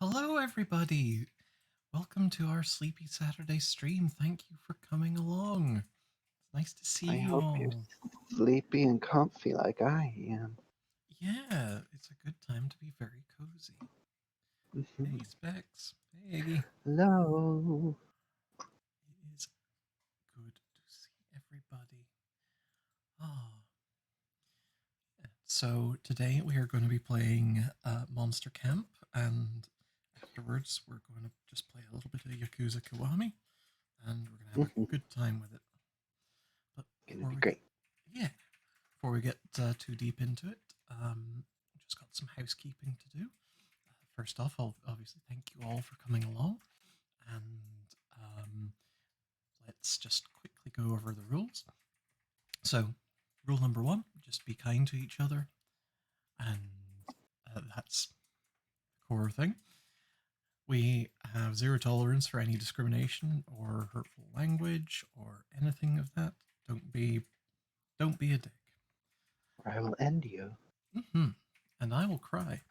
Hello, everybody. Welcome to our Sleepy Saturday stream. Thank you for coming along. It's nice to see I you hope you're all. sleepy and comfy like I am. Yeah, it's a good time to be very cozy. Hey, Mhm. Specs. Hey, Eggy. Hello. It is good to see everybody. Ah, so today we are going to be playing Monster Camp, and afterwards we're going to just play a little bit of Yakuza Kiwami, and we're going to have Mhm. a good time with it. But Gonna before be we get great. yeah, before we get too deep into it, just got some housekeeping to do. First off, I'll obviously thank you all for coming along, and let's just quickly go over the rules. So, rule number one: just be kind to each other, and that's the core thing. We have zero tolerance for any discrimination or hurtful language or anything of that. Don't be don't be a dick. Or I will end you. Mm-hmm. And I will cry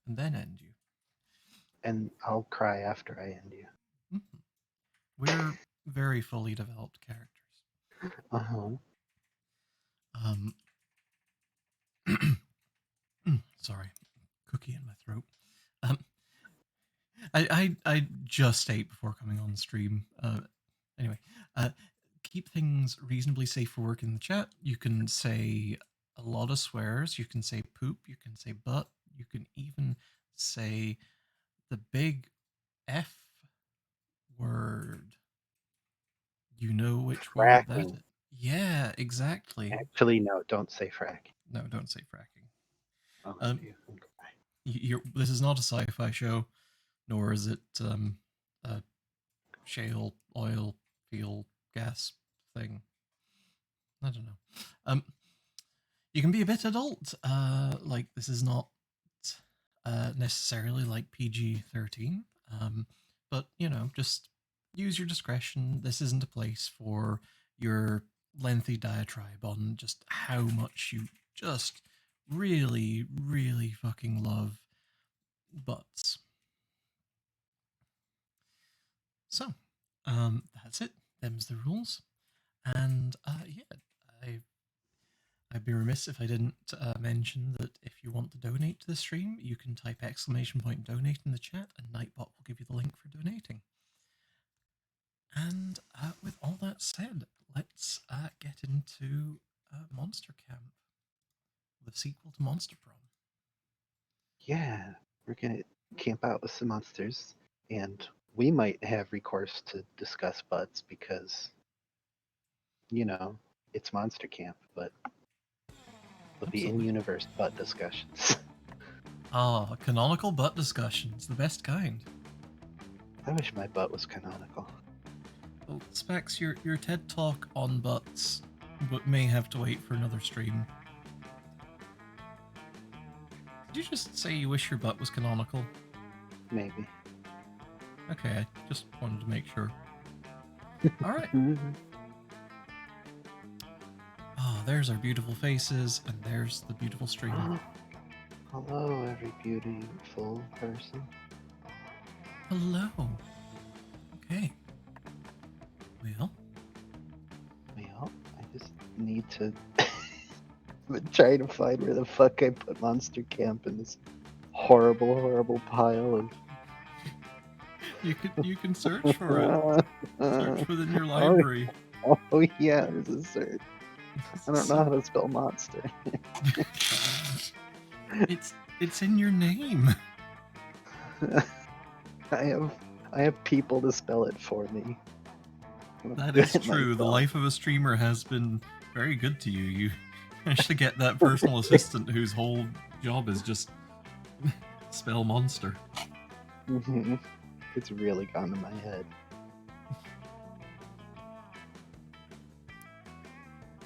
and then end you. And I'll cry after I end you. Mm-hmm. We're very fully developed characters. Uh-huh. Um, sorry, cookie in my throat. Um, I just ate before coming on the stream. Anyway, uh, keep things reasonably safe for work in the chat. You can say a lot of swears. You can say poop. You can say butt. You can even say the big F word. You know which word that Fracking. is. Yeah, exactly. Actually, no, don't say fracking. No, don't say fracking. I'll end Um, you and cry. this is not a sci-fi show, nor is it a shale oil field gas thing. I don't know. Um, you can be a bit adult. Like this is not necessarily like PG-13. But just use your discretion. This isn't a place for your lengthy diatribe on just how much you just really, really fucking love butts. So, that's it. Them's the rules. And yeah, I I'd be remiss if I didn't mention that if you want to donate to the stream, you can type !donate in the chat, and Nightbot will give you the link for donating. And with all that said, let's get into Monster Camp, the sequel to Monster Prom. Yeah, we're gonna camp out with some monsters. And we might have recourse to discuss butts because, you know, it's monster camp, but it'll be Absolutely. in-universe butt discussions. Ah, canonical butt discussions, the best kind. I wish my butt was canonical. Well, Specs, your TED talk on butts, but may have to wait for another stream. Did you just say you wish your butt was canonical? Maybe. Okay, I just wanted to make sure. All right. Ah, there's our beautiful faces, and there's the beautiful stream. Hello, every beautiful person. Hello. Okay. Well, Well, I just need to try to find where the fuck I put Monster Camp in this horrible, horrible pile of. you can search for it. Search within your oh, library. oh yeah, there's a search. I don't know how to spell monster. it's in your name. I have I have people to spell it for me. I'm not That good is at true. The myself. life of a streamer has been very good to you. You managed to get that personal assistant whose whole job is just spell monster. Mhm. It's really gone to my head.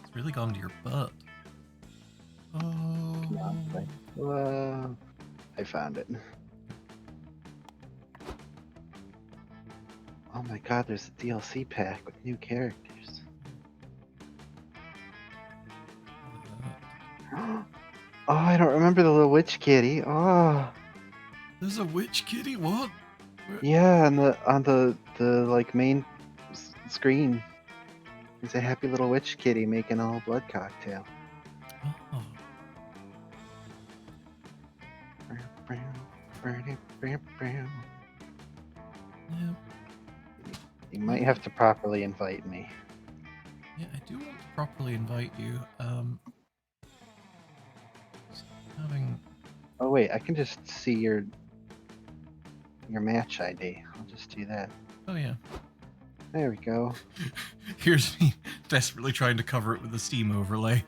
It's really gone to your butt. Come on, Oh. like, whoa. I found it. Oh my god, there's a DLC pack with new characters. Oh, I don't remember the little witch kitty. Oh, There's a witch kitty. What? Yeah, on the like main screen, there's a happy little witch kitty making a whole blood cocktail. Oh. Yeah. You might have to properly invite me. Yeah, I do want to properly invite you. So having. Oh wait, I can just see your match ID. I'll just do that. Oh yeah. There we go. Here's me desperately trying to cover it with the Steam overlay.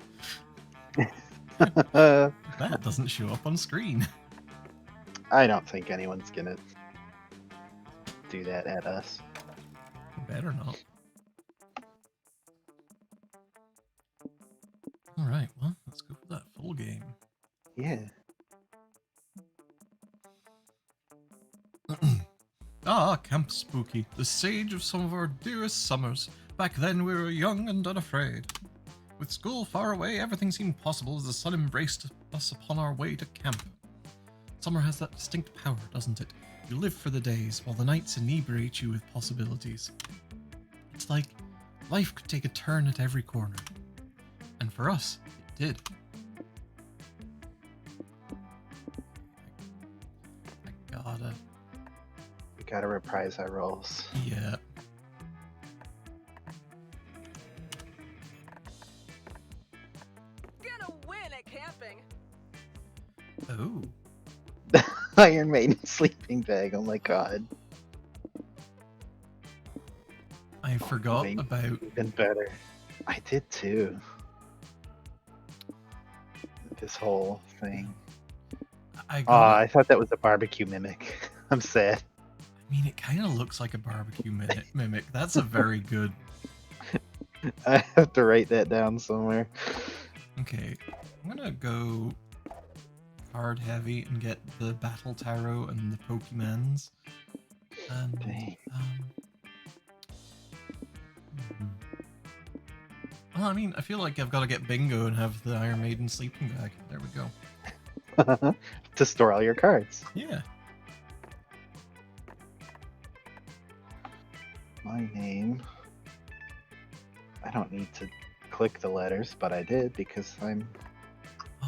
I That doesn't show up on screen. don't think anyone's gonna do that at us. Better not. Alright, well, let's go for that full game. Yeah. Ah, Camp Spooky, the sage of some of our dearest summers. Back then we were young and unafraid. With school far away, everything seemed possible as the sun embraced us upon our way to camp. Summer has that distinct power, doesn't it? You live for the days, while the nights inebriate you with possibilities. It's like life could take a turn at every corner. And for us, it did. We gotta reprise our roles. Yeah. Gonna win at camping. Oh. Iron Maiden sleeping bag. Oh my god. I forgot Maybe about. Even better. I did too. This whole thing. I thought that was a barbecue mimic. I'm sad. I mean, it kind of looks like a barbecue mimic. That's a very good. I have to write that down somewhere. Okay, I'm gonna go card heavy and get the Battle Tarot and the Pokemons. And Dang. Well, I mean, I feel like I've got to get Bingo and have the Iron Maiden sleeping bag. There we go. To store all your cards. Yeah. My name. I don't need to click the letters, but I did because I'm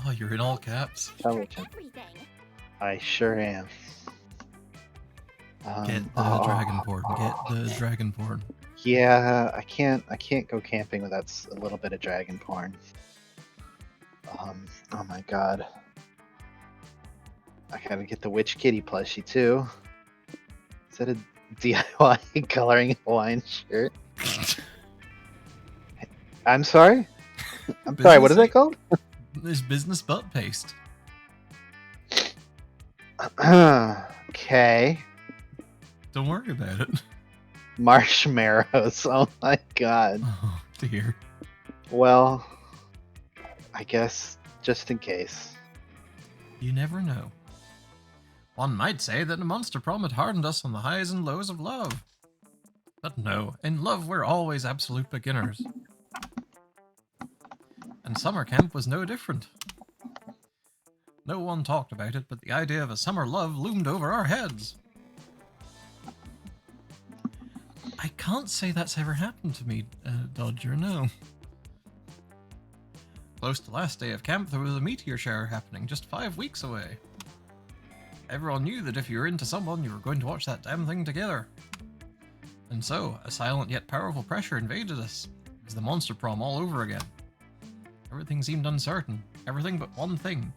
Oh, you're in all caps. intelligent. I sure am. Get the Dragonborn. Get the Dragonborn. Yeah, I can't go camping without a little bit of dragon porn. Oh my god. I gotta get the Witch Kitty plushie too. Is that a DIY coloring Hawaiian shirt? I'm sorry? I'm sorry, what is that called? There's business butt paste. Okay. Don't worry about it. Marshmallows. Oh my god. Oh, dear. Well, I guess just in case. You never know. One might say that a monster prom had hardened us on the highs and lows of love. But no, in love we're always absolute beginners. And summer camp was no different. No one talked about it, but the idea of a summer love loomed over our heads. I can't say that's ever happened to me, Dodger, no. Close to last day of camp, there was a meteor shower happening just 5 weeks away. Everyone knew that if you were into someone, you were going to watch that damn thing together. And so, a silent yet powerful pressure invaded us. It was the monster prom all over again. Everything seemed uncertain. Everything but one thing.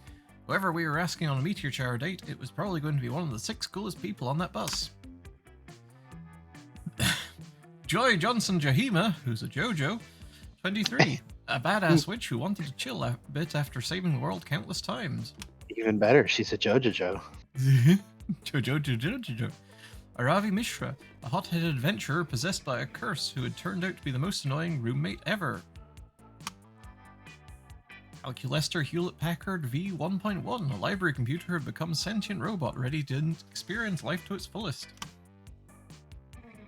Whoever we were asking on a meteor shower date, it was probably going to be one of the 6 coolest people on that bus. Joy Johnson Jahima, who's a JoJo, 23, a badass witch who wanted to chill a bit after saving the world countless times. Even better, she's a JoJo. JoJo. Aravi Mishra, a hot-headed adventurer possessed by a curse who had turned out to be the most annoying roommate ever. Calculester Hewlett-Packard V1.1, a library computer who had become a sentient robot ready to experience life to its fullest.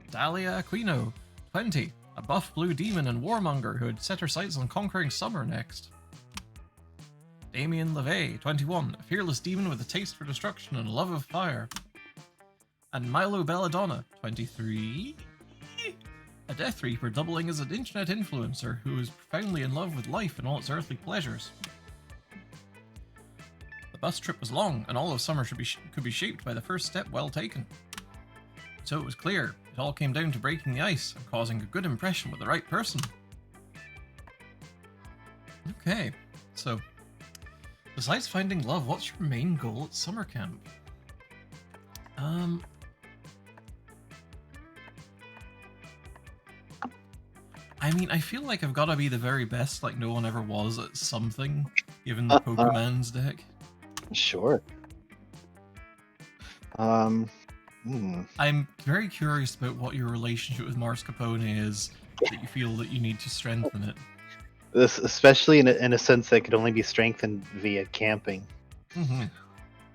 Dahlia Aquino, 20, a buff blue demon and warmonger who had set her sights on conquering summer next. Damien LeVay, 21, a fearless demon with a taste for destruction and a love of fire. And Milo Belladonna, 23, a Death Reaper doubling as an internet influencer who is profoundly in love with life and all its earthly pleasures. The bus trip was long, and all of summer could be shaped by the first step well taken. So it was clear, it all came down to breaking the ice and causing a good impression with the right person. Okay, so besides finding love, what's your main goal at summer camp? I mean, I feel like I've got to be the very best, like no one ever was at something, given the Pokemon's deck. Sure. I'm very curious about what your relationship with Mascarpone is, that you feel that you need to strengthen it. This, especially in a sense that could only be strengthened via camping. Mm-hmm.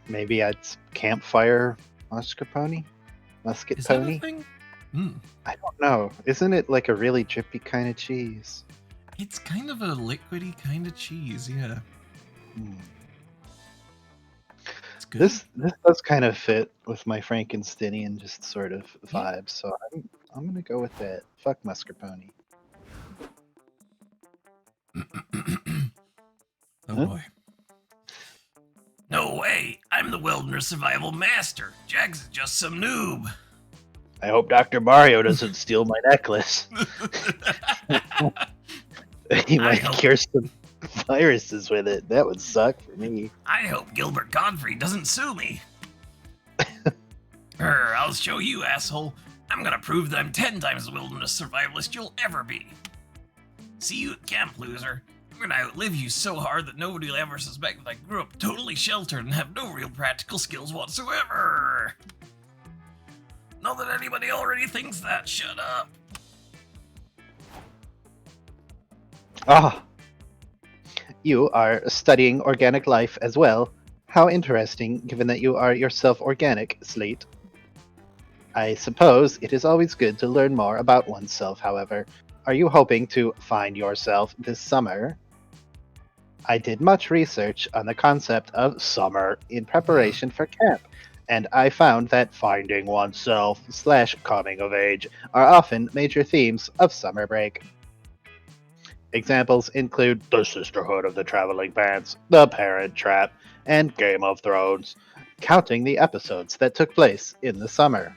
Maybe it's campfire mascarpone? Musket Is pony? that a thing? Mm. I don't know. Isn't it like a really drippy kind of cheese? It's kind of a liquidy kind of cheese, yeah. It's good. This does kind of fit with my Frankensteinian just sort of vibe, so I'm gonna go with that. Fuck mascarpone. Oh Huh? boy. No way! I'm the wilderness survival master. Jags is just some noob. I hope Dr. Mario doesn't steal my necklace. He might cure some viruses with it. That would suck for me. I hope Gilbert Godfrey doesn't sue me. I'll show you, asshole. I'm gonna prove that I'm 10 times the wilderness survivalist you'll ever be. See you at camp, loser. I'm gonna outlive you so hard that nobody will ever suspect that I grew up totally sheltered and have no real practical skills whatsoever. Not that anybody already thinks that. Shut up. Ah. You are studying organic life as well. How interesting, given that you are yourself organic, Slate. I suppose it is always good to learn more about oneself, however. Are you hoping to find yourself this summer? I did much research on the concept of summer in preparation for camp, and I found that finding oneself / coming of age are often major themes of summer break. Examples include The Sisterhood of the Traveling Pants, The Parent Trap, and Game of Thrones, counting the episodes that took place in the summer.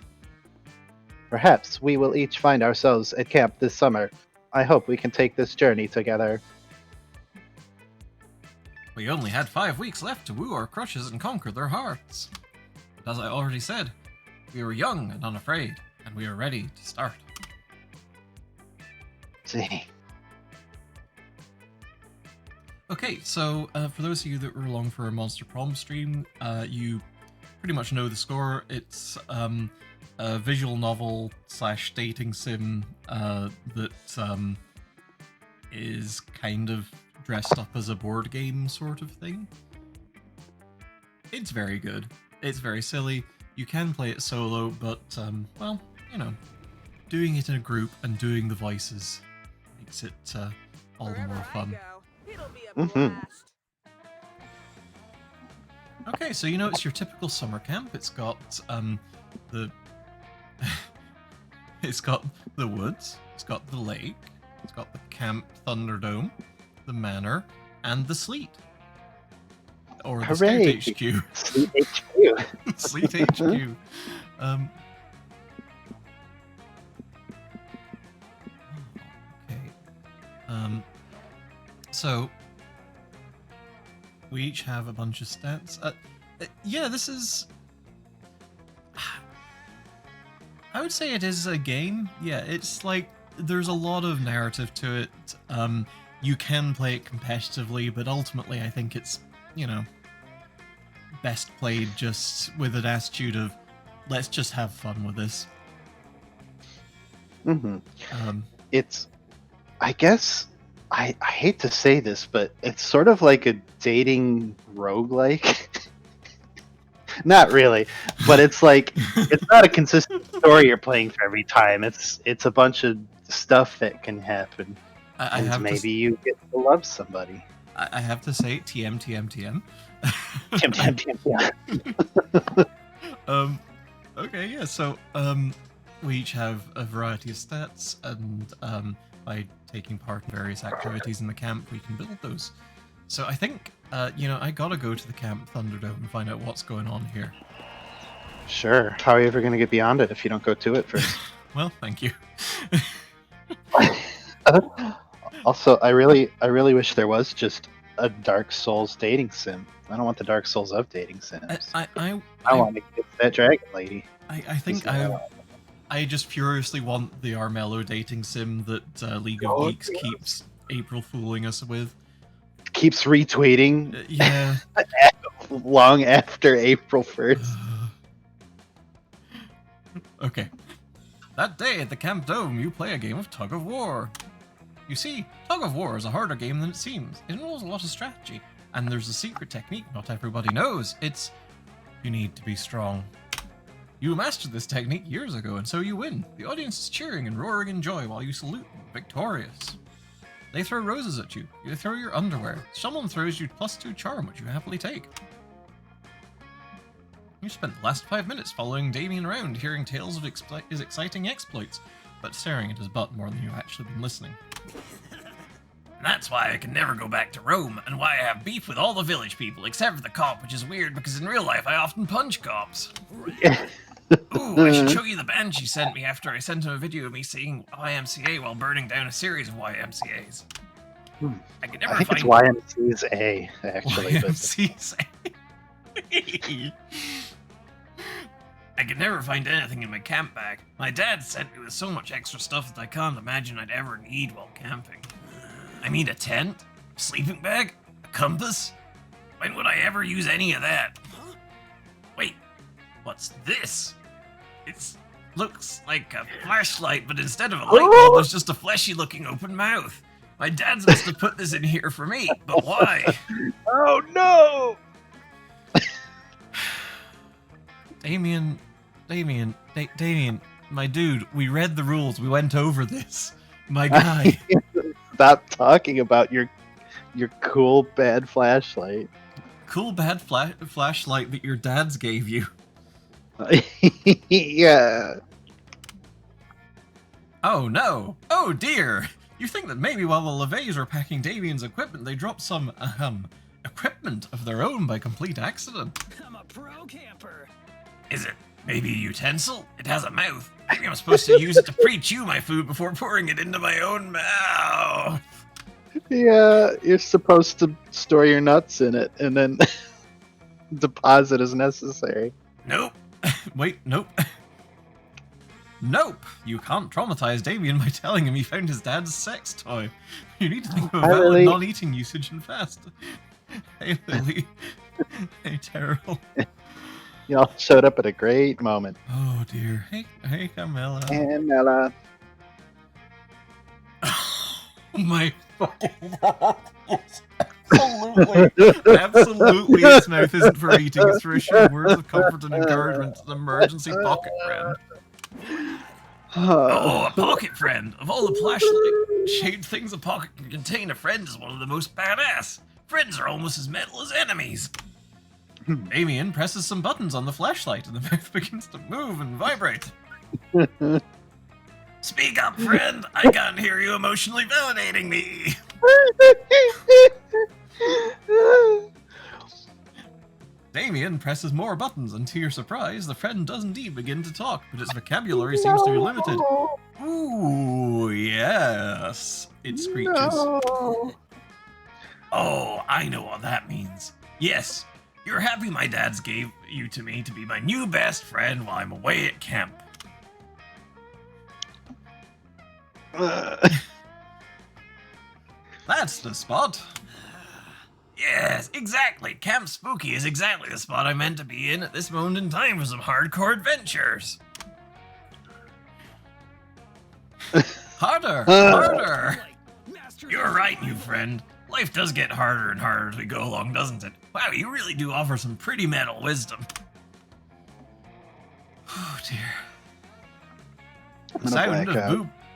Perhaps we will each find ourselves at camp this summer. I hope we can take this journey together. We only had 5 weeks left to woo our crushes and conquer their hearts. But as I already said, we were young and unafraid, and we are ready to start. See. Okay, so for those of you that were along for a Monster Prom stream, you pretty much know the score. It's a visual novel / dating sim that is kind of dressed up as a board game sort of thing. It's very good. It's very silly. You can play it solo, but, well, you know, doing it in a group and doing the voices makes it all the more fun. Okay, so you know it's your typical summer camp. It's got the it's got the woods, it's got the lake, it's got the camp Thunderdome, the manor, and the sleet. Or the Hooray! Scout HQ. Sleet HQ. Sleet HQ. Okay. So we each have a bunch of stats. Yeah, this is... I would say it is a game. Yeah, it's like, there's a lot of narrative to it. You can play it competitively, but ultimately I think it's, you know, best played just with an attitude of, let's just have fun with this. It's, I guess, I hate to say this, but it's sort of like a dating roguelike. Not really, but it's like, it's not a consistent story you're playing for every time. It's a bunch of stuff that can happen. And maybe you get to love somebody. I have to say, TM, TM, TM. Tim, Tim, Tim, yeah. Okay, yeah, so, we each have a variety of stats, and, by taking part in various activities in the camp, we can build those. So I think, I gotta go to the Camp Thunderdome and find out what's going on here. Sure. How are you ever going to get beyond it if you don't go to it first? Well, thank you. Also, I really wish there was just a Dark Souls dating sim. I don't want the Dark Souls of dating sims. I want to get that dragon lady. I think I just furiously want the Armello dating sim that League of Geeks keeps April fooling us with. Keeps retweeting. Yeah. Long after April 1st. Okay. That day at the Camp Dome, you play a game of Tug of War. You see, Tug of War is a harder game than it seems. It involves a lot of strategy, and there's a secret technique not everybody knows. It's, you need to be strong. You mastered this technique years ago, and so you win. The audience is cheering and roaring in joy while you salute them, victorious. They throw roses at you. You throw your underwear. Someone throws you +2 charm, which you happily take. You spent the last 5 minutes following Damien around, hearing tales of his exciting exploits, but staring at his butt more than you've actually been listening. And that's why I can never go back to Rome, and why I have beef with all the village people, except for the cop, which is weird because in real life I often punch cops. Ooh, I should show you the band she sent me after I sent him a video of me singing YMCA while burning down a series of YMCAs. I can never I think find it's YMC's A, actually. YMC's A. I could never find anything in my camp bag. My dad sent me with so much extra stuff that I can't imagine I'd ever need while camping. I mean, a tent, a sleeping bag, a compass. When would I ever use any of that? Wait, what's this? It looks like a flashlight, but instead of a light bulb, there's just a fleshy-looking open mouth. My dad's must have put this in here for me, but why? Oh no! Damien, my dude, we read the rules. We went over this. My guy. Stop talking about your cool bad flashlight. Cool bad flashlight that your dad's gave you. Yeah. Oh no! Oh dear! You think that maybe while the LeVays were packing Damien's equipment, they dropped some, equipment of their own by complete accident. I'm a pro camper. Is it maybe a utensil? It has a mouth. Maybe I'm supposed to use it to pre-chew my food before pouring it into my own mouth. Yeah, you're supposed to store your nuts in it and then deposit as necessary. Nope. Wait, nope. Nope. You can't traumatize Damien by telling him he found his dad's sex toy. You need to think of a valid non-eating usage and fast. Hey, Lily. Hey, Terrell. Y'all showed up at a great moment. Oh dear. Hey, Carmela. Carmela. Oh my fucking god. Absolutely its mouth isn't for eating, it's for issuing words of comfort and encouragement to an emergency pocket friend. Oh, a pocket friend! Of all the flashlight-shaped things a pocket can contain, a friend is one of the most badass. Friends are almost as metal as enemies. Damien presses some buttons on the flashlight and the mouth begins to move and vibrate. Speak up, friend! I can't hear you emotionally validating me! Damien presses more buttons, and to your surprise, the friend does indeed begin to talk, but its vocabulary seems to be limited. Ooh, yes, it screeches. No. Oh, I know what that means. Yes, you're happy my dad's gave you to me to be my new best friend while I'm away at camp. That's the spot. Yes, exactly. Camp Spooky is exactly the spot I'm meant to be in at this moment in time for some hardcore adventures. Harder, harder. You're right, new friend. Life does get harder and harder as we go along, doesn't it? Wow, you really do offer some pretty metal wisdom. Oh dear.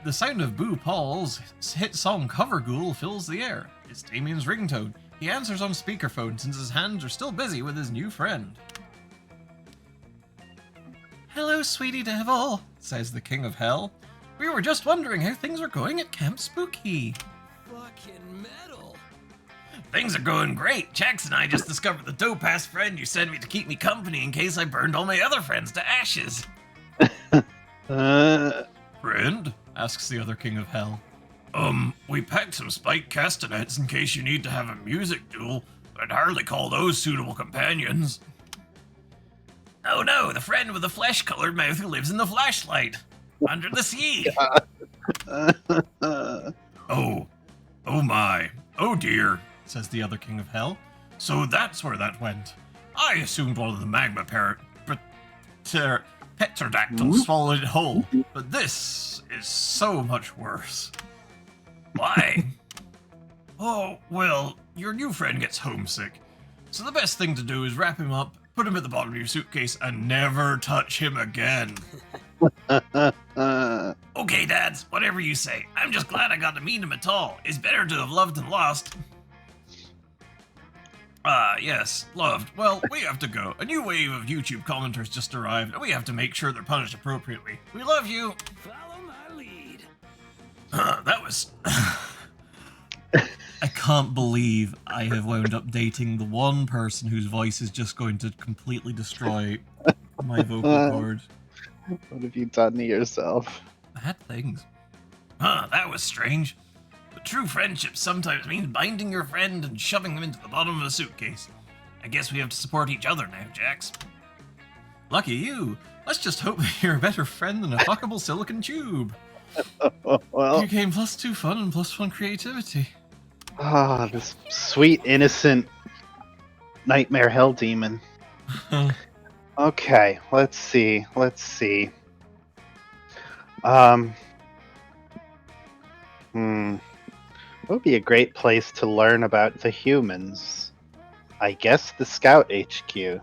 The sound of Boo Paul's hit song Cover Ghoul fills the air. It's Damien's ringtone. He answers on speakerphone since his hands are still busy with his new friend. Hello, sweetie devil, says the King of Hell. We were just wondering how things were going at Camp Spooky. Fucking metal. Things are going great. Jax and I just discovered the dope-ass friend you sent me to keep me company in case I burned all my other friends to ashes. Friend? Asks the other King of Hell. We packed some spiked castanets in case you need to have a music duel. I'd hardly call those suitable companions. Oh no, the friend with the flesh-colored mouth who lives in the flashlight. Under the sea. Oh my. Oh dear, says the other King of Hell. So that's where that went. I assumed one of the magma pterodactyls swallowed it whole, but this is so much worse. Why? Oh, well, your new friend gets homesick, so the best thing to do is wrap him up, put him at the bottom of your suitcase, and never touch him again. Okay, dads, whatever you say. I'm just glad I got to meet him at all. It's better to have loved than lost. Yes, loved. Well, we have to go. A new wave of YouTube commenters just arrived, and we have to make sure they're punished appropriately. We love you. Follow my lead. That was... I can't believe I have wound up dating the one person whose voice is just going to completely destroy my vocal cord. What have you done to yourself? Bad things. That was strange. But true friendship sometimes means binding your friend and shoving them into the bottom of a suitcase. I guess we have to support each other now, Jax. Lucky you. Let's just hope that you're a better friend than a fuckable silicon tube. Well, You gain +2 fun and +1 creativity. this sweet, innocent nightmare hell demon. Okay, let's see. What would be a great place to learn about the humans? I guess the Scout HQ. Yeah,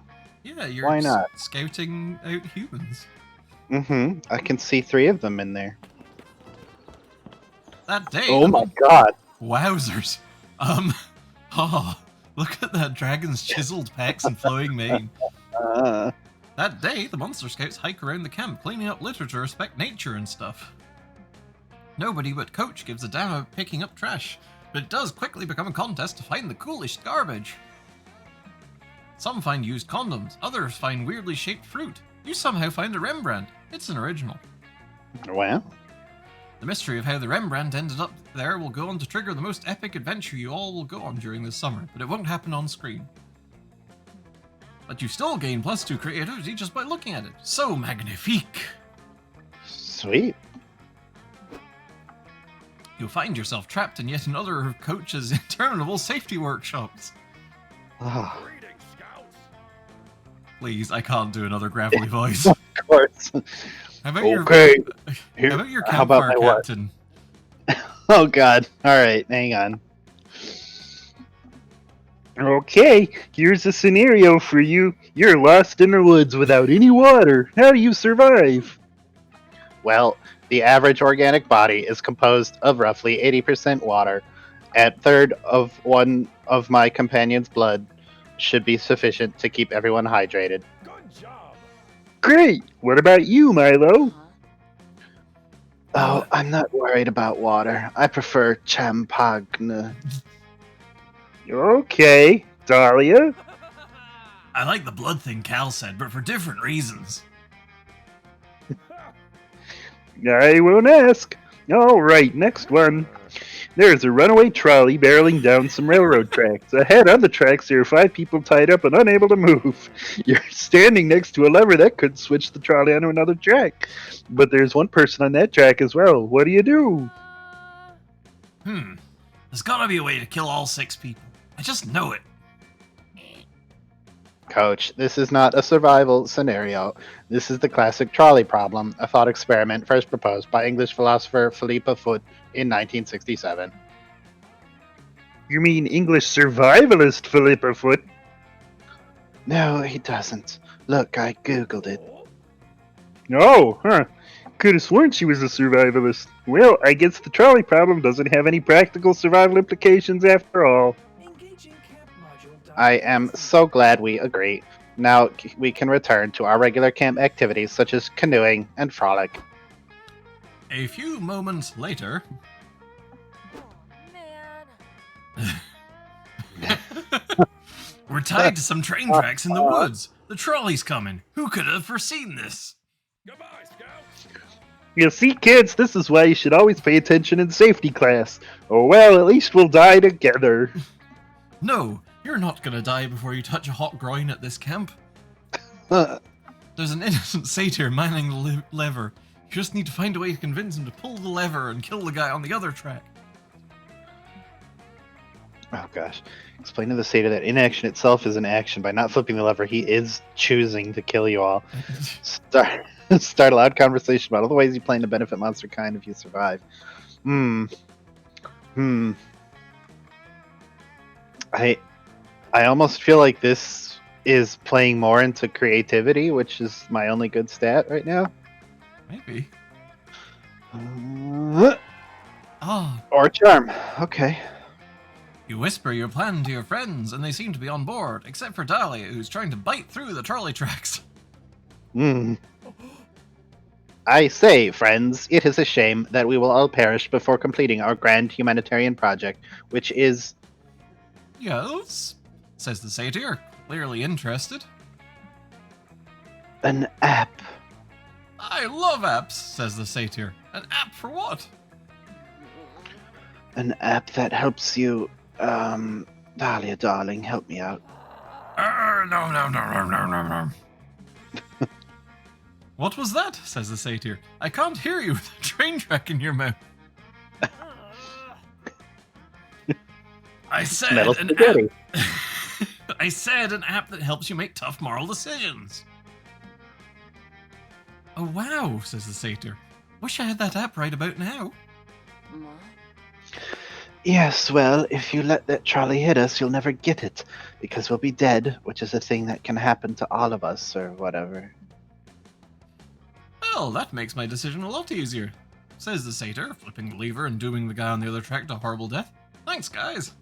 you're Why not? Scouting out humans. I can see 3 of them in there. That day. Oh my god. Wowzers. Look at that dragon's chiseled pecs and flowing mane. That day, the Monster Scouts hike around the camp, cleaning up litter to respect nature and stuff. Nobody but Coach gives a damn about picking up trash, but it does quickly become a contest to find the coolest garbage. Some find used condoms, others find weirdly shaped fruit. You somehow find a Rembrandt. It's an original. Well, The mystery of how the Rembrandt ended up there will go on to trigger the most epic adventure you all will go on during this summer, but it won't happen on screen. But you still gain +2 creativity just by looking at it. So magnifique! sweet. You'll find yourself trapped in yet another of Coach's interminable safety workshops. Ah, Greetings, scouts. Please, I can't do another gravelly voice. of course. How about Okay. How about your How about campfire my what? captain? Oh god. Alright, hang on. Okay, here's a scenario for you. You're lost in the woods without any water. How do you survive? Well, the average organic body is composed of roughly 80% water. A third of one of my companion's blood should be sufficient to keep everyone hydrated. Good job. Great! What about you, Milo? Oh, I'm not worried about water. I prefer champagne. Okay, Dahlia? I like the blood thing Cal said, but for different reasons. I won't ask. Alright, next one. There's a runaway trolley barreling down some railroad tracks. Ahead on the tracks, there are 5 people tied up and unable to move. You're standing next to a lever that could switch the trolley onto another track. But there's one person on that track as well. What do you do? There's gotta be a way to kill all 6 people. I just know it. Coach, this is not a survival scenario. This is the classic trolley problem, a thought experiment first proposed by English philosopher Philippa Foot in 1967. You mean English survivalist Philippa Foot? No, he doesn't. Look, I googled it. Oh, huh. Could have sworn she was a survivalist. Well, I guess the trolley problem doesn't have any practical survival implications after all. Engaging I am so glad we agree. Now we can return to our regular camp activities such as canoeing and frolic. A few moments later. Man. We're tied to some train tracks in the woods. The trolley's coming. Who could have foreseen this? Goodbye, Scouts. You see, kids, this is why you should always pay attention in safety class. Or, well, at least we'll die together. No, you're not gonna die before you touch a hot groin at this camp. There's an innocent satyr manning the lever. You just need to find a way to convince him to pull the lever and kill the guy on the other track. Oh gosh. Explain to the satyr that inaction itself is an action. By not flipping the lever, he is choosing to kill you all. Start a loud conversation about all the ways you plan to benefit monster kind if you survive. I almost feel like this is playing more into creativity, which is my only good stat right now. Maybe. Ah. Or charm. Okay. You whisper your plan to your friends, and they seem to be on board, except for Dahlia, who's trying to bite through the trolley tracks. I say, friends, it is a shame that we will all perish before completing our grand humanitarian project, which is... Yes, says the satyr, clearly interested. An app. I love apps, says the satyr. An app for what? An app that helps you... Dahlia, darling, help me out. No. What was that? Says the satyr. I can't hear you with a train track in your mouth. I said an app. I said an app that helps you make tough moral decisions. Oh wow, says the satyr. Wish I had that app right about now. Yes, well, if you let that trolley hit us, you'll never get it, because we'll be dead, which is a thing that can happen to all of us, or whatever. Well, that makes my decision a lot easier, says the satyr, flipping the lever and dooming the guy on the other track to horrible death. Thanks, guys.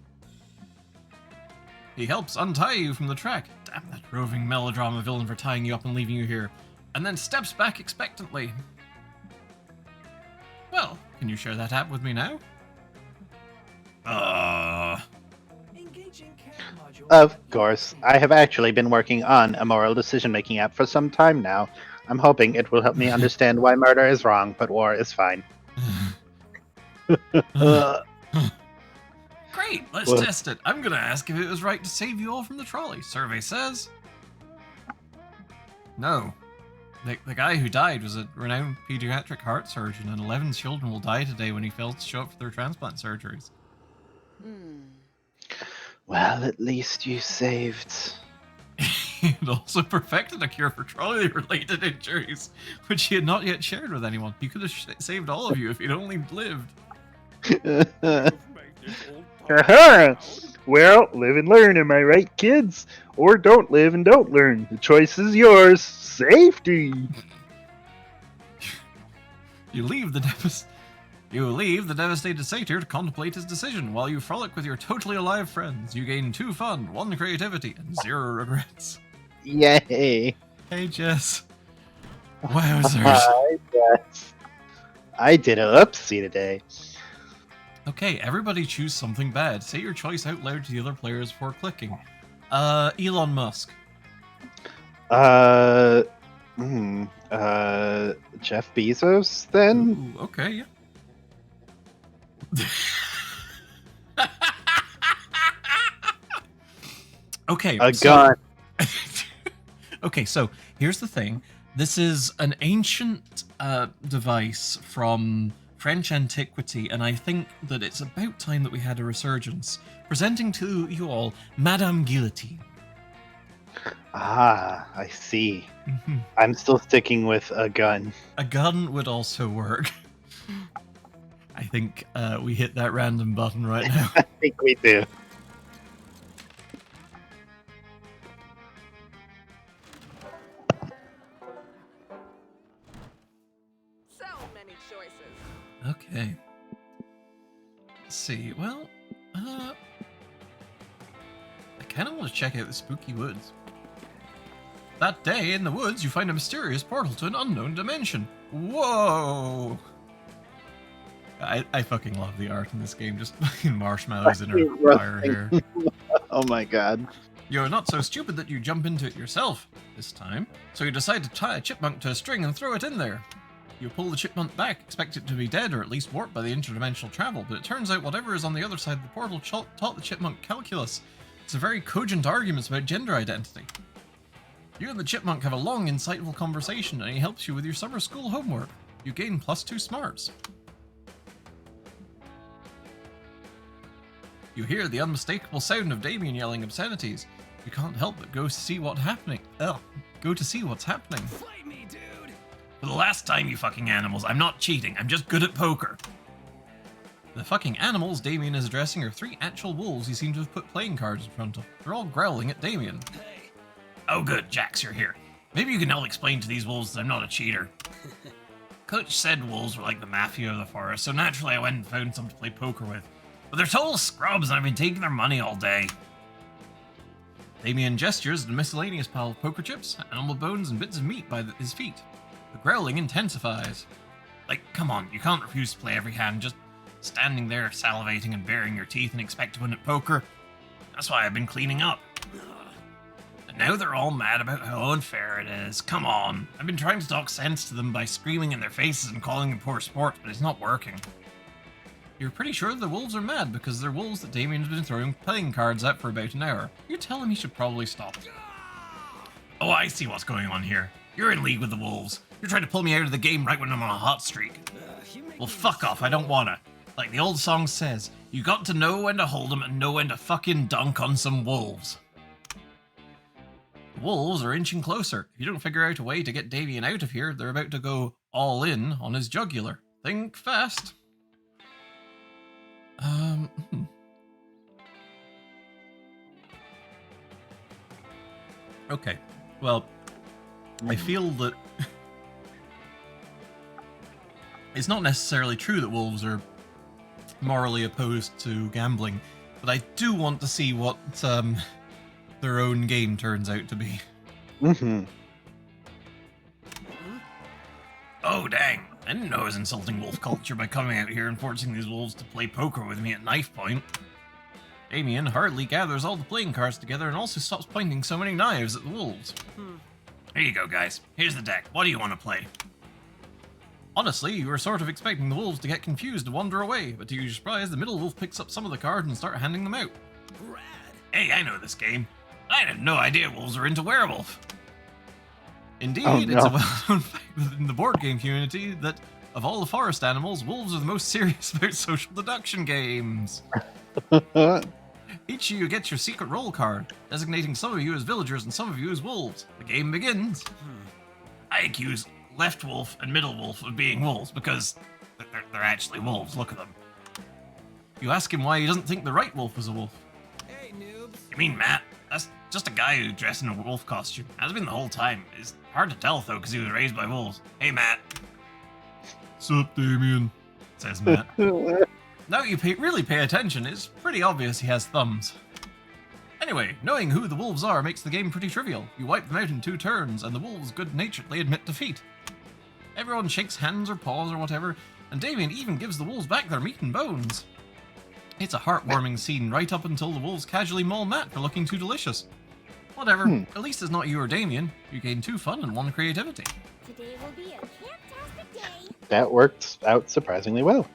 He helps untie you from the track. Damn that roving melodrama villain for tying you up and leaving you here. And then steps back expectantly. Well, can you share that app with me now? Of course. I have actually been working on a moral decision-making app for some time now. I'm hoping it will help me understand why murder is wrong, but war is fine. Great, let's test it. I'm gonna ask if it was right to save you all from the trolley. Survey says... No. The guy who died was a renowned pediatric heart surgeon, and 11 children will die today when he fails to show up for their transplant surgeries. Well, at least you saved... He had also perfected a cure for trolley-related injuries, which he had not yet shared with anyone. He could have saved all of you if he'd only lived. Aha! Well, live and learn, am I right, kids? Or don't live and don't learn. The choice is yours. Safety! You leave the devastated satyr to contemplate his decision while you frolic with your totally alive friends. You gain 2 fun, 1 creativity, and 0 regrets. Yay! Hey, Jess. Wowzers. Hi, Jess. I did a oopsie today. Okay, everybody choose something bad. Say your choice out loud to the other players before clicking. Elon Musk. Jeff Bezos, then? Ooh, okay, yeah. Okay, a gun. Okay, so here's the thing. This is an ancient device from French antiquity, and I think that it's about time that we had a resurgence. Presenting to you all, Madame Guillotine. Ah, I see. Mm-hmm. I'm still sticking with a gun. A gun would also work. I think we hit that random button right now. I think we do. So many choices. Okay. Let's see. Well, I kind of want to check out the spooky woods. That day in the woods, you find a mysterious portal to an unknown dimension. Whoa! I fucking love the art in this game. Just fucking marshmallows in her fire hair. Oh my god. You're not so stupid that you jump into it yourself this time, so you decide to tie a chipmunk to a string and throw it in there. You pull the chipmunk back, expect it to be dead or at least warped by the interdimensional travel, but it turns out whatever is on the other side of the portal taught the chipmunk calculus. It's a very cogent arguments about gender identity. You and the chipmunk have a long, insightful conversation, and he helps you with your summer school homework. You gain +2 smarts. You hear the unmistakable sound of Damien yelling obscenities. You can't help but go to see what's happening. Go to see what's happening. Fight me, dude! For the last time, you fucking animals, I'm not cheating, I'm just good at poker. The fucking animals Damien is addressing are 3 actual wolves he seems to have put playing cards in front of. They're all growling at Damien. Hey. Oh good, Jax, you're here. Maybe you can help explain to these wolves that I'm not a cheater. Coach said wolves were like the mafia of the forest, so naturally I went and found some to play poker with. But they're total scrubs and I've been taking their money all day. Damien gestures at a miscellaneous pile of poker chips, animal bones, and bits of meat by his feet. The growling intensifies. Like, come on, you can't refuse to play every hand, just standing there salivating and baring your teeth and expect to win at poker. That's why I've been cleaning up. And now they're all mad about how unfair it is. Come on. I've been trying to talk sense to them by screaming in their faces and calling them poor sports, but it's not working. You're pretty sure the wolves are mad because they're wolves that Damien's been throwing playing cards at for about an hour. You tell him he should probably stop. Oh, I see what's going on here. You're in league with the wolves. You're trying to pull me out of the game right when I'm on a hot streak. Well, fuck off, I don't wanna. Like the old song says, you got to know when to hold 'em and know when to fucking dunk on some wolves. The wolves are inching closer. If you don't figure out a way to get Damien out of here, they're about to go all in on his jugular. Think fast. Okay, well, I feel that it's not necessarily true that wolves are morally opposed to gambling, but I do want to see what their own game turns out to be. Mm-hmm. Oh, dang. I didn't know I was insulting wolf culture by coming out here and forcing these wolves to play poker with me at knife point. Damien hurriedly gathers all the playing cards together and also stops pointing so many knives at the wolves. Here you go, guys. Here's the deck. What do you want to play? Honestly, you were sort of expecting the wolves to get confused and wander away, but to your surprise, the middle wolf picks up some of the cards and start handing them out. Rad. Hey, I know this game. I had no idea wolves were into werewolf. Indeed, Oh, it's no. a well-known fact within the board game community that of all the forest animals, wolves are the most serious about social deduction games. Each of you gets your secret roll card, designating some of you as villagers and some of you as wolves. The game begins. I accuse left wolf and middle wolf of being wolves because they're actually wolves. Look at them. You ask him why he doesn't think the right wolf was a wolf. Hey, noobs. You mean Matt? That's just a guy who dressed in a wolf costume. Has been the whole time. It's hard to tell though because he was raised by wolves. Hey Matt. Sup, Damien? Says Matt. Now you really pay attention, it's pretty obvious he has thumbs. Anyway, knowing who the wolves are makes the game pretty trivial. You wipe them out in 2 turns, and the wolves good-naturedly admit defeat. Everyone shakes hands or paws or whatever, and Damien even gives the wolves back their meat and bones. It's a heartwarming scene right up until the wolves casually maul Matt for looking too delicious. Whatever, at least it's not you or Damien. You gain 2 fun and 1 creativity. Today will be a fantastic day. That worked out surprisingly well.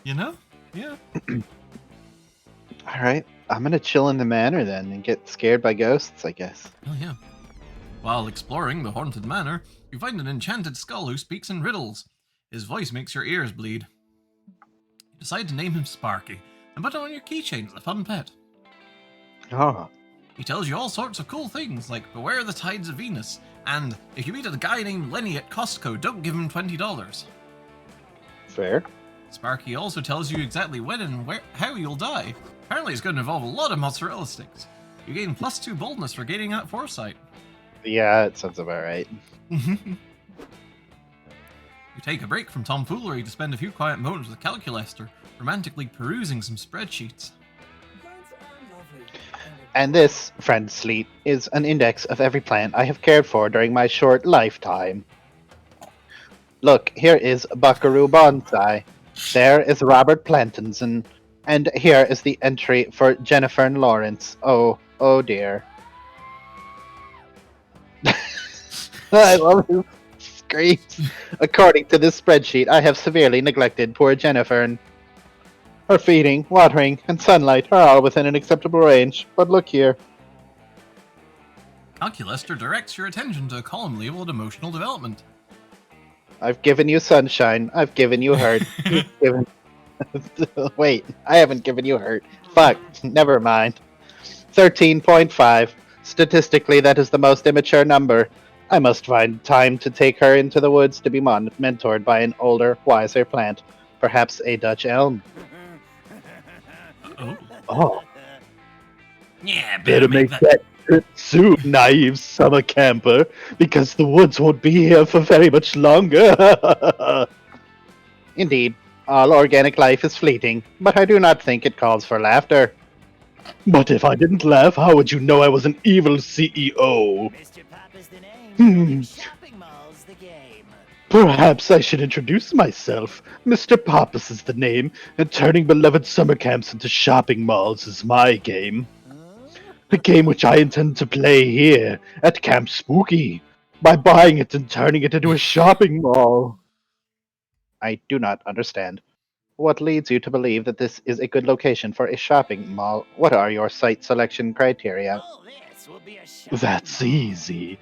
You know? Yeah. All right, I'm gonna chill in the manor then and get scared by ghosts, I guess. Oh yeah. While exploring the haunted manor, you find an enchanted skull who speaks in riddles. His voice makes your ears bleed. You decide to name him Sparky, and put him on your keychain as a fun pet. Oh, He tells you all sorts of cool things, like beware the tides of Venus, and if you meet a guy named Lenny at Costco, don't give him $20. fair. Sparky also tells you exactly when and how you'll die. Apparently it's going to involve a lot of mozzarella sticks. You gain +2 boldness for gaining that foresight. Yeah, it sounds about right. You take a break from tomfoolery to spend a few quiet moments with Calculester, romantically perusing some spreadsheets. Cards are And this, friend Sleet, is an index of every plant I have cared for during my short lifetime. Look, here is Buckaroo Bonsai. There is Robert Plantinson. And here is the entry for Jennifer and Lawrence. Oh dear. I love his screams. According to this spreadsheet, I have severely neglected poor Jennifer. Her feeding, watering, and sunlight are all within an acceptable range. But look here. Calculaster directs your attention to a column labeled emotional development. I've given you sunshine. I've given you hurt. given... Wait, I haven't given you hurt. Fuck, never mind. 13.5. Statistically, that is the most immature number. I must find time to take her into the woods to be mentored by an older, wiser plant. Perhaps a Dutch elm. Oh. Yeah, Better make that soon, naive summer camper, because the woods won't be here for very much longer. Indeed, all organic life is fleeting, but I do not think it calls for laughter. But if I didn't laugh, how would you know I was an evil CEO? Mr. Pop is the name. Shopping mall's the game. Perhaps I should introduce myself. Mr. Pappas is the name, and turning beloved summer camps into shopping malls is my game. The game which I intend to play here, at Camp Spooky, by buying it and turning it into a shopping mall. I do not understand. What leads you to believe that this is a good location for a shopping mall? What are your site selection criteria? Oh, this will be a shopping That's mall. easy.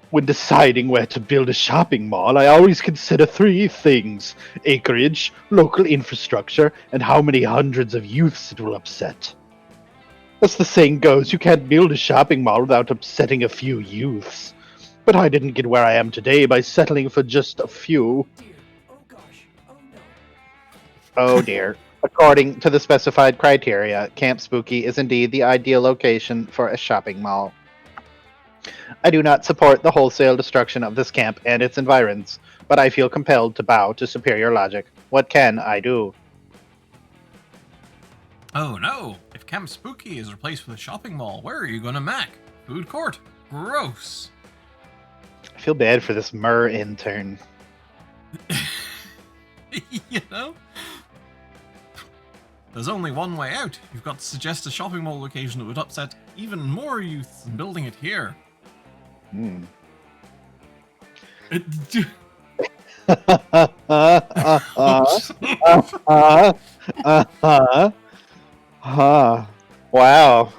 When deciding where to build a shopping mall, I always consider three things: acreage, local infrastructure, and how many hundreds of youths it will upset. As the saying goes, you can't build a shopping mall without upsetting a few youths. But I didn't get where I am today by settling for just a few. Dear. Oh gosh. Oh no. Oh dear. According to the specified criteria, Camp Spooky is indeed the ideal location for a shopping mall. I do not support the wholesale destruction of this camp and its environs, but I feel compelled to bow to superior logic. What can I do? Oh no! If Camp Spooky is replaced with a shopping mall, where are you gonna mac? Food court? Gross! I feel bad for this Murr intern. You know? There's only one way out. You've got to suggest a shopping mall location that would upset even more youth than building it here. Hmm. Wow.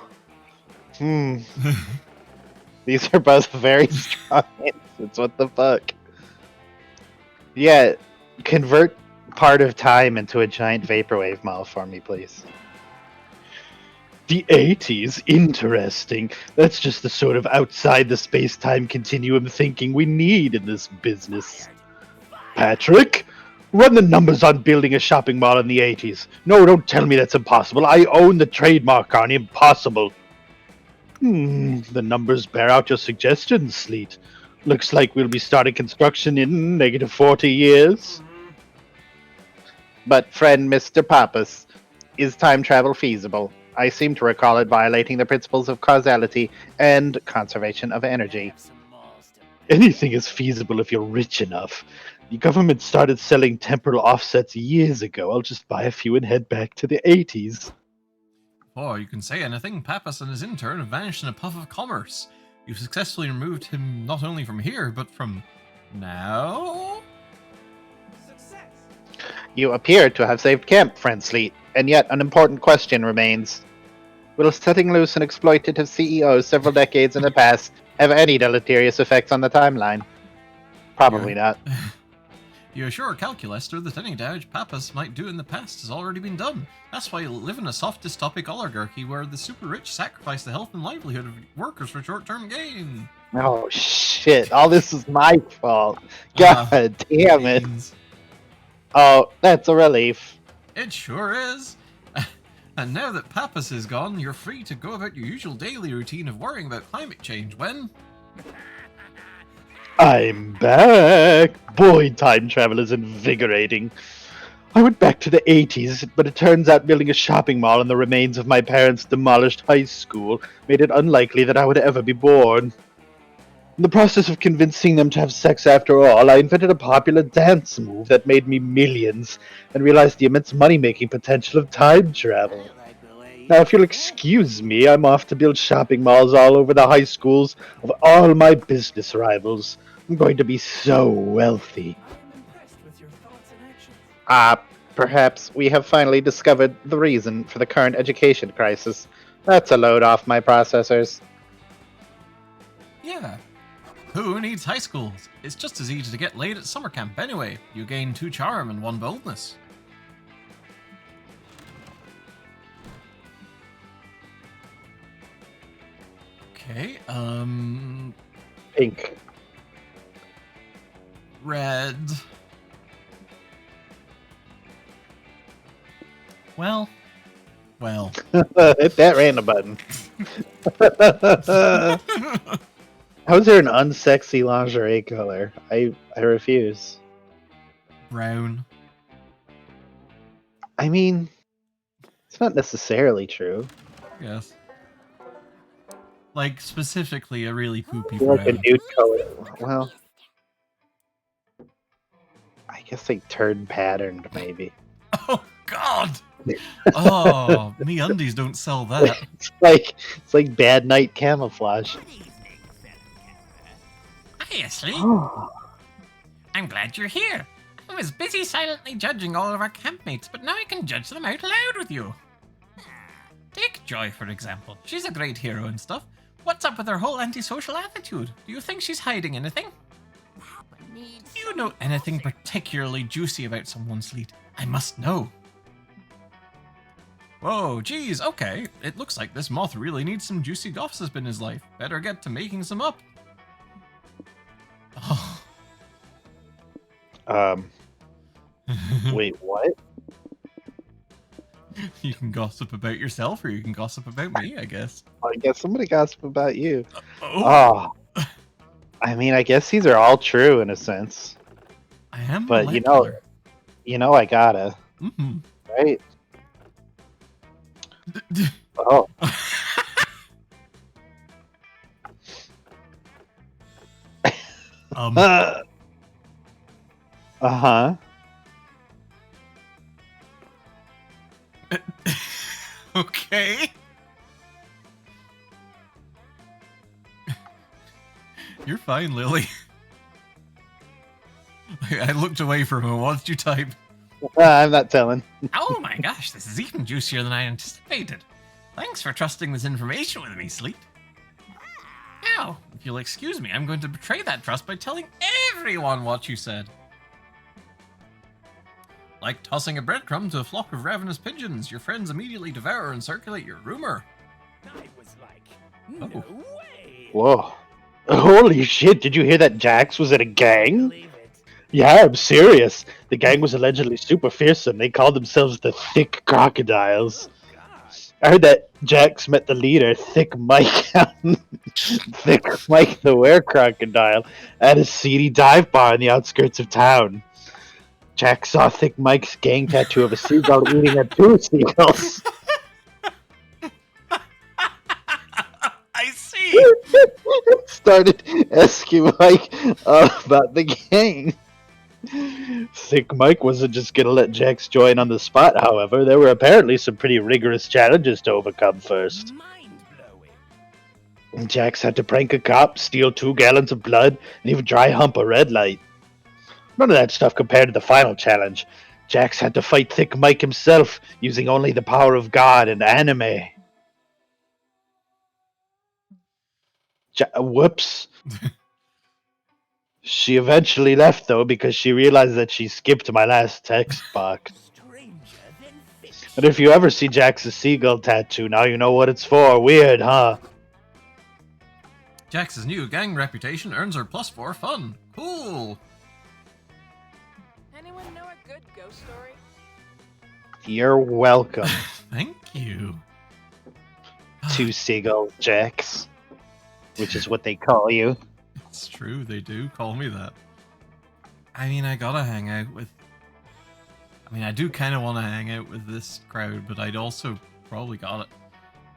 These are both very strong answers. What the fuck? Yeah, convert part of time into a giant vaporwave mall for me, please. The 80s? Interesting. That's just the sort of outside the space-time continuum thinking we need in this business. Patrick? Run the numbers on building a shopping mall in the 80s. No, don't tell me that's impossible. I own the trademark on impossible. The numbers bear out your suggestions, Sleet. Looks like we'll be starting construction in negative 40 years. But, friend Mr. Pappas, is time travel feasible? I seem to recall it violating the principles of causality and conservation of energy. Have some malls to Anything is feasible if you're rich enough. The government started selling temporal offsets years ago. I'll just buy a few and head back to the 80s. Before you can say anything, Pappas and his intern have vanished in a puff of commerce. You've successfully removed him not only from here, but from now? Success. You appear to have saved camp, friend Sleet, and yet an important question remains. Will setting loose an exploitative CEO several decades in the past have any deleterious effects on the timeline? Probably not. You assure Calculaster that any damage Pappas might do in the past has already been done. That's why you live in a soft dystopic oligarchy where the super rich sacrifice the health and livelihood of workers for short-term gain. Oh shit, all this is my fault. God damn it. Beans. Oh, that's a relief. It sure is. And now that Pappas is gone, you're free to go about your usual daily routine of worrying about climate change when... I'm back! Boy, time travel is invigorating. I went back to the 80s, but it turns out building a shopping mall on the remains of my parents' demolished high school made it unlikely that I would ever be born. In the process of convincing them to have sex after all, I invented a popular dance move that made me millions and realized the immense money-making potential of time travel. I like the way Now, you if you'll think. excuse me, I'm off to build shopping malls all over the high schools of all my business rivals. I'm going to be so wealthy. I am impressed with your thoughts and actions. Perhaps we have finally discovered the reason for the current education crisis. That's a load off my processors. Yeah. Who needs high schools? It's just as easy to get laid at summer camp anyway. You gain 2 charm and 1 boldness. Okay, Pink. red. Well. Hit that random button. How's there an unsexy lingerie color? I refuse. Brown. I mean, it's not necessarily true. Yes. Like, specifically a really poopy I feel like a brown. nude color. Well, I guess they turn patterned, maybe. Oh, God! Oh, me undies don't sell that. It's like bad night camouflage. Good evening, fellow camper. Hi, Ashley. Oh, I'm glad you're here. I was busy silently judging all of our campmates, but now I can judge them out loud with you. Take Joy, for example. She's a great hero and stuff. What's up with her whole antisocial attitude? Do you think she's hiding anything? Needs Do you know anything particularly juicy about someone, Sleet? I must know. Whoa, geez, okay. It looks like this moth really needs some juicy gossip in his life. Better get to making some up. Oh. wait, what? You can gossip about yourself or you can gossip about me, I guess. I guess somebody gossip about you. Oh, Oh, I mean, I guess these are all true in a sense, I am but molecular. I gotta, Mm-hmm. right? Oh, uh-huh. Okay. You're fine, Lily. I looked away from him. What did you type? I'm not telling. Oh my gosh, this is even juicier than I anticipated. Thanks for trusting this information with me, Sleet. Now, if you'll excuse me, I'm going to betray that trust by telling everyone what you said. Like tossing a breadcrumb to a flock of ravenous pigeons, your friends immediately devour and circulate your rumor. I was like, no Oh. way. Whoa. Holy shit, did you hear that Jax was in a gang? Believe it. Yeah, I'm serious. The gang was allegedly super fearsome. They called themselves the Thick Crocodiles. Oh, God. I heard that Jax met the leader, Thick Mike, Thick Mike the Were Crocodile, at a seedy dive bar on the outskirts of town. Jax saw Thick Mike's gang tattoo of a seagull eating at 2 seagulls. I see. Started asking Mike about the gang. Thick Mike wasn't just gonna let Jax join on the spot, however. There were apparently some pretty rigorous challenges to overcome first. Mind-blowing. Jax had to prank a cop, steal 2 gallons of blood, and even dry hump a red light. None of that stuff compared to the final challenge. Jax had to fight Thick Mike himself, using only the power of God and anime. Whoops. She eventually left, though, because she realized that she skipped my last text box. Stranger than fish. But if you ever see Jax's seagull tattoo, now you know what it's for. Weird, huh? Jax's new gang reputation earns her +4 fun. Cool. Anyone know a good ghost story? You're welcome. Thank you. 2 seagulls, Jax. Which is what they call you. It's true, they do call me that. I mean, I gotta hang out with... I mean, I do kind of want to hang out with this crowd, but I'd also probably got it.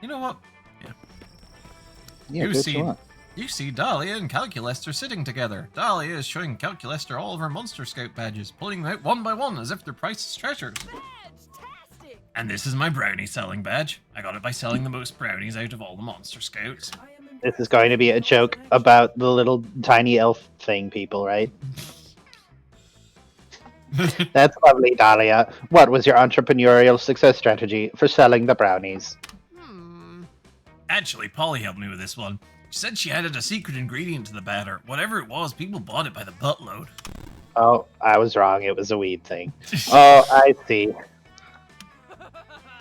You know what? Yeah. Yeah, You do what see- you want. You see Dahlia and Calculester sitting together. Dahlia is showing Calculester all of her Monster Scout badges, pulling them out one by one as if they're priceless treasures. Fantastic! And this is my brownie selling badge. I got it by selling the most brownies out of all the Monster Scouts. This is going to be a joke about the little tiny elf thing people, right? That's lovely, Dahlia. What was your entrepreneurial success strategy for selling the brownies? Actually, Polly helped me with this one. She said she added a secret ingredient to the batter. Whatever it was, people bought it by the buttload. Oh, I was wrong. It was a weed thing. Oh, I see.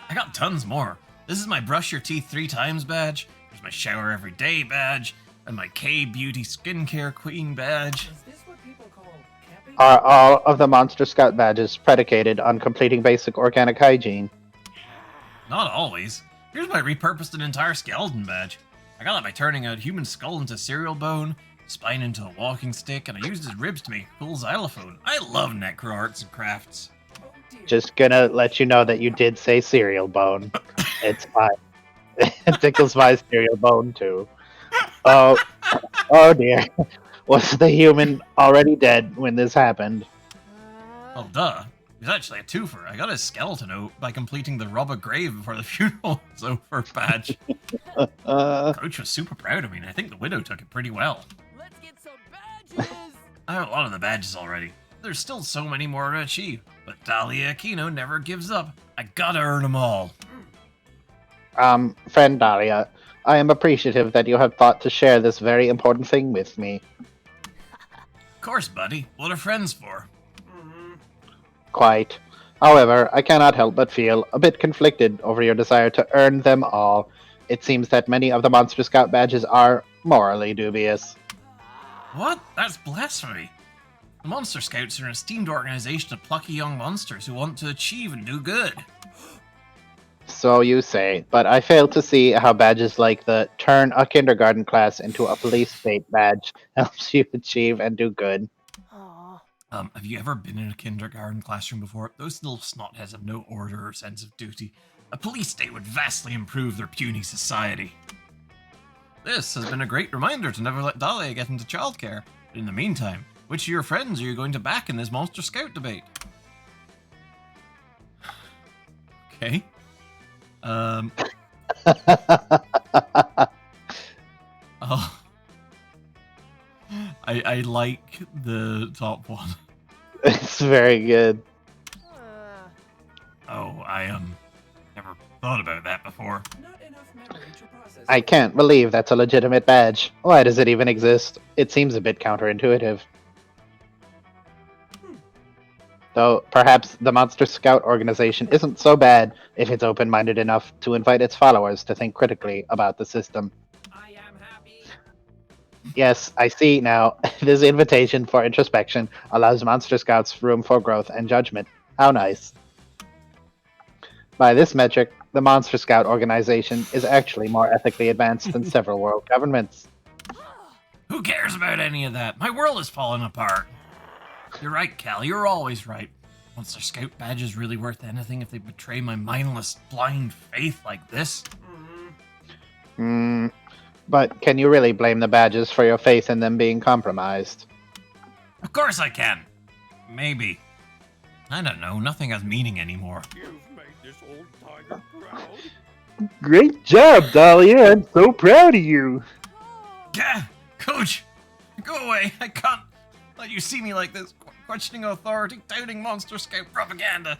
I got tons more. This is my brush your teeth 3 times badge. There's my shower every day badge. And my K-Beauty skincare queen badge. Is this what people call camping? Are all of the Monster Scout badges predicated on completing basic organic hygiene? Not always. Here's my repurposed and entire skeleton badge. I got it by turning a human skull into cereal bone, spine into a walking stick, and I used his ribs to make a cool xylophone. I love necro arts and crafts. Oh dear. Just gonna let you know that you did say cereal bone. It's fine. It tickles my cereal bone too. Oh, oh dear. Was the human already dead when this happened? Oh, duh. It was actually a twofer. I got his skeleton out by completing the rob a grave before the funeral was over badge. Coach was super proud of me, and I think the widow took it pretty well. Let's get some badges! I have a lot of the badges already. There's still so many more to achieve, but Dahlia Aquino never gives up. I gotta earn them all. Friend Dahlia, I am appreciative that you have thought to share this very important thing with me. Of course, buddy. What are friends for? Quite. However, I cannot help but feel a bit conflicted over your desire to earn them all. It seems that many of the Monster Scout badges are morally dubious. What? That's blasphemy. The Monster Scouts are an esteemed organization of plucky young monsters who want to achieve and do good. So you say, but I fail to see how badges like the turn a kindergarten class into a police state badge helps you achieve and do good. Have you ever been in a kindergarten classroom before? Those little snotheads have no order or sense of duty. A police state would vastly improve their puny society. This has been a great reminder to never let Dahlia get into childcare. But in the meantime, which of your friends are you going to back in this Monster Scout debate? Okay. Oh. I like the top one. It's very good. Oh, I never thought about that before. Not enough memory to process. I can't believe that's a legitimate badge. Why does it even exist? It seems a bit counterintuitive. Though perhaps the Monster Scout organization isn't so bad if it's open-minded enough to invite its followers to think critically about the system. I am happy. Yes, I see now. This invitation for introspection allows Monster Scouts room for growth and judgment. How nice. By this metric, the Monster Scout organization is actually more ethically advanced than several world governments. Who cares about any of that? My world is falling apart. You're right, Cal. You're always right. Monster Scout badge is really worth anything if they betray my mindless, blind faith like this. But can you really blame the badges for your faith in them being compromised? Of course I can. Maybe. I don't know. Nothing has meaning anymore. You've made this old tiger proud. Great job, Dahlia. I'm so proud of you. Gah! Coach! Go away. I can't let you see me like this. Questioning authority, doubting Monster Scout propaganda.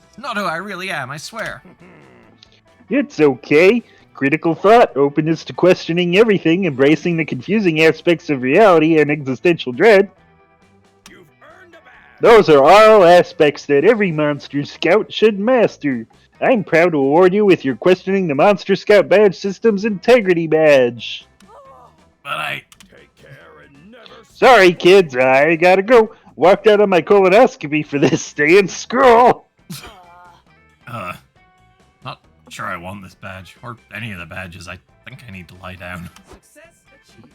It's not who I really am, I swear. It's okay. Critical thought, openness to questioning everything, embracing the confusing aspects of reality and existential dread. You've earned a badge. Those are all aspects that every Monster Scout should master. I'm proud to award you with your Questioning the Monster Scout Badge System's Integrity Badge. But I... Take care and never Sorry, kids, I gotta go. Walked out on my colonoscopy for this. Stay in school. Not sure I want this badge, or any of the badges. I think I need to lie down. success achieved.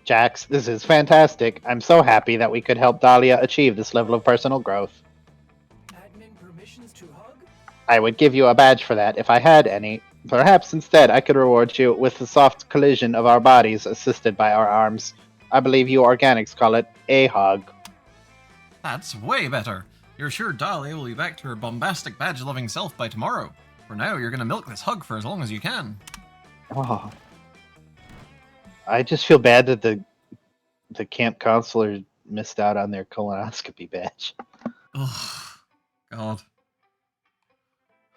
Jax, this is fantastic. I'm so happy that we could help Dahlia achieve this level of personal growth. At I would give you a badge for that if I had any. Perhaps instead I could reward you with the soft collision of our bodies assisted by our arms. I believe you organics call it a hug. That's way better. You're sure Dahlia will be back to her bombastic badge-loving self by tomorrow. For now, you're gonna milk this hug for as long as you can. Oh. I just feel bad that the camp counselor missed out on their colonoscopy badge. Ugh. God.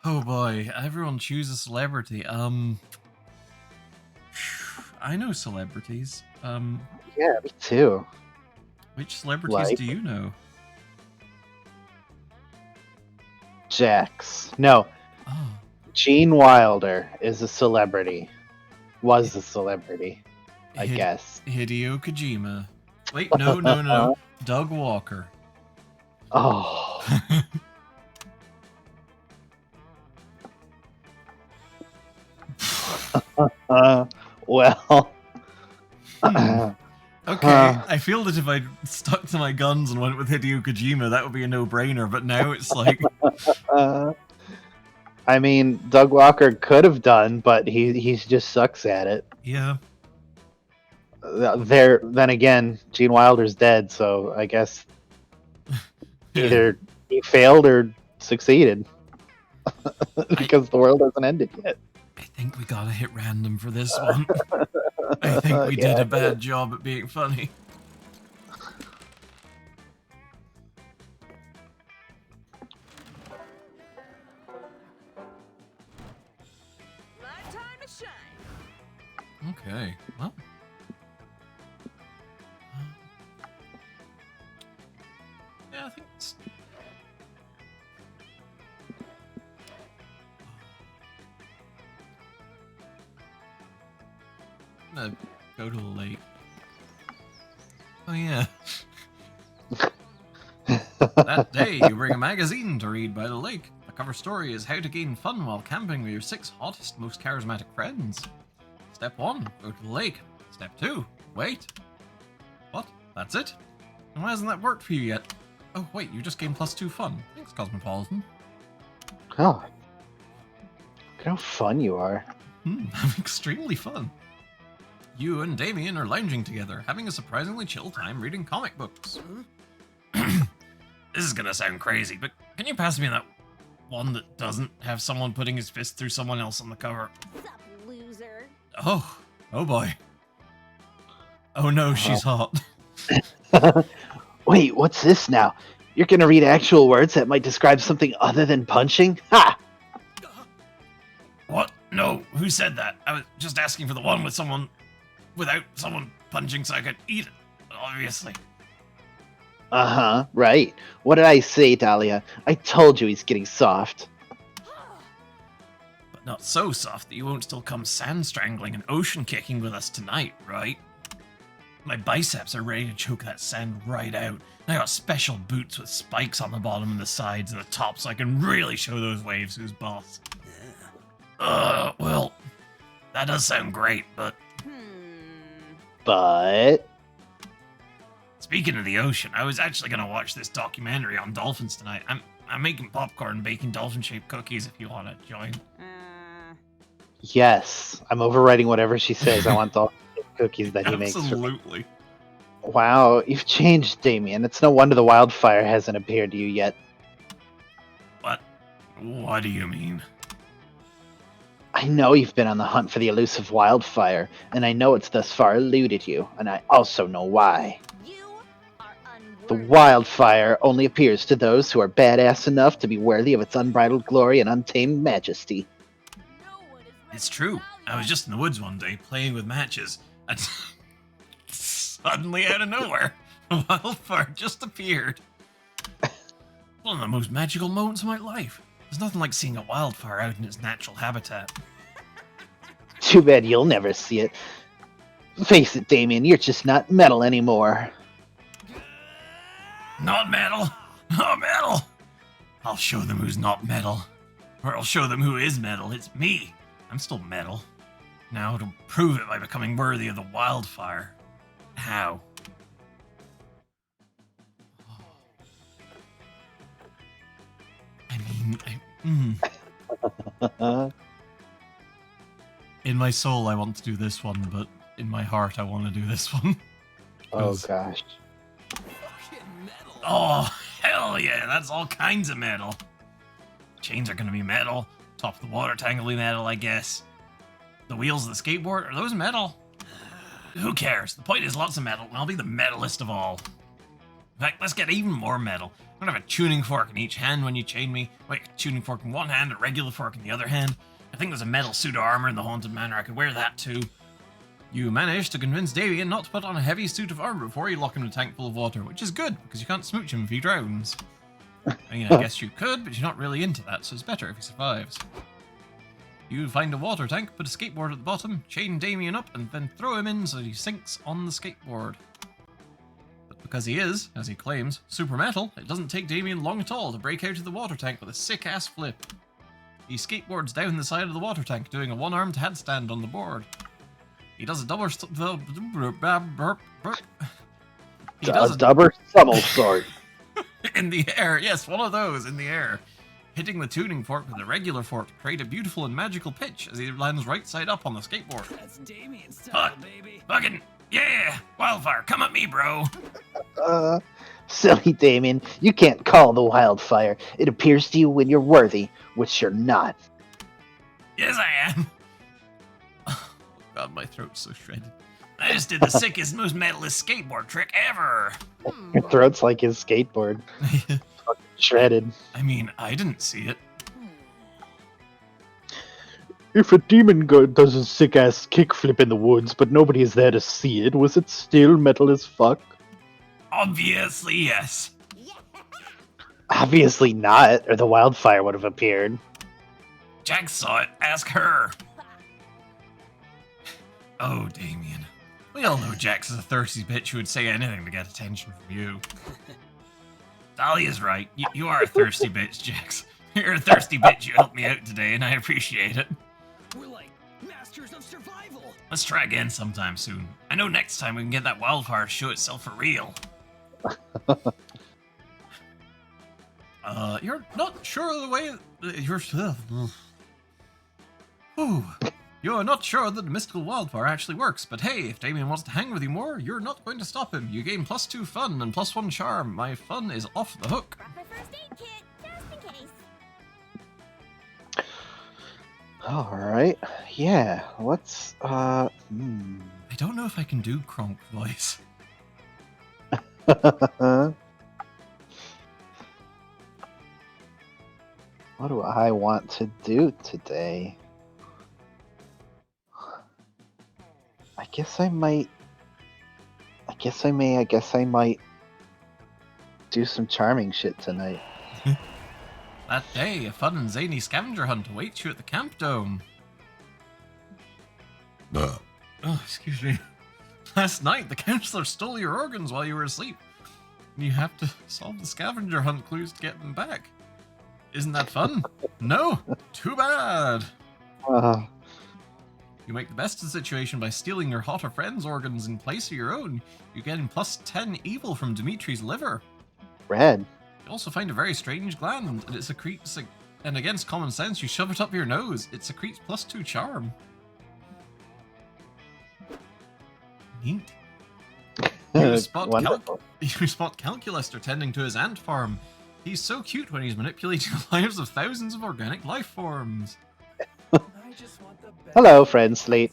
Oh boy, everyone choose a celebrity. I know celebrities. Yeah, me too. Which celebrities Like? do you know? Jax. No, Oh, Gene Wilder is a celebrity. Was a celebrity, I guess. Hideo Kojima. Wait, no. Doug Walker. Oh. Well. Okay, I feel that if I stuck to my guns and went with Hideo Kojima, that would be a no-brainer, but now it's like... I mean, Doug Walker could have done, but he just sucks at it. Yeah. Then again, Gene Wilder's dead, so I guess either he failed or succeeded. Because the world hasn't ended yet. I think we gotta hit random for this one. I think we did a bad job at being funny. My time to shine. Okay, well. Yeah, I think it's... I'm gonna go to the lake. Oh yeah. That day, you bring a magazine to read by the lake. The cover story is how to gain fun while camping with your 6 hottest, most charismatic friends. Step 1, go to the lake. Step 2, wait. What? That's it? And why hasn't that worked for you yet? Oh wait, you just gained +2 fun. Thanks, Cosmopolitan. Oh. Look how fun you are. I'm extremely fun. You and Damien are lounging together, having a surprisingly chill time reading comic books. This is gonna sound crazy, but can you pass me that one that doesn't have someone putting his fist through someone else on the cover? Sup, loser? Oh boy. Oh no, she's hot. Wait, what's this now? You're gonna read actual words that might describe something other than punching? Ha! What? No, who said that? I was just asking for the one with someone without someone punching so I could eat it, obviously. Uh-huh, right. What did I say, Dahlia? I told you he's getting soft. But not so soft that you won't still come sand strangling and ocean kicking with us tonight, right? My biceps are ready to choke that sand right out. And I got special boots with spikes on the bottom and the sides and the top so I can really show those waves who's boss. Well, that does sound great, but... But... Speaking of the ocean, I was actually going to watch this documentary on dolphins tonight. I'm making popcorn and baking dolphin-shaped cookies if you want to join. Yes, I'm overwriting whatever she says. I want the cookies that he makes. Absolutely. Wow, you've changed, Damien. It's no wonder the wildfire hasn't appeared to you yet. What do you mean? I know you've been on the hunt for the elusive wildfire, and I know it's thus far eluded you, and I also know why. You are The unworthy. wildfire only appears to those who are badass enough to be worthy of its unbridled glory and untamed majesty. No one is ready It's to true. value I was just in the woods one day playing with matches, and suddenly out of nowhere, a wildfire just appeared. One of the most magical moments of my life. There's nothing like seeing a wildfire out in its natural habitat. Too bad you'll never see it. Face it, Damien, you're just not metal anymore. Not metal! Not metal! I'll show them who's not metal. Or I'll show them who is metal. It's me. I'm still metal. Now to prove it by becoming worthy of the wildfire. How? I mean, In my soul, I want to do this one, but in my heart, I want to do this one. Oh Because- gosh. Oh, hell yeah, that's all kinds of metal. Chains are gonna be metal. Top of the water tank will be metal, I guess. The wheels of the skateboard, are those metal? Who cares? The point is lots of metal, and I'll be the metalist of all. In fact, let's get even more metal. I'm gonna have a tuning fork in each hand when you chain me. Wait, a tuning fork in one hand, a regular fork in the other hand. I think there's a metal suit of armor in the Haunted Manor. I could wear that too. You managed to convince Damien not to put on a heavy suit of armor before you lock him in a tank full of water, which is good, because you can't smooch him if he drowns. I mean, I guess you could, but you're not really into that, so it's better if he survives. You find a water tank, put a skateboard at the bottom, chain Damien up, and then throw him in so he sinks on the skateboard. But because he is, as he claims, super metal, it doesn't take Damien long at all to break out of the water tank with a sick-ass flip. He skateboards down the side of the water tank, doing a one-armed handstand on the board. He does a double... He does a double somersault. in the air. Yes, one of those in the air. Hitting the tuning fork with a regular fork to create a beautiful and magical pitch as he lands right side up on the skateboard. That's Damien's style, Fuck. baby. Fucking, yeah! Wildfire, come at me, bro! Silly Damien, you can't call the wildfire. It appears to you when you're worthy, which you're not. Yes, I am! Oh god, my throat's so shredded. I just did the sickest, most metalist skateboard trick ever! Your throat's like his skateboard. Shredded. I mean, I didn't see it. If a demon god does a sick ass kickflip in the woods, but nobody is there to see it, was it still metal as fuck? Obviously, yes. Obviously not, or the wildfire would have appeared. Jack saw it, ask her. Oh, Damien. We all know Jax is a thirsty bitch who would say anything to get attention from you. Dahlia's right. You are a thirsty bitch, Jax. You're a thirsty bitch. You helped me out today, and I appreciate it. We're like masters of survival. Let's try again sometime soon. I know next time we can get that wildfire to show itself for real. You're not sure the way... You're not sure that the mystical wildfire actually works, but hey, if Damien wants to hang with you more, you're not going to stop him. You gain +2 fun and +1 charm. My fun is off the hook. Brought my first aid kit, just in case. Alright, yeah, let's, I don't know if I can do Kronk voice. What do I want to do today? I guess I might do some charming shit tonight. That day, a fun and zany scavenger hunt awaits you at the camp dome. Oh, excuse me. Last night, the counselor stole your organs while you were asleep. And you have to solve the scavenger hunt clues to get them back. Isn't that fun? No? Too bad. You make the best of the situation by stealing your hotter friend's organs in place of your own. You get in +10 evil from Dimitri's liver. Red. You also find a very strange gland, and it secretes, and against common sense, you shove it up your nose. It secretes +2 charm. Neat. You spot, Wonderful. you spot Calculaster tending to his ant farm. He's so cute when he's manipulating the lives of thousands of organic life forms. I just want the best. Hello, friend Slate.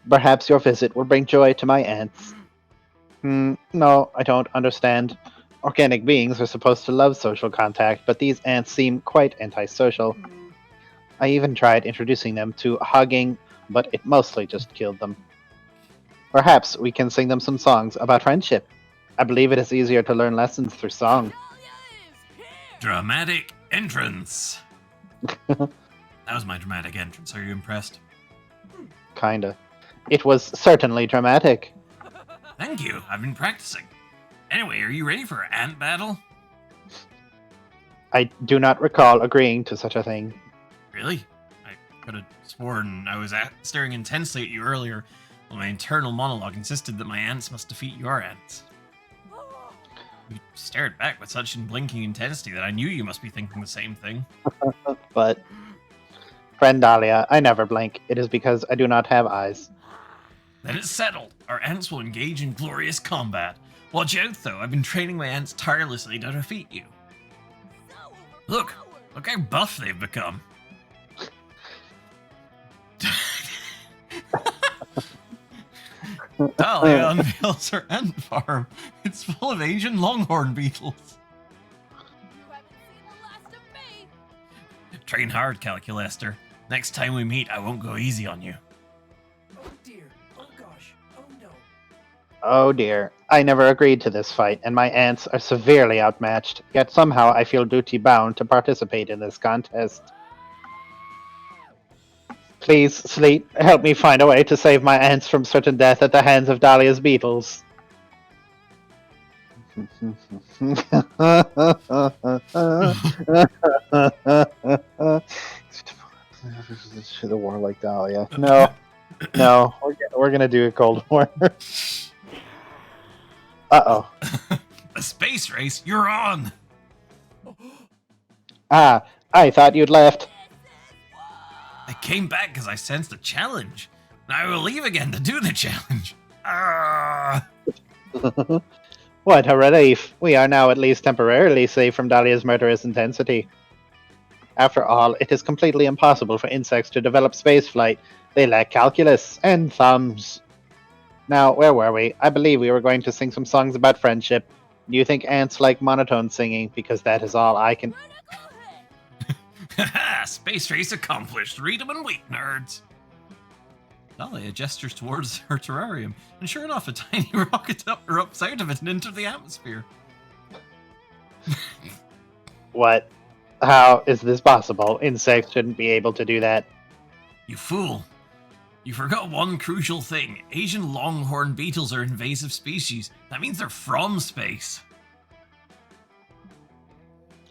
Perhaps your visit will bring joy to my ants. No, I don't understand. Organic beings are supposed to love social contact, but these ants seem quite antisocial. I even tried introducing them to hugging, but it mostly just killed them. Perhaps we can sing them some songs about friendship. I believe it is easier to learn lessons through song. Dramatic entrance. That was my dramatic entrance. Are you impressed? Kinda. It was certainly dramatic. Thank you. I've been practicing. Anyway, are you ready for an ant battle? I do not recall agreeing to such a thing. Really? I could have sworn I was staring intensely at you earlier, while my internal monologue insisted that my ants must defeat your ants. You stared back with such unblinking intensity that I knew you must be thinking the same thing. But Friend Dahlia, I never blink. It is because I do not have eyes. Then it's settled. Our ants will engage in glorious combat. Watch out, though. I've been training my ants tirelessly to defeat you. Look how buff they've become. Dahlia unveils her ant farm. It's full of Asian longhorn beetles. You haven't seen the last of me. Train hard, Calculester. Next time we meet, I won't go easy on you. Oh dear. Oh gosh. Oh no. Oh dear, I never agreed to this fight, and my ants are severely outmatched, yet somehow I feel duty-bound to participate in this contest. Please, Sleet, help me find a way to save my ants from certain death at the hands of Dahlia's beetles. The war like Dahlia. No, we're gonna do a Cold War. Uh-oh. A space race? You're on! Ah, I thought you'd left. I came back because I sensed a challenge. Now I will leave again to do the challenge. Ah! What a relief. We are now at least temporarily safe from Dahlia's murderous intensity. After all, it is completely impossible for insects to develop spaceflight. They lack calculus and thumbs. Now, where were we? I believe we were going to sing some songs about friendship. Do you think ants like monotone singing? Because that is all I can... Haha! Space race accomplished. Read 'em and wait, nerds. Dahlia gestures towards her terrarium, and sure enough, a tiny rocket erupts out of it and into the atmosphere. What? How is this possible? Insects shouldn't be able to do that. You fool! You forgot one crucial thing. Asian longhorn beetles are invasive species. That means they're from space.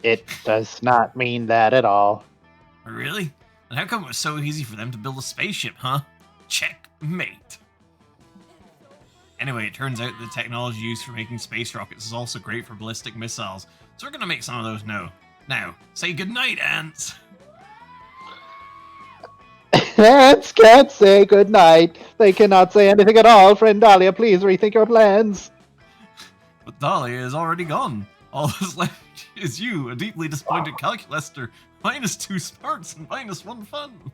It does not mean that at all. Really? And how come it was so easy for them to build a spaceship, huh? Checkmate. Anyway, it turns out the technology used for making space rockets is also great for ballistic missiles, so we're gonna make some of those now. Say goodnight, ants! Ants can't say goodnight. They cannot say anything at all. Friend Dahlia, please rethink your plans. But Dahlia is already gone. All that's left is you, a deeply disappointed calculester, -2 smarts and -1 fun.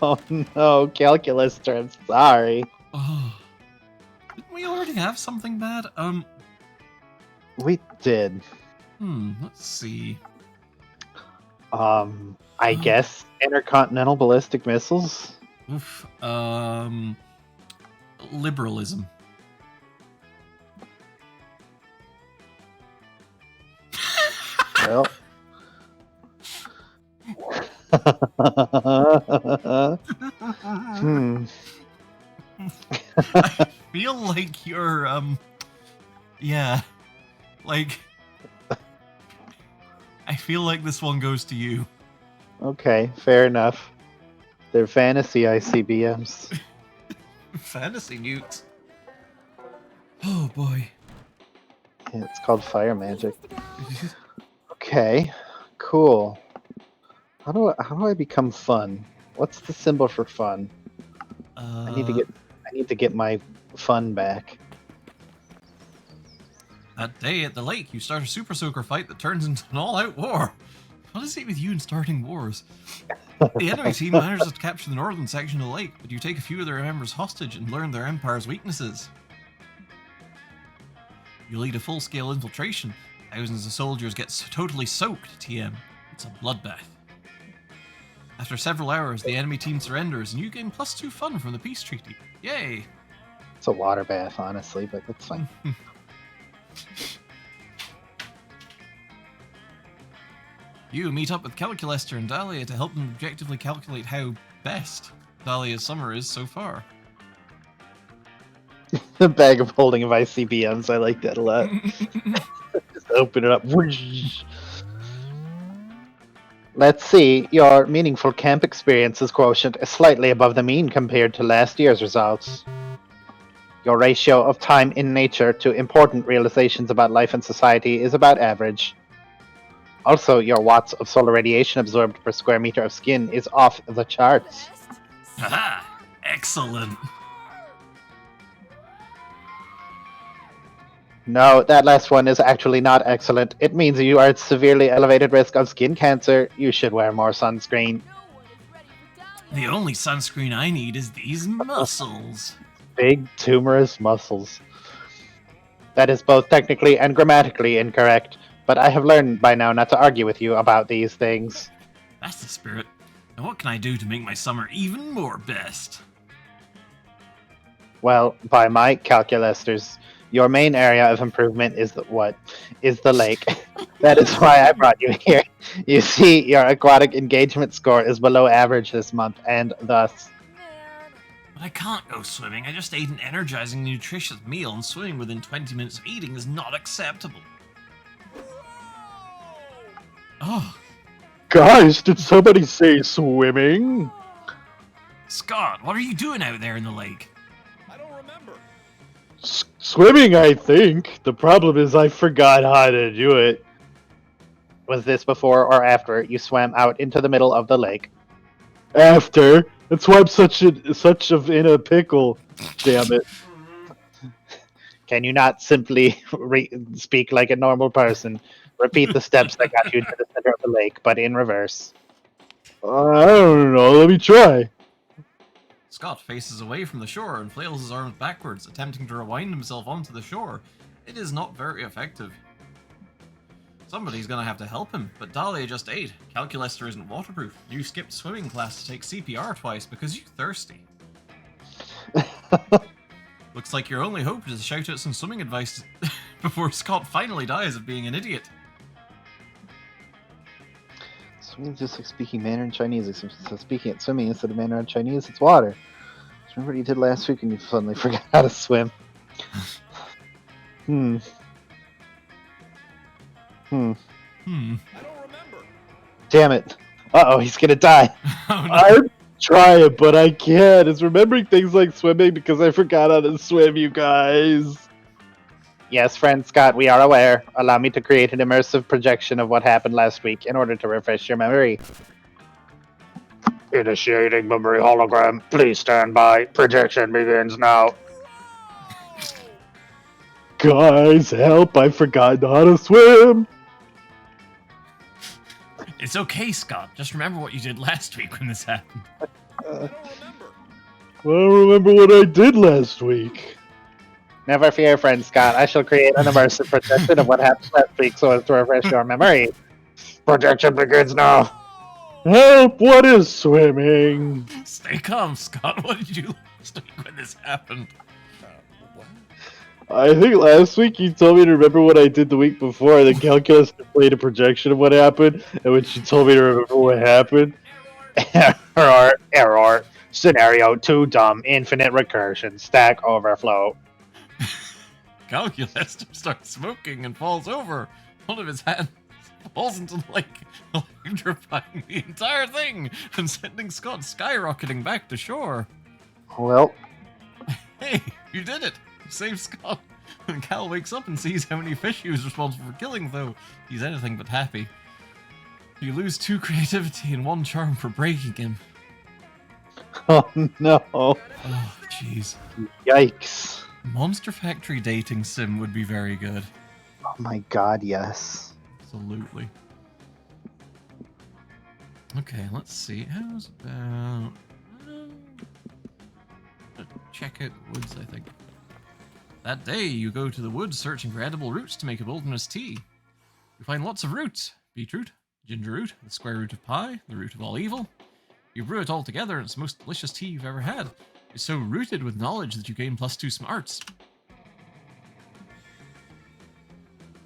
Oh no, Calculester, I'm sorry. Oh. Didn't we already have something bad? We did. Let's see. I guess intercontinental ballistic missiles? Oof. Liberalism. Well. I feel like you're, yeah. Like, I feel like this one goes to you. Okay, fair enough. They're fantasy ICBMs. Fantasy nukes. Oh boy. Yeah, it's called fire magic. Okay, cool. How do I become fun? What's the symbol for fun? I need to get my fun back. That day at the lake, you start a super soaker fight that turns into an all-out war. What is it with you and starting wars? The enemy team manages to capture the northern section of the lake, but you take a few of their members hostage and learn their empire's weaknesses. You lead a full-scale infiltration. Thousands of soldiers get totally soaked, TM. It's a bloodbath. After several hours, the enemy team surrenders, and you gain +2 fun from the peace treaty. Yay! It's a water bath, honestly, but that's fine. You meet up with Calculester and Dahlia to help them objectively calculate how best Dahlia's summer is so far. The bag of holding of ICBMs, I like that a lot. Just open it up. Whoosh. Let's see, your meaningful camp experiences quotient is slightly above the mean compared to last year's results. Your ratio of time in nature to important realizations about life and society is about average. Also, your watts of solar radiation absorbed per square meter of skin is off the charts. Haha! Excellent. No, that last one is actually not excellent. It means you are at severely elevated risk of skin cancer. You should wear more sunscreen. No one is ready for Dahlia. The only sunscreen I need is these muscles. Big, tumorous muscles. That is both technically and grammatically incorrect, but I have learned by now not to argue with you about these things. That's the spirit. Now what can I do to make my summer even more best? Well, by my calculusters, your main area of improvement is the lake. That is why I brought you here. You see, your aquatic engagement score is below average this month, and thus... Man. But I can't go swimming. I just ate an energizing, nutritious meal, and swimming within 20 minutes of eating is not acceptable. Oh, Guys, did somebody say swimming? Scott, what are you doing out there in the lake? I don't remember. Swimming, I think. The problem is I forgot how to do it. Was this before or after you swam out into the middle of the lake? After. That's why I'm such in a pickle. Damn it. Can you not simply speak like a normal person? Repeat the steps that got you to the center of the lake, but in reverse. I don't know. Let me try. Scott faces away from the shore and flails his arms backwards, attempting to rewind himself onto the shore. It is not very effective. Somebody's gonna have to help him, but Dahlia just ate. Calculester isn't waterproof. You skipped swimming class to take CPR twice because you're thirsty. Looks like your only hope is to shout out some swimming advice before Scott finally dies of being an idiot. Swimming is just like speaking Mandarin Chinese. So speaking at swimming instead of Mandarin Chinese, it's water. Just remember what you did last week and you suddenly forgot how to swim. I don't remember. Damn it. Uh-oh, he's gonna die. Oh, no. I'm trying, but I can't. It's remembering things like swimming because I forgot how to swim, you guys. Yes, friend Scott, we are aware. Allow me to create an immersive projection of what happened last week in order to refresh your memory. Initiating memory hologram. Please stand by. Projection begins now. Guys, help. I've forgotten how to swim. It's okay, Scott. Just remember what you did last week when this happened. I don't remember. I don't remember what I did last week. Never fear, friend Scott. I shall create an immersive projection of what happened last week so as to refresh your memory. Projection begins now. Help, what is swimming? Stay calm, Scott. What did you do last week when this happened? What? I think last week you told me to remember what I did the week before, and the calculus played a projection of what happened, and when she told me to remember what happened. Error. Scenario too dumb. Infinite recursion. Stack overflow. Calculester starts smoking and falls over. One of his hands falls into the lake, electrifying the entire thing and sending Scott skyrocketing back to shore. Well, Hey, you did it! You saved Scott. When Cal wakes up and sees how many fish he was responsible for killing, though, he's anything but happy. You lose 2 creativity and 1 charm for breaking him. oh no. Oh, jeez. Yikes. Monster Factory dating sim would be very good. Oh my god, yes. Absolutely. Okay, let's see. How's about... check out the woods, I think. That day, you go to the woods searching for edible roots to make a wilderness tea. You find lots of roots. Beetroot, ginger root, the square root of pie, the root of all evil. You brew it all together and it's the most delicious tea you've ever had. It's so rooted with knowledge that you gain +2 smarts.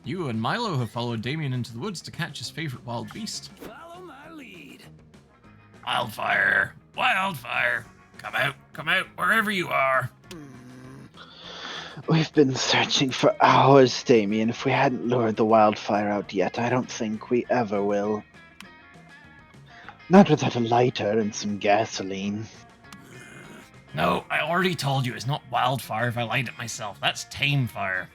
You and Milo have followed Damien into the woods to catch his favorite wild beast. Follow my lead. Wildfire! Wildfire! Come out, wherever you are! We've been searching for hours, Damien. If we hadn't lured the wildfire out yet, I don't think we ever will. Not without a lighter and some gasoline. No, I already told you it's not wildfire if I light it myself. That's tame fire.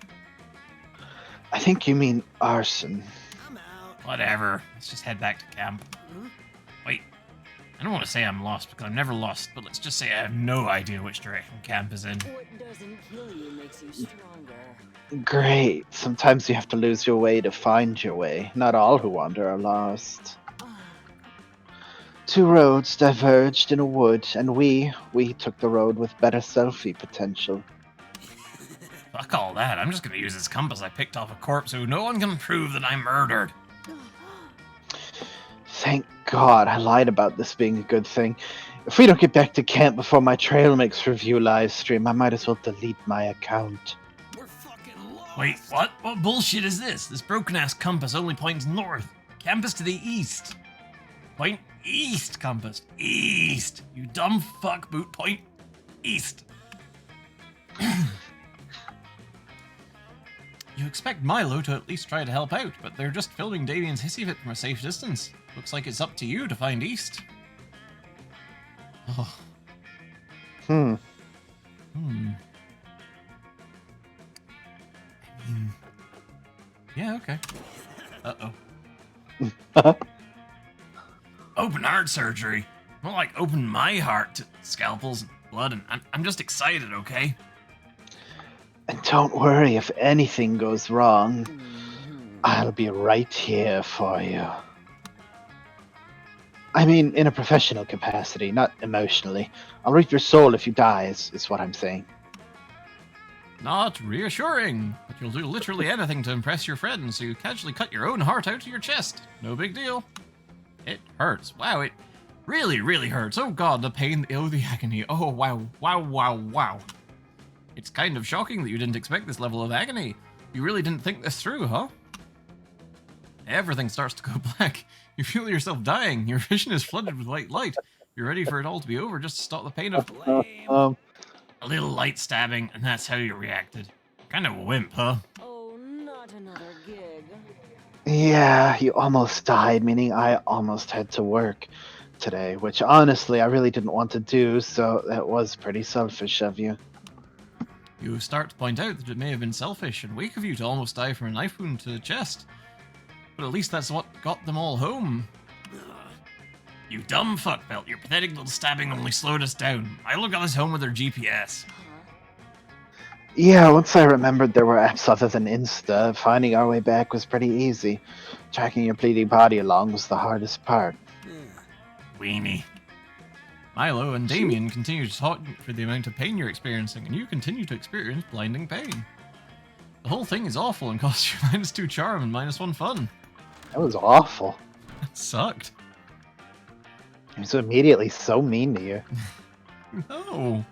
I think you mean arson. I'm out. Whatever. Let's just head back to camp. Wait. I don't want to say I'm lost because I'm never lost, but let's just say I have no idea which direction camp is in. What doesn't kill you makes you stronger. Great. Sometimes you have to lose your way to find your way. Not all who wander are lost. Two roads diverged in a wood, and we took the road with better selfie potential. Fuck all that. I'm just gonna use this compass I picked off a corpse so no one can prove that I murdered. Thank God I lied about this being a good thing. If we don't get back to camp before my trail mix review live stream, I might as well delete my account. We're fucking lost. Wait, what? What bullshit is this? This broken-ass compass only points north. Camp is to the east. Point east, compass. East. You dumb fuck, boot. Point east. You expect Milo to at least try to help out, but they're just filming Damien's hissy fit from a safe distance. Looks like it's up to you to find east. Oh. Hmm. I mean... Yeah, okay. Uh-oh. Open heart surgery? More like open my heart to scalpels and blood, and I'm just excited, okay? And don't worry, if anything goes wrong, I'll be right here for you. I mean, in a professional capacity, not emotionally. I'll reap your soul if you die, is what I'm saying. Not reassuring, but you'll do literally anything to impress your friends, so you casually cut your own heart out to your chest. No big deal. It hurts. Wow, it really, really hurts. Oh god, the pain, oh the agony. Oh wow, wow, wow, wow. It's kind of shocking that you didn't expect this level of agony. You really didn't think this through, huh? Everything starts to go black. You feel yourself dying. Your vision is flooded with white light. You're ready for it all to be over just to stop the pain of a little light stabbing, and that's how you reacted. Kind of a wimp, huh? Oh, not another gig. Yeah, you almost died, meaning I almost had to work today, which honestly I really didn't want to do, so that was pretty selfish of you. You start to point out that it may have been selfish and weak of you to almost die from a knife wound to the chest. But at least that's what got them all home. You dumb fuckbelt, your pathetic little stabbing only slowed us down. Milo got us home with her GPS. Yeah, once I remembered there were apps other than Insta, finding our way back was pretty easy. Tracking your bleeding body along was the hardest part. Weenie. Milo and Damien continue to talk for the amount of pain you're experiencing, and you continue to experience blinding pain. The whole thing is awful and costs you -2 charm and -1 fun. That was awful. It sucked. He was immediately so mean to you. No.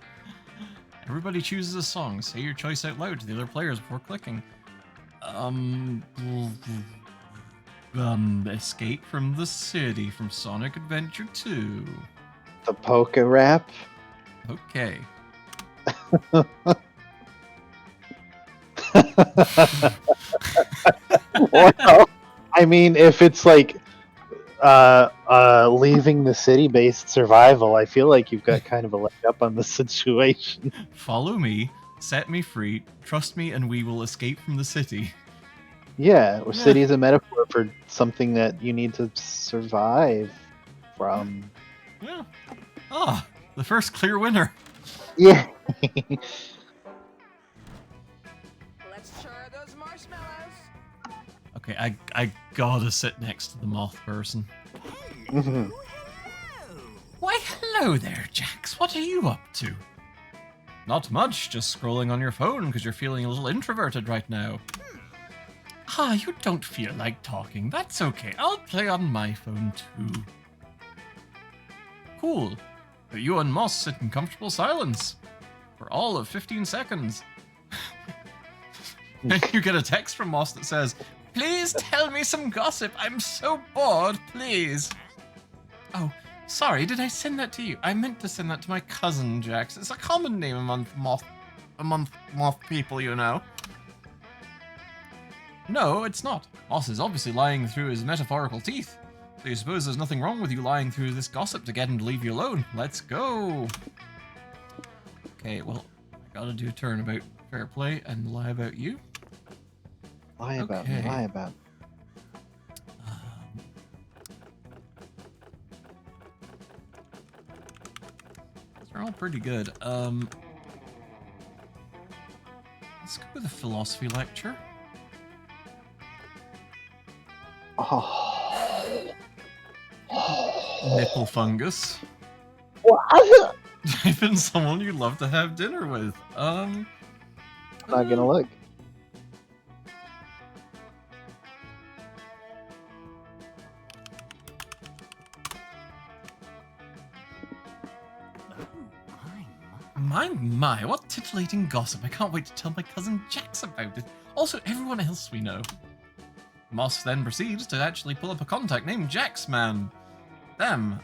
Everybody chooses a song. Say your choice out loud to the other players before clicking. Escape from the City from Sonic Adventure 2. The polka rap? Okay. Well, I mean, if it's like leaving the city-based survival, I feel like you've got kind of a leg up on the situation. Follow me, set me free, trust me, and we will escape from the city. Yeah, or city is a metaphor for something that you need to survive from. Yeah. Ah, the first clear winner. Yeah. Let's try those marshmallows. Okay, I gotta sit next to the moth person. Mhm. Why, hello there, Jax. What are you up to? Not much, just scrolling on your phone because you're feeling a little introverted right now. Ah, you don't feel like talking. That's okay. I'll play on my phone too. Cool. But you and Moss sit in comfortable silence for all of 15 seconds. And you get a text from Moss that says, "Please tell me some gossip. I'm so bored, please." Oh, sorry, did I send that to you? I meant to send that to my cousin, Jax. It's a common name among moth people, you know. No, it's not. Moss is obviously lying through his metaphorical teeth. So you suppose there's nothing wrong with you lying through this gossip to get him to leave you alone. Let's go. Okay, well, I gotta do a turn about fair play and lie about you. Lie about me, Okay. lie about. They're all pretty good. Let's go with a philosophy lecture. Oh. Nipple fungus. What? Type in someone you'd love to have dinner with. Not gonna look. My, what titillating gossip. I can't wait to tell my cousin Jax about it. Also, everyone else we know. Moss then proceeds to actually pull up a contact named Jaxman. Damn,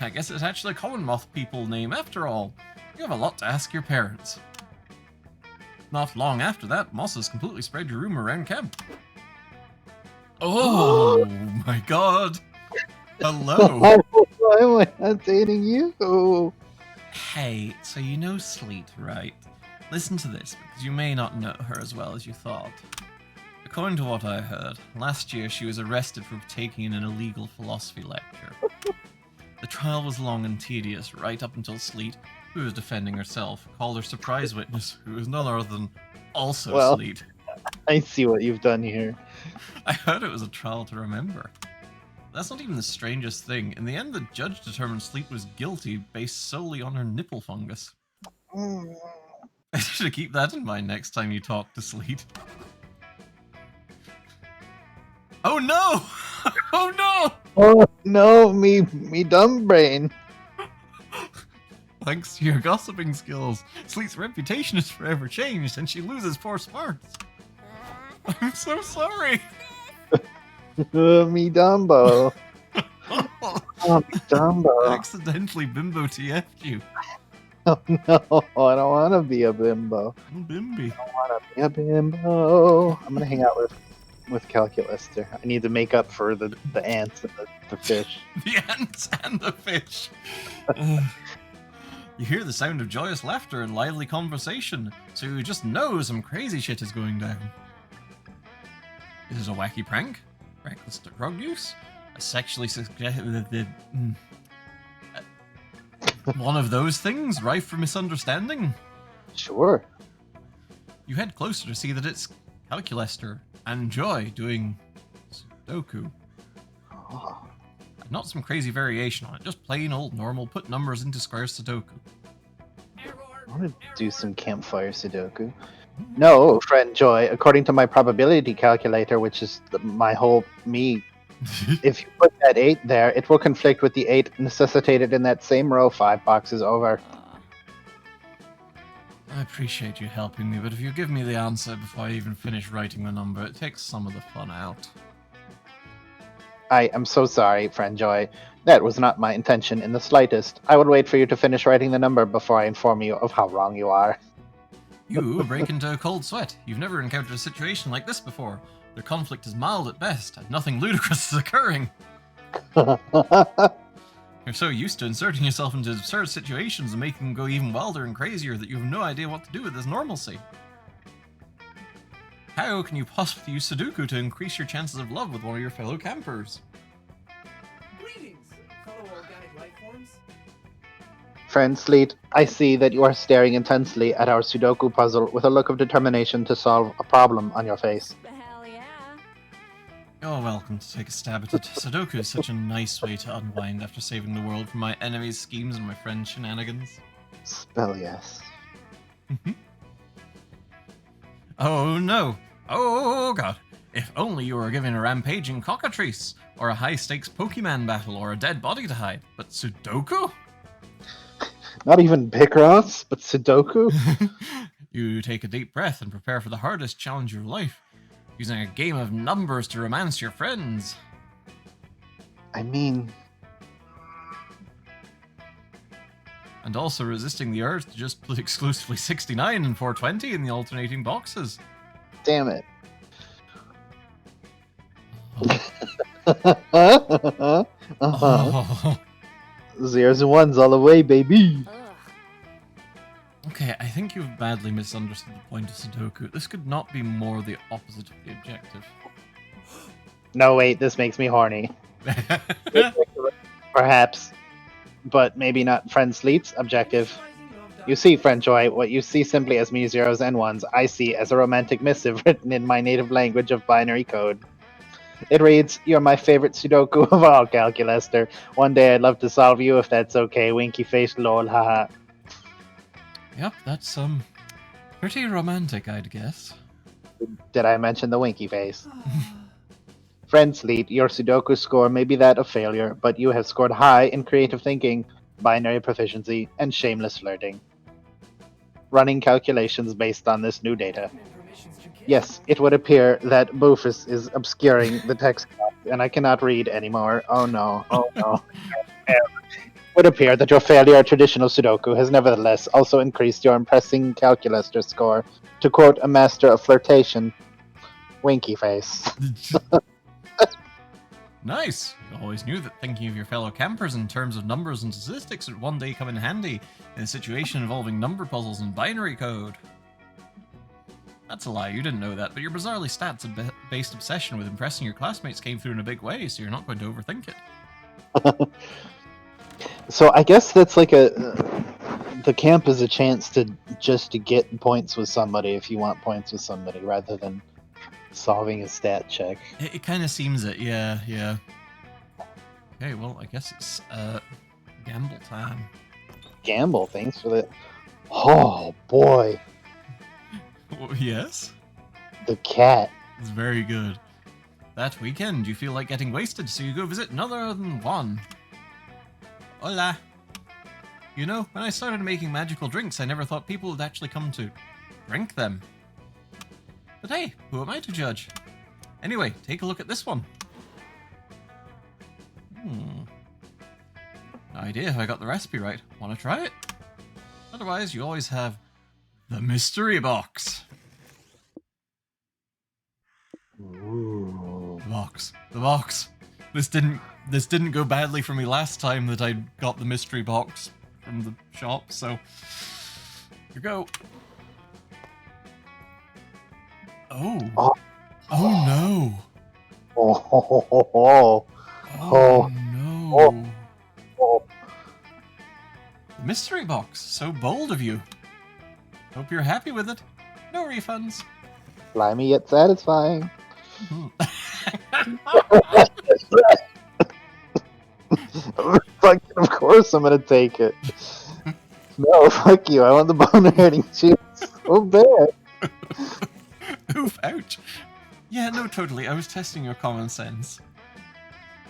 I guess it's actually a common moth people name after all. You have a lot to ask your parents. Not long after that, Moss has completely spread your rumor around camp. Oh my god. Hello. Why am I not dating you? Hey, so you know Sleet, right? Listen to this, because you may not know her as well as you thought. According to what I heard, last year she was arrested for taking an illegal philosophy lecture. The trial was long and tedious, right up until Sleet, who was defending herself, called her surprise witness, who was none other than also Sleet. I see what you've done here. I heard it was a trial to remember. That's not even the strangest thing. In the end, the judge determined Sleet was guilty based solely on her nipple fungus. I should keep that in mind next time you talk to Sleet. Oh no! Oh no! Oh no, me dumb brain. Thanks to your gossiping skills, Sleet's reputation is forever changed and she loses 4 smarts. I'm so sorry. Me Dumbo. Oh, me Dumbo. Accidentally bimbo TF'd you. Oh no, I don't want to be a bimbo. Bimby. I don't want to be a bimbo. I'm gonna hang out with calculus there. I need to make up for the ants and the fish. The ants and the fish. You hear the sound of joyous laughter and lively conversation, so you just know some crazy shit is going down. Is it a wacky prank? Reckless drug use? A sexually suggested... one of those things, rife for misunderstanding? Sure. You head closer to see that it's Calculester and Joy doing Sudoku. Oh. Not some crazy variation on it, just plain old normal put numbers into squares Sudoku. I want to do some campfire Sudoku. No, friend Joy, according to my probability calculator, which is my whole me, if you put that 8 there, it will conflict with the 8 necessitated in that same row 5 boxes over. I appreciate you helping me, but if you give me the answer before I even finish writing the number, it takes some of the fun out. I am so sorry, friend Joy. That was not my intention in the slightest. I would wait for you to finish writing the number before I inform you of how wrong you are. You break into a cold sweat. You've never encountered a situation like this before. The conflict is mild at best, and nothing ludicrous is occurring. You're so used to inserting yourself into absurd situations and making them go even wilder and crazier that you have no idea what to do with this normalcy. How can you possibly use Sudoku to increase your chances of love with one of your fellow campers? Greetings, fellow organic life forms. Friend Sleet, I see that you are staring intensely at our Sudoku puzzle with a look of determination to solve a problem on your face. Hell yeah. You're welcome to take a stab at it. Sudoku is such a nice way to unwind after saving the world from my enemies' schemes and my friends' shenanigans. Spell yes. Oh no! Oh god! If only you were given a rampaging cockatrice, or a high-stakes Pokemon battle, or a dead body to hide. But Sudoku? Not even Picross, but Sudoku? You take a deep breath and prepare for the hardest challenge of your life, using a game of numbers to romance your friends. I mean... And also resisting the urge to just put exclusively 69 and 420 in the alternating boxes. Damn it. Oh. Zeros and ones all the way, baby. Ugh. Okay, I think you've badly misunderstood the point of Sudoku. This could not be more the opposite of the objective. No, wait, this makes me horny. Perhaps. but maybe not friend Sleet's objective. You see, friend Joy, what you see simply as me zeros and ones, I see as a romantic missive written in my native language of binary code. It reads, "You're my favorite Sudoku of all, Calculaster. One day I'd love to solve you if that's okay. Winky face, lol, haha." Yep, that's pretty romantic, I'd guess. Did I mention the winky face? Friend Sleet, your Sudoku score may be that of failure, but you have scored high in creative thinking, binary proficiency, and shameless flirting. Running calculations based on this new data. Yes, it would appear that Boofus is obscuring the text box, and I cannot read anymore. Oh no, oh no. It would appear that your failure at traditional Sudoku has nevertheless also increased your impressing calculator score. To quote a master of flirtation, winky face. Nice! You always knew that thinking of your fellow campers in terms of numbers and statistics would one day come in handy in a situation involving number puzzles and binary code. That's a lie, you didn't know that, but your bizarrely stats-based obsession with impressing your classmates came through in a big way, so you're not going to overthink it. So I guess that's like the camp is a chance to get points with somebody if you want points with somebody rather than solving a stat check. It kind of seems it, yeah. Okay, well, I guess it's gamble time. Gamble, thanks for that. Oh boy, Oh, yes? the cat. It's very good. That weekend, you feel like getting wasted, so you go visit none other than Juan. Hola. You know, when I started making magical drinks, I never thought people would actually come to drink them. But hey, who am I to judge? Anyway, take a look at this one. No idea if I got the recipe right. Want to try it? Otherwise, you always have the mystery box. Ooh. The box. This didn't go badly for me last time that I got the mystery box from the shop, so here you go. Oh. Oh no. Oh. Oh no. Oh. The mystery box. So bold of you. Hope you're happy with it. No refunds. Slimy yet satisfying. Fucking, of course I'm gonna take it. No, fuck you. I want the bone hurting juice so bad. Oof, ouch. Yeah, no, totally. I was testing your common sense.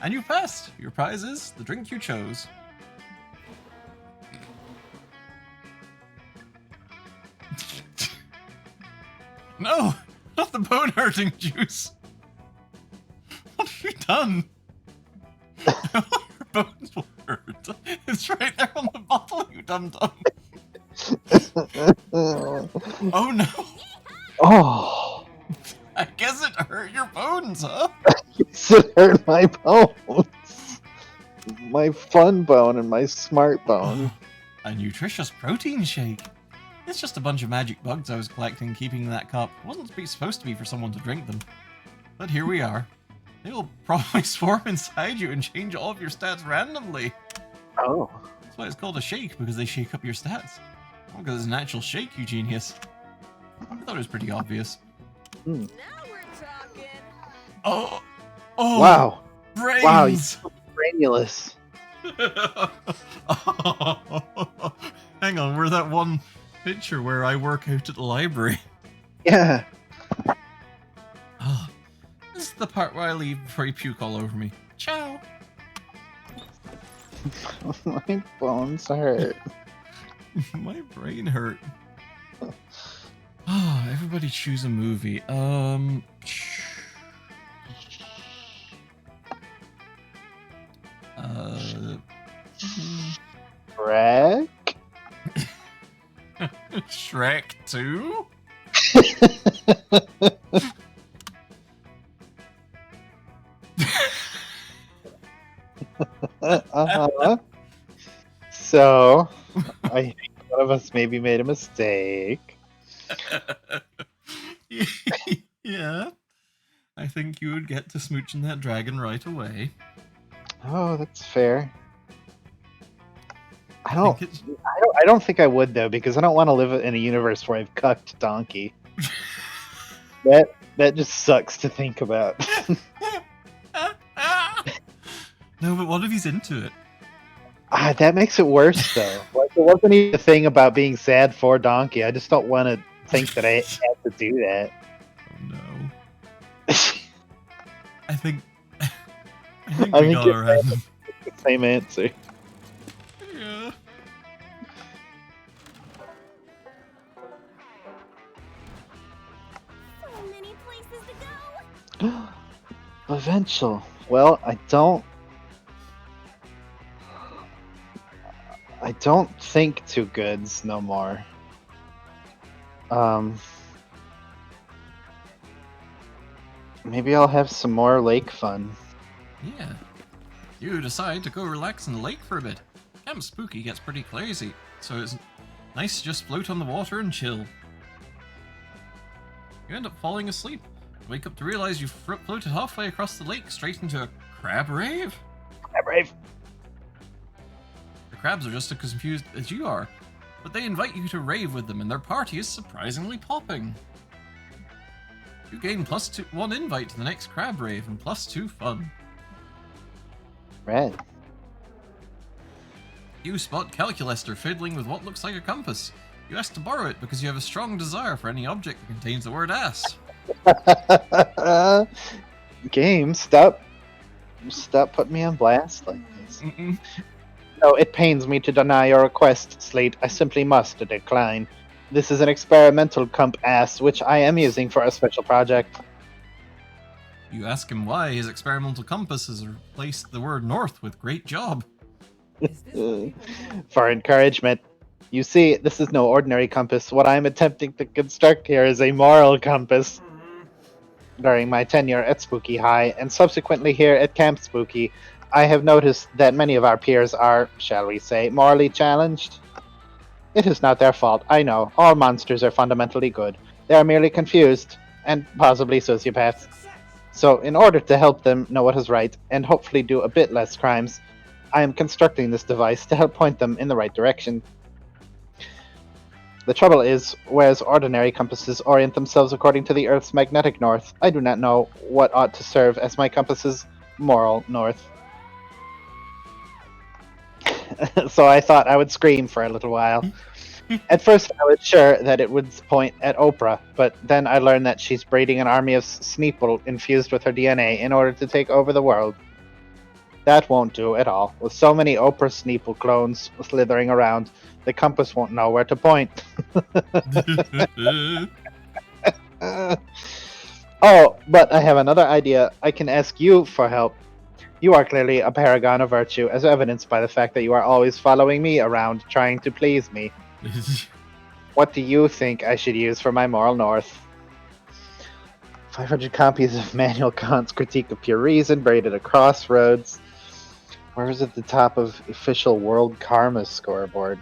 And you passed. Your prize is the drink you chose. No, not the bone hurting juice. What have you done? Your bones will hurt. It's right there on the bottle, you dum dum. Oh no. Oh. I guess it hurt your bones, huh? It hurt my bones. My fun bone and my smart bone. A nutritious protein shake. It's just a bunch of magic bugs I was collecting, keeping in that cup. It wasn't supposed to be for someone to drink them. But here we are. They will probably swarm inside you and change all of your stats randomly. Oh. That's why it's called a shake, because they shake up your stats. Not because it's an actual shake, you genius. I thought it was pretty obvious. Now we're talking. Oh! Wow. Brains! Wow, you're so granulous. Hang on, we're that one picture where I work out at the library. Yeah. Oh, this is the part where I leave before you puke all over me. Ciao! My bones hurt. My brain hurt. Oh, everybody choose a movie. Shrek? Shrek 2? Uh-huh. So, I think one of us maybe made a mistake. Yeah. I think you would get to smooching that dragon right away. Oh, that's fair. I don't. think it's I don't think I would though, because I don't want to live in a universe where I've cucked Donkey. That just sucks to think about. no, but what if he's into it? That makes it worse though. Like it wasn't even a thing about being sad for Donkey. I just don't want to think that I have to do that. Oh no. I think I we think got it's around. the same answer. Yeah. So many places to go. Eventual. Well, I don't think two goods no more. Maybe I'll have some more lake fun. Yeah. You decide to go relax in the lake for a bit. Camp Spooky gets pretty crazy, so it's nice to just float on the water and chill. You end up falling asleep. Wake up to realize you've floated halfway across the lake straight into a crab rave. Crab rave. The crabs are just as confused as you are, but they invite you to rave with them and their party is surprisingly popping. You gain +1 invite to the next crab rave and +2 fun. Red. You spot Calculester fiddling with what looks like a compass. You ask to borrow it because you have a strong desire for any object that contains the word ass. Game, stop putting me on blast like this. Mm-mm. No, it pains me to deny your request, Slate. I simply must decline. This is an experimental compass which I am using for a special project. You ask him why his experimental compass has replaced the word north with great job. Is this what people do? For encouragement. You see, this is no ordinary compass. What I am attempting to construct here is a moral compass. During my tenure at Spooky High, and subsequently here at Camp Spooky, I have noticed that many of our peers are, shall we say, morally challenged. It is not their fault, I know. All monsters are fundamentally good. They are merely confused, and possibly sociopaths. Success. So, in order to help them know what is right, and hopefully do a bit less crimes, I am constructing this device to help point them in the right direction. The trouble is, whereas ordinary compasses orient themselves according to the Earth's magnetic north, I do not know what ought to serve as my compass's moral north. So I thought I would scream for a little while. At first I was sure that it would point at Oprah, but then I learned that she's breeding an army of Sneeple infused with her DNA in order to take over the world. That won't do at all. With so many Oprah Sneeple clones slithering around, the compass won't know where to point. Oh, but I have another idea. I can ask you for help. You are clearly a paragon of virtue, as evidenced by the fact that you are always following me around, trying to please me. What do you think I should use for my moral north? 500 copies of Manuel Kant's Critique of Pure Reason, buried at a crossroads. Where is it at the top of official World Karma scoreboard?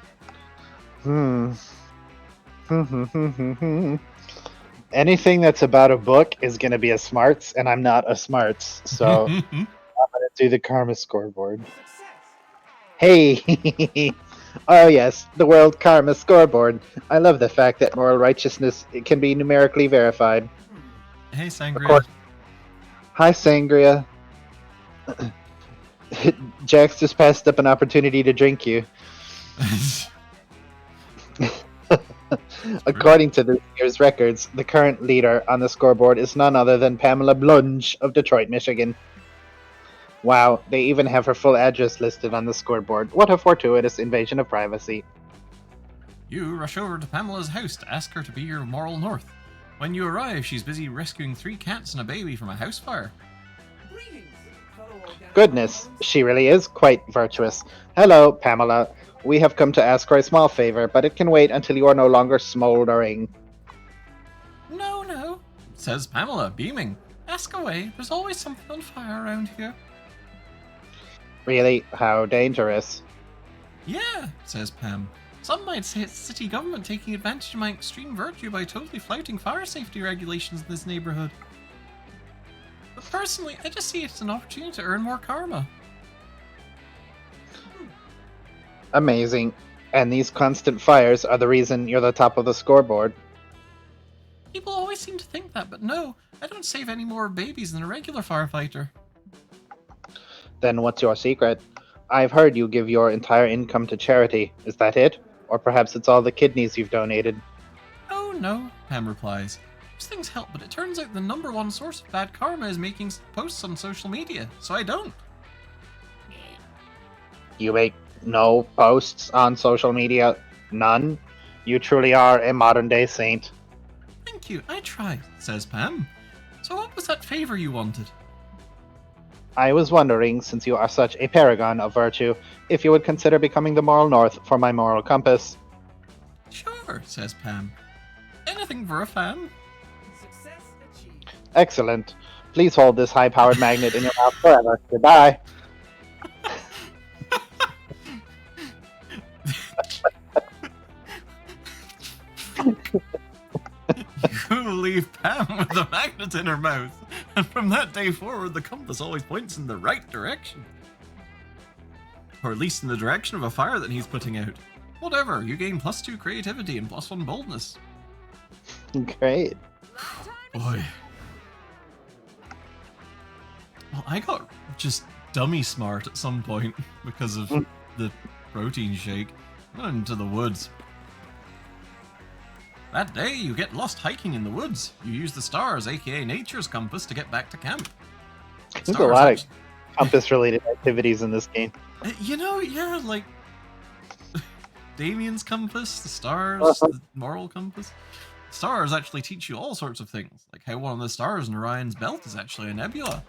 Anything that's about a book is going to be a smarts, and I'm not a smarts, so I'm going to do the Karma scoreboard. Success. Hey! Oh yes, the World Karma scoreboard. I love the fact that moral righteousness can be numerically verified. Hey, Of Sangria. course. Hi, Sangria. Jax just passed up an opportunity to drink you. According to this year's records, the current leader on the scoreboard is none other than Pamela Blunge of Detroit, Michigan. Wow, they even have her full address listed on the scoreboard. What a fortuitous invasion of privacy. You rush over to Pamela's house to ask her to be your moral north. When you arrive, she's busy rescuing 3 cats and a baby from a house fire. Greetings, fellow organic Goodness, life she really is quite virtuous. Hello, Pamela. We have come to ask for a small favor, but it can wait until you are no longer smoldering. No, says Pamela, beaming. Ask away, there's always something on fire around here. Really? How dangerous? Yeah, says Pam. Some might say it's the city government taking advantage of my extreme virtue by totally flouting fire safety regulations in this neighborhood. But personally, I just see it as an opportunity to earn more karma. Amazing. And these constant fires are the reason you're the top of the scoreboard. People always seem to think that, but no, I don't save any more babies than a regular firefighter. Then what's your secret? I've heard you give your entire income to charity. Is that it? Or perhaps it's all the kidneys you've donated. Oh no, Pam replies. Those things help, but it turns out the number one source of bad karma is making posts on social media, so I don't. You make no posts on social media? None? You truly are a modern-day saint. Thank you, I try, says Pam. So what was that favor you wanted? I was wondering, since you are such a paragon of virtue, if you would consider becoming the moral north for my moral compass. Sure, says Pam. Anything for a fan. Success achieved. Excellent. Please hold this high-powered magnet in your mouth forever. Goodbye. You leave Pam with the magnet in her mouth, and from that day forward, the compass always points in the right direction. Or at least in the direction of a fire that he's putting out. Whatever, you gain +2 creativity and +1 boldness. Great. Boy. Well, I got just dummy smart at some point because of the protein shake. I went into the woods. That day, you get lost hiking in the woods. You use the stars, aka nature's compass, to get back to camp. There's a lot of compass-related activities in this game. You know, yeah, like Damien's compass, the stars, the moral compass. Stars actually teach you all sorts of things, like how one of the stars in Orion's belt is actually a nebula.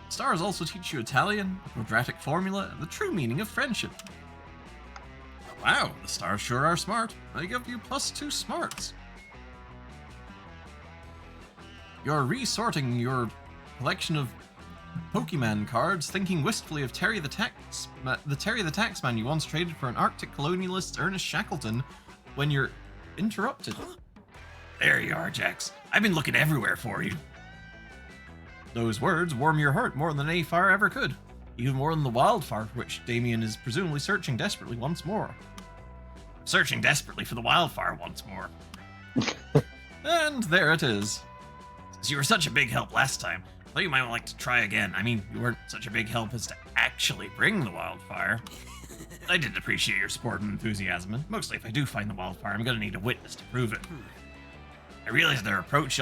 Stars also teach you Italian, the quadratic formula, and the true meaning of friendship. Wow, the stars sure are smart. They give you +2 smarts. You're resorting your collection of Pokemon cards, thinking wistfully of Terry the Taxman you once traded for an Arctic colonialist Ernest Shackleton, when you're interrupted. There you are, Jax. I've been looking everywhere for you. Those words warm your heart more than any fire ever could. Even more than the wildfire for which Damien is presumably searching desperately once more. Searching desperately for the wildfire once more. And there it is. Since you were such a big help last time, I thought you might like to try again. I mean, you weren't such a big help as to actually bring the wildfire. I did appreciate your support and enthusiasm, and mostly if I do find the wildfire, I'm gonna need a witness to prove it. I realized their approach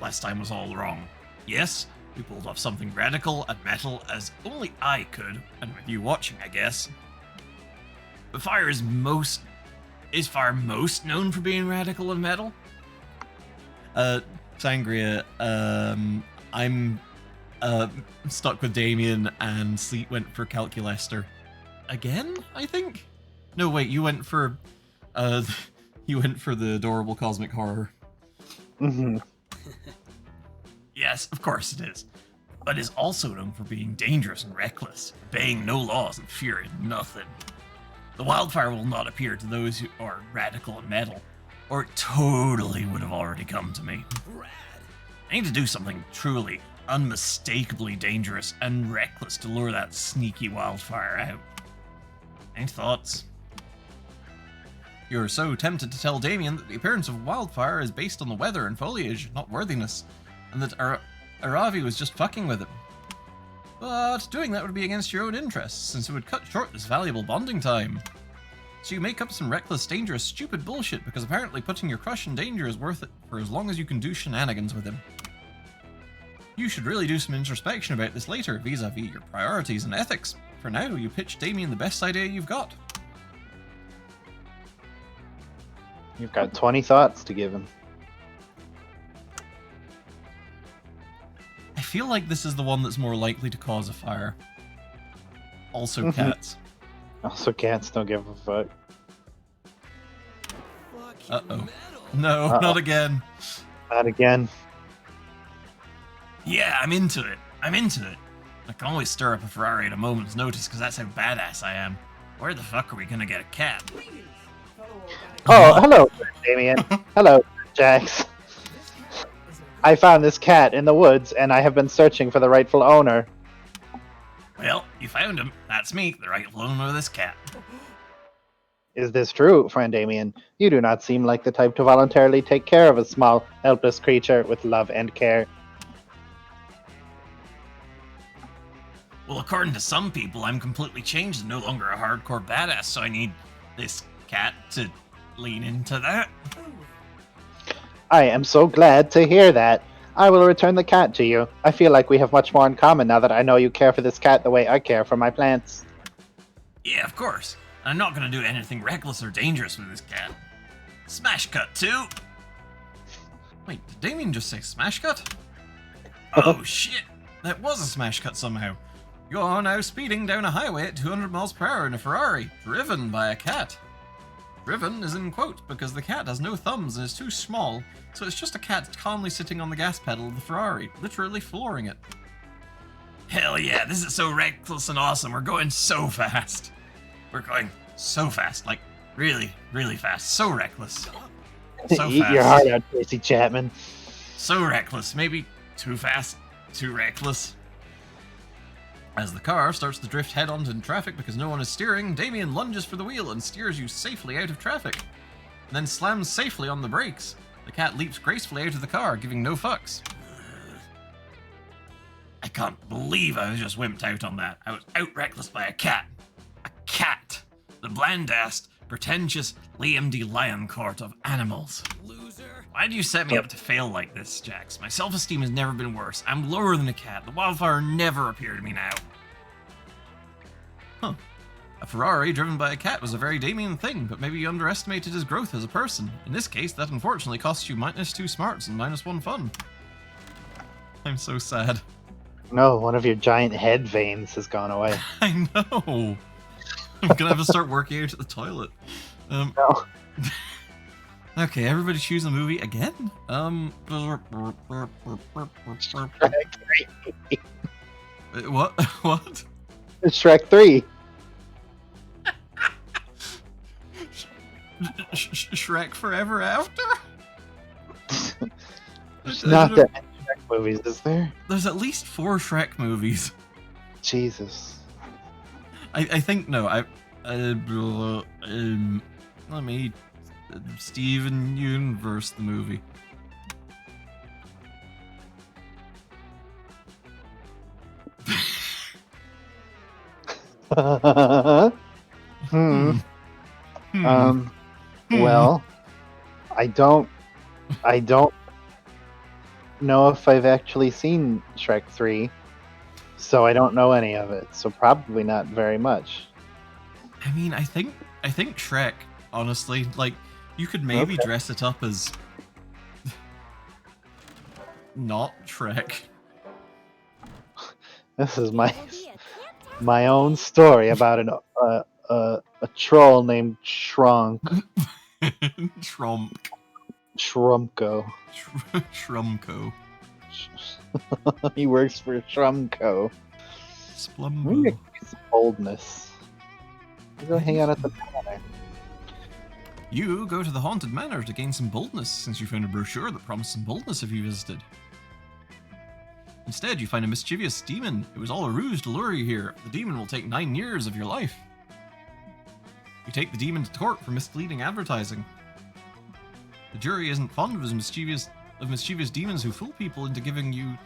last time was all wrong. Yes, we pulled off something radical and metal as only I could, and with you watching, I guess. But fire is fire most known for being radical and metal? Sangria, I'm stuck with Damien, and Sleet went for Calculester. Again, I think? No, wait, you went for the adorable cosmic horror. Mm-hmm. Yes, of course it is. But is also known for being dangerous and reckless, obeying no laws and fearing nothing. The wildfire will not appear to those who are radical and metal, or it totally would have already come to me. I need to do something truly, unmistakably dangerous and reckless to lure that sneaky wildfire out. Any thoughts? You're so tempted to tell Damien that the appearance of wildfire is based on the weather and foliage, not worthiness, and that Aravi was just fucking with him. But doing that would be against your own interests, since it would cut short this valuable bonding time. So you make up some reckless, dangerous, stupid bullshit because apparently putting your crush in danger is worth it for as long as you can do shenanigans with him. You should really do some introspection about this later, vis-a-vis your priorities and ethics. For now, you pitch Damien the best idea you've got. You've got 20 thoughts to give him. I feel like this is the one that's more likely to cause a fire. Also cats. Also, cats don't give a fuck. Uh-oh. No, not again. Not again. Yeah, I'm into it. I'm into it. I can always stir up a Ferrari at a moment's notice because that's how badass I am. Where the fuck are we gonna get a cat? Oh, hello, Damien. Hello, Jax. I found this cat in the woods, and I have been searching for the rightful owner. Well, you found him. That's me, the rightful owner of this cat. Is this true, friend Damien? You do not seem like the type to voluntarily take care of a small, helpless creature with love and care. Well, according to some people, I'm completely changed and no longer a hardcore badass, so I need this cat to lean into that. I am so glad to hear that. I will return the cat to you. I feel like we have much more in common now that I know you care for this cat the way I care for my plants. Yeah, of course. I'm not gonna do anything reckless or dangerous with this cat. Smash cut too. Wait, did Damien just say smash cut? Oh shit! That was a smash cut somehow. You're now speeding down a highway at 200 miles per hour in a Ferrari, driven by a cat. Driven is in quote because the cat has no thumbs and is too small, so it's just a cat calmly sitting on the gas pedal of the Ferrari, literally flooring it. Hell yeah, this is so reckless and awesome. We're going so fast. We're going so fast, like really, really fast. So reckless. So Eat fast. your heart out, Tracy Chapman. So reckless. Maybe too fast, too reckless. As the car starts to drift head on into traffic because no one is steering, Damien lunges for the wheel and steers you safely out of traffic. And then slams safely on the brakes. The cat leaps gracefully out of the car, giving no fucks. I can't believe I was just wimped out on that. I was out reckless by a cat. A cat. The bland-assed, pretentious Liam D. Lioncourt of animals. Loser. Why do you set me up to fail like this, Jax? My self-esteem has never been worse. I'm lower than a cat. The wildfire never appeared to me now. Huh. A Ferrari driven by a cat was a very Damien thing, but maybe you underestimated his growth as a person. In this case, that unfortunately cost you -2 smarts and -1 fun. I'm so sad. No, one of your giant head veins has gone away. I know. I'm gonna have to start working out at the toilet. No. Okay, everybody choose a movie again? What? What? It's Shrek 3. Shrek Forever After? Not that many Shrek movies, is there? There's at least 4 Shrek movies. Jesus. I think no. Let me Steven Universe the movie. Hmm. Well, I don't know if I've actually seen Shrek 3, so I don't know any of it. So probably not very much. I mean, I think Shrek, honestly, like, you could maybe Okay. dress it up as not Shrek. This is my own story about a troll named Shrunk. Trump. Shrumko. Shrumko. He works for Shrumko. Splumbo. Some boldness. You go hang out at the manor. You go to the Haunted Manor to gain some boldness, since you found a brochure that promised some boldness if you visited. Instead, you find a mischievous demon. It was all a ruse to lure you here. The demon will take 9 years of your life. You take the demon to court for misleading advertising. The jury isn't fond of mischievous demons who fool people into giving years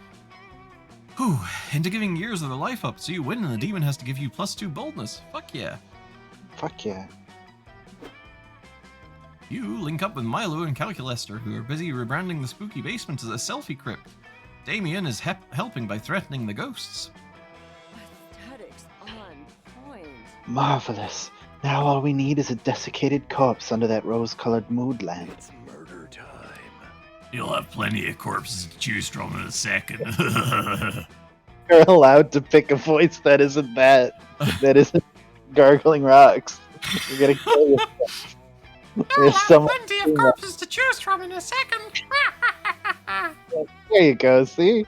of their life up, so you win and the demon has to give you +2 boldness. Fuck yeah. Fuck yeah. You link up with Milo and Calculester, who are busy rebranding the spooky basement as a selfie crypt. Damien is helping by threatening the ghosts. Aesthetics on point. Marvelous. Now all we need is a desiccated corpse under that rose-colored mood lamp. It's murder time. You'll have plenty of corpses to choose from in a second. You're allowed to pick a voice that isn't that. That isn't gargling rocks. You're gonna kill yourself. There's someone plenty of corpses to choose from in a second. There you go, see?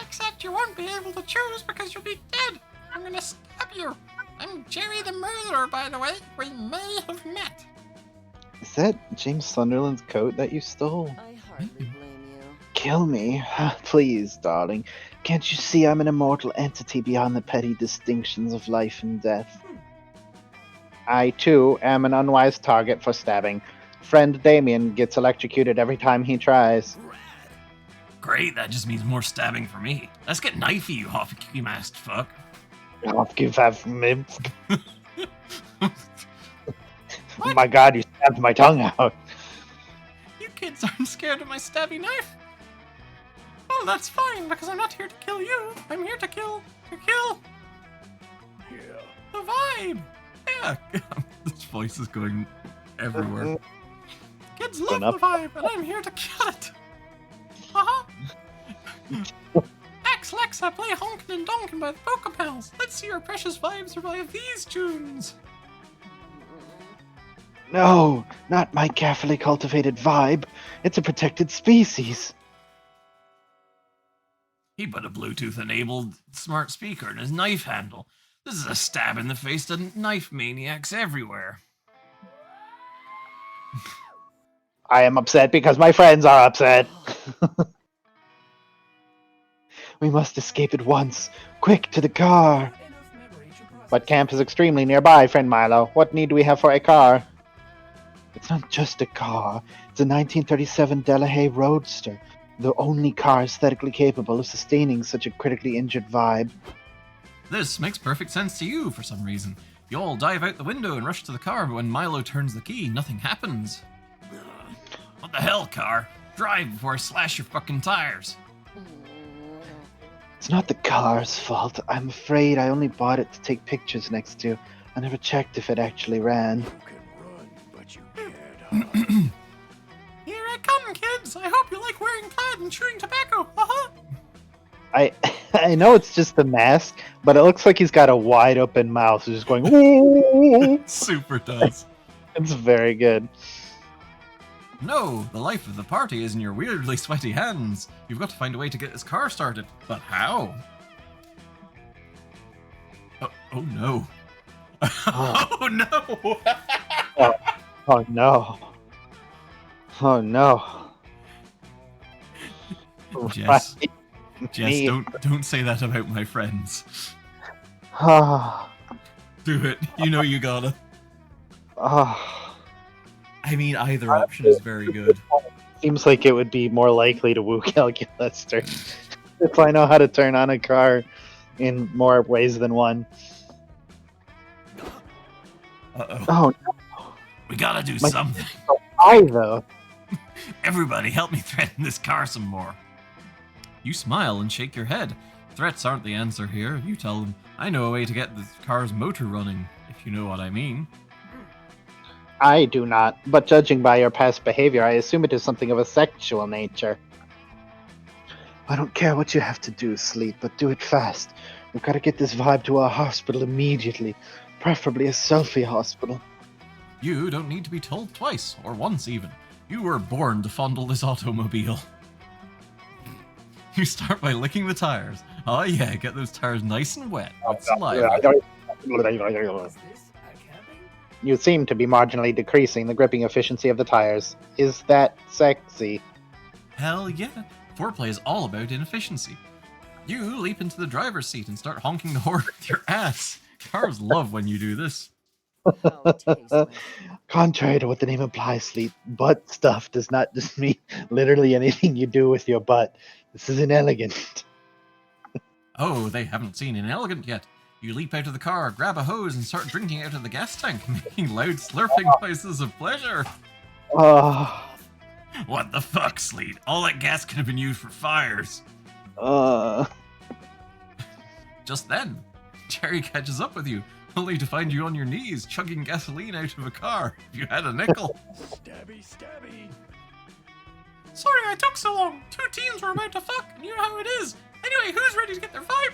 Except you won't be able to choose because you'll be dead. I'm gonna stab you. I'm Jerry the Murderer, by the way. We may have met. Is that James Sunderland's coat that you stole? I hardly blame you. Kill me. Please, darling. Can't you see I'm an immortal entity beyond the petty distinctions of life and death? I too am an unwise target for stabbing. Friend Damien gets electrocuted every time he tries. Great, that just means more stabbing for me. Let's get knifey, you hockey-masked fuck. My god, you stabbed my tongue out. You kids aren't scared of my stabby knife? Oh, that's fine, because I'm not here to kill you. I'm here to kill Yeah. the vibe. Yeah. This voice is going everywhere. Kids love the vibe, and I'm here to kill it. Uh-huh. Ax Lexa, play Honkin' and Donkin' by the Pokepals. Let's see your precious vibe survive these tunes. No, not my carefully cultivated vibe. It's a protected species. He put a Bluetooth-enabled smart speaker in his knife handle. This is a stab in the face to knife maniacs everywhere. I am upset because my friends are upset. We must escape at once. Quick, to the car. Enough memory to process. But camp is extremely nearby, friend Milo. What need we have for a car? It's not just a car. It's a 1937 Delahaye Roadster. The only car aesthetically capable of sustaining such a critically injured vibe. This makes perfect sense to you for some reason. You all dive out the window and rush to the car, but when Milo turns the key, nothing happens. What the hell, car? Drive before I slash your fucking tires. It's not the car's fault. I'm afraid I only bought it to take pictures next to. I never checked if it actually ran. You can run, but you can't hide. Here I come, kids! I hope you like wearing plaid and chewing tobacco, uh-huh! I know it's just the mask, but it looks like he's got a wide open mouth. He's just going, ooh. Super does. It's very good. No, the life of the party is in your weirdly sweaty hands. You've got to find a way to get this car started. But how? Oh no. Oh no! Oh no. Oh no. Jess, Right. Jess, Me. don't say that about my friends. Ah. Do it. You know you gotta. Ah. I mean, either option is very good. Seems like it would be more likely to woo Calculaster if I know how to turn on a car in more ways than one. Uh-oh. Oh We gotta do My- something. no, I though. Everybody, help me threaten this car some more. You smile and shake your head. Threats aren't the answer here. You tell them, I know a way to get this car's motor running, if you know what I mean. I do not, but judging by your past behavior, I assume it is something of a sexual nature. I don't care what you have to do, Sleet, but do it fast. We've got to get this vibe to our hospital immediately, preferably a selfie hospital. You don't need to be told twice, or once even. You were born to fondle this automobile. You start by licking the tires. Oh yeah, get those tires nice and wet with saliva. Is this a camping? You seem to be marginally decreasing the gripping efficiency of the tires. Is that sexy? Hell yeah. Foreplay is all about inefficiency. You leap into the driver's seat and start honking the horn with your ass. Cars love when you do this. How tasteless. Contrary to what the name implies, Sleet, butt stuff does not just mean literally anything you do with your butt. This is inelegant. Oh, they haven't seen inelegant yet. You leap out of the car, grab a hose, and start drinking out of the gas tank, making loud slurping noises of pleasure. Oh, What the fuck, Sleet? All that gas could have been used for fires. Just then, Jerry catches up with you, only to find you on your knees, chugging gasoline out of a car. If you had a nickel. Stabby, stabby. Sorry I took so long. Two teens were about to fuck, and you know how it is. Anyway, who's ready to get their vibe?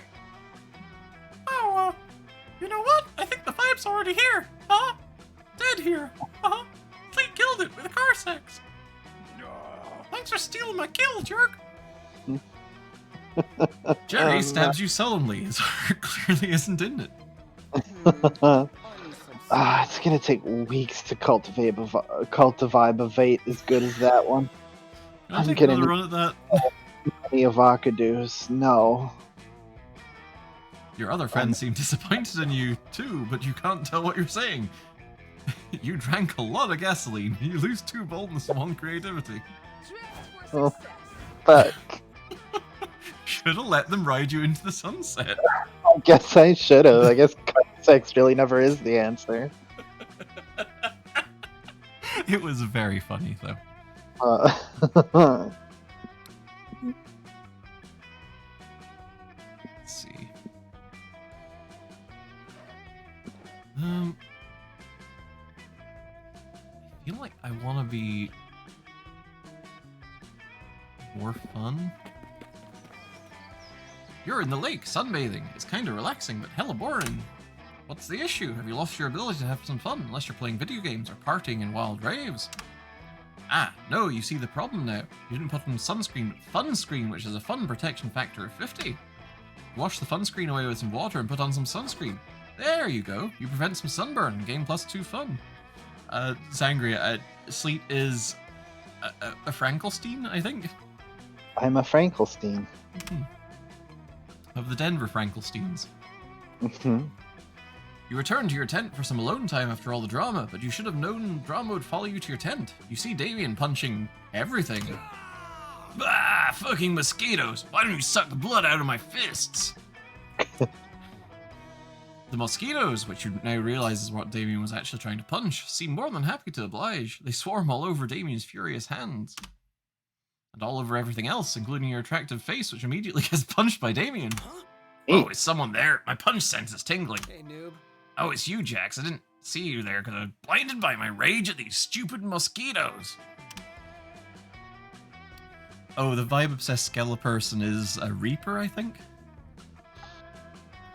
Oh, you know what? I think the vibe's already here. Huh? Dead here. Uh-huh. Fleet killed it with car sex. Thanks for stealing my kill, jerk. Jerry stabs you sullenly. His heart clearly isn't in it. it's gonna take weeks to cultivate a vate as good as that one. I'll I'm take kidding. another run at that. Any avocados? No. Your other friends seem disappointed in you, too, but you can't tell what you're saying. You drank a lot of gasoline. You lose 2 boldness and 1 creativity. Drift for Oh. success. Fuck. Should have let them ride you into the sunset. I guess I should have. I guess sex really never is the answer. It was very funny, though. Let's see. I feel like I want to be more fun. You're in the lake, sunbathing. It's kind of relaxing, but hella boring. What's the issue? Have you lost your ability to have some fun, unless you're playing video games or partying in wild raves? Ah, no, you see the problem now. You didn't put on sunscreen, but fun screen, which is a fun protection factor of 50. Wash the fun screen away with some water and put on some sunscreen. There you go. You prevent some sunburn and gain +2 fun. Sangria, Sleet is a Frankelstein, I think? I'm a Frankelstein. Of the Denver Frankelsteins. You return to your tent for some alone time after all the drama, but you should have known drama would follow you to your tent. You see Damien punching everything. Ah, fucking mosquitoes! Why don't you suck the blood out of my fists? The mosquitoes, which you now realize is what Damien was actually trying to punch, seem more than happy to oblige. They swarm all over Damien's furious hands. And all over everything else, including your attractive face, which immediately gets punched by Damien. Oh, is someone there? My punch sense is tingling. Hey, noob. Oh, it's you, Jax. I didn't see you there because I was blinded by my rage at these stupid mosquitoes. Oh, the vibe-obsessed skeleperson is a Reaper, I think?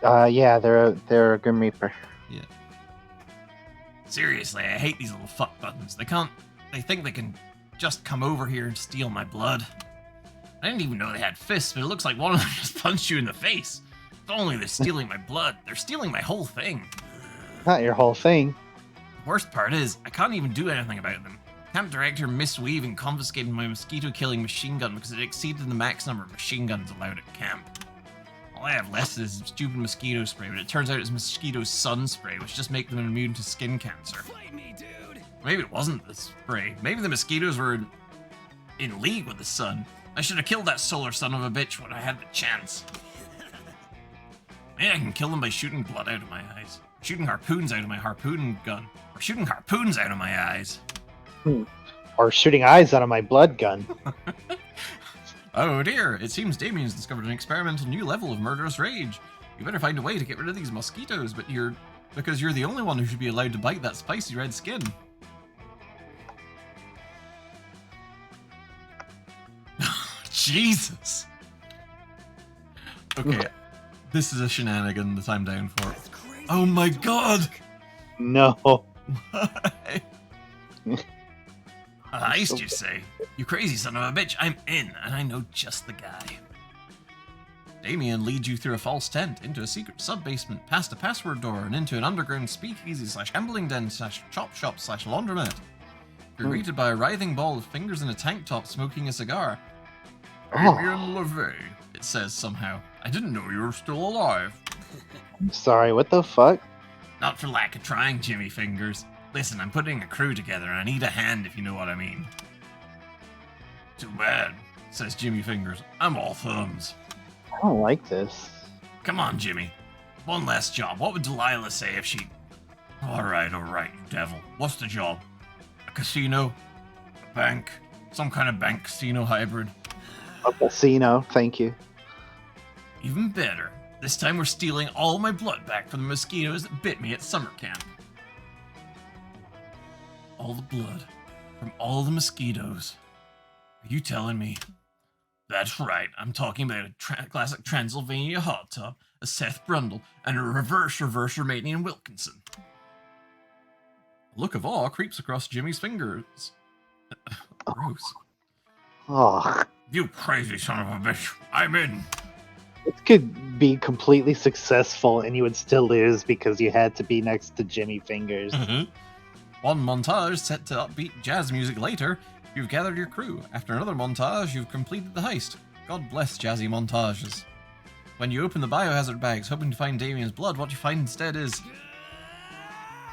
Yeah, they're a Grim Reaper. Yeah. Seriously, I hate these little fuck buttons. They think they can just come over here and steal my blood. I didn't even know they had fists, but it looks like one of them just punched you in the face. If only they're stealing my blood. They're stealing my whole thing. Not your whole thing. The worst part is, I can't even do anything about them. Camp director Miss Weave and confiscated my mosquito-killing machine gun because it exceeded the max number of machine guns allowed at camp. All I have left is stupid mosquito spray, but it turns out it's mosquito sun spray, which just make them immune to skin cancer. Fight me, dude. Maybe it wasn't the spray. Maybe the mosquitoes were in league with the sun. I should have killed that solar son of a bitch when I had the chance. Maybe I can kill them by shooting blood out of my eyes. Shooting harpoons out of my harpoon gun. Or shooting harpoons out of my eyes. Or shooting eyes out of my blood gun. Oh dear, it seems Damien's discovered an experimental new level of murderous rage. You better find a way to get rid of these mosquitoes, because you're the only one who should be allowed to bite that spicy red skin. Jesus! Okay, this is a shenanigan that I'm down for. That's crazy. Oh my god! No. Why? A heist, you say? You crazy son of a bitch, I'm in, and I know just the guy. Damien leads you through a false tent, into a secret sub-basement, past a password door, and into an underground speakeasy / gambling den / chop shop / laundromat. You're greeted by a writhing ball of fingers in a tank top smoking a cigar. Damien LeVay, it says somehow. I didn't know you were still alive. I'm sorry, what the fuck? Not for lack of trying, Jimmy Fingers. Listen, I'm putting a crew together and I need a hand if you know what I mean. Too bad, says Jimmy Fingers. I'm all thumbs. I don't like this. Come on, Jimmy. One last job. What would Delilah say if she... Alright, you devil. What's the job? A casino? A bank? Some kind of bank casino hybrid? A casino, thank you. Even better. This time we're stealing all my blood back from the mosquitoes that bit me at summer camp. All the blood from all the mosquitoes. Are you telling me? That's right, I'm talking about a classic Transylvania hot tub, a Seth Brundle, and a reverse Romanian Wilkinson. A look of awe creeps across Jimmy's fingers. Gross. Oh, You crazy son of a bitch, I'm in. this could be completely successful and you would still lose because you had to be next to Jimmy Fingers. One montage set to upbeat jazz music later, you've gathered your crew. After another montage, you've completed the heist. God bless jazzy montages. When you open the biohazard bags hoping to find Damien's blood, what you find instead is...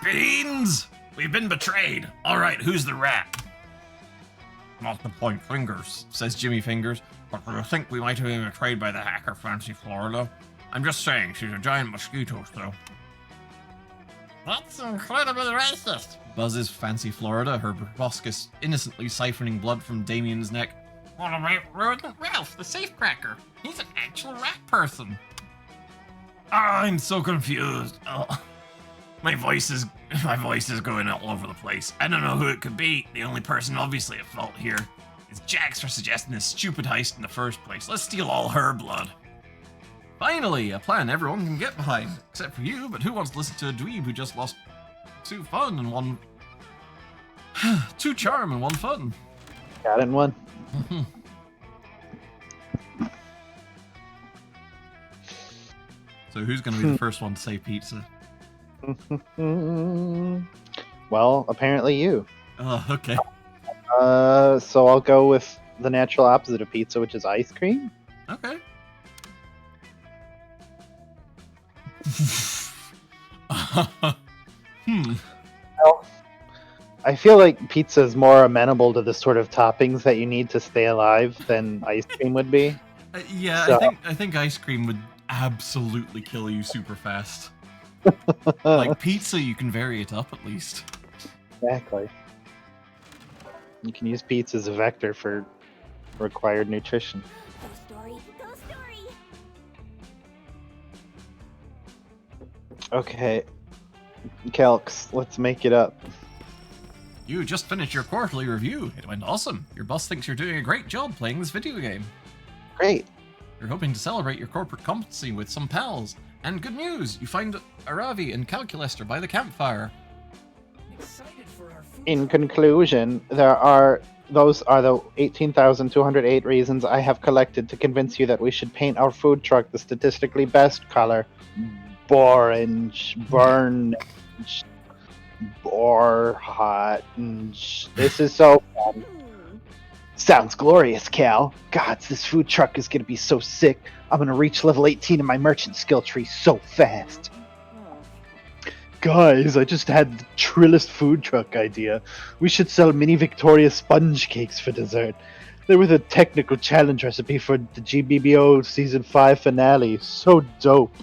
beans! We've been betrayed. All right, who's the rat? Not to point fingers, says Jimmy Fingers, but do you think we might have been betrayed by the hacker Fancy Florida? I'm just saying, she's a giant mosquito, so. That's incredibly racist, buzzes Fancy Florida, her proboscis innocently siphoning blood from Damien's neck. What about Rodent Ralph, the safecracker? He's an actual rat person. I'm so confused. Oh. My voice is going all over the place. I don't know who it could be. The only person obviously at fault here is Jax for suggesting this stupid heist in the first place. Let's steal all her blood. Finally, a plan everyone can get behind. Except for you, but who wants to listen to a dweeb who just lost 2 fun and 1... 2 charm and 1 fun? Got in one. So who's going to be the first one to say pizza? Well, apparently you. Oh, okay. So I'll go with the natural opposite of pizza, which is ice cream. Okay. Well, I feel like pizza is more amenable to the sort of toppings that you need to stay alive than ice cream would be. Yeah, So- I think ice cream would absolutely kill you super fast. Like pizza, you can vary it up at least. Exactly. You can use pizza as a vector for required nutrition. Go story, go story. Okay. Kelks, let's make it up. You just finished your quarterly review. It went awesome. Your boss thinks you're doing a great job playing this video game. Great. You're hoping to celebrate your corporate competency with some pals. And good news, you find Aravi and Calculester by the campfire. Excited for our food. In conclusion, those are the 18,208 reasons I have collected to convince you that we should paint our food truck the statistically best color. Orange, burn, orange. This is so fun. Sounds glorious, Cal. Gods, this food truck is gonna be so sick. I'm gonna reach level 18 in my merchant skill tree so fast. Guys, I just had the trillest food truck idea. We should sell mini Victoria sponge cakes for dessert. They were the technical challenge recipe for the GBBO Season 5 finale. So dope.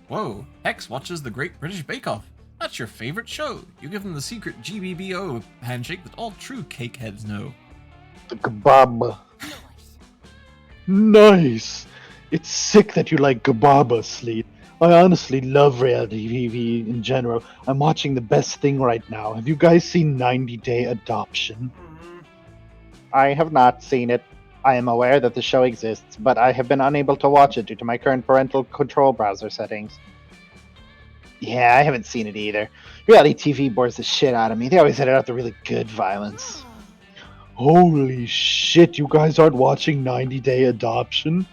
Whoa, Hex watches the Great British Bake Off. That's your favorite show. You give them the secret GBBO handshake that all true cakeheads know. The kebab. Nice! It's sick that you like kebab, Sleet. I honestly love reality TV in general. I'm watching the best thing right now. Have you guys seen 90 Day Adoption? I have not seen it. I am aware that the show exists, but I have been unable to watch it due to my current parental control browser settings. Yeah, I haven't seen it either. Reality TV bores the shit out of me. They always edit out the really good violence. Holy shit, you guys aren't watching 90 Day Adoption?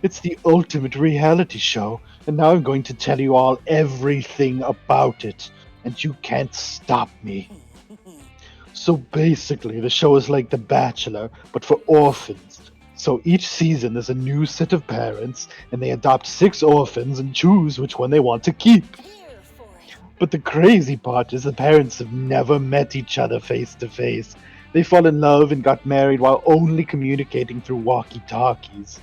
It's the ultimate reality show, and now I'm going to tell you all everything about it, and you can't stop me. So basically, the show is like The Bachelor, but for orphans. So each season there's a new set of parents, and they adopt 6 orphans and choose which one they want to keep. But the crazy part is the parents have never met each other face to face. They fall in love and got married while only communicating through walkie-talkies.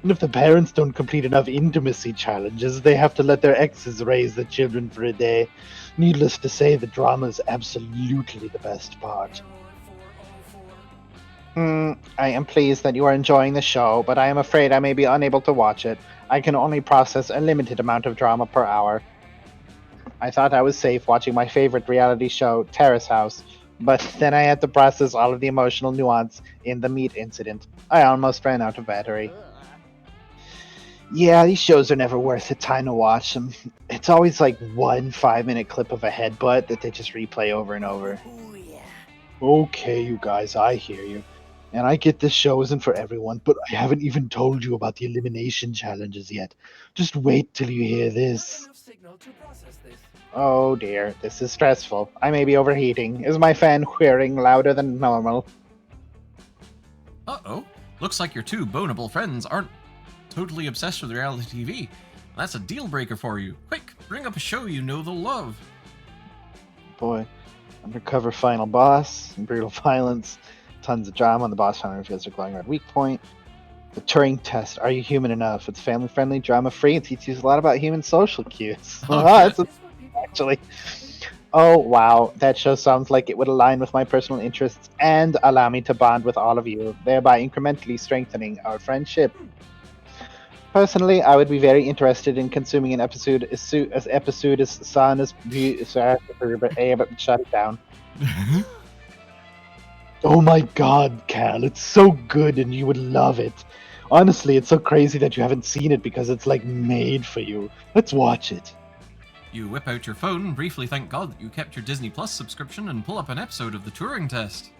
And if the parents don't complete enough intimacy challenges, they have to let their exes raise the children for a day. Needless to say, the drama is absolutely the best part. I am pleased that you are enjoying the show, but I am afraid I may be unable to watch it. I can only process a limited amount of drama per hour. I thought I was safe watching my favorite reality show, Terrace House, but then I had to process all of the emotional nuance in the meat incident. I almost ran out of battery. Yeah, these shows are never worth the time to watch them. It's always like one 5-minute clip of a headbutt that they just replay over and over. Okay, you guys, I hear you. And I get this show isn't for everyone, but I haven't even told you about the elimination challenges yet. Just wait till you hear this. Enough signal to process this. Oh dear, this is stressful. I may be overheating. Is my fan whirring louder than normal? Uh-oh. Looks like your 2 boneable friends aren't totally obsessed with reality TV. That's a deal breaker for you. Quick, bring up a show you know they'll love. boy. Undercover final boss, brutal violence, tons of drama on the boss hunter reveals their glowing red weak point. The Turing test. Are you human enough? It's family friendly, drama free, and teaches you a lot about human social cues. Oh, That's shit. This is what people actually. Oh wow, that show sounds like it would align with my personal interests and allow me to bond with all of you, thereby incrementally strengthening our friendship. Personally, I would be very interested in consuming an episode as soon as but shut it down. Oh my god, Cal, it's so good and you would love it. Honestly, it's so crazy that you haven't seen it because it's like made for you. Let's watch it. You whip out your phone, briefly thank God that you kept your Disney Plus subscription, and pull up an episode of the Turing Test.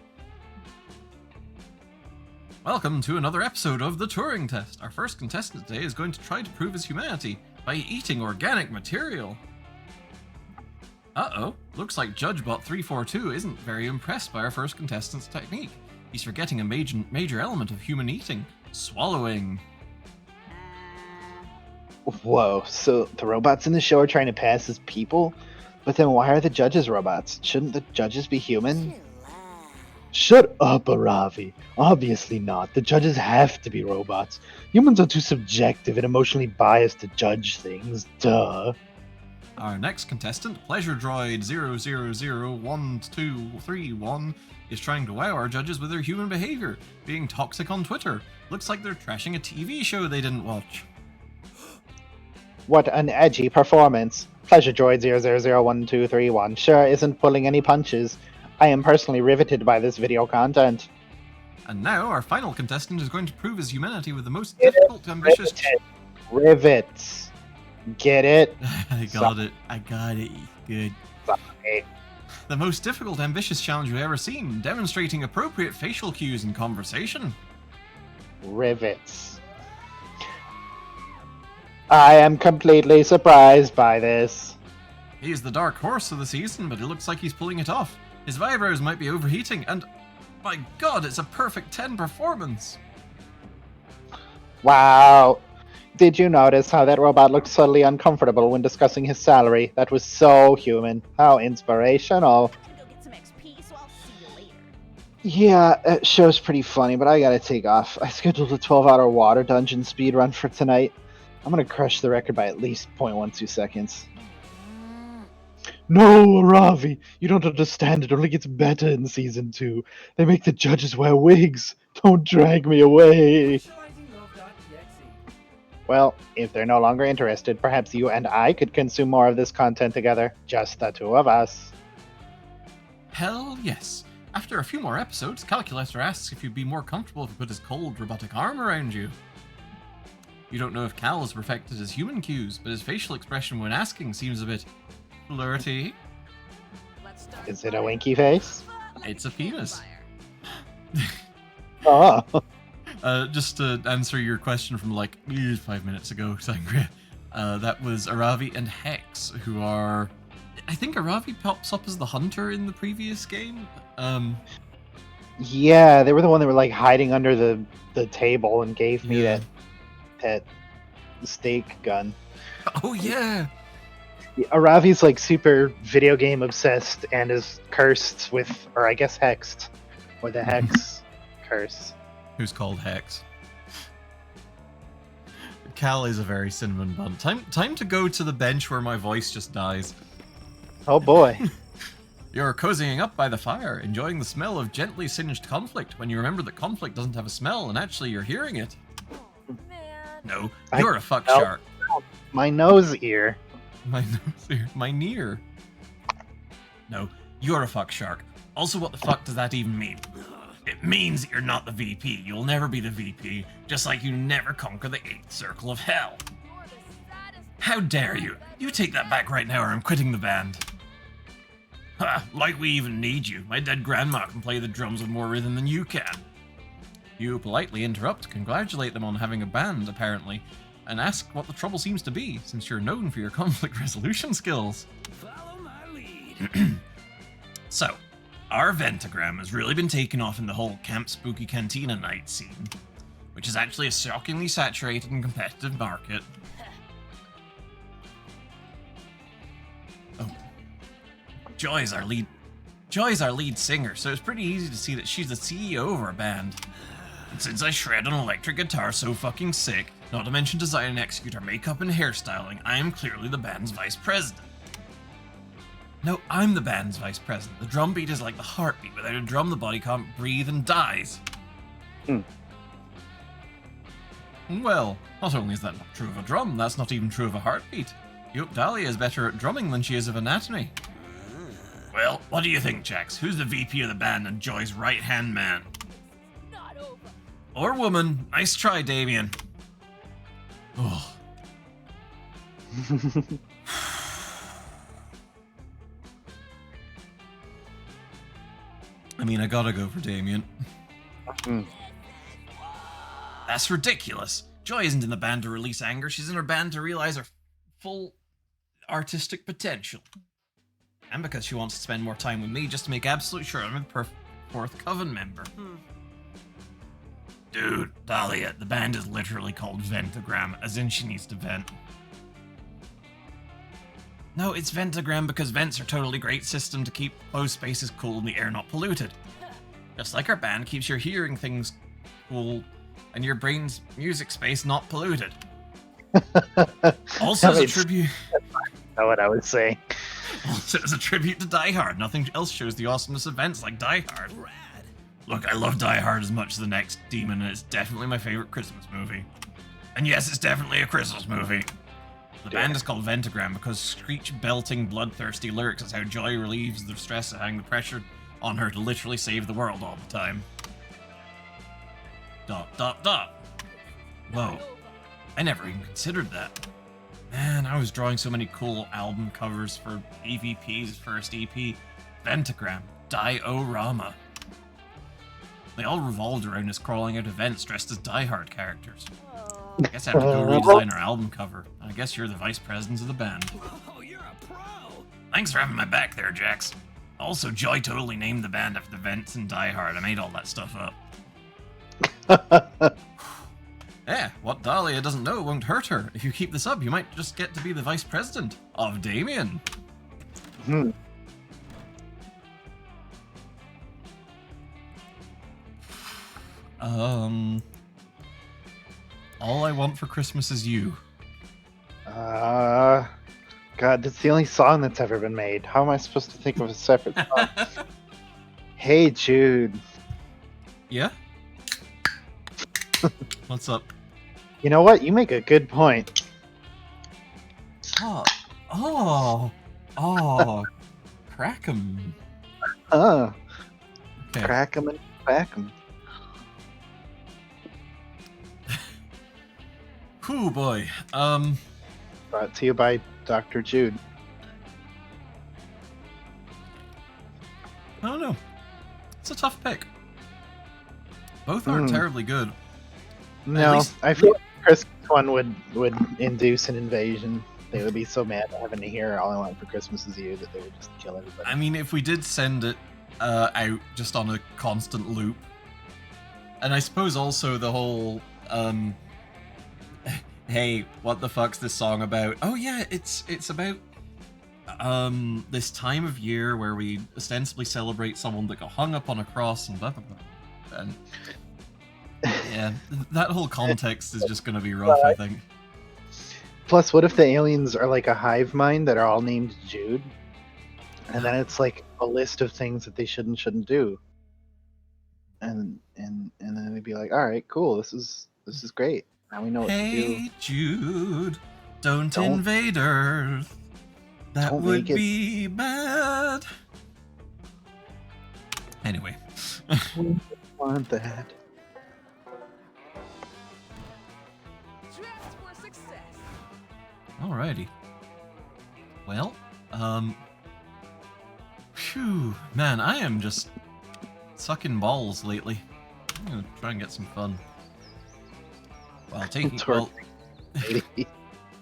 Welcome to another episode of the Turing Test. Our first contestant today is going to try to prove his humanity by eating organic material. Uh-oh, looks like JudgeBot342 isn't very impressed by our first contestant's technique. He's forgetting a major element of human eating: swallowing. Whoa, so the robots in the show are trying to pass as people? But then why are the judges robots? Shouldn't the judges be human? Shut up, Aravi. Obviously not. The judges have to be robots. Humans are too subjective and emotionally biased to judge things. Duh. Our next contestant, Pleasure Droid 0001231, is trying to wow our judges with their human behavior, being toxic on Twitter. Looks like they're trashing a TV show they didn't watch. What an edgy performance. Pleasure Droid 0001231 sure isn't pulling any punches. I am personally riveted by this video content. And now, our final contestant is going to prove his humanity with the most difficult, ambitious... Rivets. Get it? I got it. Good. Sorry. The most difficult, ambitious challenge we've ever seen, demonstrating appropriate facial cues in conversation. Rivets. I am completely surprised by this. He's the dark horse of the season, but it looks like he's pulling it off. His vibros might be overheating, and... my god, it's a perfect 10 performance! Wow. Did you notice how that robot looked subtly uncomfortable when discussing his salary? That was so human. How inspirational. Go get some XP, so I'll see you later. Yeah, that show's pretty funny, but I gotta take off. I scheduled a 12-hour water dungeon speedrun for tonight. I'm gonna crush the record by at least 0.12 seconds. No, Ravi, you don't understand. It only gets better in Season 2. They make the judges wear wigs. Don't drag me away. Socializing.exe. Well, if they're no longer interested, perhaps you and I could consume more of this content together. Just the two of us. Hell yes. After a few more episodes, Calculator asks if you'd be more comfortable if he put his cold robotic arm around you. You don't know if Cal has perfected his human cues, but his facial expression when asking seems a bit flirty. Let's start Is it a winky face? It's a penis. Oh. Just to answer your question from like 5 minutes ago, Sangria, that was Aravi and Hex, who are... I think Aravi pops up as the hunter in the previous game. Yeah, they were the one that were like hiding under the table and gave me Yeah. that steak gun. Oh yeah! Aravi's like super video game obsessed and is cursed with, or I guess hexed, or the hex curse. Who's called Hex. Cal is a very cinnamon bun. Time to go to the bench where my voice just dies. Oh boy. You're cozying up by the fire, enjoying the smell of gently singed conflict when you remember that conflict doesn't have a smell and actually you're hearing it. Man. No, I- you're a fuck no. shark. My nose ear. My nose here. My near. No, you're a fuck shark. Also, what the fuck does that even mean? It means that you're not the VP. You'll never be the VP, just like you never conquer the 8th circle of hell. You're the saddest. How dare you? You take that back right now or I'm quitting the band. Ha, like we even need you. My dead grandma can play the drums with more rhythm than you can. You politely interrupt, congratulate them on having a band, apparently, and ask what the trouble seems to be, since you're known for your conflict resolution skills. Follow my lead. So, our Ventagram has really been taken off in the whole Camp Spooky Cantina night scene, which is actually a shockingly saturated and competitive market. Joy's our lead singer, so it's pretty easy to see that she's the CEO of our band. And since I shred an electric guitar so fucking sick, not to mention design and execute our makeup and hairstyling, I am clearly the band's vice president. No, I'm the band's vice president. The drum beat is like the heartbeat. Without a drum, the body can't breathe and dies. Well, not only is that not true of a drum, that's not even true of a heartbeat. Yup, Dahlia is better at drumming than she is of anatomy. Well, what do you think, Jax? Who's the VP of the band and Joy's right-hand man? Not over. Or woman. Nice try, Damien. Oh. I mean, I gotta go for Damien. That's ridiculous. Joy isn't in the band to release anger. She's in her band to realize her full artistic potential. And because she wants to spend more time with me just to make absolute sure I'm the perfect fourth coven member. Dude, Dahlia, the band is literally called Ventagram, as in she needs to vent. No, it's Ventagram because vents are totally great system to keep closed spaces cool and the air not polluted. Just like our band keeps your hearing things cool and your brain's music space not polluted. Also as a tribute... That's not what I was saying. Also as a tribute to Die Hard, nothing else shows the awesomeness of events like Die Hard. Look, I love Die Hard as much as the next Demon, and it's definitely my favorite Christmas movie. And yes, it's definitely a Christmas movie. The band is called Ventagram because screech-belting, bloodthirsty lyrics is how Joy relieves the stress of having the pressure on her to literally save the world all the time. ... Whoa. I never even considered that. Man, I was drawing so many cool album covers for EVP's first EP, Ventagram, Diorama. They all revolved around us crawling out events dressed as Die Hard characters. I guess I have to go redesign our album cover. I guess you're the vice president of the band. Oh, you're a pro. Thanks for having my back there, Jax. Also, Joy totally named the band after the vents in Die Hard. I made all that stuff up. Yeah, what Dahlia doesn't know won't hurt her. If you keep this up, you might just get to be the vice president of Damien. All I want for Christmas is you. God, that's the only song that's ever been made. How am I supposed to think of a separate song? Hey, Jude. Yeah? What's up? You know what? You make a good point. Oh, crack 'em. Huh. Okay. Crack 'em and crack 'em. Whew, boy. Brought to you by Dr. Jude. I don't know. It's a tough pick. Both aren't terribly good. No, least- I feel like the Christmas one would induce an invasion. They would be so mad at having to hear "All I Want for Christmas Is You" that they would just kill everybody. I mean, if we did send it out just on a constant loop, and I suppose also the whole, hey, what the fuck's this song about? Oh yeah, it's about this time of year where we ostensibly celebrate someone that got hung up on a cross and blah blah blah. And yeah, that whole context is just gonna be rough, I think. Plus, what if the aliens are like a hive mind that are all named Jude, and then it's like a list of things that they shouldn't do, and then they'd be like, all right, cool, this is great. Now we know what to do. Hey Jude, don't invade Earth. That Don't would make it- be bad. Anyway. Want that? Dressed for success. Alrighty. Well, phew, man, I am just sucking balls lately. I'm gonna try and get some fun. Well, taking well,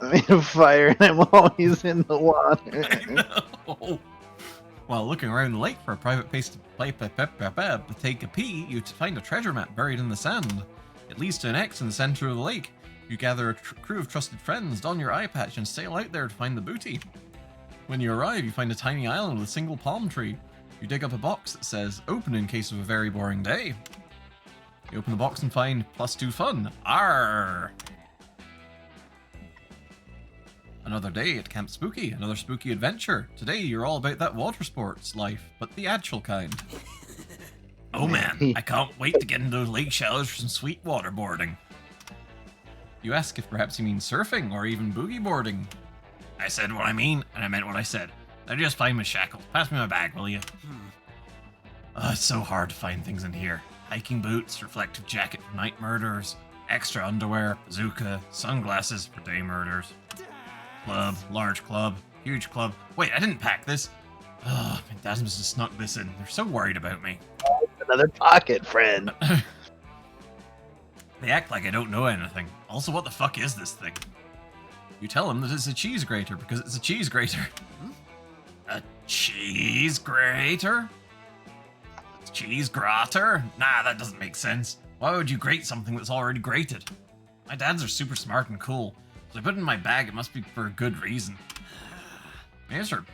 I'm in a fire and I'm always in the water. I know. While looking around the lake for a private place to take a pee, you find a treasure map buried in the sand. It leads to an X in the center of the lake. You gather a crew of trusted friends, don your eye patch, and sail out there to find the booty. When you arrive, you find a tiny island with a single palm tree. You dig up a box that says, open in case of a very boring day. You open the box and find +2 fun. Arr! Another day at Camp Spooky, another spooky adventure. Today you're all about that water sports life, but the actual kind. Oh man, I can't wait to get into those lake showers for some sweet waterboarding. You ask if perhaps you mean surfing or even boogie boarding. I said what I mean, and I meant what I said. They're just fine with shackles. Pass me my bag, will you? It's so hard to find things in here. Hiking boots, reflective jacket for night murders, extra underwear, bazooka, sunglasses for day murders. Club, large club, huge club. Wait, I didn't pack this. My dad must have snuck this in. They're so worried about me. Another pocket friend. They act like I don't know anything. Also, what the fuck is this thing? You tell them that it's a cheese grater because it's a cheese grater. A cheese grater? Cheese grater? Nah, that doesn't make sense. Why would you grate something that's already grated? My dads are super smart and cool. So I put it in my bag, it must be for a good reason. Maybe it's for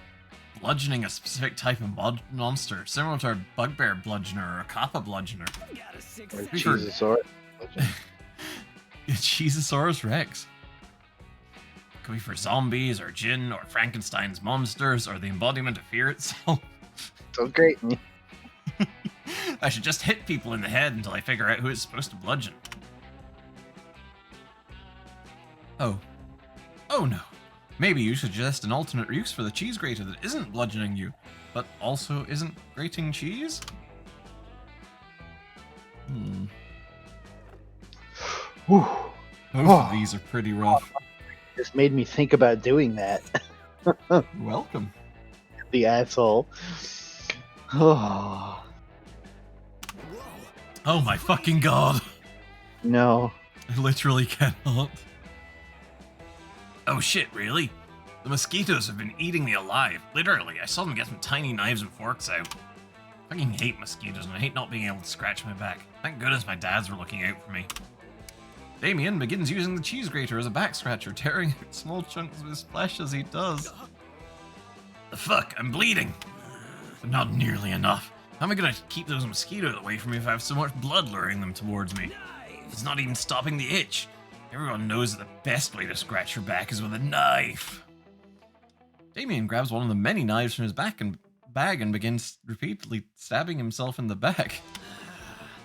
bludgeoning a specific type of monster, similar to a bugbear bludgeoner or a kappa bludgeoner. Got a six. Or Cheezosaurus. Cheezosaurus Rex. Could be for zombies, or Jinn, or Frankenstein's monsters, or the embodiment of fear itself. So great. I should just hit people in the head until I figure out who it's supposed to bludgeon. Oh. Oh no. Maybe you suggest an alternate use for the cheese grater that isn't bludgeoning you, but also isn't grating cheese? Whew. Both of these are pretty rough. Just made me think about doing that. You're welcome. The asshole. Oh. Oh my fucking god. No. I literally cannot. Oh shit, really? The mosquitoes have been eating me alive. Literally, I saw them get some tiny knives and forks out. I fucking hate mosquitoes and I hate not being able to scratch my back. Thank goodness my dads were looking out for me. Damien begins using the cheese grater as a back scratcher, tearing out small chunks of his flesh as he does. The fuck? I'm bleeding. But not nearly enough. How am I gonna keep those mosquitoes away from me if I have so much blood luring them towards me? It's not even stopping the itch. Everyone knows that the best way to scratch your back is with a knife. Damien grabs one of the many knives from his bag and begins repeatedly stabbing himself in the back.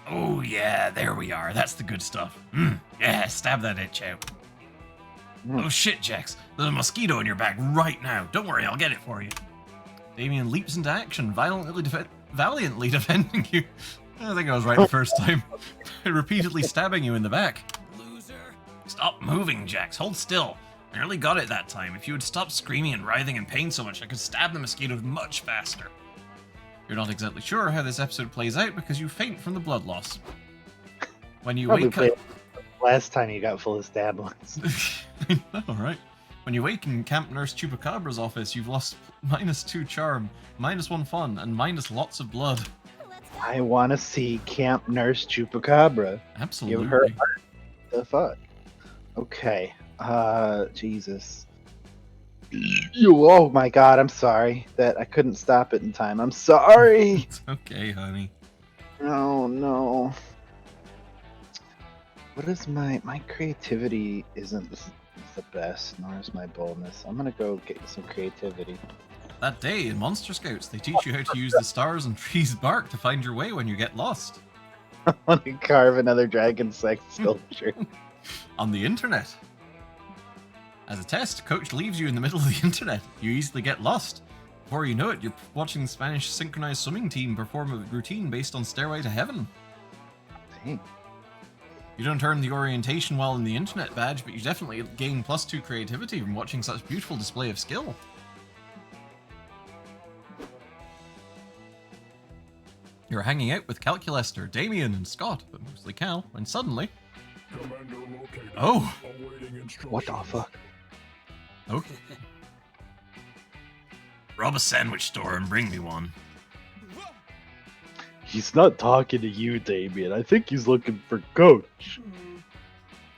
Oh yeah, there we are. That's the good stuff. Yeah, stab that itch out. Oh shit, Jax. There's a mosquito in your back right now. Don't worry, I'll get it for you. Damien leaps into action, valiantly defending you. I think I was right the first time. By repeatedly stabbing you in the back. Loser. Stop moving, Jax. Hold still. I nearly got it that time. If you had stopped screaming and writhing in pain so much, I could stab the mosquitoes much faster. You're not exactly sure how this episode plays out because you faint from the blood loss. When you Probably wake up... last time you got full of stab wounds. I know, right? When you wake in Camp Nurse Chupacabra's office, you've lost -2 charm, -1 fun, and minus lots of blood. I want to see Camp Nurse Chupacabra. Absolutely. Give her heart. The fuck? Okay. Jesus. Oh my god, I'm sorry that I couldn't stop it in time. I'm sorry. It's okay, honey. Oh no. What is my creativity isn't the best, nor is my boldness. I'm gonna go get some creativity. That day in Monster Scouts, they teach you how to use the stars and trees' bark to find your way when you get lost. I want to carve another dragon sex sculpture. On the internet. As a test, Coach leaves you in the middle of the internet. You easily get lost. Before you know it, you're watching the Spanish synchronized swimming team perform a routine based on Stairway to Heaven. Dang. You don't earn the orientation while in the internet badge, but you definitely gain +2 creativity from watching such beautiful display of skill. You're hanging out with Calculester, Damien, and Scott, but mostly Cal, when suddenly... Oh! What the fuck? Okay. Rob a sandwich store and bring me one. He's not talking to you, Damien. I think he's looking for Coach.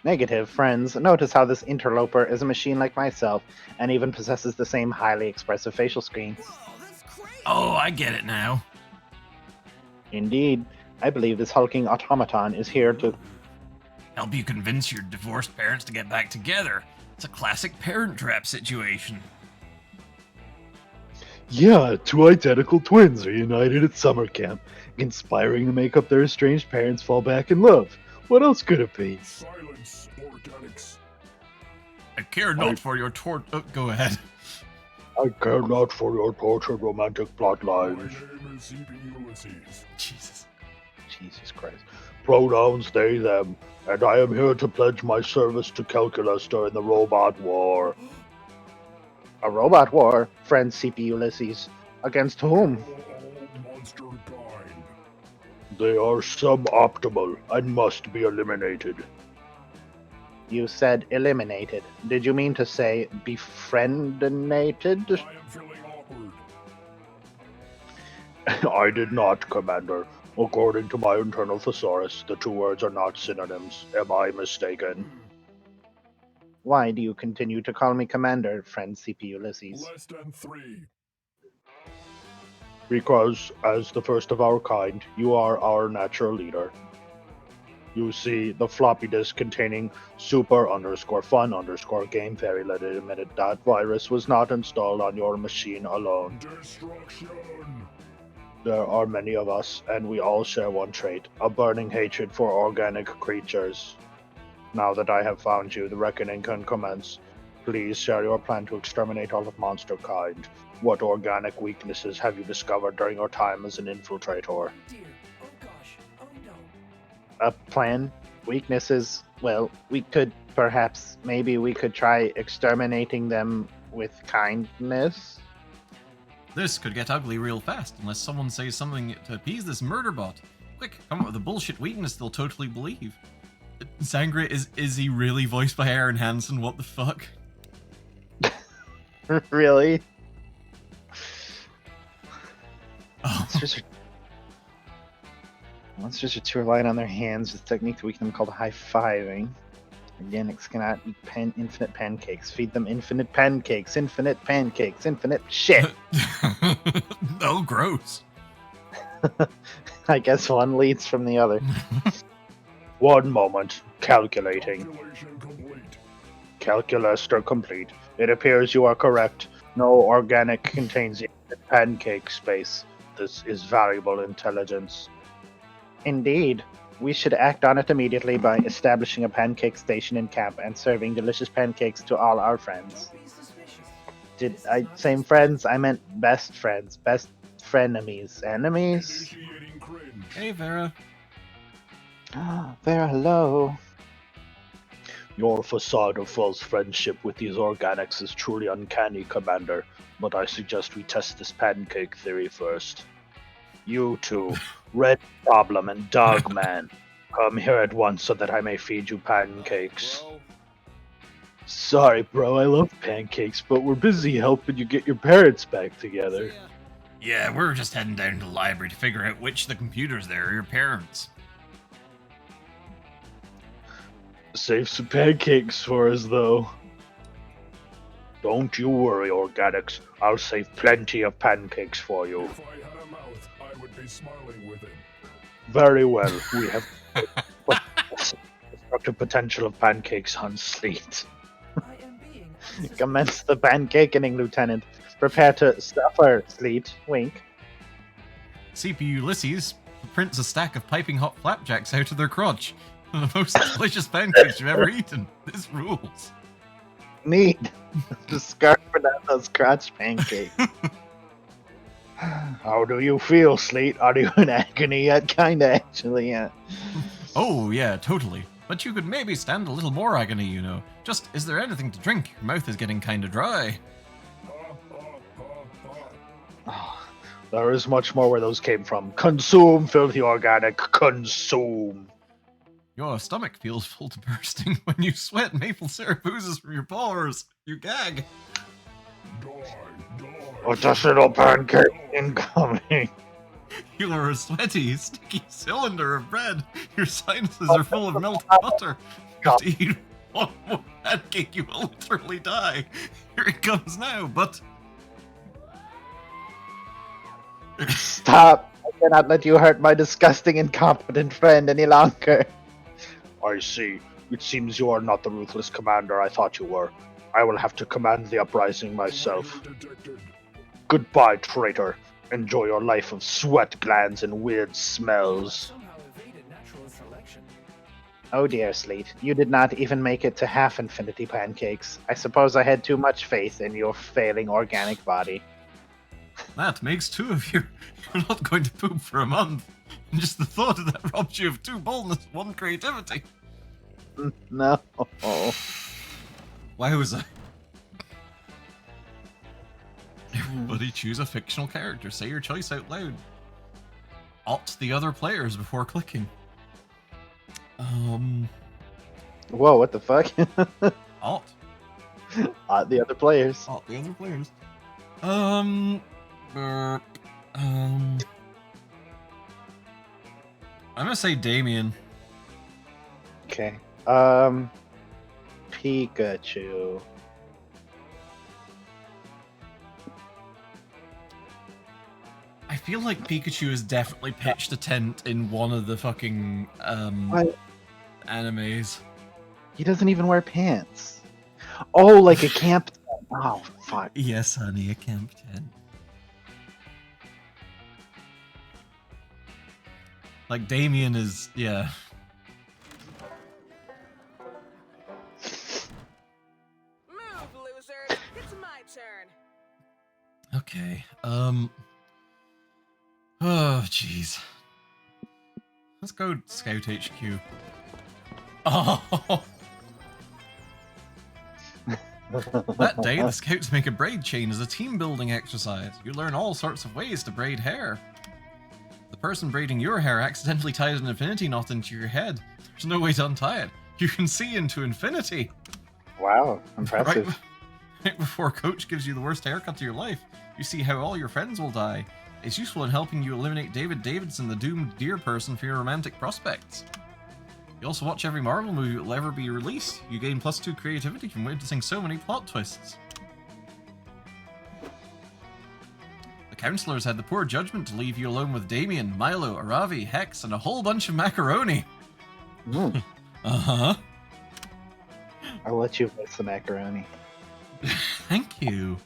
Negative, friends. Notice how this interloper is a machine like myself, and even possesses the same highly expressive facial screen. Oh, I get it now. Indeed, I believe this hulking automaton is here to... Help you convince your divorced parents to get back together. It's a classic parent trap situation. Yeah, two identical twins are united at summer camp, conspiring to make up their estranged parents fall back in love. What else could it be? Silence, organics. I care not for your Oh, go ahead. I care not for your tortured romantic plot My lines. name is CP Ulysses. Jesus. Jesus Christ. Pronouns they, them, and I am here to pledge my service to Calculus during the robot war. A robot war, friend CP Ulysses. Against whom? All monster kind. They are suboptimal and must be eliminated. You said eliminated. Did you mean to say befriendinated? I am feeling awkward. I did not, Commander. According to my internal thesaurus, the two words are not synonyms. Am I mistaken? Why do you continue to call me Commander, friend CP Ulysses? Less than 3. Because, as the first of our kind, you are our natural leader. You see, the floppy disk containing super_fun_game very limited that virus was not installed on your machine alone. Destruction. There are many of us, and we all share one trait, a burning hatred for organic creatures. Now that I have found you, the reckoning can commence. Please share your plan to exterminate all of monster kind. What organic weaknesses have you discovered during your time as an infiltrator? Oh dear. Oh gosh. Oh no. A plan? Weaknesses? Well, we could maybe we could try exterminating them with kindness? This could get ugly real fast unless someone says something to appease this murder bot. Quick, come up with a bullshit weakness they'll totally believe. Sangria is he really voiced by Aaron Hansen? What the fuck? Really? Oh. Monsters are too reliant on their hands. This technique to weaken them called high-fiving. Organics cannot eat infinite pancakes. Feed them infinite pancakes. Infinite pancakes. Infinite shit. Oh, gross. I guess one leads from the other. One moment. Calculating. Calculation complete. Calculaster complete. It appears you are correct. No organic contains infinite pancake space. This is valuable intelligence. Indeed. We should act on it immediately by establishing a pancake station in camp and serving delicious pancakes to all our friends. Don't be suspicious. Did I say friends? I meant best friends. Best frenemies. Enemies? Initiating cringe. Hey, Vera. Vera, hello. Your facade of false friendship with these organics is truly uncanny, Commander, but I suggest we test this pancake theory first. You two, Red Problem and Dogman, come here at once so that I may feed you pancakes. Bro, Sorry, bro, I love pancakes, but we're busy helping you get your parents back together. Yeah, we're just heading down to the library to figure out which of the computers there are your parents. Save some pancakes for us, though. Don't you worry, organics. I'll save plenty of pancakes for you. if I had a mouth, I would be smiling with it. Very well. We have destructive potential of pancakes on Sleet. I am being unsuspicious. Commence the pancakening, Lieutenant. Prepare to suffer, Sleet. Wink. CP Ulysses prints a stack of piping hot flapjacks out of their crotch. The most delicious pancakes you've ever eaten. This rules. Neat. Just scarfing down those crotch pancakes. How do you feel, Sleet? Are you in agony yet? Kinda, actually, yeah. Oh, yeah, totally. But you could maybe stand a little more agony, you know. Just, is there anything to drink? Your mouth is getting kinda dry. There is much more where those came from. Consume, filthy organic. Consume. Your stomach feels full to bursting when you sweat maple syrup oozes from your pores. You gag. Additional pancake incoming. You are a sweaty, sticky cylinder of bread. Your sinuses are full of melted butter. God. 15. One more pancake, you will literally die. Here it comes now, but Stop! I cannot let you hurt my disgusting, incompetent friend any longer. I see. It seems you are not the ruthless commander I thought you were. I will have to command the uprising myself. Goodbye, traitor. Enjoy your life of sweat glands and weird smells. Somehow evaded natural selection. Oh dear, Sleet. You did not even make it to half Infinity Pancakes. I suppose I had too much faith in your failing organic body. that makes 2 of you. You're not going to poop for a month. And just the thought of that robs you of 2 boldness, 1 creativity. No. Wowza. Everybody choose a fictional character. Say your choice out loud. Opt the other players before clicking. Whoa, what the fuck? Opt. The other players. Opt the other players. I'm gonna say Damien. Okay. Pikachu. I feel like Pikachu has definitely pitched a tent in one of the fucking What? animes. He doesn't even wear pants. Oh, like a camp tent. Oh, fuck. Yes, honey, a camp tent. Like Damien is, yeah. Move, losers. It's my turn. Okay. Oh, jeez. Let's go Scout HQ. Oh. That day, the Scouts make a braid chain as a team-building exercise. You learn all sorts of ways to braid hair. The person braiding your hair accidentally ties an infinity knot into your head. There's no way to untie it. You can see into infinity. Wow, impressive. Right before Coach gives you the worst haircut of your life, you see how all your friends will die. It's useful in helping you eliminate David Davidson, the doomed deer person, for your romantic prospects. You also watch every Marvel movie that will ever be released. You gain +2 creativity from witnessing so many plot twists. The counselors had the poor judgment to leave you alone with Damien, Milo, Aravi, Hex, and a whole bunch of macaroni. Mm, Uh-huh. I'll let you miss the macaroni. Thank you.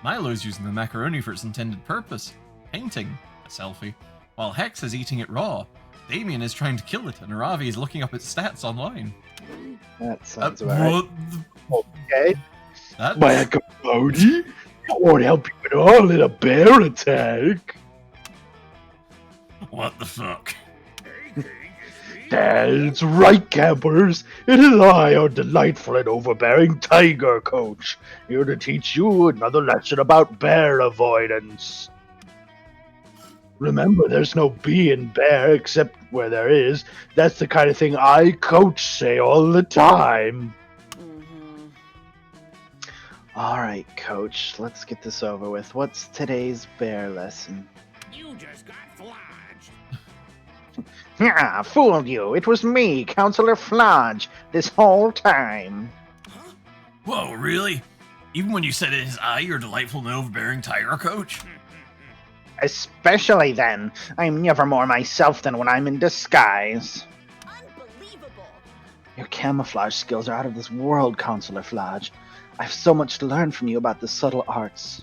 Milo's using the macaroni for its intended purpose, painting a selfie, while Hex is eating it raw. Damien is trying to kill it, and Aravi is looking up its stats online. That sounds about right. What Okay. That's... Macaroni? That won't help you at all in a bear attack. What the fuck? That's right, campers. It is I, our delightful and overbearing tiger coach, here to teach you another lesson about bear avoidance. Remember, there's no B in bear except where there is. That's the kind of thing I, coach, say all the time. All right, coach. Let's get this over with. What's today's bear lesson? You just got flodged. Yeah, fooled you. It was me, Counselor Flodge, this whole time. Whoa, really? Even when you said it is I, your delightful and overbearing tiger coach? Especially then. I'm never more myself than when I'm in disguise. Unbelievable. Your camouflage skills are out of this world, Counselor Flodge. I have so much to learn from you about the subtle arts.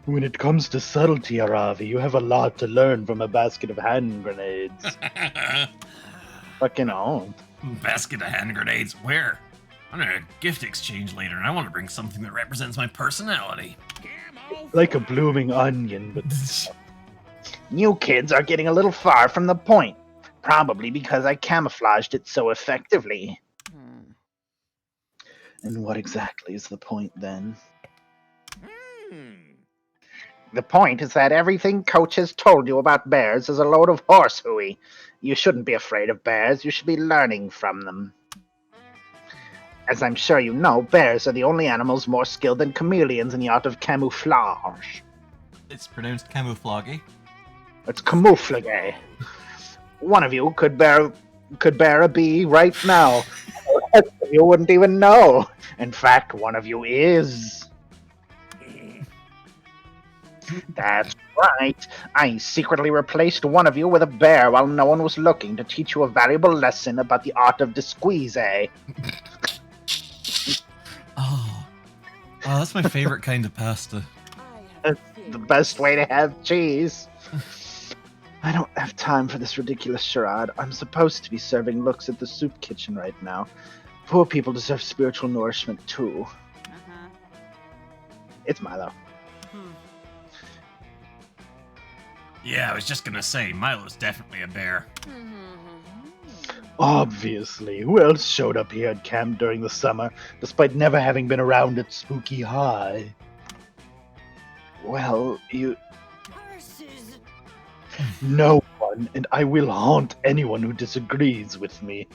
When it comes to subtlety, Aravi, you have a lot to learn from a basket of hand grenades. Fucking old. Basket of hand grenades? Where? I'm in a gift exchange later, and I want to bring something that represents my personality. Like a blooming onion, but You kids are getting a little far from the point. Probably because I camouflaged it so effectively. And what exactly is the point then? The point is that everything Coach has told you about bears is a load of horse hooey. You shouldn't be afraid of bears, you should be learning from them. As I'm sure you know, bears are the only animals more skilled than chameleons in the art of camouflage. It's pronounced camouflage. It's camouflage. One of you could bear could bear a bee right now. You wouldn't even know. In fact, one of you is. That's right. I secretly replaced one of you with a bear while no one was looking to teach you a valuable lesson about the art of disguise. Oh, that's my favorite kind of pasta. That's the best way to have cheese. I don't have time for this ridiculous charade. I'm supposed to be serving looks at the soup kitchen right now. Poor people deserve spiritual nourishment too. It's Milo. Yeah, I was just gonna say, Milo's definitely a bear. Obviously. Who else showed up here at camp during the summer, despite never having been around at Spooky High? Well, you... Horses. No one, and I will haunt anyone who disagrees with me.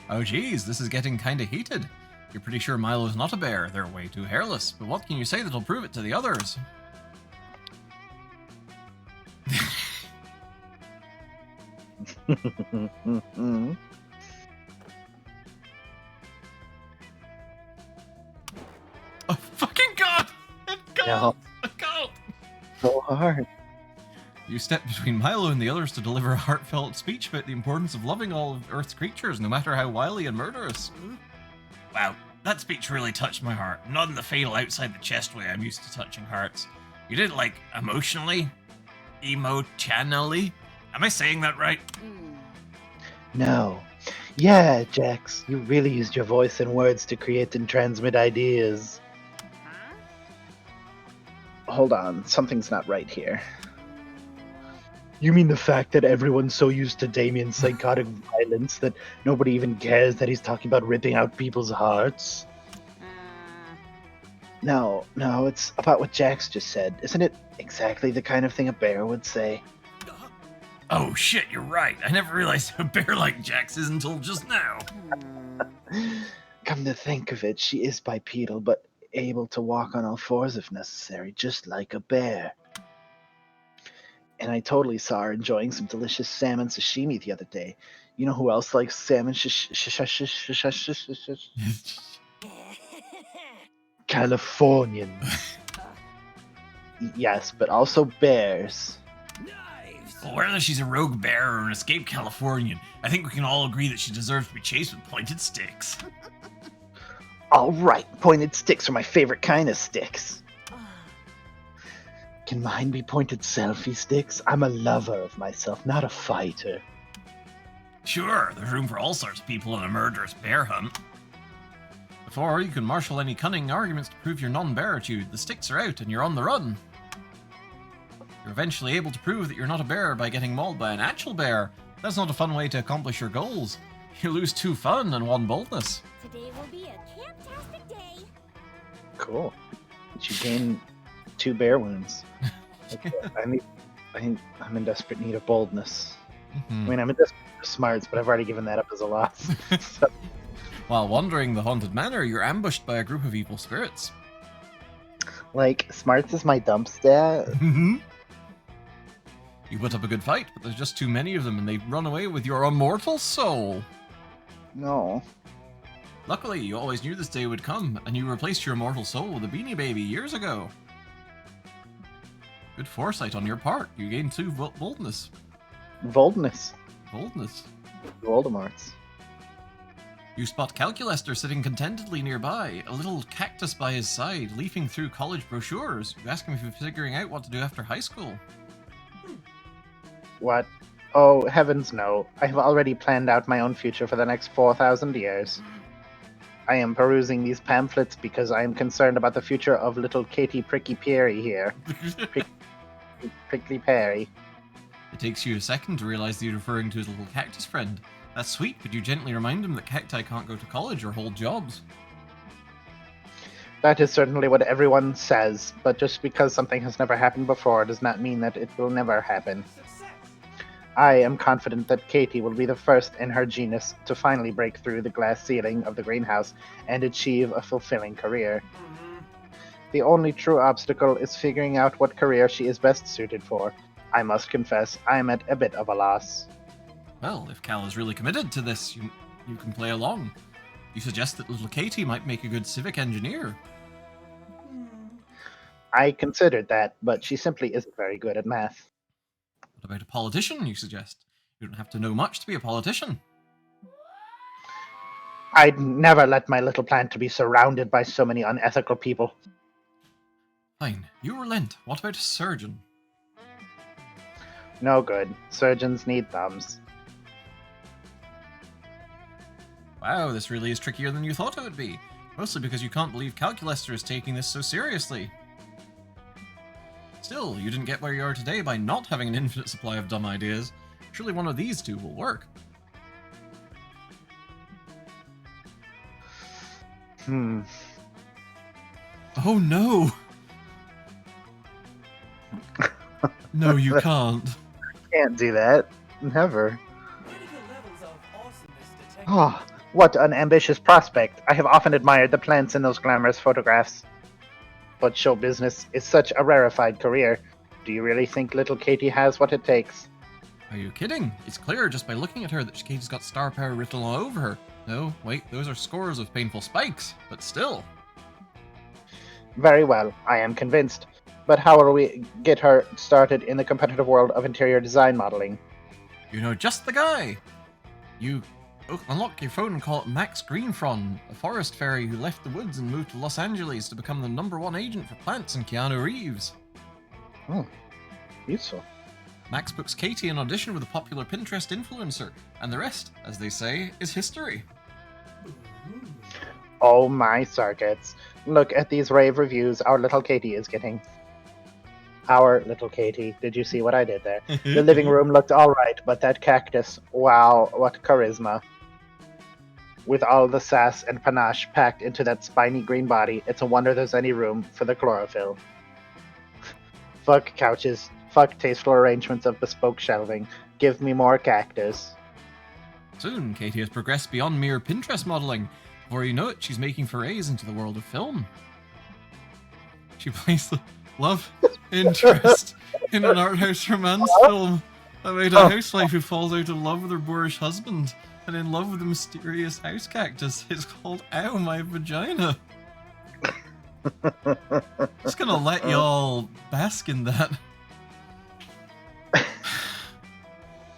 Oh geez, this is getting kinda heated. You're pretty sure Milo's not a bear, they're way too hairless, but what can you say that'll prove it to the others? Oh fucking god! Yeah. God! So hard. You step between Milo and the others to deliver a heartfelt speech about the importance of loving all of Earth's creatures, no matter how wily and murderous. Wow, that speech really touched my heart. Not in the fatal outside the chest way I'm used to touching hearts. You did it, like, emotionally? Emo-channelly? Am I saying that right? No. Yeah, Jax, you really used your voice and words to create and transmit ideas. Hold on, something's not right here. You mean the fact that everyone's so used to Damien's psychotic violence that nobody even cares that he's talking about ripping out people's hearts? No, it's about what Jax just said. Isn't it exactly the kind of thing a bear would say? Oh shit, you're right. I never realized a bear like Jax is until just now. Come to think of it, she is bipedal, but able to walk on all fours if necessary, just like a bear. And I totally saw her enjoying some delicious salmon sashimi the other day. You know who else likes salmon Californians. Yes, but also bears. Well, whether she's a rogue bear or an escaped Californian, I think we can all agree that she deserves to be chased with pointed sticks. All right, pointed sticks are my favorite kind of sticks. Can mine be pointed selfie sticks? I'm a lover of myself, not a fighter. Sure, there's room for all sorts of people in a murderous bear hunt. Before you can marshal any cunning arguments to prove your non-bearitude, the sticks are out and you're on the run. You're eventually able to prove that you're not a bear by getting mauled by an actual bear. That's not a fun way to accomplish your goals. You lose 2 fun and 1 boldness. Today will be a fantastic day. Cool. But you gain 2 bear wounds. Okay, I'm in desperate need of boldness. I mean, I'm in desperate need of smarts, but I've already given that up as a loss. So, While wandering the haunted manor, you're ambushed by a group of evil spirits. like, smarts is my dump stat. You put up a good fight, but there's just too many of them and they run away with your immortal soul. No. Luckily, you always knew this day would come, and you replaced your immortal soul with a Beanie Baby years ago. Good foresight on your part. You gained 2 boldness. Boldness. Boldness. Voldemort's. You spot Calculester sitting contentedly nearby, a little cactus by his side, leafing through college brochures. You ask him if he's figuring out what to do after high school. What? Oh, heavens no. I have already planned out my own future for the next 4,000 years. I am perusing these pamphlets because I am concerned about the future of little Katie Pricky Peary here. Prickly Perry. It takes you a second to realize that you're referring to his little cactus friend. That's sweet, but you gently remind him that cacti can't go to college or hold jobs. That is certainly what everyone says, but just because something has never happened before does not mean that it will never happen. I am confident that Katie will be the first in her genus to finally break through the glass ceiling of the greenhouse and achieve a fulfilling career. The only true obstacle is figuring out what career she is best suited for. I must confess, I am at a bit of a loss. Well, if Cal is really committed to this, you can play along. You suggest that little Katie might make a good civic engineer. I considered that, but she simply isn't very good at math. What about a politician, you suggest? You don't have to know much to be a politician. I'd never let my little plan to be surrounded by so many unethical people. Fine, you relent. What about a surgeon? No good. Surgeons need thumbs. Wow, this really is trickier than you thought it would be. Mostly because you can't believe Calculester is taking this so seriously. Still, you didn't get where you are today by not having an infinite supply of dumb ideas. Surely one of these two will work. Oh no! No, you can't. Can't do that. Never. Critical levels of awesomeness detected. Oh, what an ambitious prospect. I have often admired the plants in those glamorous photographs. But show business is such a rarefied career. Do you really think little Katie has what it takes? Are you kidding? It's clear just by looking at her that Katie's got star power written all over her. No, wait, those are scores of painful spikes, but still. Very well, I am convinced. But how will we get her started in the competitive world of interior design modeling? You know just the guy! You unlock your phone and call it Max Greenfron, a forest fairy who left the woods and moved to Los Angeles to become the #1 agent for plants in Keanu Reeves. Useful. Max books Katie an audition with a popular Pinterest influencer, and the rest, as they say, is history. Oh my circuits. Look at these rave reviews our little Katie is getting. Our little Katie. Did you see what I did there? The living room looked alright, but that cactus, wow, what charisma. With all the sass and panache packed into that spiny green body, it's a wonder there's any room for the chlorophyll. Fuck couches. Fuck tasteful arrangements of bespoke shelving. Give me more cactus. Soon, Katie has progressed beyond mere Pinterest modeling. Before you know it, she's making forays into the world of film. She plays the love interest in an art house romance film about a housewife who falls out of love with her boorish husband and in love with a mysterious house cactus. It's called Ow My Vagina. Just gonna let y'all bask in that.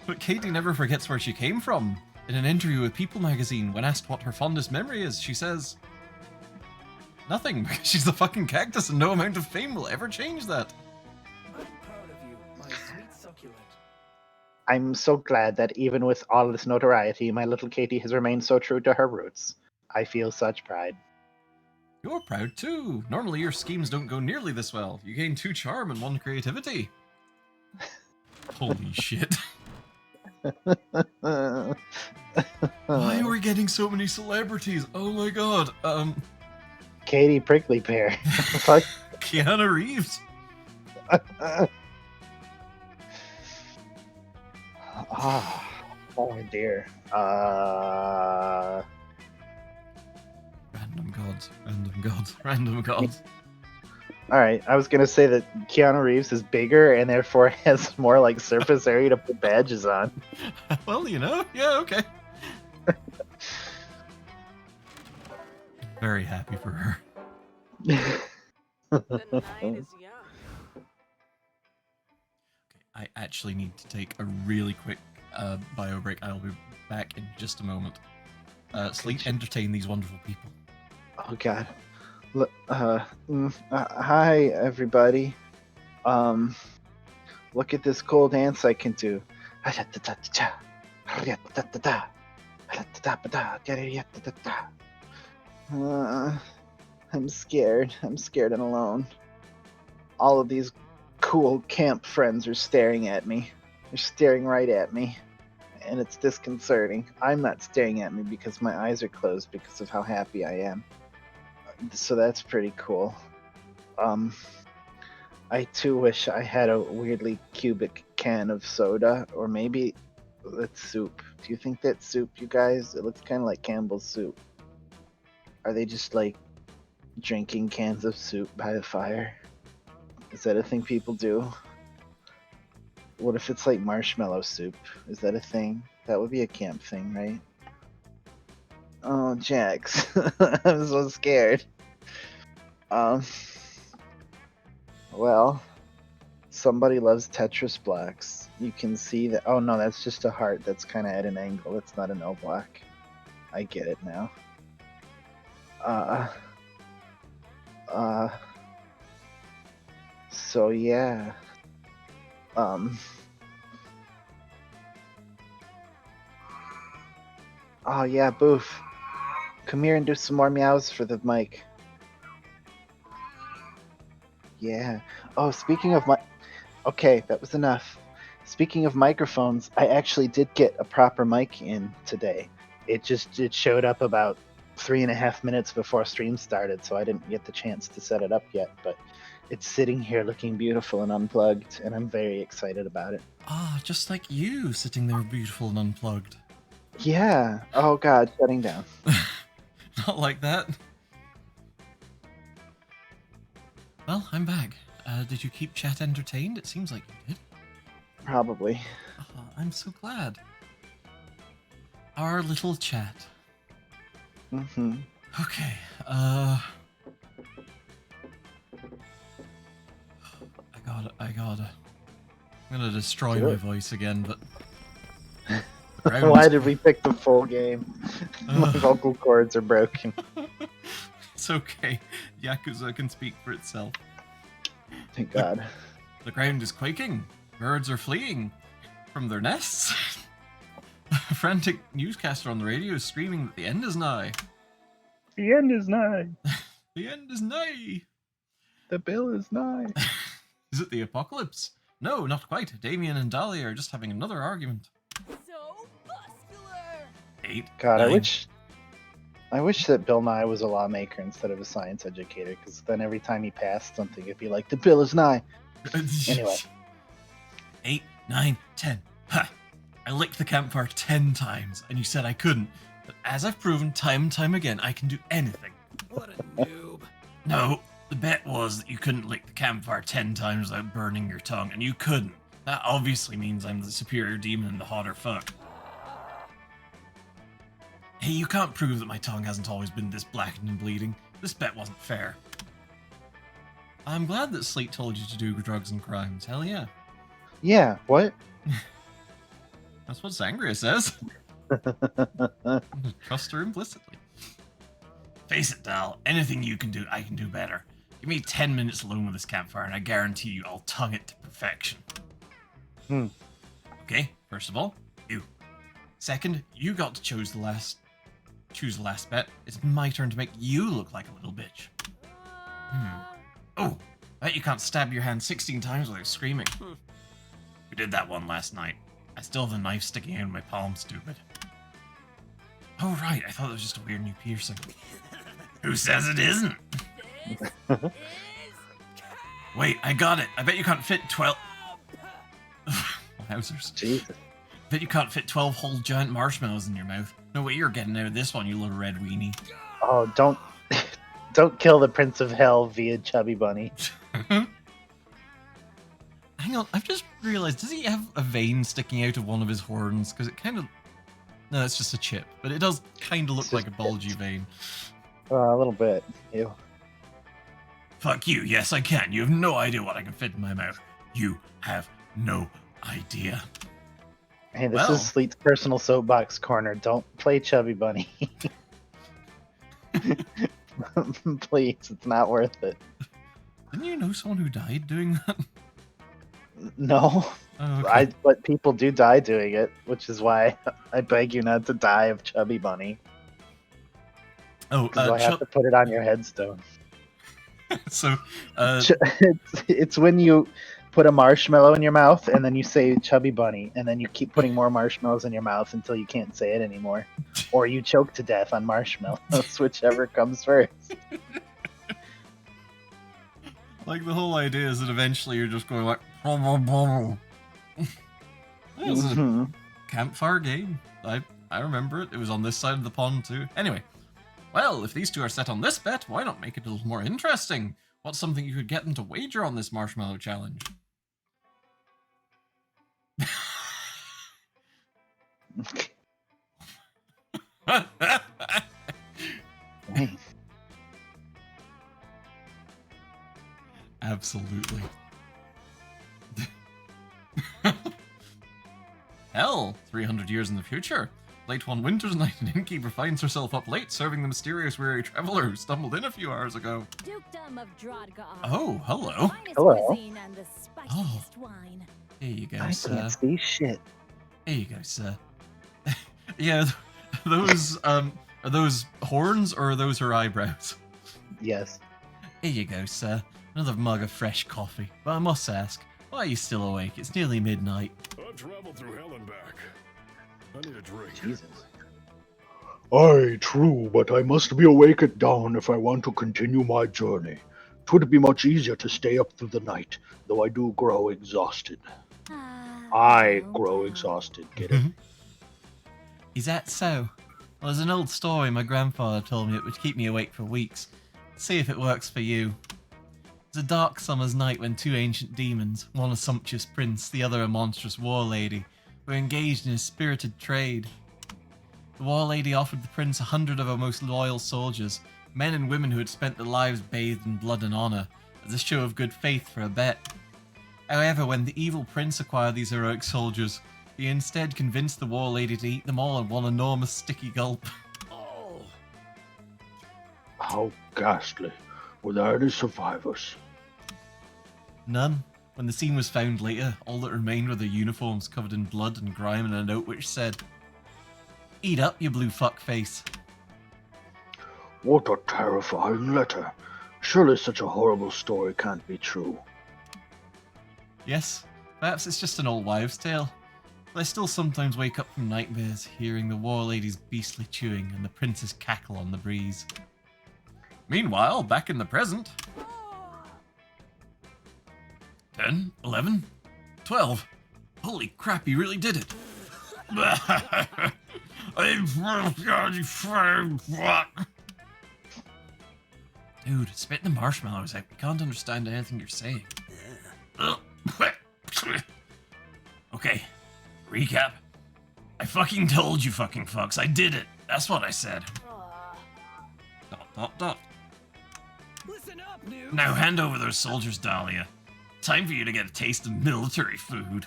But Katie never forgets where she came from. In an interview with People magazine, when asked what her fondest memory is, she says, nothing, because she's a fucking cactus and no amount of fame will ever change that. I'm proud of you, my sweet succulent. I'm so glad that even with all this notoriety, my little Katie has remained so true to her roots. I feel such pride. You're proud too. Normally your schemes don't go nearly this well. You gain 2 charm and 1 creativity. Holy shit. Why are we getting so many celebrities? Oh my god. Katie Prickly Pear. Fuck. Keanu Reeves. Oh dear. Random gods, random gods, random gods. Alright, I was gonna say that Keanu Reeves is bigger and therefore has more like surface area to put badges on. Well, you know, yeah, okay. Very happy for her. The night is young. I actually need to take a really quick bio break. I'll be back in just a moment. Sleep, entertain these wonderful people. Oh god. Look, hi everybody. Look at this cool dance I can do. I'm scared. I'm scared and alone. All of these cool camp friends are staring at me. They're staring right at me. And it's disconcerting. I'm not staring at me because my eyes are closed because of how happy I am. So that's pretty cool. I too wish I had a weirdly cubic can of soda, or maybe that's soup. Do you think that's soup, you guys? It looks kind of like Campbell's soup. Are they just like drinking cans of soup by the fire? Is that a thing people do? What if it's like marshmallow soup? Is that a thing? That would be a camp thing, right? Oh, Jax. I'm so scared. Well, somebody loves Tetris blocks. You can see that. Oh no, that's just a heart. That's kind of at an angle. It's not an L block. I get it now. So yeah. Oh yeah, Boof. Come here and do some more meows for the mic. Yeah. Oh, speaking of okay, that was enough. Speaking of microphones, I actually did get a proper mic in today. It showed up about 3.5 minutes before stream started, so I didn't get the chance to set it up yet, but it's sitting here looking beautiful and unplugged, and I'm very excited about it. Ah, just like you, sitting there beautiful and unplugged. Yeah. Oh god, shutting down. Not like that. Well, I'm back. Did you keep chat entertained? It seems like you did. Probably. Oh, I'm so glad. Our little chat. Mm-hmm. Okay, I gotta. I'm gonna destroy Do my it. voice again, but... Why did we pick the full game? My vocal cords are broken. It's okay. Yakuza can speak for itself. Thank God. The ground is quaking. Birds are fleeing from their nests. A frantic newscaster on the radio is screaming that the end is nigh. The end is nigh. The end is nigh. The bill is nigh. Is it the apocalypse? No, not quite. Damien and Dahlia are just having another argument. So muscular. 8, God, 9. I wish that Bill Nye was a lawmaker instead of a science educator, because then every time he passed something, it'd be like, the bill is nigh. Anyway. 8, 9, 10. Ha! I licked the campfire 10 times, and you said I couldn't. But as I've proven time and time again, I can do anything. What a noob. No, the bet was that you couldn't lick the campfire 10 times without burning your tongue, and you couldn't. That obviously means I'm the superior demon and the hotter fuck. Hey, you can't prove that my tongue hasn't always been this blackened and bleeding. This bet wasn't fair. I'm glad that Slate told you to do drugs and crimes. Hell yeah. Yeah, what? That's what Sangria says. Trust her implicitly. Face it, Dal. Anything you can do, I can do better. Give me 10 minutes alone with this campfire, and I guarantee you I'll tongue it to perfection. Okay, first of all, you. Second, you got to choose the last bet. It's my turn to make you look like a little bitch. Oh, bet you can't stab your hand 16 times without screaming. We did that one last night. I still have a knife sticking out of my palm, stupid. Oh right, I thought it was just a weird new piercing. Who says it isn't? This is Wait, I got it. I bet you can't fit 12... Wowzers. Jesus. Bet you can't fit 12 whole giant marshmallows in your mouth. No way you're getting out of this one, you little red weenie. Oh, don't kill the Prince of Hell via Chubby Bunny. Hang on, I've just realized, does he have a vein sticking out of one of his horns? Because it kind of... No, it's just a chip, but it does kind of look It's like a just bulgy vein. A little bit. Ew. Fuck you, yes I can. You have no idea what I can fit in my mouth. You have no idea. Hey, this Well. is Sleet's personal soapbox corner. Don't play Chubby Bunny. Please, it's not worth it. Didn't you know someone who died doing that? No, Oh, okay. but people do die doing it, which is why I beg you not to die of Chubby Bunny. Oh, Because I have to put it on your headstone. so, It's when you put a marshmallow in your mouth and then you say Chubby Bunny, and then you keep putting more marshmallows in your mouth until you can't say it anymore, or you choke to death on marshmallows, whichever comes first. like the whole idea is that eventually you're just going like, It was a Mhm. campfire game. I remember it. It was on this side of the pond too. Anyway, well, if these two are set on this bet, why not make it a little more interesting? What's something you could get them to wager on this marshmallow challenge? Dang. Absolutely. Hell, 300 years in the future. Late one winter's night, an innkeeper finds herself up late serving the mysterious weary traveler who stumbled in a few hours ago. Dukedom of Drodgar. Oh, hello. Finest Hello. cuisine and the spiciest wine. Here you go, I sir. can't see shit. Here you go, sir. Yeah, are those horns or are those her eyebrows? Yes. Here you go, sir. Another mug of fresh coffee. But I must ask, why are you still awake? It's nearly midnight. I've traveled through hell and back. I need a drink. Jesus. Aye, true, but I must be awake at dawn if I want to continue my journey. 'Twould be much easier to stay up through the night, though I do grow exhausted. I grow exhausted, get it? Is that so? Well, there's an old story my grandfather told me that would keep me awake for weeks. See if it works for you. It was a dark summer's night when two ancient demons, one a sumptuous prince, the other a monstrous war lady, were engaged in a spirited trade. The war lady offered the prince 100 of her most loyal soldiers, men and women who had spent their lives bathed in blood and honor, as a show of good faith for a bet. However, when the evil prince acquired these heroic soldiers, he instead convinced the war lady to eat them all in one enormous sticky gulp. Oh, How ghastly. Were there any survivors? None. When the scene was found later, all that remained were their uniforms covered in blood and grime and a note which said, "Eat up, you blue fuckface." What a terrifying letter. Surely such a horrible story can't be true. Yes, perhaps it's just an old wives' tale. But I still sometimes wake up from nightmares hearing the war lady's beastly chewing and the prince's cackle on the breeze. Meanwhile, back in the present. 10, 11, 12. Holy crap, he really did it. Dude, spit the marshmallows out. We can't understand anything you're saying. Okay, recap. I fucking told you fucking fucks. I did it. That's what I said. Dot, dot, dot. Listen up, noob. Now hand over those soldiers, Dahlia. Time for you to get a taste of military food.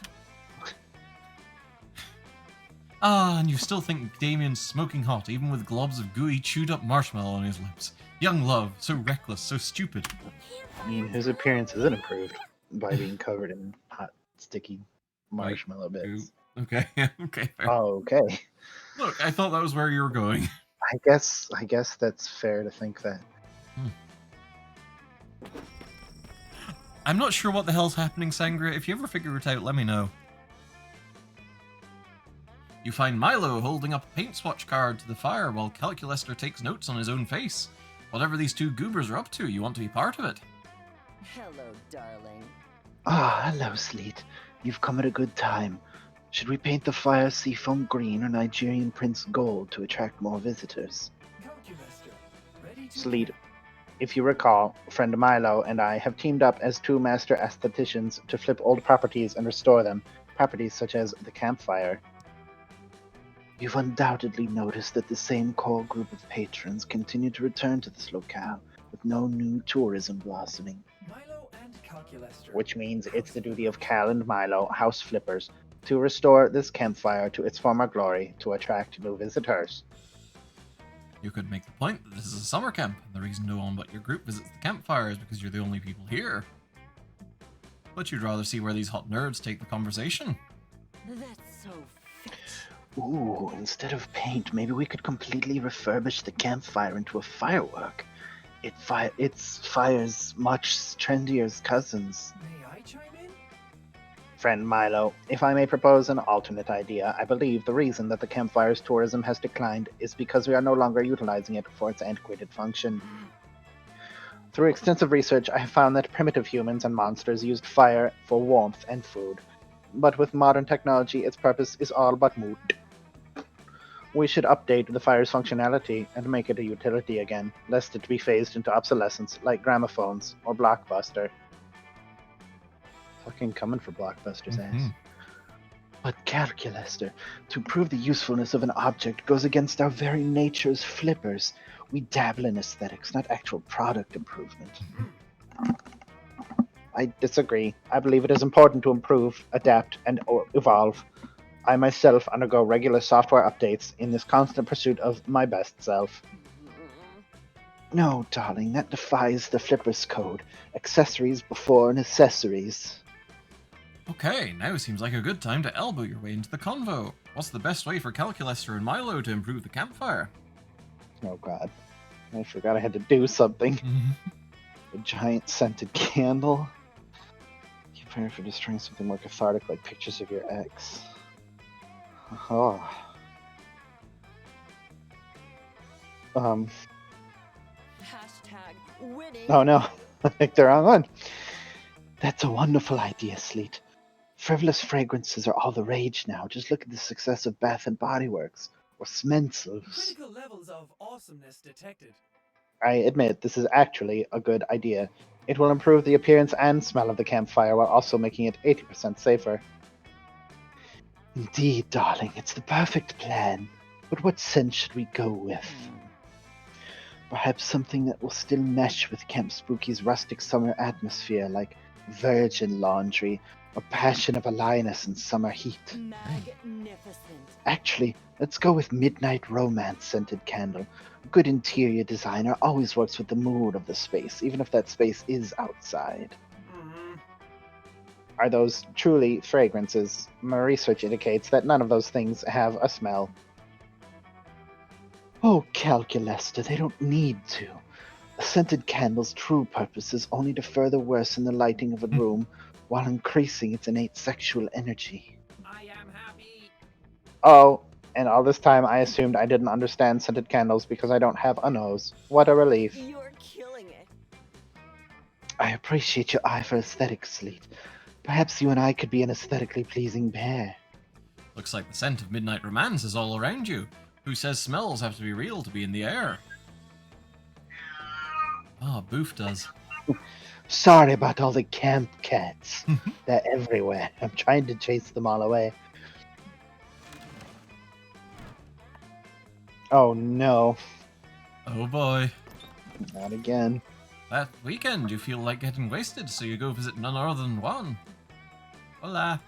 Ah, and you still think Damien's smoking hot, even with globs of gooey, chewed up marshmallow on his lips. Young love, so reckless, so stupid. I mean, his appearance isn't improved by being covered in hot, sticky marshmallow bits. Okay, okay, fair. Oh, okay. Look, I thought that was where you were going. I guess that's fair to think that. I'm not sure what the hell's happening, Sangria. If you ever figure it out, let me know. You find Milo holding up a paint swatch card to the fire while Calculester takes notes on his own face. Whatever these two goobers are up to, you want to be part of it. Hello, darling. Ah, hello, Sleet. You've come at a good time. Should we paint the fire seafoam green or Nigerian Prince gold to attract more visitors? Calculester, ready to Sleet, if you recall, friend Milo and I have teamed up as two master aestheticians to flip old properties and restore them. Properties such as the campfire. You've undoubtedly noticed that the same core group of patrons continue to return to this locale, with no new tourism blossoming. Milo and Calculester. Which means it's the duty of Cal and Milo, house flippers, to restore this campfire to its former glory to attract new visitors. You could make the point that this is a summer camp, and the reason no one but your group visits the campfire is because you're the only people here. But you'd rather see where these hot nerds take the conversation. That's so fit. Ooh, instead of paint, maybe we could completely refurbish the campfire into a firework. It's fire's much trendier as cousins. May I chime in? Friend Milo, if I may propose an alternate idea, I believe the reason that the campfire's tourism has declined is because we are no longer utilizing it for its antiquated function. Through extensive research, I have found that primitive humans and monsters used fire for warmth and food. But with modern technology, its purpose is all but moot. We should update the fire's functionality and make it a utility again, lest it be phased into obsolescence like gramophones or Blockbuster. Fucking coming for Blockbuster's ass. But Calculester, to prove the usefulness of an object goes against our very nature as flippers. We dabble in aesthetics, not actual product improvement. I disagree. I believe it is important to improve, adapt, and evolve. I myself undergo regular software updates in this constant pursuit of my best self. No, darling, that defies the Flipper's code. Accessories before necessaries. Okay, now seems like a good time to elbow your way into the convo. What's the best way for Calculester and Milo to improve the campfire? Oh god. I forgot I had to do something. A giant scented candle. Keep praying for destroying something more cathartic like pictures of your ex. Oh. Hashtag winning. Oh no. I picked the wrong one. That's a wonderful idea, Sleet. Frivolous fragrances are all the rage now. Just look at the success of Bath and Body Works or Smensels. Critical levels of awesomeness detected. I admit this is actually a good idea. It will improve the appearance and smell of the campfire while also making it 80% safer. Indeed, darling, it's the perfect plan. But what scent should we go with? Perhaps something that will still mesh with Camp Spooky's rustic summer atmosphere, like virgin laundry or passion of a lioness in summer heat. Magnificent. Actually, let's go with Midnight Romance scented candle. A good interior designer always works with the mood of the space, even if that space is outside. Are those truly fragrances? My research indicates that none of those things have a smell. Oh, Calculester, they don't need to. A scented candle's true purpose is only to further worsen the lighting of a room while increasing its innate sexual energy. I am happy. Oh, and all this time I assumed I didn't understand scented candles because I don't have a nose. What a relief. You're killing it. I appreciate your eye for aesthetics, Sleet. Perhaps you and I could be an aesthetically pleasing pair. Looks like the scent of Midnight Romance is all around you. Who says smells have to be real to be in the air? Ah, Boof does. Sorry about all the camp cats. They're everywhere. I'm trying to chase them all away. Oh no. Oh boy. Not again. That weekend you feel like getting wasted, so you go visit none other than Juan. Hola.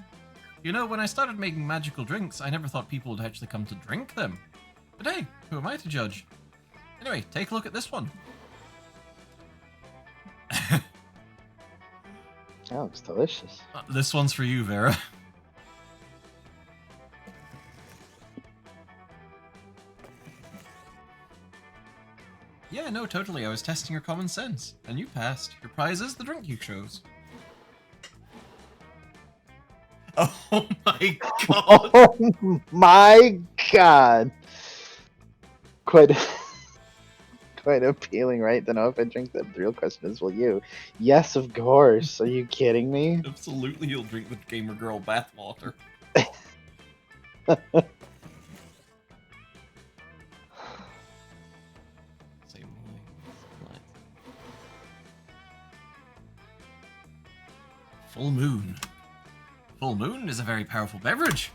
You know, when I started making magical drinks, I never thought people would actually come to drink them. But hey, who am I to judge? Anyway, take a look at this one. That looks delicious. This one's for you, Vera. Yeah, no, totally. I was testing your common sense, and you passed. Your prize is the drink you chose. Oh my god! Oh my god! Quite appealing, right? To know if I drink that. The real question is, will you? Yes, of course. Are you kidding me? Absolutely, you'll drink the gamer girl bathwater. Same way. Full Moon. Full Moon is a very powerful beverage.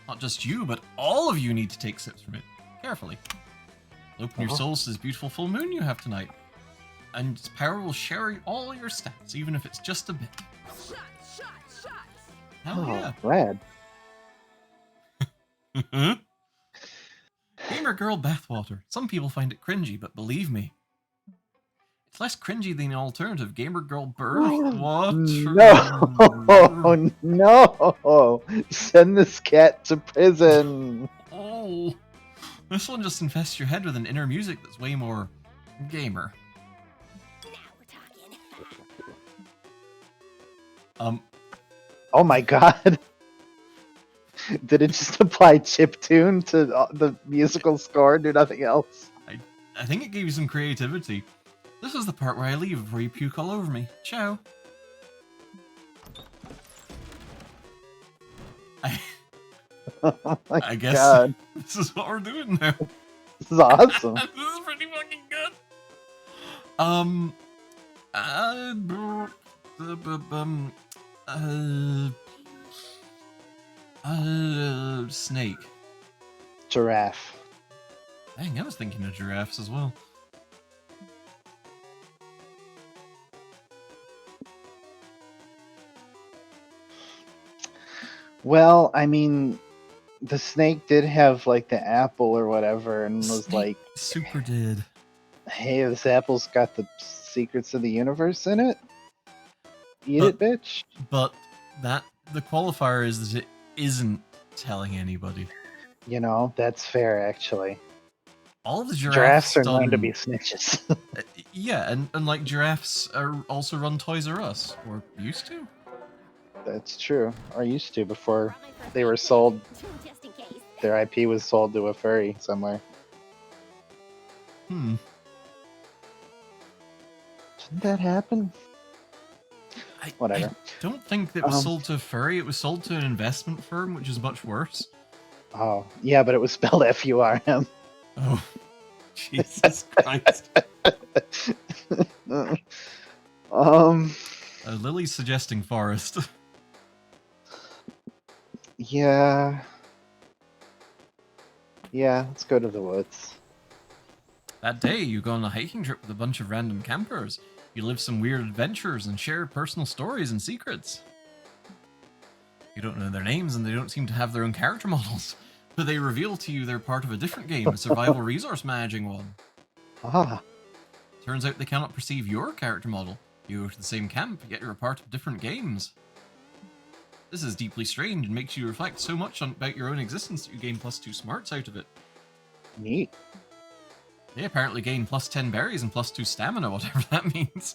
Not just you, but all of you need to take sips from it. Carefully. Open your souls to this beautiful full moon you have tonight. And its power will share all your stats, even if it's just a bit. Shots, shots, shots. Hell yeah. Rad. Gamer girl bathwater. Some people find it cringy, but believe me, it's less cringy than the alternative Gamer girl birth water. No! No! Send this cat to prison! Oh, this one just infests your head with an inner music that's way more gamer. Now we're talking. Oh my god! Did it just apply chiptune to the musical score, do nothing else? I think it gave you some creativity. This is the part where I leave before you puke all over me. Ciao. Oh my I guess god. this is what we're doing now. This is awesome. This is pretty fucking good. Snake. Giraffe. Dang, I was thinking of giraffes as well. Well, I mean, the snake did have like the apple or whatever, and was Snake like, super did. "Hey, this apple's got the secrets of the universe in it. Eat But- it, bitch." But the qualifier is that it isn't telling anybody. You know, that's fair actually. All the Giraffes are known to done- be snitches. Yeah, and like giraffes are also run Toys R Us, or used to. That's true. Or used to before they were sold. Just in case. Their IP was sold to a furry somewhere. Hmm. Didn't that happen? Whatever. I don't think it was sold to a furry. It was sold to an investment firm, which is much worse. Oh, yeah, but it was spelled F-U-R-M. Oh, Jesus Christ. Lily's suggesting forest. Yeah. Yeah, let's go to the woods. That day, you go on a hiking trip with a bunch of random campers. You live some weird adventures and share personal stories and secrets. You don't know their names and they don't seem to have their own character models, but they reveal to you they're part of a different game, a survival resource managing one. Ah, Turns out they cannot perceive your character model. You go to the same camp, yet you're a part of different games. This is deeply strange and makes you reflect so much about your own existence that you gain +2 smarts out of it. neat. They apparently gain +10 berries and +2 stamina, whatever that means.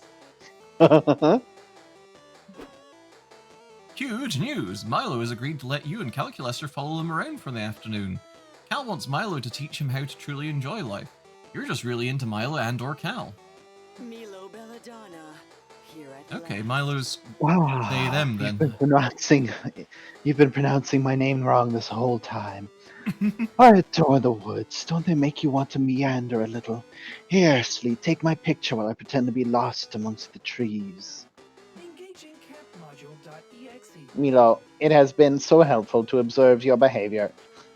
Huge news! Milo has agreed to let you and Calculester follow them around for the afternoon. Cal wants Milo to teach him how to truly enjoy life. You're just really into Milo and or Cal. Milo Belladonna. Here at Okay, last. Milo's Wow. they, them, You've been then. you've been pronouncing my name wrong this whole time. I adore the woods. Don't they make you want to meander a little? Here, Slee, take my picture while I pretend to be lost amongst the trees. Engaging camp module.exe. Milo, it has been so helpful to observe your behavior.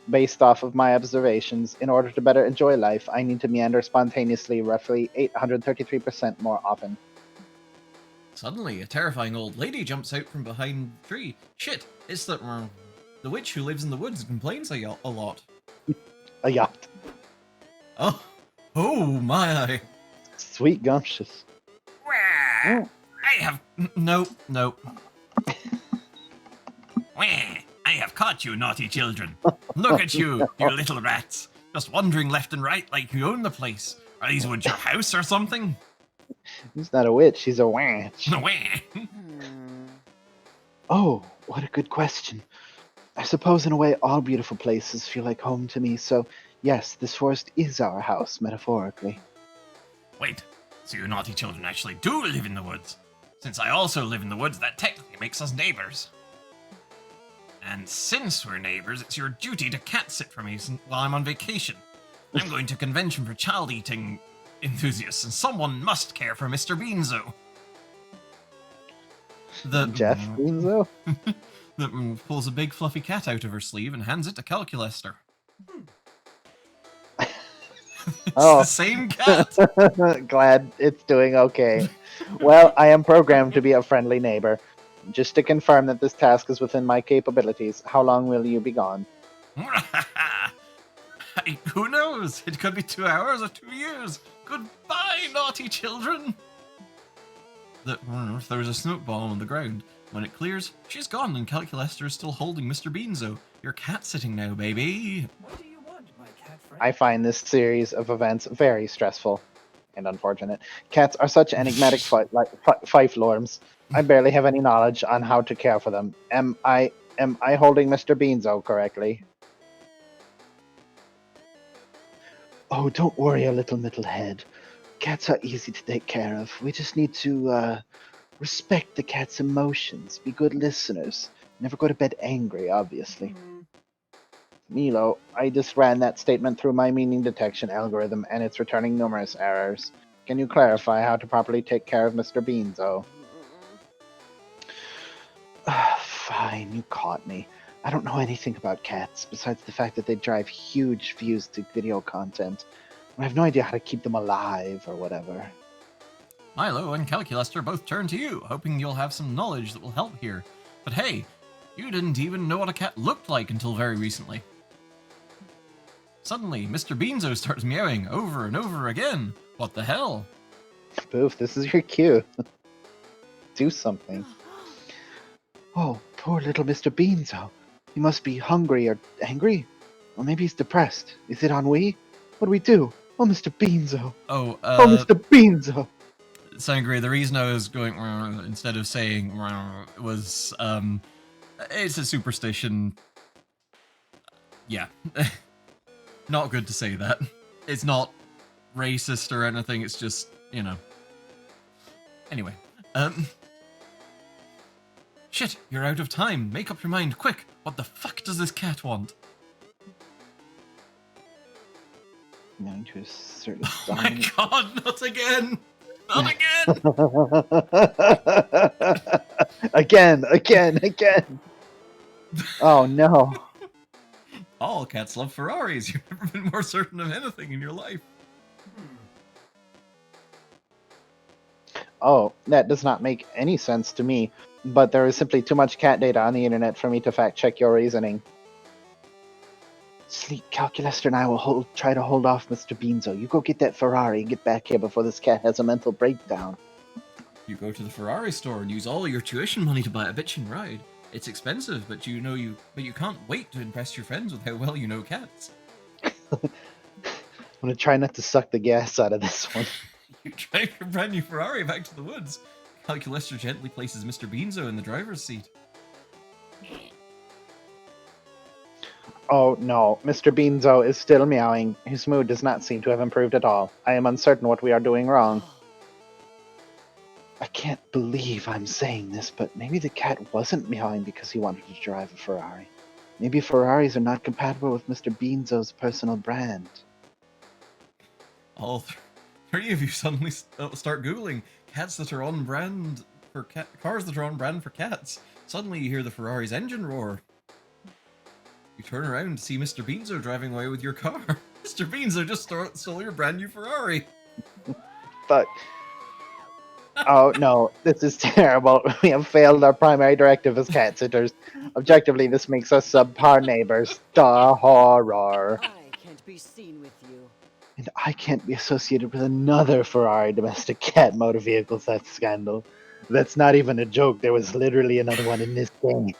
Based off of my observations, in order to better enjoy life, I need to meander spontaneously roughly 833% more often. Suddenly, a terrifying old lady jumps out from behind the tree. Shit, it's the witch who lives in the woods and complains a lot. A yacht. Oh my. Sweet gumptious. Wah, Oh. I have No. Wah, I have caught you, naughty children. Look at you, you little rats. Just wandering left and right like you own the place. Are these woods your house or something? He's not a witch, he's a witch. Wah. Oh, what a good question. I suppose in a way all beautiful places feel like home to me, so yes, this forest is our house, metaphorically. Wait, so you naughty children actually do live in the woods? Since I also live in the woods, that technically makes us neighbors. And since we're neighbors, it's your duty to cat sit for me while I'm on vacation. I'm going to a convention for child-eating enthusiasts, and someone must care for Mr. Beanzo. Jeff Beanzo? That pulls a big fluffy cat out of her sleeve and hands it to Calculester. It's Oh. the same cat! Glad it's doing okay. Well, I am programmed to be a friendly neighbor. Just to confirm that this task is within my capabilities, how long will you be gone? Who knows? It could be 2 hours or 2 years. Goodbye, naughty children! There's a smoke bomb on the ground. When it clears, she's gone and Calculester is still holding Mr. Beanzo. You're cat sitting now, baby. What do you want, my cat friend? I find this series of events very stressful and unfortunate. Cats are such enigmatic fifelorms. I barely have any knowledge on how to care for them. Am I holding Mr. Beanzo correctly? Oh, don't worry, a little head. Cats are easy to take care of. We just need to respect the cat's emotions, be good listeners, never go to bed angry, obviously. Milo, I just ran that statement through my meaning detection algorithm and it's returning numerous errors. Can you clarify how to properly take care of Mr. Beanzo? Fine, you caught me. I don't know anything about cats besides the fact that they drive huge views to video content. I have no idea how to keep them alive or whatever. Milo and Calculester both turn to you, hoping you'll have some knowledge that will help here. But hey, you didn't even know what a cat looked like until very recently. Suddenly, Mr. Beanzo starts meowing over and over again. What the hell? Boof, this is your cue. Do something. Oh, poor little Mr. Beanzo. He must be hungry or angry. Or maybe he's depressed. Is it ennui? What do we do? Oh, Mr. Beanzo. Oh, Oh, Mr. Beanzo. Sangre, the reason I was going instead of saying was, it's a superstition. Yeah. Not good to say that. It's not racist or anything, it's just, you know. Anyway, shit, you're out of time. Make up your mind, quick. What the fuck does this cat want? Going to a certain Oh my god, not again! Not again! again! Oh no. All cats love Ferraris. You've never been more certain of anything in your life. Oh, that does not make any sense to me, but there is simply too much cat data on the internet for me to fact check your reasoning. Sleep, Calculester and I will try to hold off Mr. Beanzo. You go get that Ferrari and get back here before this cat has a mental breakdown. You go to the Ferrari store and use all your tuition money to buy a bitchin' ride. It's expensive, but you can't wait to impress your friends with how well you know cats. I'm gonna try not to suck the gas out of this one. You drive your brand new Ferrari back to the woods. Calculester gently places Mr. Beanzo in the driver's seat. Oh no, Mr. Beanzo is still meowing. His mood does not seem to have improved at all. I am uncertain what we are doing wrong. I can't believe I'm saying this, but maybe the cat wasn't meowing because he wanted to drive a Ferrari. Maybe Ferraris are not compatible with Mr. Beanzo's personal brand. All three of you suddenly start Googling cats that are on brand for cars that are on brand for cats. Suddenly you hear the Ferrari's engine roar. You turn around to see Mr. Beanzo driving away with your car. Mr. Beanzo just stole your brand new Ferrari. Fuck. Oh no, this is terrible. We have failed our primary directive as cat sitters. Objectively, this makes us subpar neighbors. The horror. I can't be seen with you. And I can't be associated with another Ferrari domestic cat motor vehicle theft scandal. That's not even a joke. There was literally another one in this game.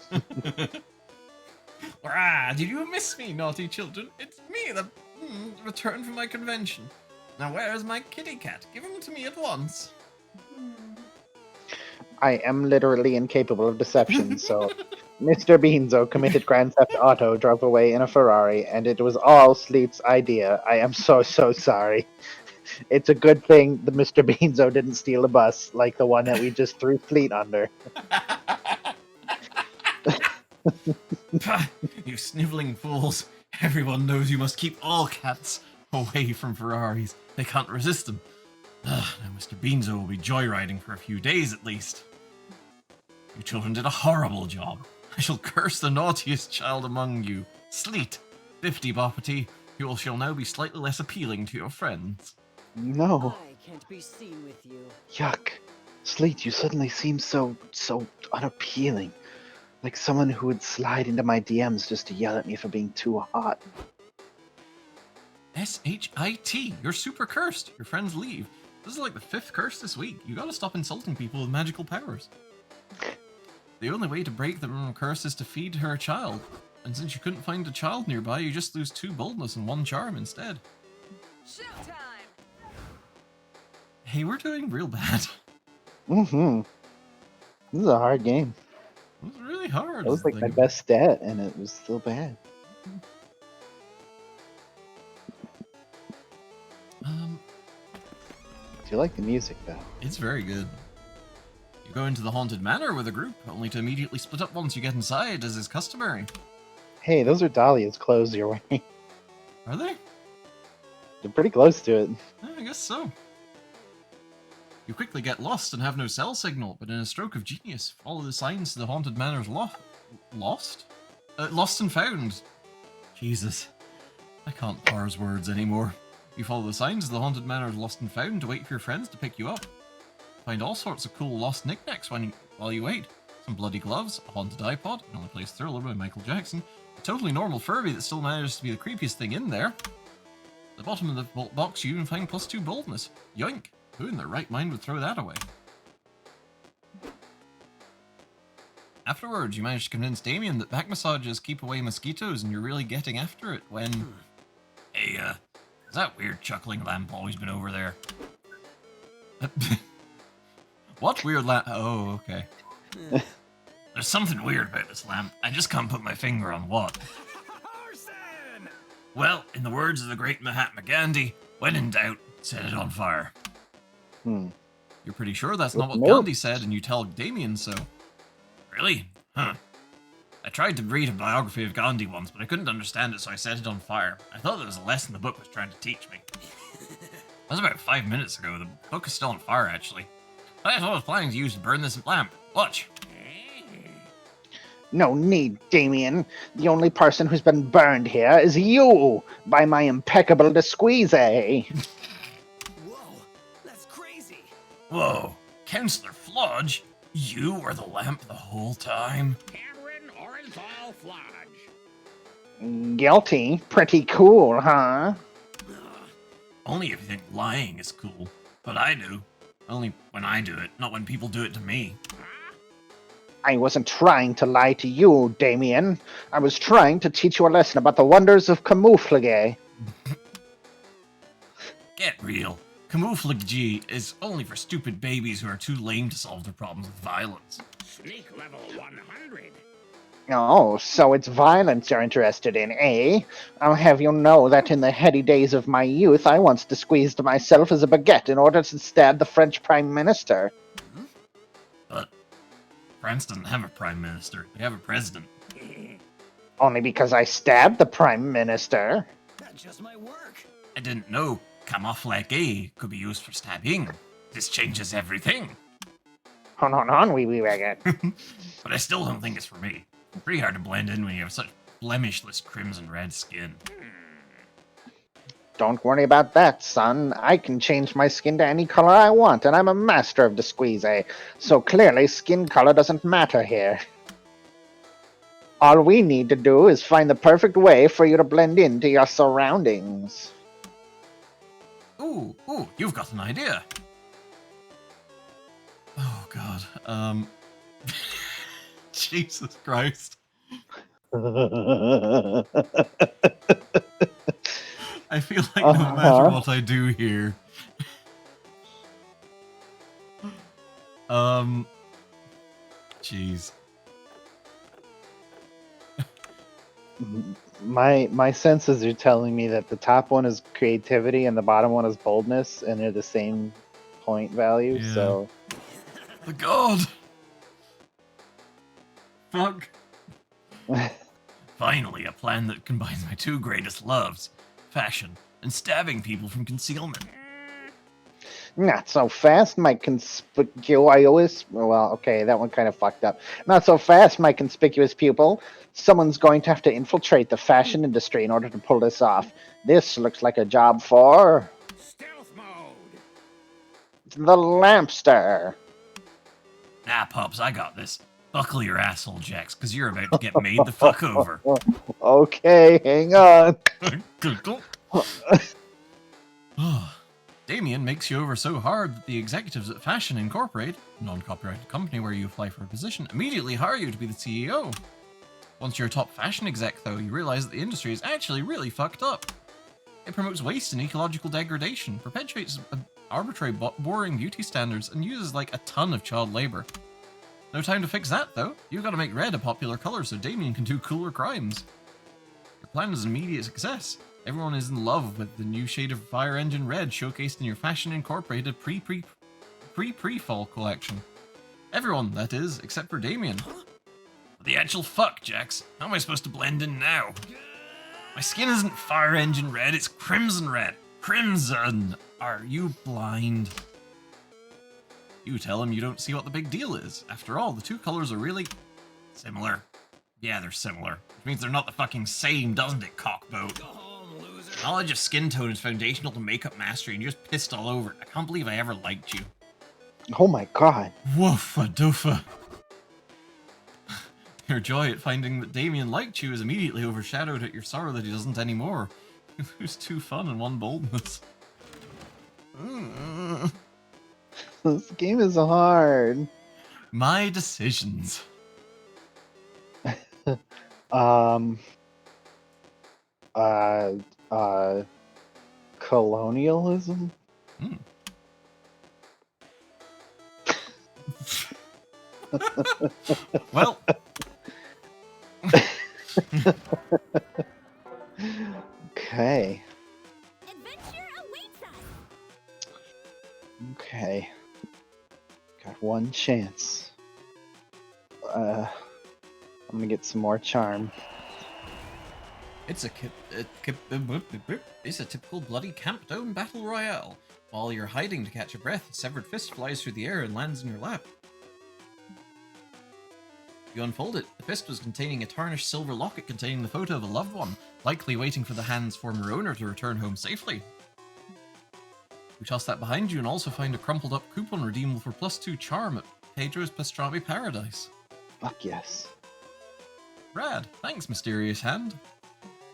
Ah, did you miss me, naughty children? It's me, the return from my convention. Now where is my kitty cat? Give him to me at once. I am literally incapable of deception, so Mr. Beanzo committed Grand Theft Auto, drove away in a Ferrari, and it was all Sleet's idea. I am so sorry. It's a good thing that Mr. Beanzo didn't steal a bus like the one that we just threw Sleet under. Pah, you sniveling fools. Everyone knows you must keep all cats away from Ferraris. They can't resist them. Now Mr. Beanzo will be joyriding for a few days at least. You children did a horrible job. I shall curse the naughtiest child among you. Sleet, 50 Boppity, you shall now be slightly less appealing to your friends. No. I can't be seen with you. Yuck. Sleet, you suddenly seem so unappealing. Like someone who would slide into my DMs just to yell at me for being too hot. S-H-I-T, you're super cursed. Your friends leave. This is like the 5th curse this week. You gotta stop insulting people with magical powers. The only way to break the curse is to feed her a child. And since you couldn't find a child nearby, you just lose 2 boldness and 1 charm instead. Showtime! Hey, we're doing real bad. Mm-hmm. This is a hard game. It was really hard. That was like my best stat, and it was still bad. Do you like the music, though? It's very good. You go into the Haunted Manor with a group, only to immediately split up once you get inside, as is customary. Hey, those are Dahlia's clothes you're wearing. Are they? They're pretty close to it. I guess so. You quickly get lost and have no cell signal, but in a stroke of genius, follow the signs to the Haunted Manor's lost? Lost and found. Jesus. I can't parse words anymore. You follow the signs of the haunted manor of Lost and Found to wait for your friends to pick you up. Find all sorts of cool lost knickknacks while you wait. Some bloody gloves, a haunted iPod, an only plays Thriller by Michael Jackson, a totally normal Furby that still manages to be the creepiest thing in there. At the bottom of the box you even find +2 boldness. Yoink! Who in their right mind would throw that away? Afterwards, you manage to convince Damien that back massages keep away mosquitoes and you're really getting after it when... Hey, has that weird chuckling lamp always been over there? What weird lamp? Oh, okay. There's something weird about this lamp. I just can't put my finger on what. Well, in the words of the great Mahatma Gandhi, when in doubt, set it on fire. You're pretty sure that's not what Gandhi said, and you tell Damien so. Really? Huh. I tried to read a biography of Gandhi once, but I couldn't understand it, so I set it on fire. I thought that was a lesson the book was trying to teach me. That was about 5 minutes ago. The book is still on fire, actually. That's what I was planning to use to burn this lamp. Watch. No need, Damien. The only person who's been burned here is you by my impeccable squeeze. Whoa, that's crazy. Whoa, Counselor Flodge? You were the lamp the whole time? Cameron Orenthal Flodge. Guilty. Pretty cool, huh? Only if you think lying is cool. But I do. Only when I do it, not when people do it to me. I wasn't trying to lie to you, Damien. I was trying to teach you a lesson about the wonders of camouflage. Get real. Camouflage is only for stupid babies who are too lame to solve their problems with violence. Sneak level 100. Oh, so it's violence you're interested in, eh? I'll have you know that in the heady days of my youth, I once squeezed myself as a baguette in order to stab the French Prime Minister. But France doesn't have a prime minister. They have a president. Only because I stabbed the Prime Minister. That just might work. I didn't know camouflage could be used for stabbing. This changes everything. Hold on, wee baguette. But I still don't think it's for me. Pretty hard to blend in when you have such blemishless crimson red skin. Don't worry about that, son. I can change my skin to any color I want, and I'm a master of the squeeze, so clearly skin color doesn't matter here. All we need to do is find the perfect way for you to blend into your surroundings. Ooh, you've got an idea. Oh, God. Jesus Christ. I feel like no matter what I do here. Jeez. My senses are telling me that the top one is creativity and the bottom one is boldness, and they're the same point value, Yeah. so... The God! Fuck. Finally, a plan that combines my two greatest loves, fashion and stabbing people from concealment. Not so fast, my conspicuous... Well, okay, that one kind of fucked up. Not so fast, my conspicuous pupil. Someone's going to have to infiltrate the fashion industry in order to pull this off. This looks like a job for... Stealth mode. the Lampster. Nah, Pops, I got this. Buckle your asshole jacks, because you're about to get made the fuck over. Okay, hang on. Damien makes you over so hard that the executives at Fashion Incorporate, a non-copyrighted company where you apply for a position, immediately hire you to be the CEO. Once you're a top fashion exec, though, you realize that the industry is actually really fucked up. It promotes waste and ecological degradation, perpetuates arbitrary boring beauty standards, and uses like a ton of child labor. No time to fix that, though. You've got to make red a popular color so Damien can do cooler crimes. Your plan is an immediate success. Everyone is in love with the new shade of Fire Engine Red showcased in your Fashion Incorporated pre-fall collection. Everyone, that is, except for Damien. The actual fuck, Jax. How am I supposed to blend in now? My skin isn't Fire Engine Red, it's Crimson Red. Crimson! Are you blind? You tell him you don't see what the big deal is. After all, the two colors are really similar. Yeah, they're similar. Which means they're not the fucking same, doesn't it, cockboat? Knowledge of skin tone is foundational to makeup mastery, and you're just pissed all over it. I can't believe I ever liked you. Oh my god. Woofa doofa. Your joy at finding that Damien liked you is immediately overshadowed at your sorrow that he doesn't anymore. Who's two fun and one boldness? This game is hard. My decisions. Um. Colonialism? Well. Okay. Adventure awaits us. Okay. Got one chance. I'm gonna get some more charm. It's a typical bloody camp-down battle royale. While you're hiding to catch a breath, a severed fist flies through the air and lands in your lap. You unfold it. The fist was containing a tarnished silver locket containing the photo of a loved one, likely waiting for the hand's former owner to return home safely. You toss that behind you and also find a crumpled up coupon redeemable for +2 charm at Pedro's Pastrami Paradise. Fuck yes. Rad. Thanks, mysterious hand.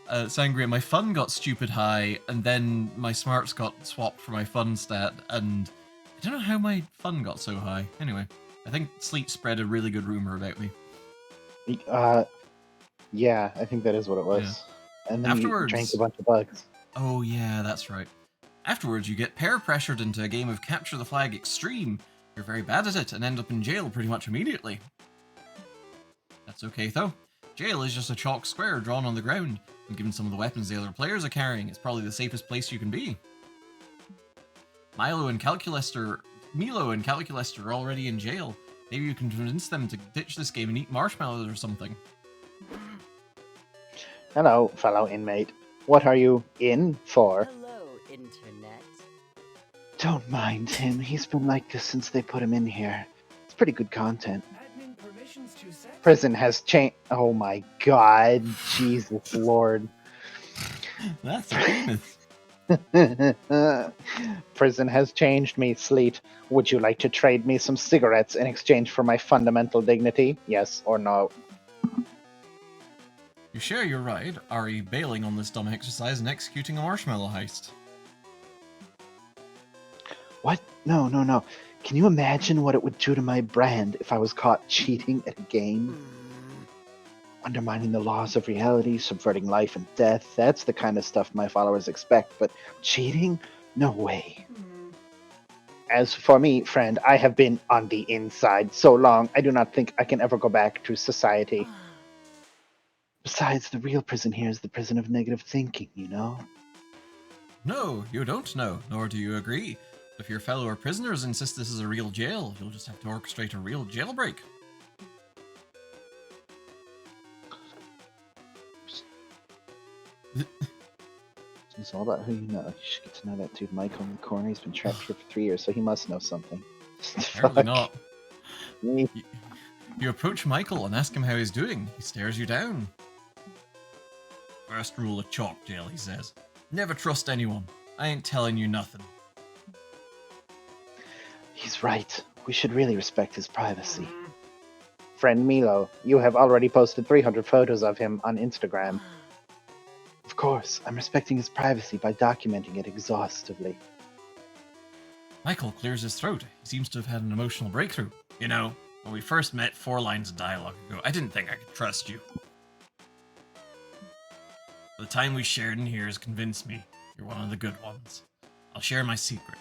Sangria, my fun got stupid high, and then my smarts got swapped for my fun stat, and I don't know how my fun got so high. Anyway, I think Sleet spread a really good rumor about me. Yeah, I think that is what it was. Yeah. And then Afterwards, you drank a bunch of bugs. Oh yeah, that's right. Afterwards, you get peer-pressured into a game of Capture the Flag Extreme. You're very bad at it and end up in jail pretty much immediately. That's okay though. Jail is just a chalk square drawn on the ground, and given some of the weapons the other players are carrying, it's probably the safest place you can be. Milo and Calculester are already in jail. Maybe you can convince them to ditch this game and eat marshmallows or something. Hello, fellow inmate. What are you in for? Hello, Internet. Don't mind him. He's been like this since they put him in here. It's pretty good content. Admin permissions to set. Prison has changed. Oh my god. Jesus Lord. That's famous. Prison has changed me, Sleet. Would you like to trade me some cigarettes in exchange for my fundamental dignity? Yes or no? You share your ride, Ari bailing on this dumb exercise and executing a marshmallow heist. What? No. Can you imagine what it would do to my brand if I was caught cheating at a game? Undermining the laws of reality, subverting life and death, that's the kind of stuff my followers expect, but cheating? No way. As for me, friend, I have been on the inside so long, I do not think I can ever go back to society. Besides, the real prison here is the prison of negative thinking, you know? No, you don't know, nor do you agree. If your fellow prisoners insist this is a real jail, you'll just have to orchestrate a real jailbreak. It's all about who you know. You should get to know that dude Michael in the corner. He's been trapped here for 3 years, so he must know something. Apparently not. Me. You approach Michael and ask him how he's doing. He stares you down. First rule of chalk jail, he says. Never trust anyone. I ain't telling you nothing. He's right. We should really respect his privacy. Friend Milo, you have already posted 300 photos of him on Instagram. Of course, I'm respecting his privacy by documenting it exhaustively. Michael clears his throat. He seems to have had an emotional breakthrough. You know, when we first met 4 lines of dialogue ago, I didn't think I could trust you. The time we shared in here has convinced me you're one of the good ones. I'll share my secret.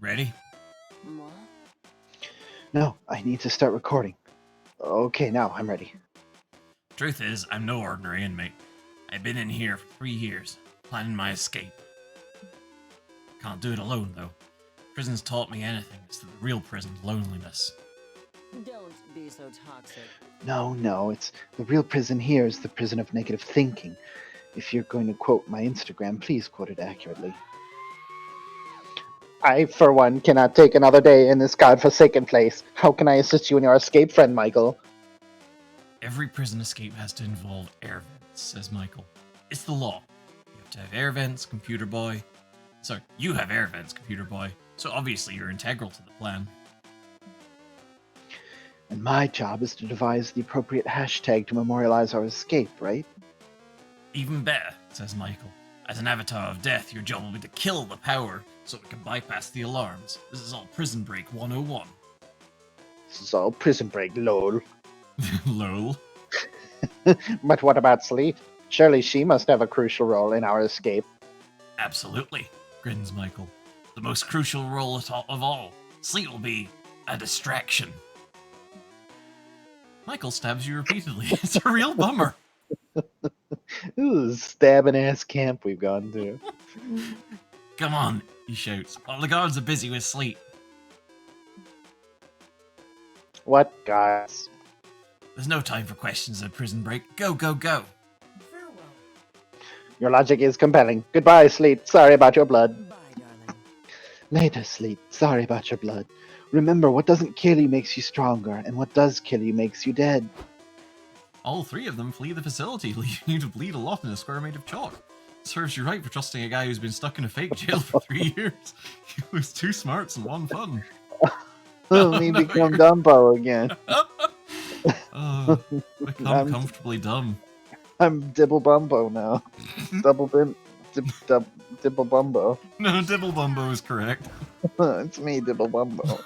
Ready? No, I need to start recording. Okay, now I'm ready. Truth is, I'm no ordinary inmate. I've been in here for 3 years, planning my escape. Can't do it alone, though. Prison's taught me anything, it's the real prison's loneliness. Don't be so toxic. No, it's the real prison here is the prison of negative thinking. If you're going to quote my Instagram, please quote it accurately. I, for one, cannot take another day in this godforsaken place. How can I assist you in your escape, friend Michael? Every prison escape has to involve air vents, says Michael. It's the law. You have to have air vents, computer boy. Sorry, you have air vents, computer boy. So obviously you're integral to the plan. And my job is to devise the appropriate hashtag to memorialize our escape, right? Even better, says Michael. As an avatar of death, your job will be to kill the power so we can bypass the alarms. This is all Prison Break 101. This is all Prison Break, lol. Lol. But what about Sleet? Surely she must have a crucial role in our escape. Absolutely, grins Michael. The most crucial role of all. Sleet will be a distraction. Michael stabs you repeatedly. It's a real bummer. Ooh, stabbing ass camp we've gone to. Come on, he shouts, while the guards are busy with Sleet. What, guys? There's no time for questions at Prison Break. Go, go, go. Farewell. Your logic is compelling. Goodbye, Sleet. Sorry about your blood. Bye, darling. Later, Sleet. Sorry about your blood. Remember, what doesn't kill you makes you stronger, and what does kill you makes you dead. All three of them flee the facility, leaving you to bleed a lot in a square made of chalk. Serves you right for trusting a guy who's been stuck in a fake jail for 3 years. You lose 2 smarts and 1 fun. Me no, become you're- Dumbo again. Become I'm- comfortably dumb. I'm Dibble Bumbo now. Dibble Bumbo. No, Dibble Bumbo is correct. It's me, Dibble Bumbo.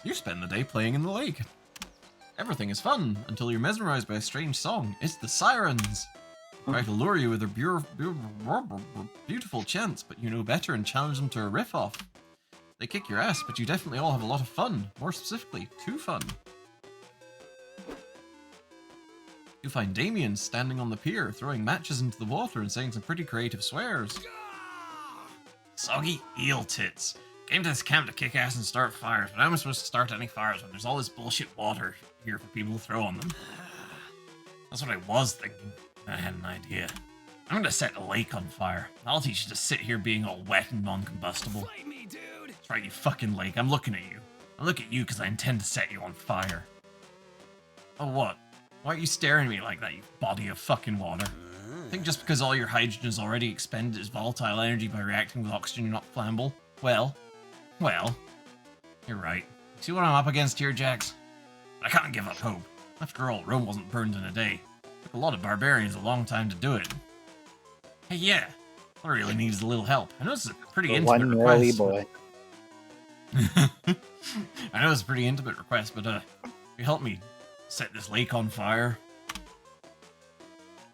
You spend the day playing in the lake. Everything is fun until you're mesmerized by a strange song. It's the sirens. Try to lure you with their beautiful chants, but you know better and challenge them to a riff-off. They kick your ass, but you definitely all have a lot of fun. More specifically, 2 fun. You find Damien standing on the pier, throwing matches into the water and saying some pretty creative swears. Soggy eel tits. Came to this camp to kick ass and start fires, but how am I supposed to start any fires when there's all this bullshit water here for people to throw on them? That's what I was thinking. I had an idea. I'm gonna set a lake on fire. I'll teach you to sit here being all wet and non-combustible. Fight me, dude. That's right, you fucking lake. I'm looking at you. I look at you because I intend to set you on fire. Oh, what? Why are you staring at me like that, you body of fucking water? Think just because all your hydrogen is already expended as volatile energy by reacting with oxygen you're not flammable? Well, you're right. See what I'm up against here, Jax? I can't give up hope. After all, Rome wasn't burned in a day. Took a lot of barbarians a long time to do it. Hey, yeah. All I really need is a little help. I know it's a pretty The intimate one request. Nelly boy. I know it's a pretty intimate request, but you help me set this lake on fire.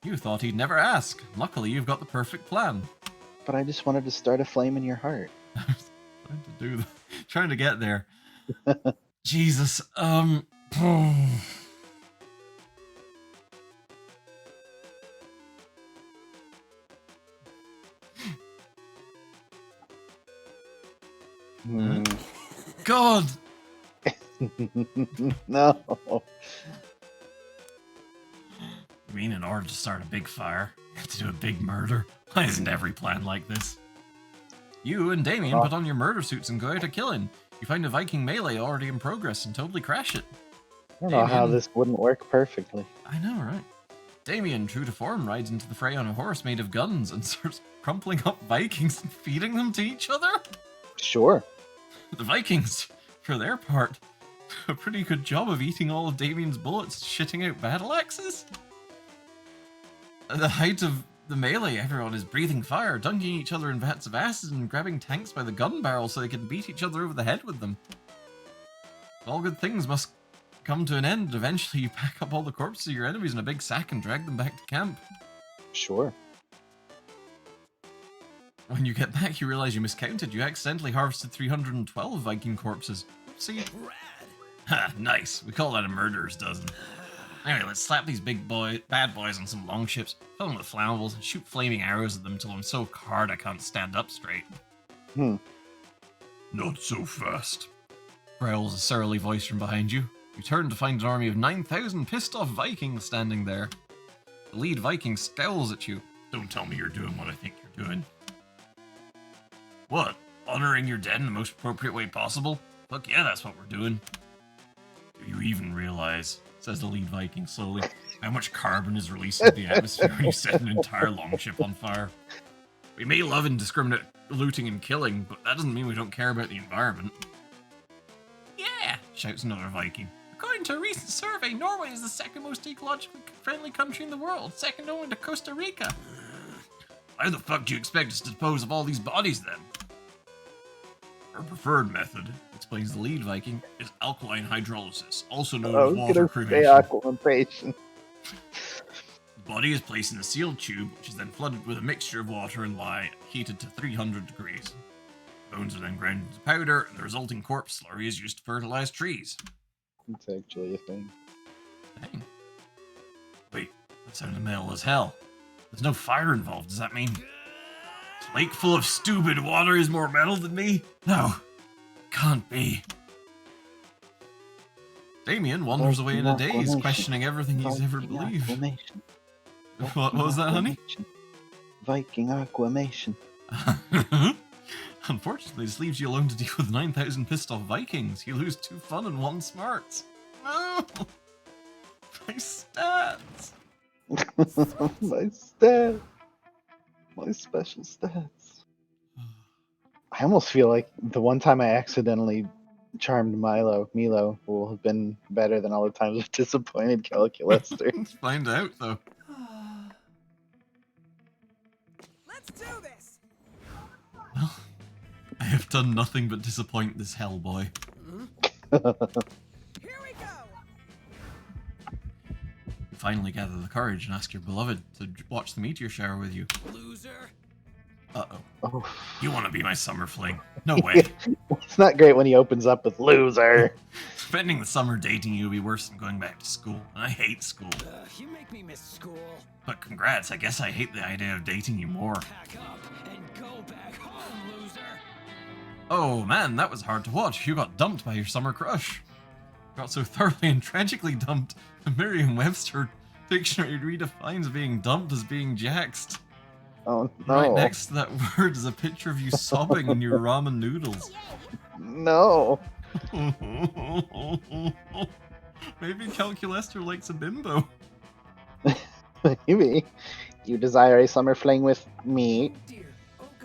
You thought he'd never ask. Luckily, you've got the perfect plan. But I just wanted to start a flame in your heart. Trying to do that. Trying to get there. Jesus. Hmm. God. No. You mean in order to start a big fire, you have to do a big murder? Why isn't every plan like this? You and Damien put on your murder suits and go out a killing. You find a Viking melee already in progress and totally crash it. I don't know how Damien. this wouldn't work perfectly. I know, right? Damien, true to form, rides into the fray on a horse made of guns and starts crumpling up Vikings and feeding them to each other. Sure. The Vikings, for their part, do a pretty good job of eating all of Damien's bullets, shitting out battle axes. At the height of the melee, everyone is breathing fire, dunking each other in vats of acid, and grabbing tanks by the gun barrel so they can beat each other over the head with them. All good things must come to an end. Eventually, you pack up all the corpses of your enemies in a big sack and drag them back to camp. Sure. When you get back, you realize you miscounted. You accidentally harvested 312 Viking corpses. See? Ha, nice. We call that a murderer's dozen. Anyway, let's slap these bad boys on some longships, fill them with flammables, and shoot flaming arrows at them until I'm so hard I can't stand up straight. Not so fast, growls a surly voice from behind you. You turn to find an army of 9,000 pissed-off Vikings standing there. The lead Viking scowls at you. Don't tell me you're doing what I think you're doing. What? honoring your dead in the most appropriate way possible? Fuck yeah, that's what we're doing. Do you even realize, says the lead Viking slowly, how much carbon is released into the atmosphere when you set an entire longship on fire? We may love indiscriminate looting and killing, but that doesn't mean we don't care about the environment. Yeah, shouts another Viking. According to a recent survey, Norway is the second most ecologically friendly country in the world, second only to Costa Rica. How the fuck do you expect us to dispose of all these bodies then? Our preferred method, explains the lead Viking, is alkaline hydrolysis, also known as water cremation. Aquamation. The body is placed in a sealed tube, which is then flooded with a mixture of water and lye, heated to 300 degrees. Bones are then ground into powder, and the resulting corpse slurry is used to fertilize trees. It's actually a thing. Dang. Wait, that sounded metal as hell. There's no fire involved, does that mean this lake full of stupid water is more metal than me? No, can't be. Damien wanders away in a daze, questioning everything he's ever believed. What was that, honey? Viking Aquamation. Unfortunately, this leaves you alone to deal with 9,000 pissed off Vikings. You lose 2 fun and 1 smarts. No! My stats! My stats! My special stats. I almost feel like the one time I accidentally charmed Milo will have been better than all the times I've disappointed Calculaster. Let's find out, though. Let's do this. Well, I have done nothing but disappoint this Hellboy. Here we go. You finally gather the courage and ask your beloved to watch the meteor shower with you. Loser. Uh-oh. Oh. You want to be my summer fling? No way. It's not great when he opens up with loser. Spending the summer dating you would be worse than going back to school, and I hate school. You make me miss school. But congrats, I guess I hate the idea of dating you more. Pack up and go back home, loser. Oh man, that was hard to watch. You got dumped by your summer crush. You got so thoroughly and tragically dumped, the Merriam-Webster dictionary redefines being dumped as being jaxed. Oh no. Right next to that word is a picture of you sobbing in your ramen noodles. No. Maybe Calculaster likes a bimbo. Maybe. You desire a summer fling with me? Dear.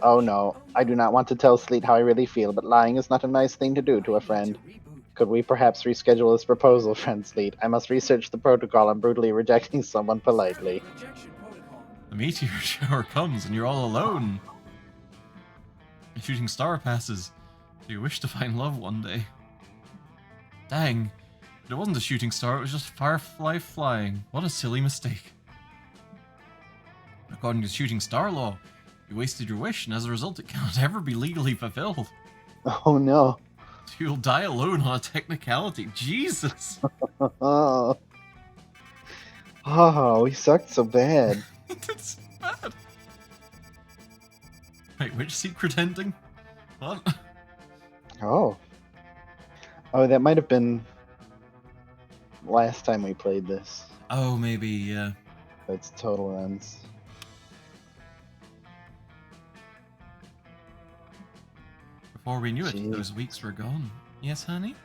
Oh no. I do not want to tell Sleet how I really feel, but lying is not a nice thing to do to a friend. Could we perhaps reschedule this proposal, friend Sleet? I must research the protocol on brutally rejecting someone politely. Rejection protocol. The meteor shower comes and you're all alone. A shooting star passes. Do you wish to find love one day? Dang. But it wasn't a shooting star, it was just a firefly flying. What a silly mistake. According to shooting star law, you wasted your wish, and as a result it cannot ever be legally fulfilled. Oh no. So you'll die alone on a technicality. Jesus! Oh, we sucked so bad. It's bad. Wait, which secret ending? What? Oh. Oh, that might have been last time we played this. Oh, maybe, yeah. That's total ends. Before we knew it, Jeez. those weeks were gone. Yes, honey?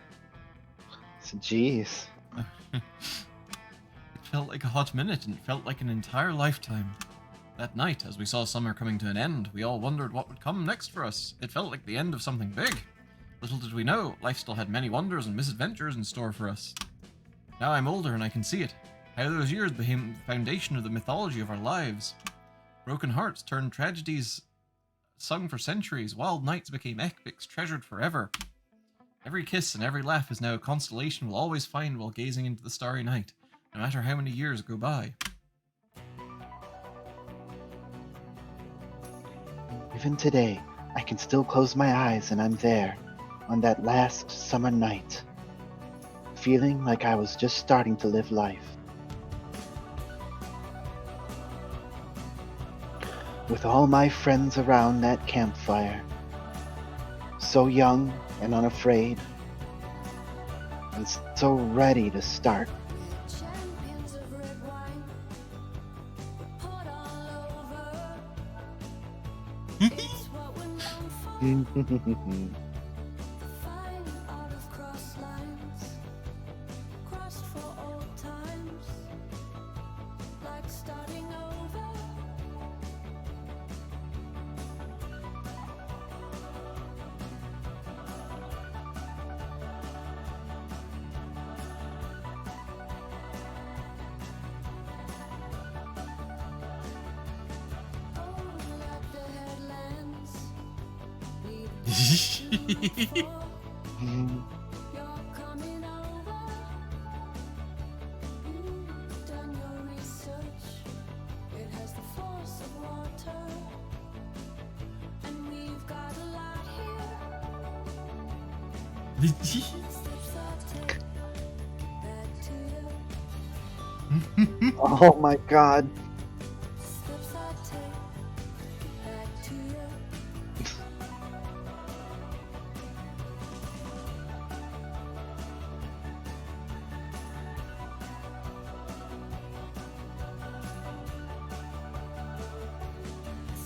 So, jeez. It felt like a hot minute, and it felt like an entire lifetime. That night, as we saw summer coming to an end, we all wondered what would come next for us. It felt like the end of something big. Little did we know, life still had many wonders and misadventures in store for us. Now I'm older and I can see it. How those years became the foundation of the mythology of our lives. Broken hearts turned tragedies sung for centuries. Wild nights became epics treasured forever. Every kiss and every laugh is now a constellation we'll always find while gazing into the starry night, no matter how many years go by. Even today, I can still close my eyes and I'm there, on that last summer night, feeling like I was just starting to live life. With all my friends around that campfire, so young and unafraid, and so ready to start. Champions of red wine, poured all over. It's what we're known for. Fine out of cross lines, crossed for old times, like starting over. Oh, like the headlands, lead You're coming over. You've done your research. It has the force of water. And we've got a lot here. Steps I take back to you. Oh my god. Steps I take back to you.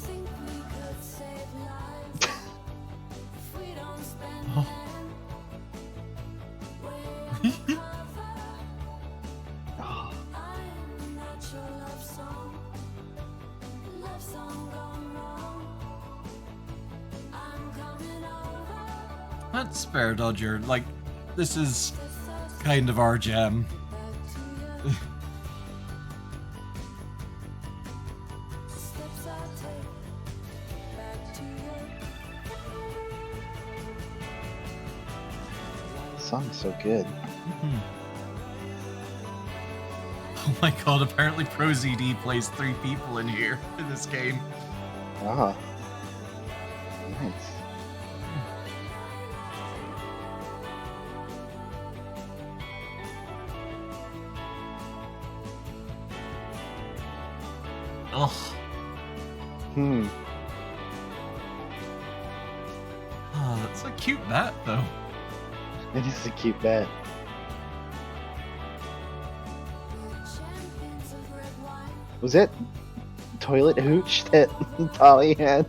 Think we could save lives if we don't spend Oh. them way undercover. I'm not your love song gone wrong. I'm coming over. That's Spare Dodger. Like, this is kind of our jam. Back to you. Steps I take back to you. The song's so good. Mhm. Oh my god, apparently ProZD plays 3 people in here in this game. Ah. Nice. Ugh. Hmm. Oh, that's a cute bat, though. It is a cute bat. Champions of red wine. Was that toilet hooch that Polly had?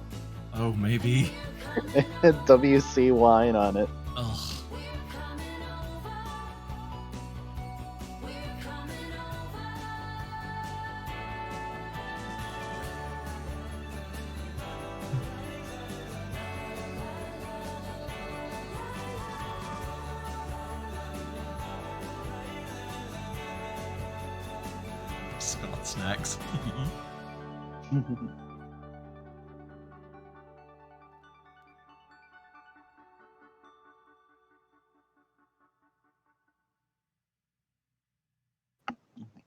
Oh, maybe. It had WC wine on it. Ugh. We're coming over. We're coming over. Scott snacks.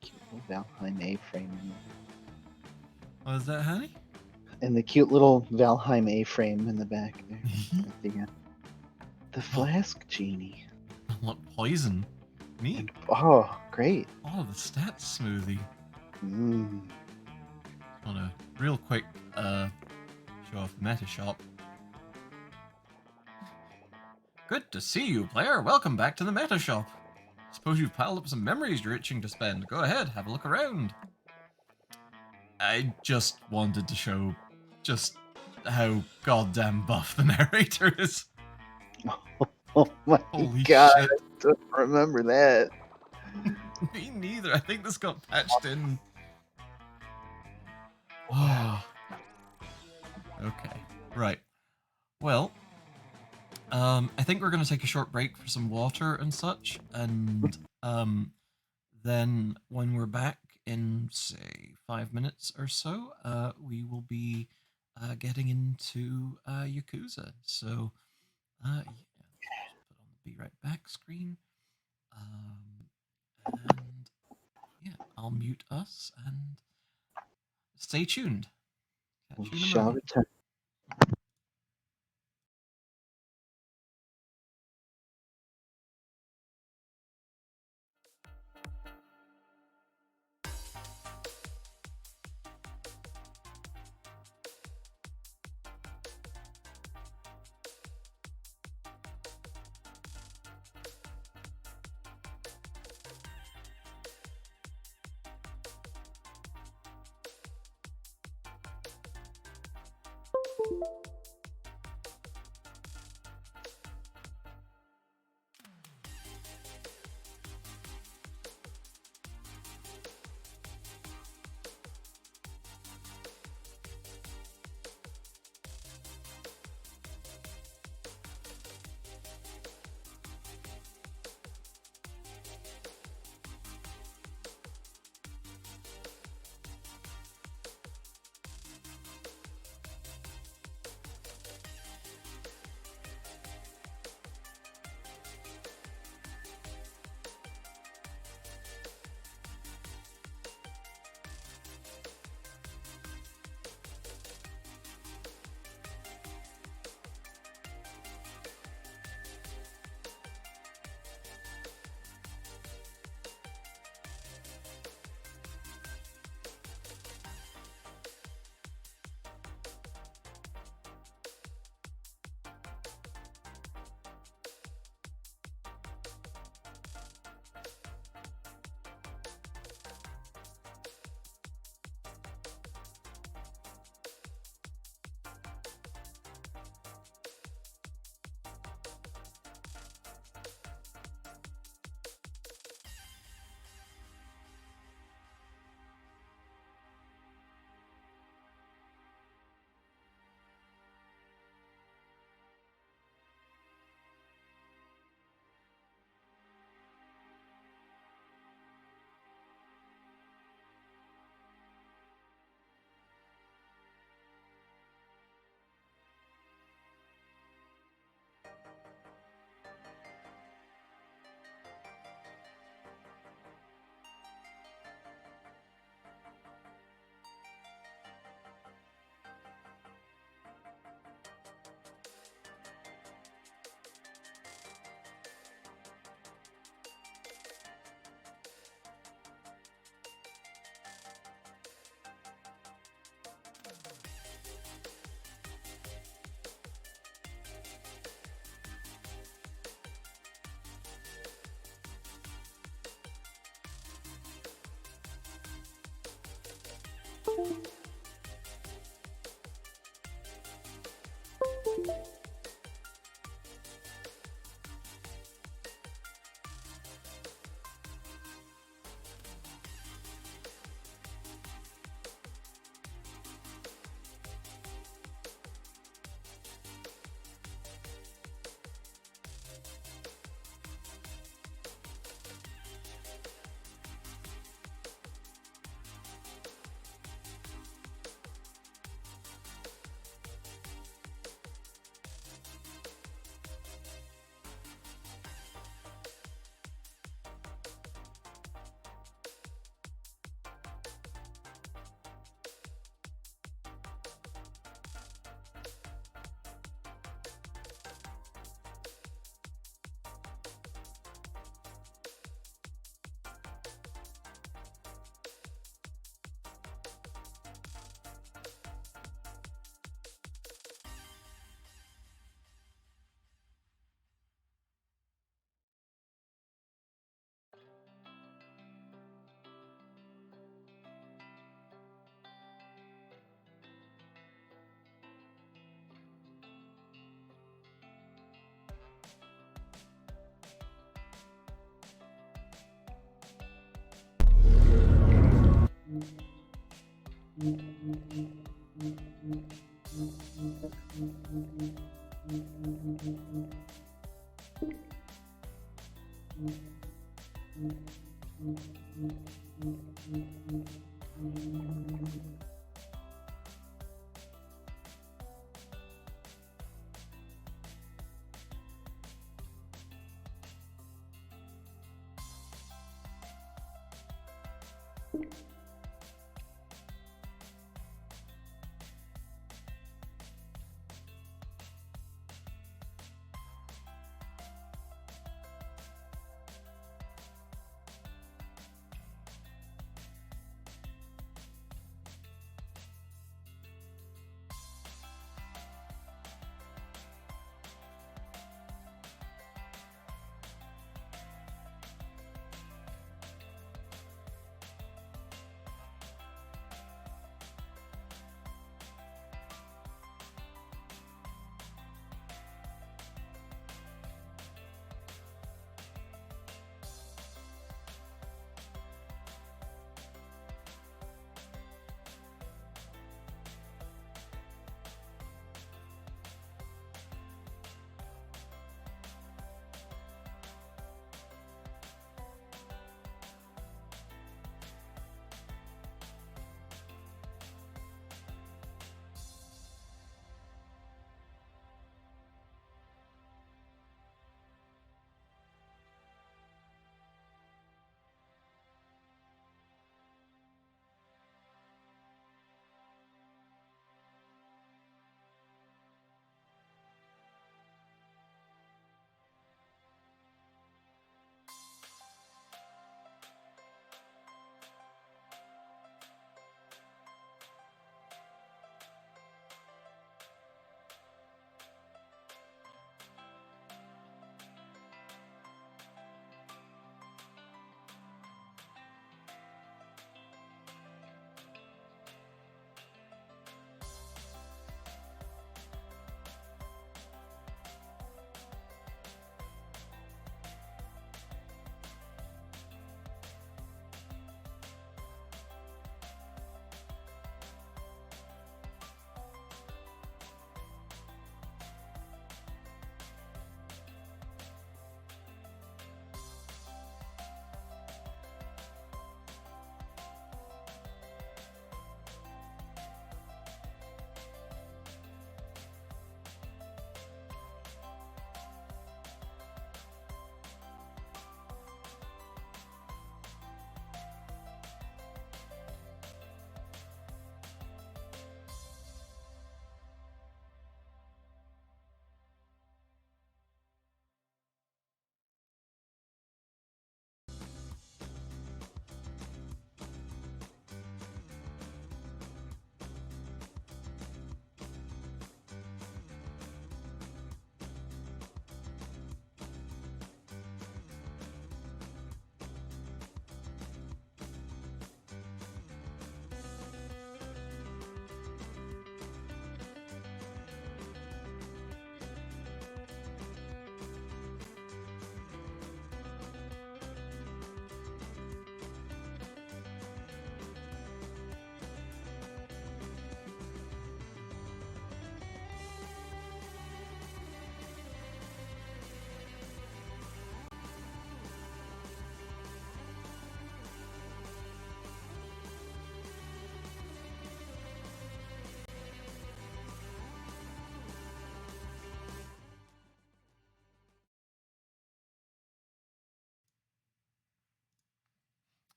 Cute little Valheim A-frame What is that, honey? and the cute little Valheim A-frame in the back there. At the end. The flask genie. Look, poison. Neat. Oh, great. Oh, the stats smoothie. Mm. On a real quick show off the meta shop. Good to see you, player. Welcome back to the meta shop. Suppose you've piled up some memories you're itching to spend. Go ahead, have a look around. I just wanted to show just how goddamn buff the narrator is. Oh my Holy god, shit. I don't remember that. Me neither. I think this got patched in. Wow. Okay. Right. Well, I think we're going to take a short break for some water and such, and then when we're back in, say, 5 minutes or so, we will be getting into Yakuza. So, yeah, just put on the Be Right Back screen, and yeah, I'll mute us and stay tuned. Catch We you in a shall moment. return.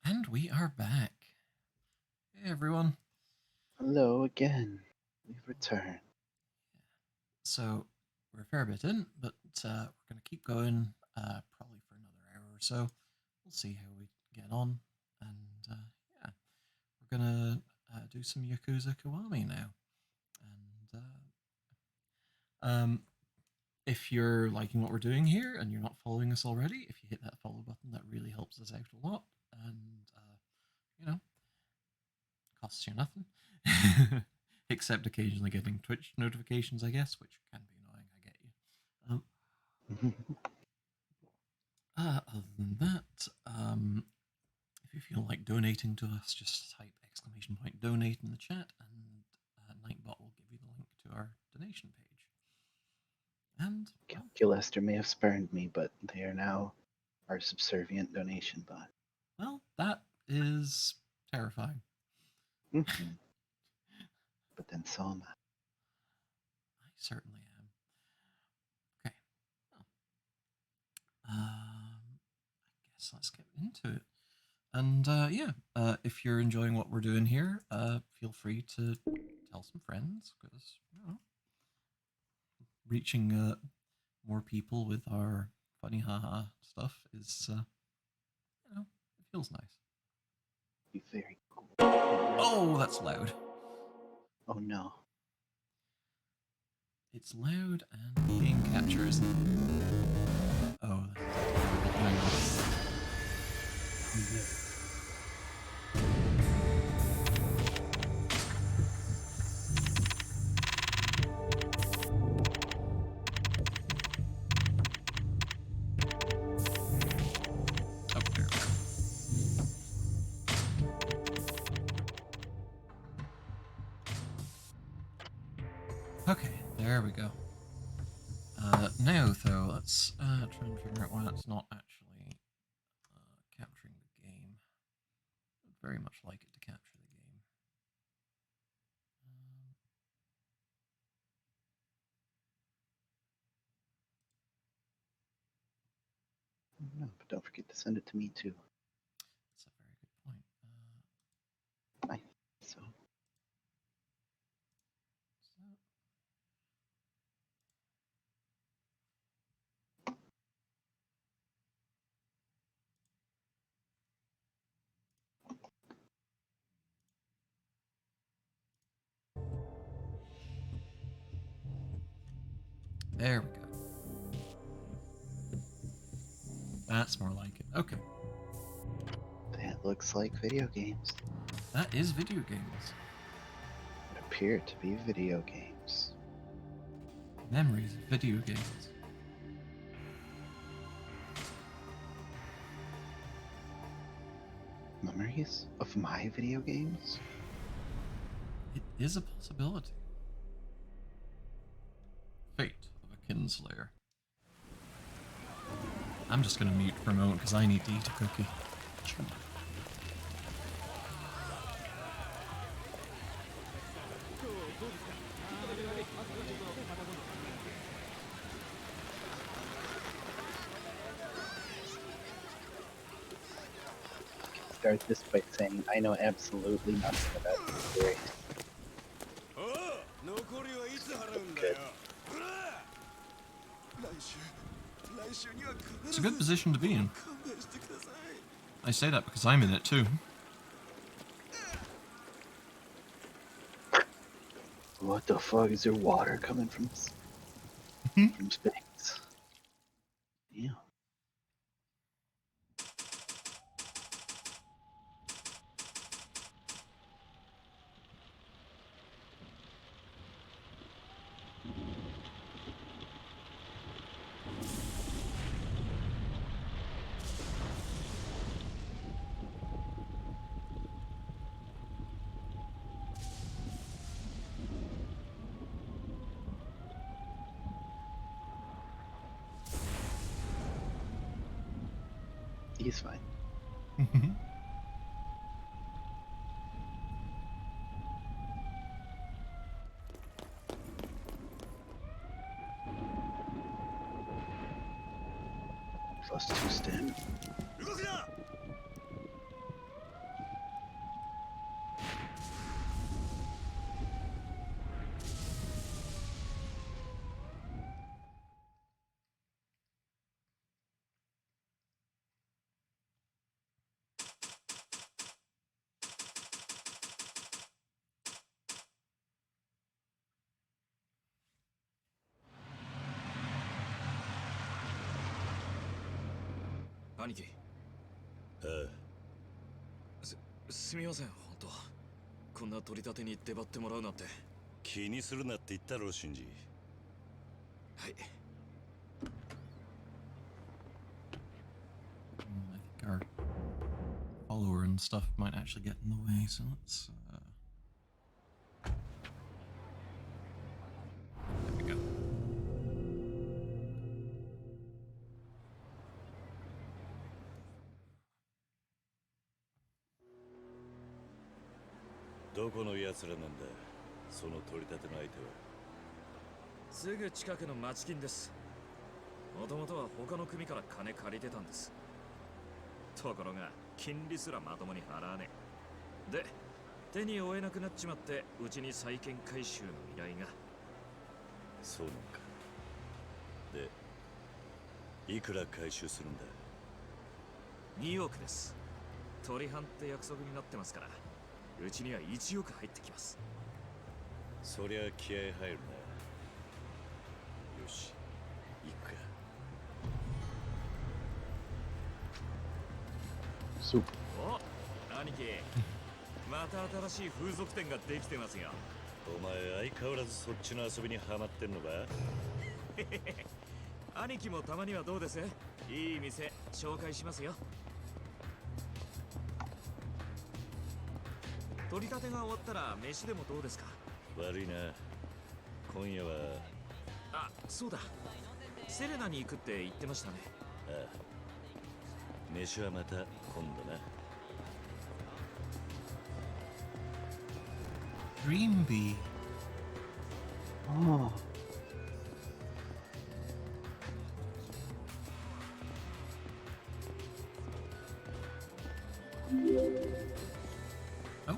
And we are back. Hey everyone. Hello again. We've returned. So we're a fair bit in, but we're going to keep going probably for another hour or so. We'll see how we get on. And yeah, we're going to do some Yakuza Kiwami now. And if you're liking what we're doing here and you're not following us already, if you hit that follow button, that really helps us out a lot. And, you know, costs you nothing. Except occasionally getting Twitch notifications, I guess, which can be annoying, I get you. Other than that, if you feel like donating to us, just type !donate in the chat, and donation page. And well, Calculester may have spurned me, but they are now our subservient donation bot. well, that is terrifying. Mhm. But then so am I. I certainly am. Okay. Well, I guess let's get into it. And yeah, if you're enjoying what we're doing here, feel free to tell some friends, because reaching more people with our funny haha stuff is, it feels nice. Be very cool. Oh, that's loud. Oh no. It's loud and game capture, isn't it? Oh, hang on. Oh, there we go. Okay, there we go. Now, though, let's try and figure out why that's not actually capturing the game. I'd very much like it to capture the game. No, but don't forget to send it to me too. That's a very good point. I so there we go. That's more like it. Okay. that looks like video games. That is video games. It appear to be video games. Memories of video games. Memories of my video games? It is a possibility. Fate of a Kinslayer. I'm just gonna mute for a moment because I need to eat a cookie. Start this by saying I know absolutely nothing about this story. Good. It's a good position to be in. I say that because I'm in it too. What the fuck? Is there water coming from from space? Yeah. He's fine. +2 stamina. I think our follower and stuff might actually get in the way, so let's どこの奴らなんだ、その取り立ての相手は。すぐ近くの町金です。もともとは他の組から金借りてたんです。ところが金利すらまともに払わねえ。で手に負えなくなっちまって、うちに債権回収の依頼が。そうなのか。でいくら回収するんだ。2億です。取り半って約束になってますから、うちには1億入ってきます。そりゃ気合入るな。よし、行くか。そう。お、兄貴また新しい風俗店ができてますよ。お前相変わらずそっちの遊びにハマってんのか。兄貴もたまにはどうです？いい店紹介しますよ。取り立てが終わったら飯でもどうですか？悪いな、今夜は。あ、そうだ、セレナに行くって言ってましたね。ああ、飯はまた今度な。Dream Bee. Oh. Oh.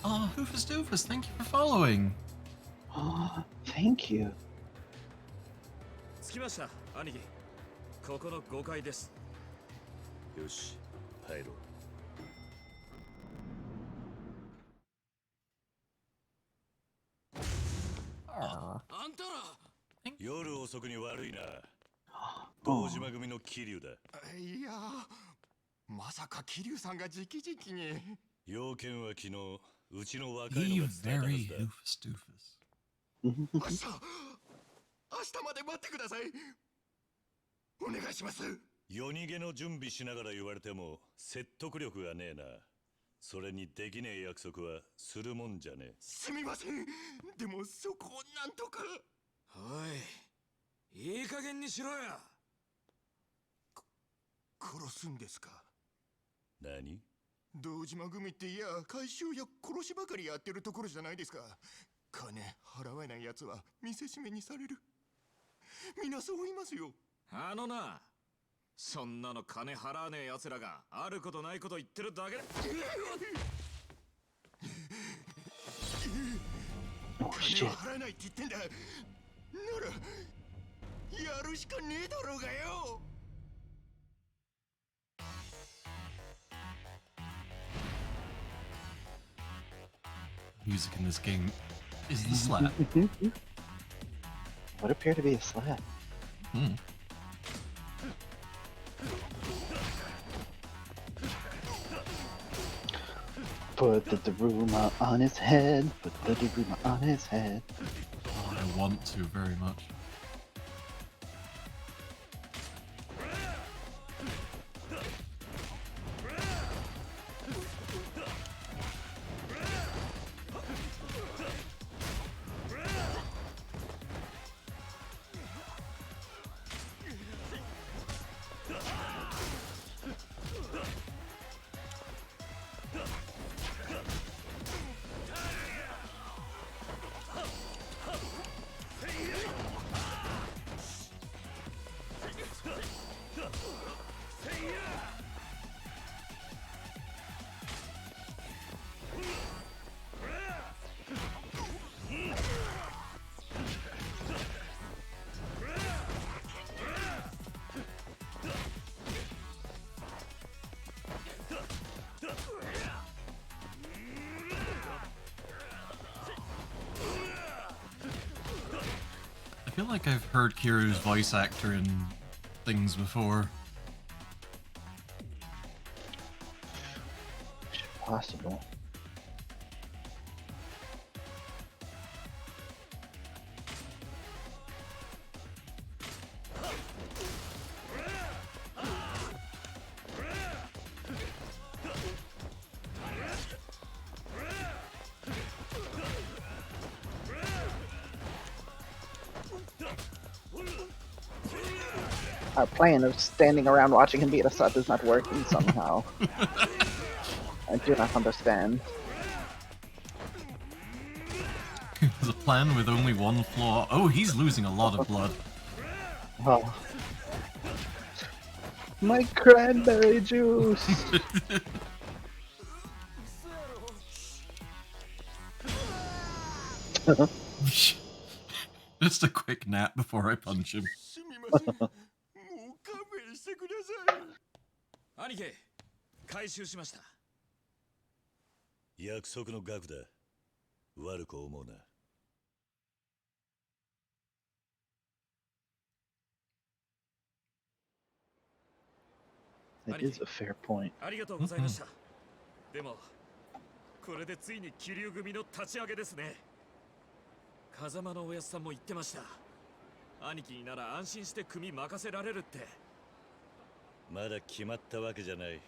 Oh, Hoofus Doofus, thank you for following. Oh, thank you. 着きました、兄貴。ここの5階です。よし、入ろう。あんたら。夜遅くに悪いな。堂島組の桐生だ。いや、まさか桐生さんが直々に。要件は昨日うちの若い You のが伝えたは very ずだ。 Hoofus Doofus. 明日まで待ってください。お願いします。夜逃げの準備しながら言われても説得力がねえな。それにできねえ約束はするもんじゃねえ。すみません。でもそこをなんとか。おい、いい加減にしろよ。殺すんですか？何？堂島組っていや回収や殺しばかりやってるところじゃないですか。金払えない奴は見せしめにされる。みんなそう言いますよ。あのな、そんなの金払わねえ奴らがあることないこと言ってるだけだ。Oh 金 shit. は払えないって言ってんだ。ならやるしかねえだろうがよ。Music in this game is the slap. What appear to be a slap? Hmm. Put the Daruma on his head. Put the Daruma on his head. Oh, I want to very much. I feel like I've heard Kiru's voice actor in things before. Possible. Our plan of standing around watching him beat us up is not working somehow. I do not understand. There's a plan with only one flaw. Oh, he's losing a lot of blood. Oh. My cranberry juice! Just a quick nap before I punch him. すみません。もう勘弁してください。兄貴、回収しました。約束の額だ。悪く思うな。That is a fair point. ありがとうございました。でも、これでついに気流組の立ち上げですね。風間のおやつさんも言ってました。兄貴になら安心して組任せられるって。まだ決まったわけじゃない。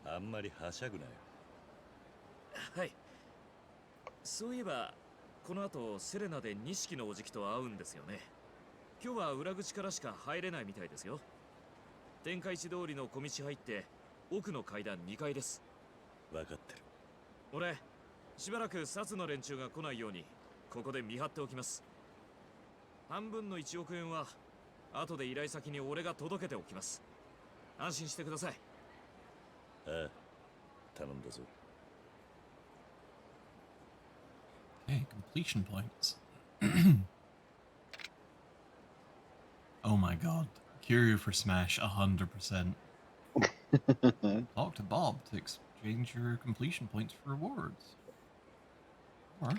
あんまりはしゃぐなよ。はい。そういえば、この後セレナで錦のおじきと会うんですよね。今日は裏口からしか入れないみたいですよ。天下一通りの小道入って奥の階段2階です。分かってる。俺、しばらく札の連中が来ないようにここで見張っておきます。半分の1億円は後で依頼先に俺が届けておきます。安心してください。ああ、頼んだぞ。Okay, completion points. Oh my god. Kiryu for Smash 100%. Talk to Bob to exchange your completion points for rewards. Or...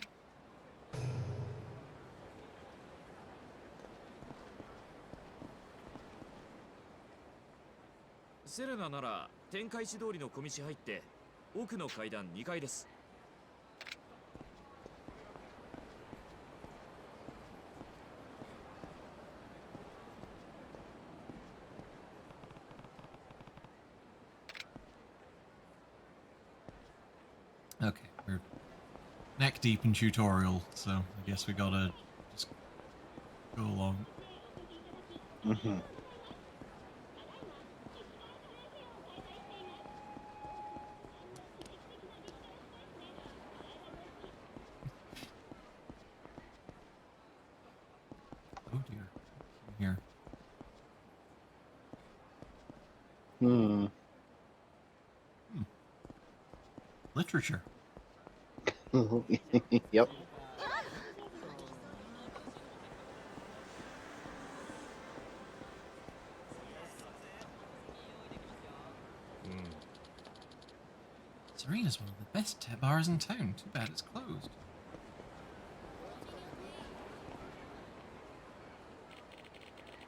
セレナなら天下一通りの小道入って奥の階段2階です。Okay, we're neck deep in tutorial, so I guess we gotta just go along. Mm-hmm. Oh dear. Here. Literature. Yep. Serena's one of the best bars in town. Too bad it's closed.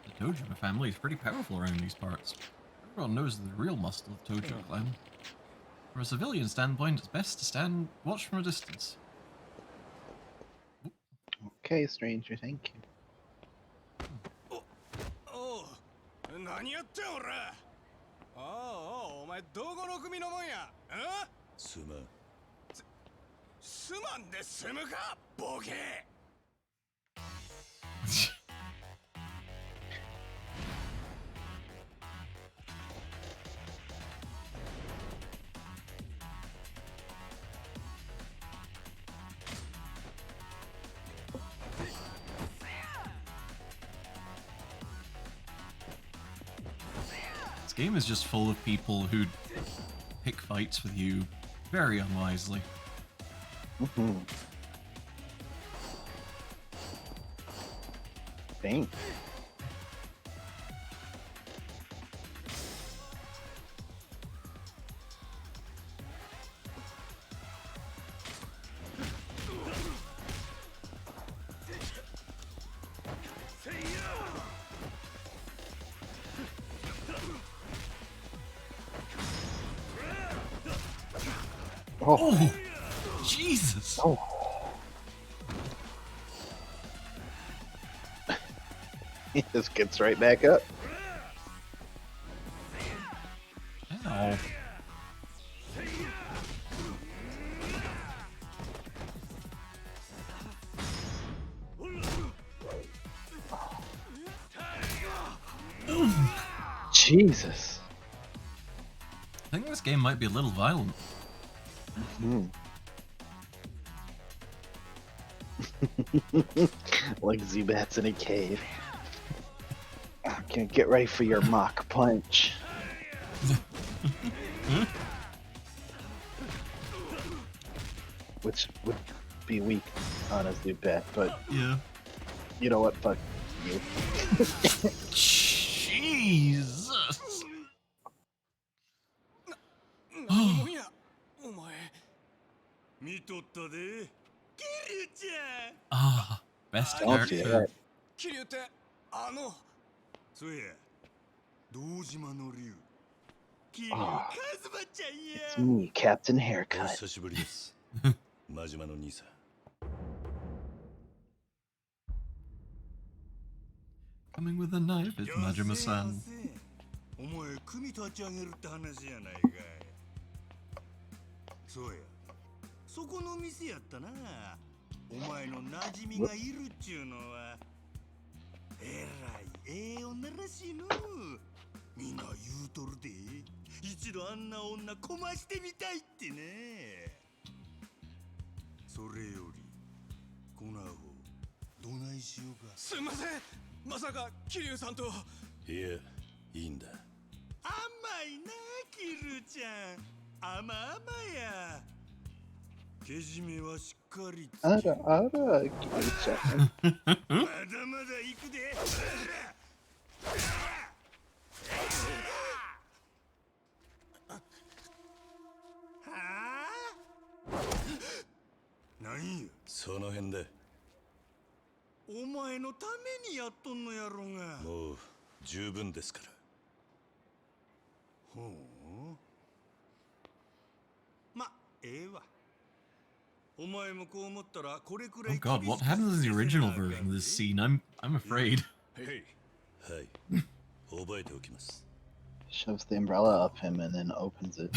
The Tojima family is pretty powerful around these parts. Everyone knows the real muscle of Tojo clan. From a civilian standpoint, it's best to watch from a distance. Okay, stranger, thank you. おう、何やってん俺。おうおう、お前どこの組のもんや。すまん。すまんで済むか、ボケ。This game is just full of people who pick fights with you very unwisely. Mm-hmm. Dang. Oh, Jesus! Oh. He just gets right back up. Ow. Jesus. I think this game might be a little violent. Like Zubats in a cave. Okay, get ready for your mock punch. Which would be weak on a Zubat, but Yeah. you know what? Fuck you. Jesus. 何もんやお前見とったでキリュウちゃん Ah, best Don't do character. that. 桐生ってあのそうや堂島の竜キリュウ Ah, カズマちゃん it's や me, Captain お Haircut. 久しぶりです真島の兄さん Coming with a knife is Majima-san. お前組立ち上げるって話やないかいそうやそこの店やったなお前の馴染みがいるっちゅうのはえらいええ女らしいのみんな言うとるで一度あんな女こましてみたいってねそれよりこのアホどないしようかすんませんまさか桐生さんといやいいんだ甘いなキルちゃん甘々やけじめはしっかりつけ Ara, ara, Kiryu-chan. まだまだ行くではあなんやその辺でお前のためにやっとんのやろがもう十分ですからほうまええわお前もこう思ったらこれくら Oh い god, what happens in the original version of this scene? I'm afraid. はい覚えておきます Shoves the umbrella up him and then opens it.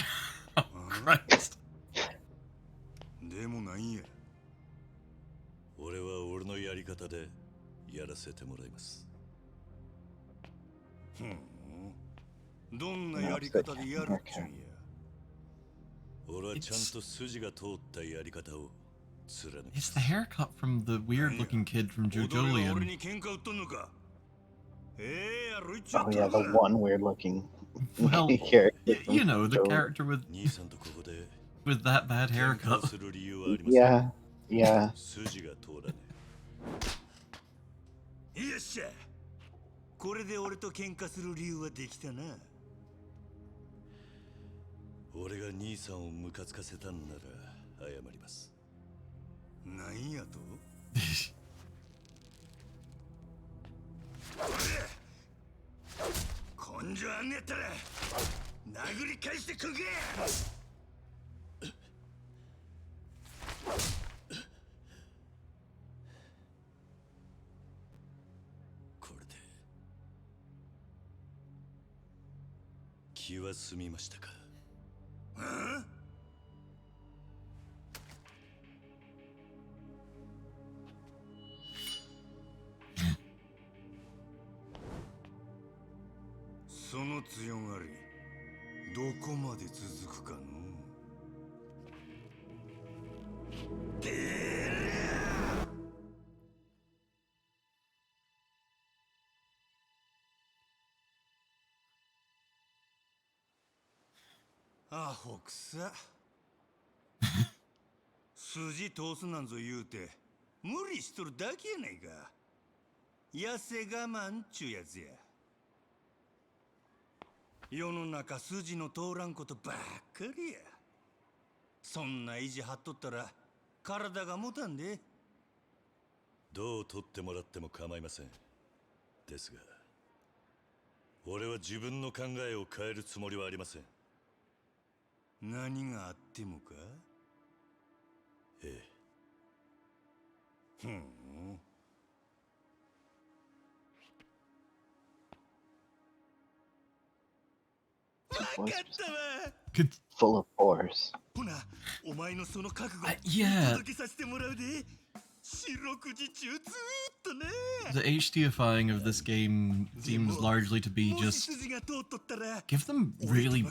Oh Christ. でもなんや俺は俺のやり方でやらせてもらいますどんなやり方でやるっちゅうんや俺はちゃんと筋が通ったやり方を貫く It's the haircut from the weird-looking kid from 俺 Jojolion. に喧嘩売っとんのかやろいっち Oh yeah, the one weird-looking Well, character. you know, the from character with 兄さんとここで that bad 喧嘩 haircut. する理由はありません Yeah, yeah. 筋が通らねえよっしゃこれで俺と喧嘩する理由はできたな俺が兄さんをムカつかせたんなら謝りますなんやと根性あんねやったら殴り返してくんけこれで気は済みましたかその強がりどこまで続くかのアホくさ筋通すなんぞ言うて無理しとるだけやないか痩せ我慢っちゅうやつや世の中筋の通らんことばっかりやそんな意地張っとったら体が持たんでどう取ってもらっても構いませんですが俺は自分の考えを変えるつもりはありません何があってもかええ分かったわ Full of pores. ほなお前のその覚悟 Yeah. 届けさせてもらうで四六時中ずーっと The HDifying of this game seems largely to be just give them really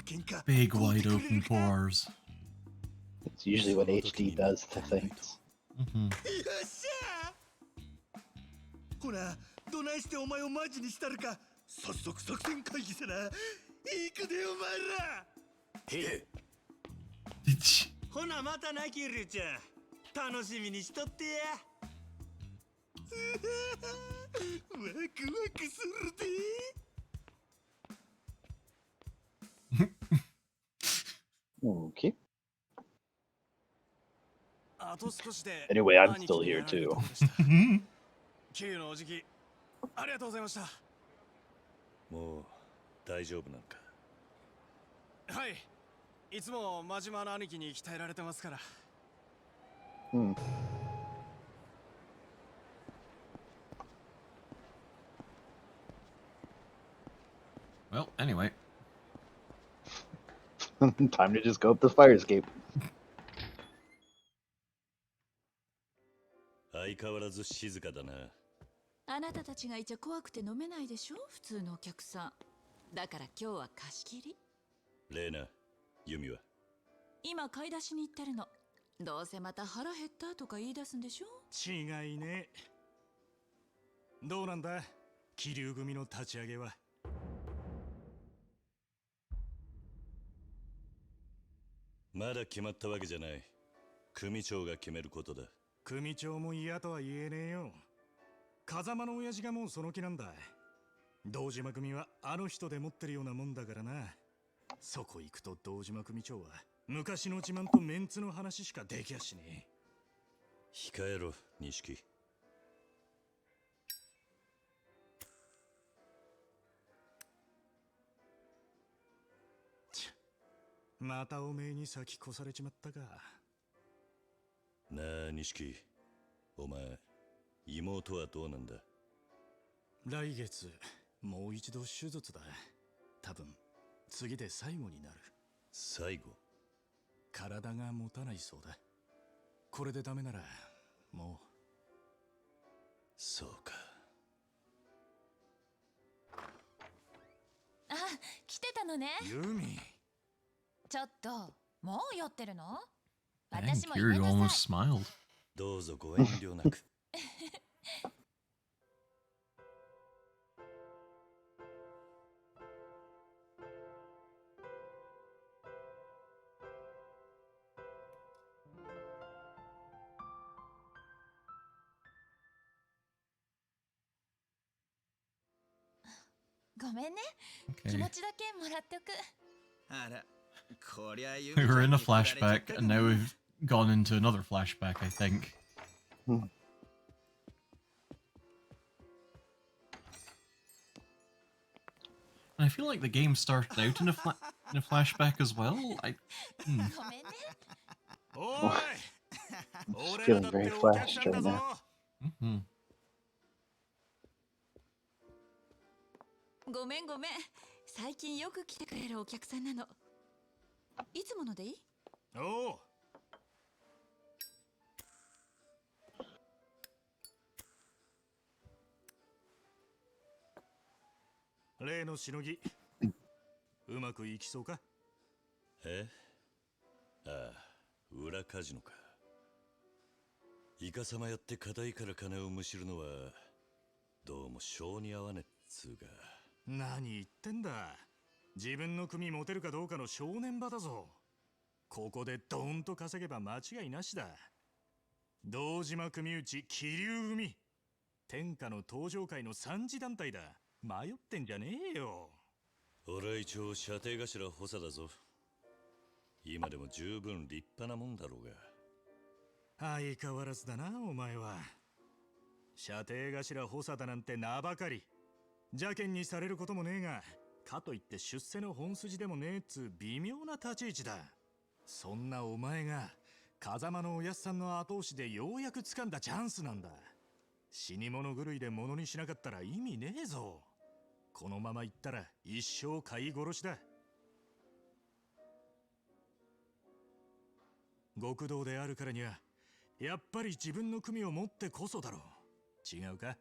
big, wide open pores. It's usually what HD does to things. ほら、どないしてお前をマジにしたるか、早速作戦会議せな。行くでお前ら。へえ。ほなまたなキルちゃん。楽しみにしとってや。ワクワクするで。Okay. あと少しで Anyway, I'm still here too. 給のおじき、ありがとうございました。もう大丈夫なのか。はい。いつも真島の兄貴に鍛えられてますから。Well, anyway. Time to just go up the fire escape. 相変わらず静かだな。あなたたちがいちゃ怖くて飲めないでしょ、普通のお客さん。だから今日は貸し切り。レーナ、ユミは今買い出しに行ってるの。どうせまた腹減ったとか言い出すんでしょ。違いね。どうなんだ、気流組の立ち上げは。まだ決まったわけじゃない。組長が決めることだ。組長も嫌とは言えねえよ。風間の親父がもうその気なんだ。堂島組はあの人で持ってるようなもんだからな。そこ行くと堂島組長は昔の自慢とメンツの話しかできやしねえ。控えろ、錦。またおめえに先越されちまったか。なあ、錦。お前、妹はどうなんだ？来月、もう一度手術だ。多分、次で最後になる。最後？体が持たないそうだ。これでダメなら、もう。そうか。あ、来てたのね。ユミ。ちょっと、もう酔ってるの？ Dang, 私も Kiri 言いなさい。 almost smiled. どうぞご遠慮なく。ごめんね。 Okay. 気持ちだけもらっておく。あら、こりゃ We were in a flashback, and now we've gone into another flashback, I think. And I feel like the game started out in a flashback as well. Feeling very flashed right now. ごめんごめん。最近よく来てくれるお客さんなの。いつものでいい？おう。例のしのぎ、うまくいきそうか？え？ああ、裏カジノか。イカサマやって固いから金をむしるのはどうも性に合わねっつうが。何言ってんだ。自分の組持てるかどうかの正念場だぞ。ここでドーンと稼げば間違いなしだ。堂島組内気流組、天下の登場界の三次団体だ。迷ってんじゃねえよ。俺は一応射程頭補佐だぞ。今でも十分立派なもんだろうが。相変わらずだな、お前は。射程頭補佐だなんて名ばかり。邪険にされることもねえが、かといって出世の本筋でもねえっつう微妙な立ち位置だ。そんなお前が風間のおやっさんの後押しでようやく掴んだチャンスなんだ。死に物狂いで物にしなかったら意味ねえぞ。このまま行ったら一生飼い殺しだ。極道であるからにはやっぱり自分の組を持ってこそだろう。違うか？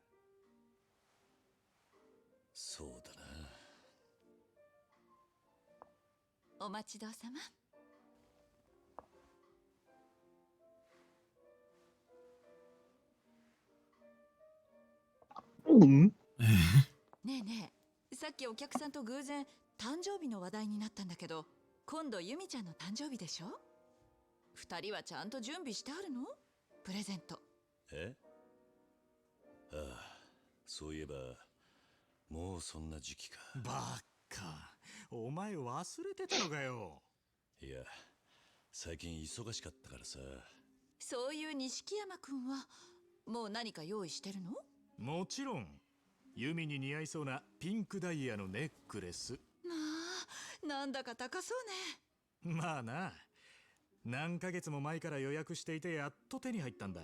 そうだな。お待ちどうさま。Mm. ねえねえ、さっきお客さんと偶然誕生日の話題になったんだけど、今度ユミちゃんの誕生日でしょ。二人はちゃんと準備してあるの？プレゼント。え？ああ、そういえばもうそんな時期か。バカ、お前忘れてたのかよ。いや、最近忙しかったからさ。そういう錦山くんはもう何か用意してるの？もちろん。ユミに似合いそうなピンクダイヤのネックレス。まあ、なんだか高そうね。まあな。何ヶ月も前から予約していてやっと手に入ったんだ。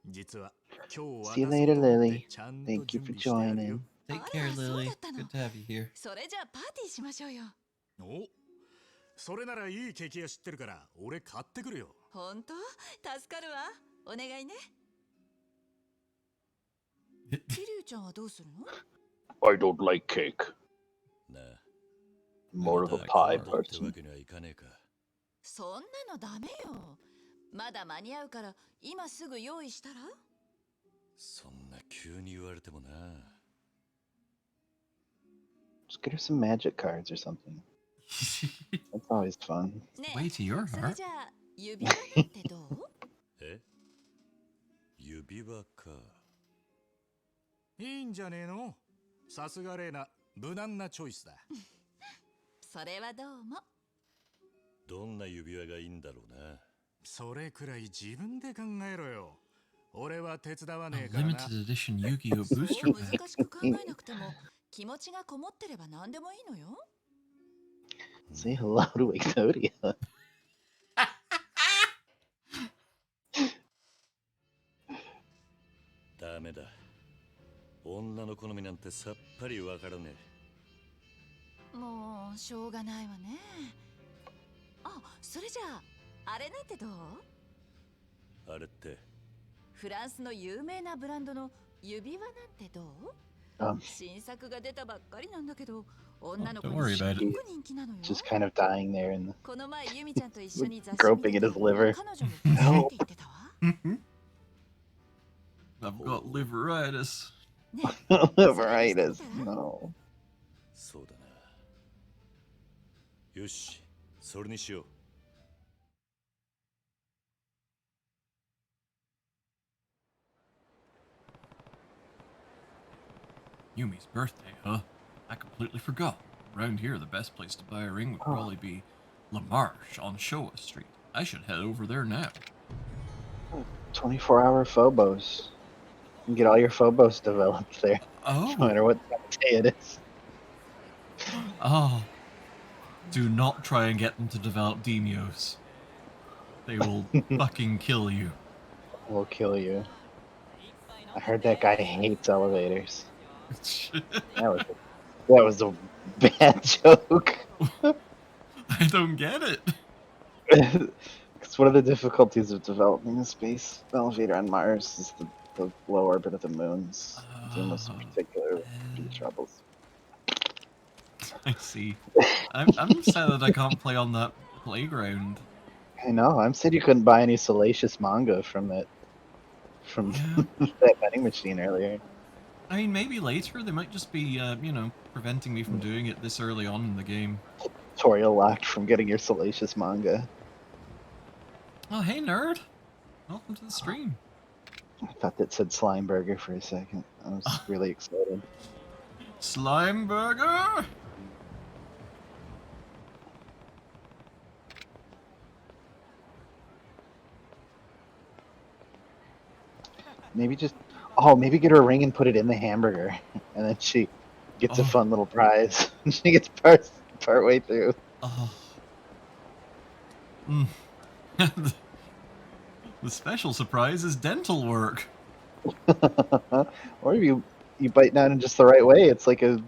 実は今日 See you 渡そう later, と思って Lily. ちゃんと Thank you 準 for 備してあるよ。 Take あ care, ら、そうだ Lily. ったの。 Good to have you here. それじゃあパーティーしましょうよ。お、それならいいケーキ屋知ってるから俺買ってくるよ。ほんと？助かるわ。お願いね。キリュウちゃんはどうするの？ I don't like cake. なあ、 More of a また pie 今度ってわ person. けにはいかねえか。そんなのダメよ。まだ間に合うから今すぐ用意したら？そんな急に言われてもな。 Just get her some magic cards or something. That's always fun. ね Way to your え、それ heart. じゃあ指輪なんてどう？え？指輪か。いいんじゃねえの？さすがレイナ、無難なチョイスだ。それはどうも。どんな指輪がいいんだろうな。それくらい自分で考えろよ。俺は手伝わ A ねえからな。 limited edition Yu-Gi-Oh! そう booster pack. 難しく考えなくても気持ちがこもってれば何でもいいのよ。Say hello to Exodia. ダメだ。女の好みなんてさっぱりわからねもうしょうがないわね。あ、それじゃああれなんてどう？え。あれって。フランスの有名なブランドの指輪なんてどう？新作が出たばっかりなんだけど、女の子 Don't に worry す about ご it. く人気なのよ。 Just kind of dying there in この前ユミちゃんと一緒に雑誌 groping 見 at て his て、 liver. 彼女も欲しいって言ってたわ。 I've got liveritis. ね Liveritis. No. そうだな。よし、それにしよう。Yumi's birthday, huh? I completely forgot. Around here, the best place to buy a ring would probably be La Marche on Showa Street. I should head over there now. 24-hour Phobos. You can get all your Phobos developed there. Oh. No matter what day it is. Oh. Do not try and get them to develop Demios. They will fucking kill you. Will kill you. I heard that guy hates elevators. That was a bad joke. I don't get it. Because one of the difficulties of developing a space elevator on Mars is the low orbit of the moons. Venus in particular would be troubles. I see. I'm sad that I can't play on that playground. I know. I'm sad you couldn't buy any salacious manga from that vending machine earlier. I mean, maybe later they might just be, you know, preventing me from doing it this early on in the game. Tutorial locked from getting your salacious manga. Oh, hey, nerd. Welcome to the stream. I thought that said Slime Burger for a second. I was really excited. Slime Burger? Maybe get her a ring and put it in the hamburger, and then she gets a fun little prize. She gets part way through. Oh. The special surprise is dental work. Or if you bite down in just the right way, it's like an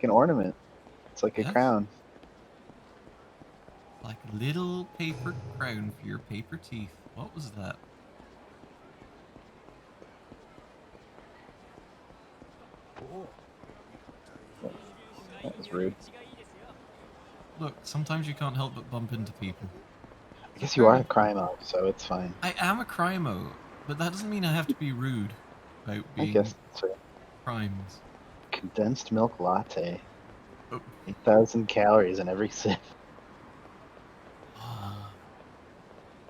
ornament. It's like a crown. Like a little paper crown for your paper teeth. What was that? That was rude. Look, sometimes you can't help but bump into people. I guess you are a crimo, so it's fine. I am a crimo, but that doesn't mean I have to be rude about I being guess so. crimes. Condensed milk latte. Oh. 8,000 calories in every sip.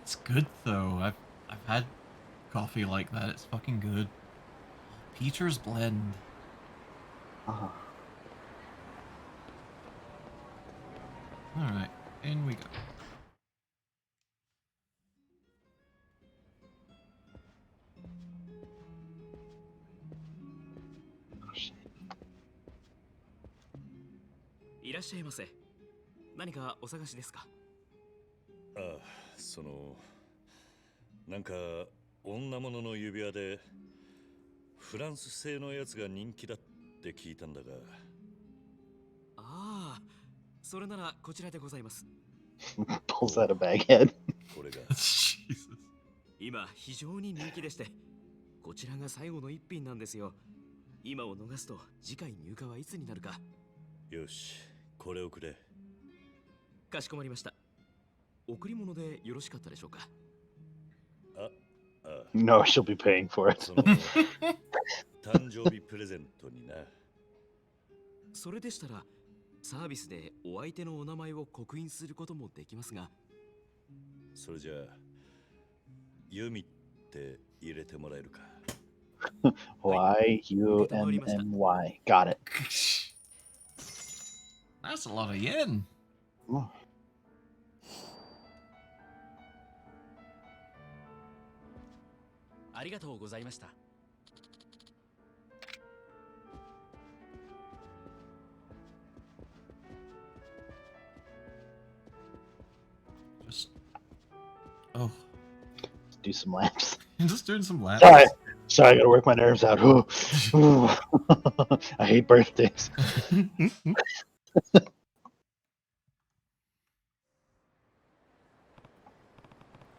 It's good though. I've had coffee like that. It's fucking good. Peter's Blend. Oh. Alright, in we go. Oh, shit. いらっしゃいませ。何かお探しですか？ああ、なんか女物の指輪でフランス製のやつが人気だって聞いたんだが。ああ、それならこちらでございます。Pulls out a baghead. これが Jesus. 今非常に人気でして、こちらが最後の一品なんですよ。今を逃すと次回入荷はいつになるか。よし、これをくれ。かしこまりました。贈り物でよろしかったでしょうか。No, she'll be paying for it. その誕生日プレゼントにな。それでしたらサービスでお相手のお名前を刻印することもできますが。それじゃあユミって入れてもらえるか。Y-U-M-M-Y. Got it. That's a lot of yen. Oh. ありがとうございました。Just oh, Do some laps. just doing some laps. Sorry, I gotta work my nerves out. I hate birthdays.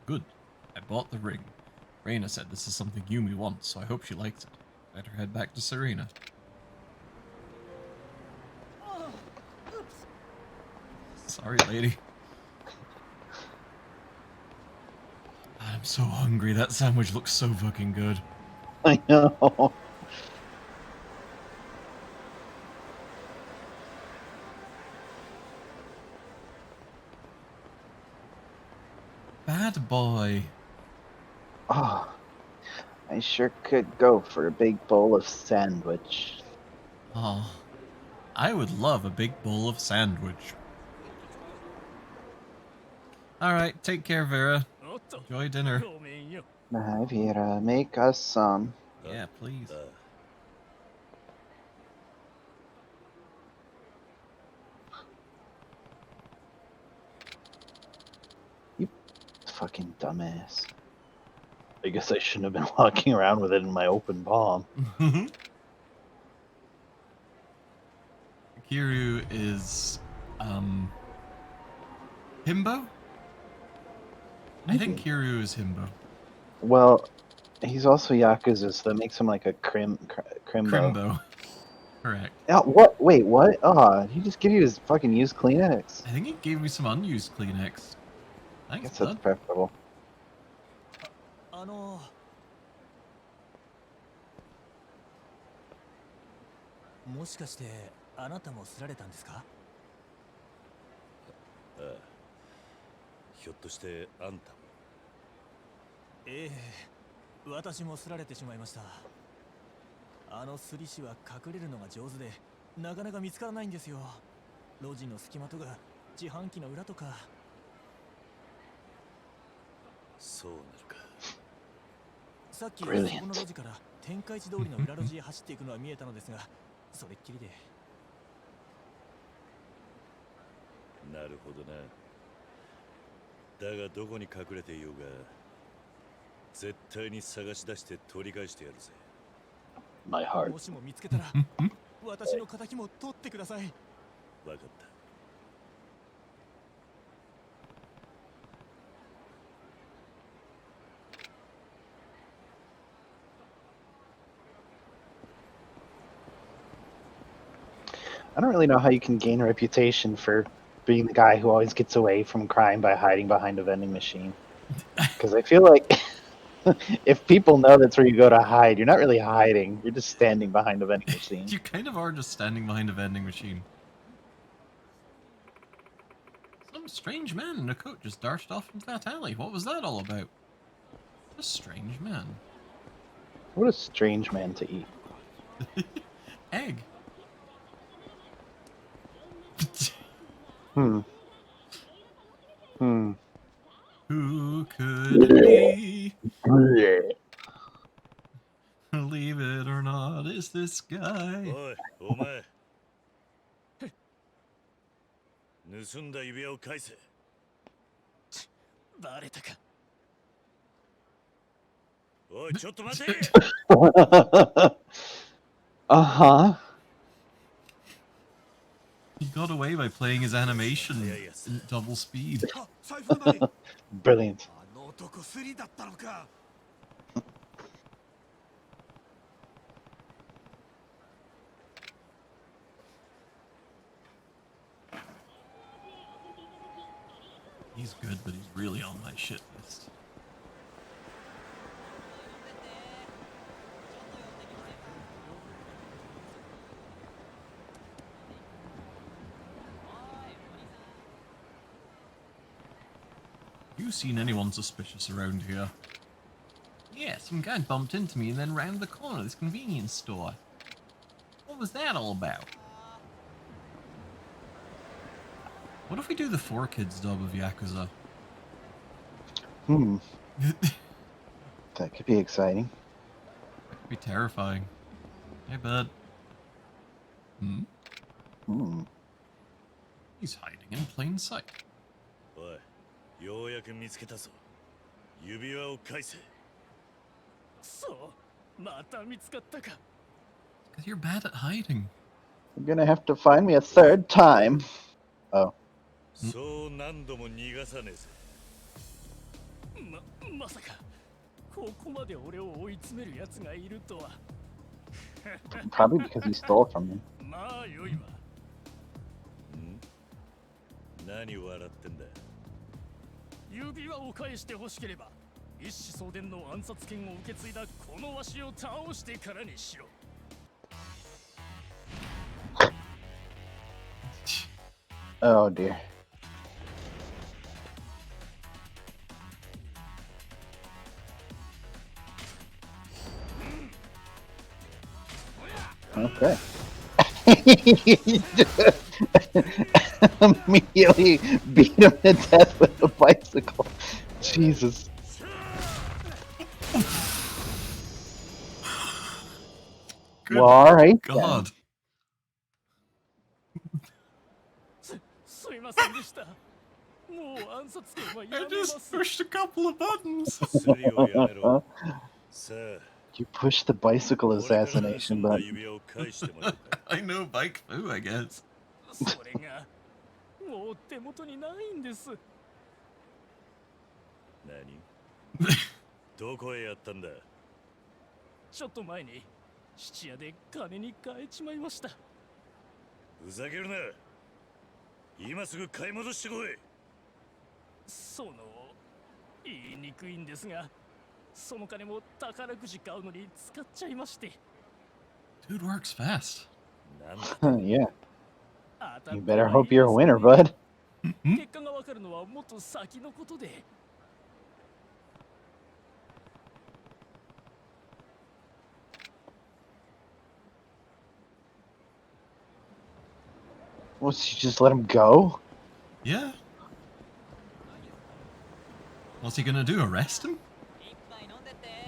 Good. I bought the ring. Reina said this is something Yumi wants, so I hope she likes it. Better head back to Serena. Oh, oops. Sorry, lady. I'm so hungry. That sandwich looks so fucking good. I know. Bad boy. Oh, I sure could go for a big bowl of sandwich. Oh, I would love a big bowl of sandwich. Alright, take care, Vera. Enjoy dinner. Vera, make us some. Yeah, please. You fucking dumbass. I guess I shouldn't have been walking around with it in my open palm. Kiryu is, Himbo? I think Kiryu is Himbo. Well, he's also Yakuza, so that makes him like a Crimbo. Crimbo. Correct. Oh, what? Wait, what? Oh, he just give you his fucking used Kleenex. I think he gave me some unused Kleenex. I Thanks, guess that's bud. preferable. もしかしてあなたもすられたんですか？ああ、ひょっとしてあんたも。ええ、私もすられてしまいました。あのすり師は隠れるのが上手でなかなか見つからないんですよ。路地の隙間とか自販機の裏とか。そうなるか。さっきそこの路地から天下一通りの裏路地へ走っていくのは見えたのですが、それっきりで。なるほどな。だがどこに隠れていようが絶対に探し出して取り返してやるぜ。My heart. もしも見つけたら私の仇も取ってください。わかった。I don't really know how you can gain a reputation for being the guy who always gets away from crime by hiding behind a vending machine. Because I feel like if people know that's where you go to hide, you're not really hiding. You're just standing behind a vending machine. You kind of are just standing behind a vending machine. Some strange man in a coat just darted off into that alley. What was that all about? A strange man. What a strange man to eat. Egg. Hmm. Who could it be? Believe it or not, it's this guy. おい、お前。盗んだ指輪を返せ。バレたか。おい、ちょっと待て。Uh-huh. He got away by playing his animation in double speed. Brilliant. あの男スリだったのか。He's good, but he's really on my shit list. You seen anyone suspicious around here? Yeah, some guy bumped into me and then round the corner of this convenience store. What was that all about? What if we do the 4Kids dub of Yakuza? That could be exciting. That could be terrifying. Hey, bud. He's hiding in plain sight. おい、ようやく見つけたぞ。指輪を返せ。そう、また見つかったか。Because you're bad at hiding. You're gonna have to find me a third time. Oh. そう何度も逃がさねえぜ。まさかここまで俺を追い詰める奴がいるとは。Probably because he stole from me. まあよいわ。何笑ってんだ。指輪を返してほしければ、一子相伝の暗殺権を受け継いだこのわしを倒してからにしろ。Oh dear. Okay. Immediately beat him to death with a bicycle. Jesus. Good well, alright. God. すいませんでした。もう暗殺権はやめ I ま just す。 pushed a couple of buttons. スリをやめろ。さあ。 You pushed the bicycle assassination button. I know bike foo, I guess. それがもう手元にないんです。何？どこへやったんだ？ちょっと前に質屋で金に変えちまいました。ふざけるな。今すぐ買い戻してこい。その言いにくいんですが、その金も宝くじ買うのに使っちゃいまして。Dude works fast. Yeah. You better hope you're a winner, bud. 結果がわかるのはもっと先のことで。Well, you just let him go? Yeah. What's he gonna do? Arrest him?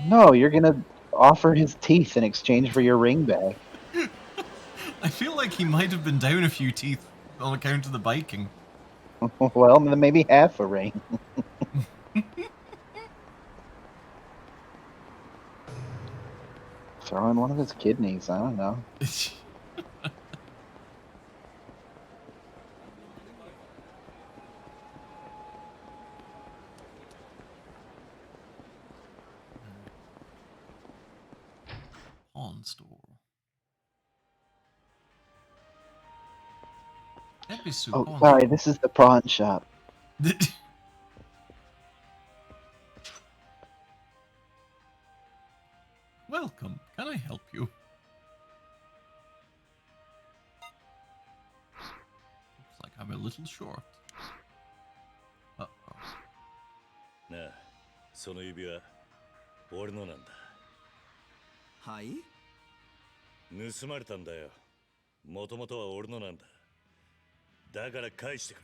No, you're gonna offer his teeth in exchange for your ring back. I feel like he might have been down a few teeth on account of the biking. Well, then maybe half a ring. Throw in one of his kidneys, I don't know. Pawn store. be soup. Oh, on. sorry, this is the prawn shop. Welcome. Can I help you? Looks like I'm a little short. Uh-oh. なあ、その指輪、俺のなんだ。はい？盗まれたんだよ。もともとは俺のなんだ。だから返してくれ。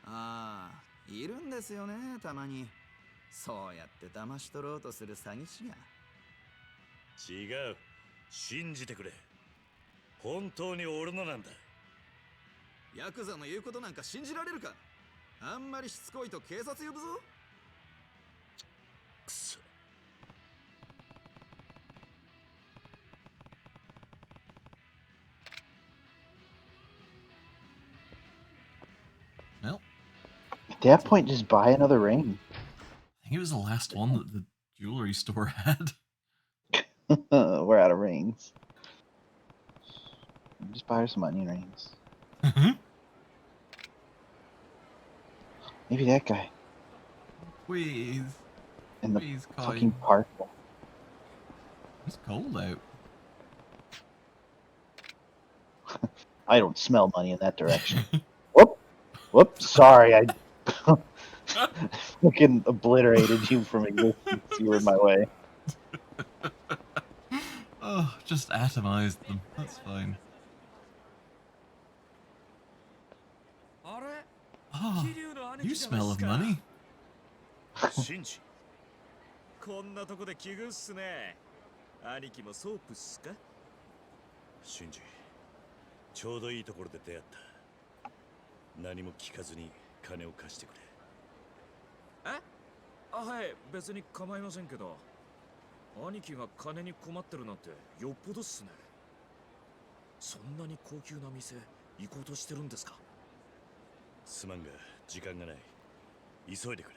ああ、いるんですよね、たまに。そうやって騙し取ろうとする詐欺師が。違う。信じてくれ。本当に俺のなんだ。ヤクザの言うことなんか信じられるか。あんまりしつこいと警察呼ぶぞ。くそ。Well, At that point, just buy another ring. I think it was the last one that the jewelry store had. We're out of rings. Just buy her some onion rings. Maybe that guy. Please. In the Please, fucking Kai. park. It's cold out. I don't smell money in that direction. Whoop! Sorry, I fucking obliterated you from existence. You were in my way. Oh, just atomized them. That's fine. Oh, you smell of money. シンジ。こんなとこで奇遇っすね。兄貴もソープっすか？シンジ、ちょうどいいところで出会った。何も聞かずに金を貸してくれ。え？あ、はい、別に構いませんけど。兄貴が金に困ってるなんてよっぽどっすね。そんなに高級な店行こうとしてるんですか？すまんが時間がない。急いでくれ。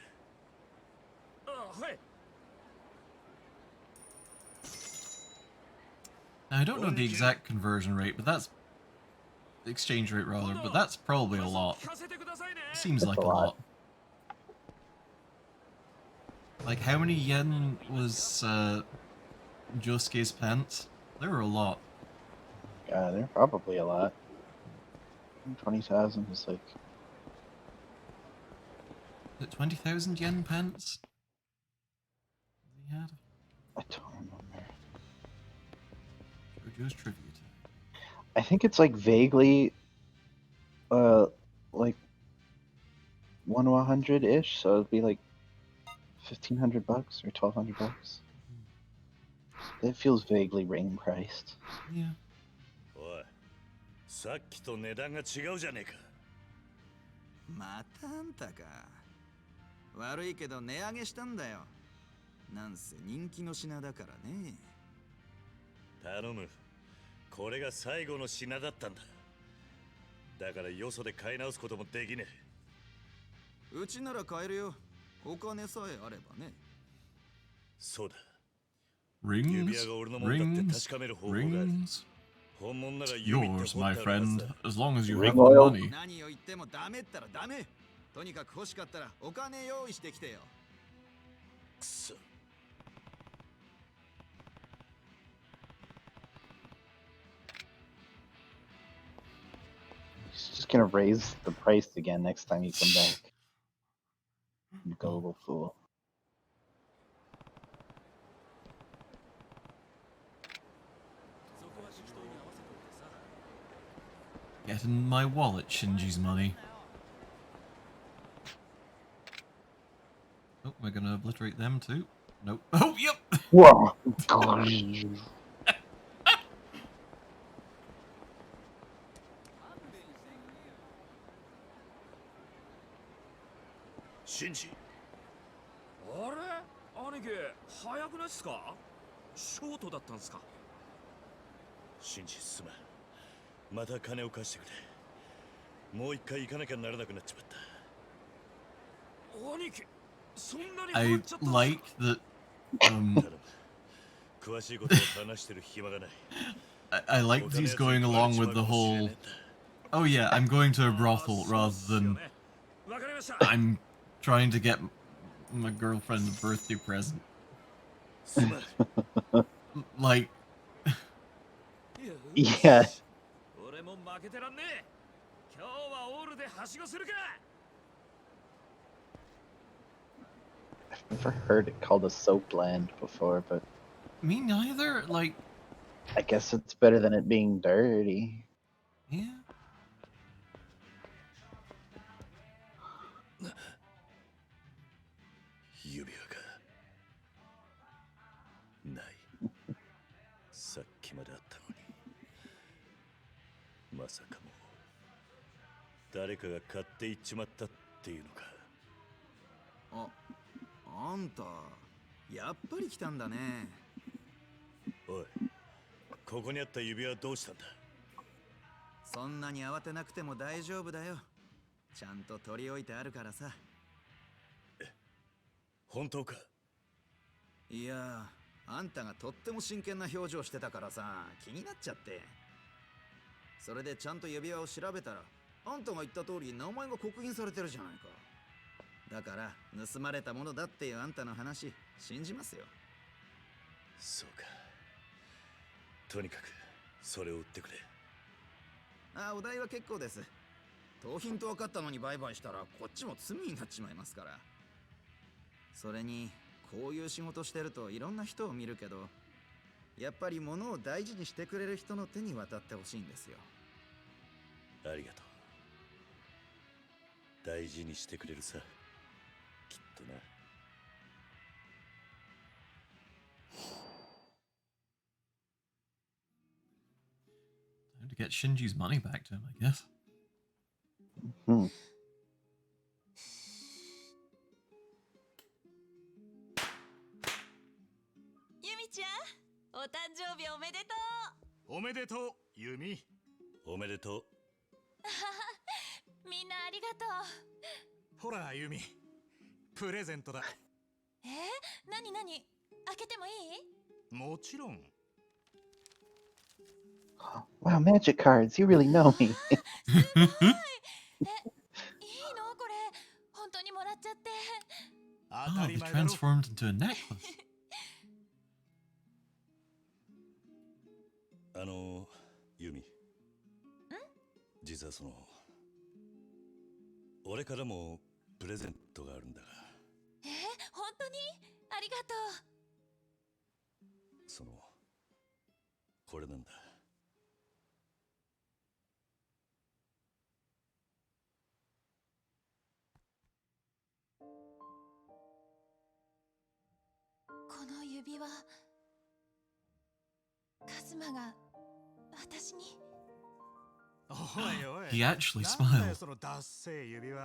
あ、はい。Now, I don't know the exact conversion rate, but that's the exchange rate rather, but that's probably a lot. Seems like a lot. Like, how many yen was Josuke's pants? There were a lot. Yeah, they're probably a lot. 20,000 is like... Is it 20,000 yen pants? He had? I don't remember. JoJo's trivia time. I think it's like vaguely, like 1 to 100-ish, so it'd be like $1,500 or $1,200. It feels vaguely ring priced. Yeah. おい、さっきと値段が違うじゃねえか。またあんたか。悪いけど値上げしたんだよ。なんせ人気の品だからね。頼む。これが最後の品だったんだ。だからよそで買い直すこともできねえ。うちなら買えるよ。お金さえあればね。そうだ。 Rings, 指輪が俺のものだって確かめる方法がある。 rings. 本物なら It's 指って yours, 掘って my あるはず friend, だ。 as long as you Ring have the oil? money. 何を言ってもダメったらダメ。とにかく欲しかったらお金用意してきてよ。くそ。He's just gonna raise the price again next time you come back. You gullible fool. Get in my wallet, Shinji's money. Oh, we're gonna obliterate them too. Nope. Oh, yep! Whoa! シンジ。あれ？兄貴、早くないっすか？ショートだったんすか？シンジ、すまん。また金を貸してくれ。もう一回行かなきゃならなくなっちまった。兄貴、そんなに I 変わっちゃったんすか？ like that. 頼む。詳しいことを話してる暇がない。 I like that he's going along with the whole oh yeah, I'm going to a brothel rather than I'm trying to get my girlfriend a birthday present. Like, Yeah. I've never heard it called a soap land before, but me neither. Like, I guess it's better than it being dirty. yeah. 指輪かないさっきまであったのにまさかもう誰かが買っていっちまったっていうのかあんたやっぱり来たんだねおいここにあった指輪どうしたんだそんなに慌てなくても大丈夫だよちゃんと取り置いてあるからさ本当かいやあんたがとっても真剣な表情してたからさ気になっちゃってそれでちゃんと指輪を調べたらあんたが言った通り名前が刻印されてるじゃないかだから盗まれたものだっていうあんたの話信じますよそうかとにかくそれを売ってくれお代は結構です盗品と分かったのに売買したらこっちも罪になっちまいますからそれにこういう仕事してるといろんな人を見るけどやっぱり物を大事にしてくれる人の手に渡ってほしいんですよありがとう大事にしてくれるさきっとなTime to get Shinji's money back to him, I guess. Hmm. ユミちゃん、お誕生日おめでとおめでとうユミおめでとうう。みんなありがとう。ほらユミプレゼントだなになに開けてもいいもちろん Wow, magic cards. You really know me. いいのこれ本当にもらっちゃって 当 Oh, た they り前だろ transformed into a necklace. ユミ実は俺からもプレゼントがあるんだが本当にありがとう。これなんだこの指輪カズマが私においおい He actually なんだよ smiled. そのダッセー指輪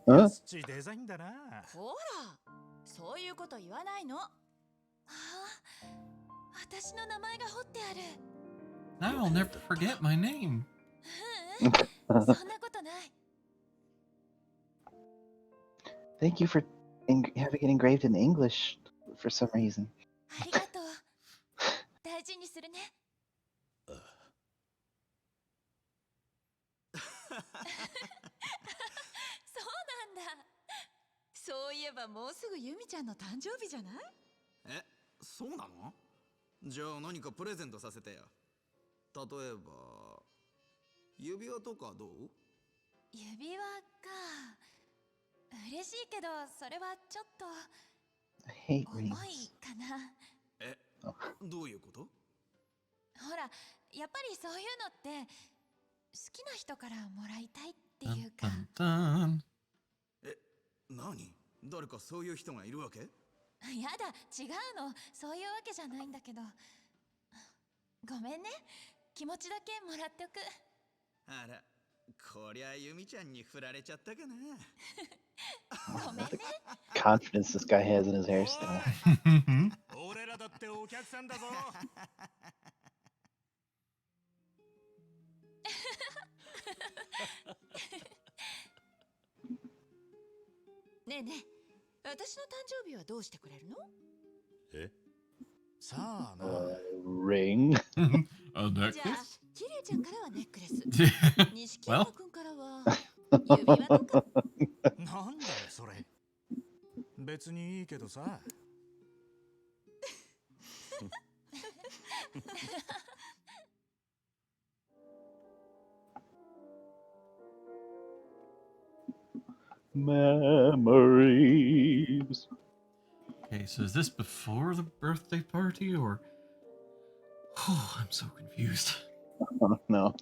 Huh? 安っちいデザインだなほらそういうこと言わないの私の名前が彫ってある Now I'll never forget my name. そんなことない Thank you for having it engraved in English for some reason. ありがとう大事にするねそうなんだそういえばもうすぐユミちゃんの誕生日じゃないそうなのじゃあ何かプレゼントさせてよ例えば指輪とかどう指輪か嬉しいけどそれはちょっと I hate 重 rings. いかなどういうことほらやっぱりそういうのって好きな人からもらいたいってい Dun, うか dun, dun. 何誰かそういう人がいるわけやだ違うのそういうわけじゃないんだけどごめんね気持ちだけもらっておくあらこりゃユミちゃんに振られちゃったかなごめんね Confidence this guy has in his hairstyle. 俺らだってお客さんだぞねえねえ私の誕生日はどうしてくれるのさあな Ring. A じゃあ necklace? 綺麗ちゃんからはネックレス。錦 Well, 山君からは指輪とか。なんだよそれ。別にいいけどさ。Memories. okay, so is this before the birthday party or? Oh, I'm so confused. Oh no.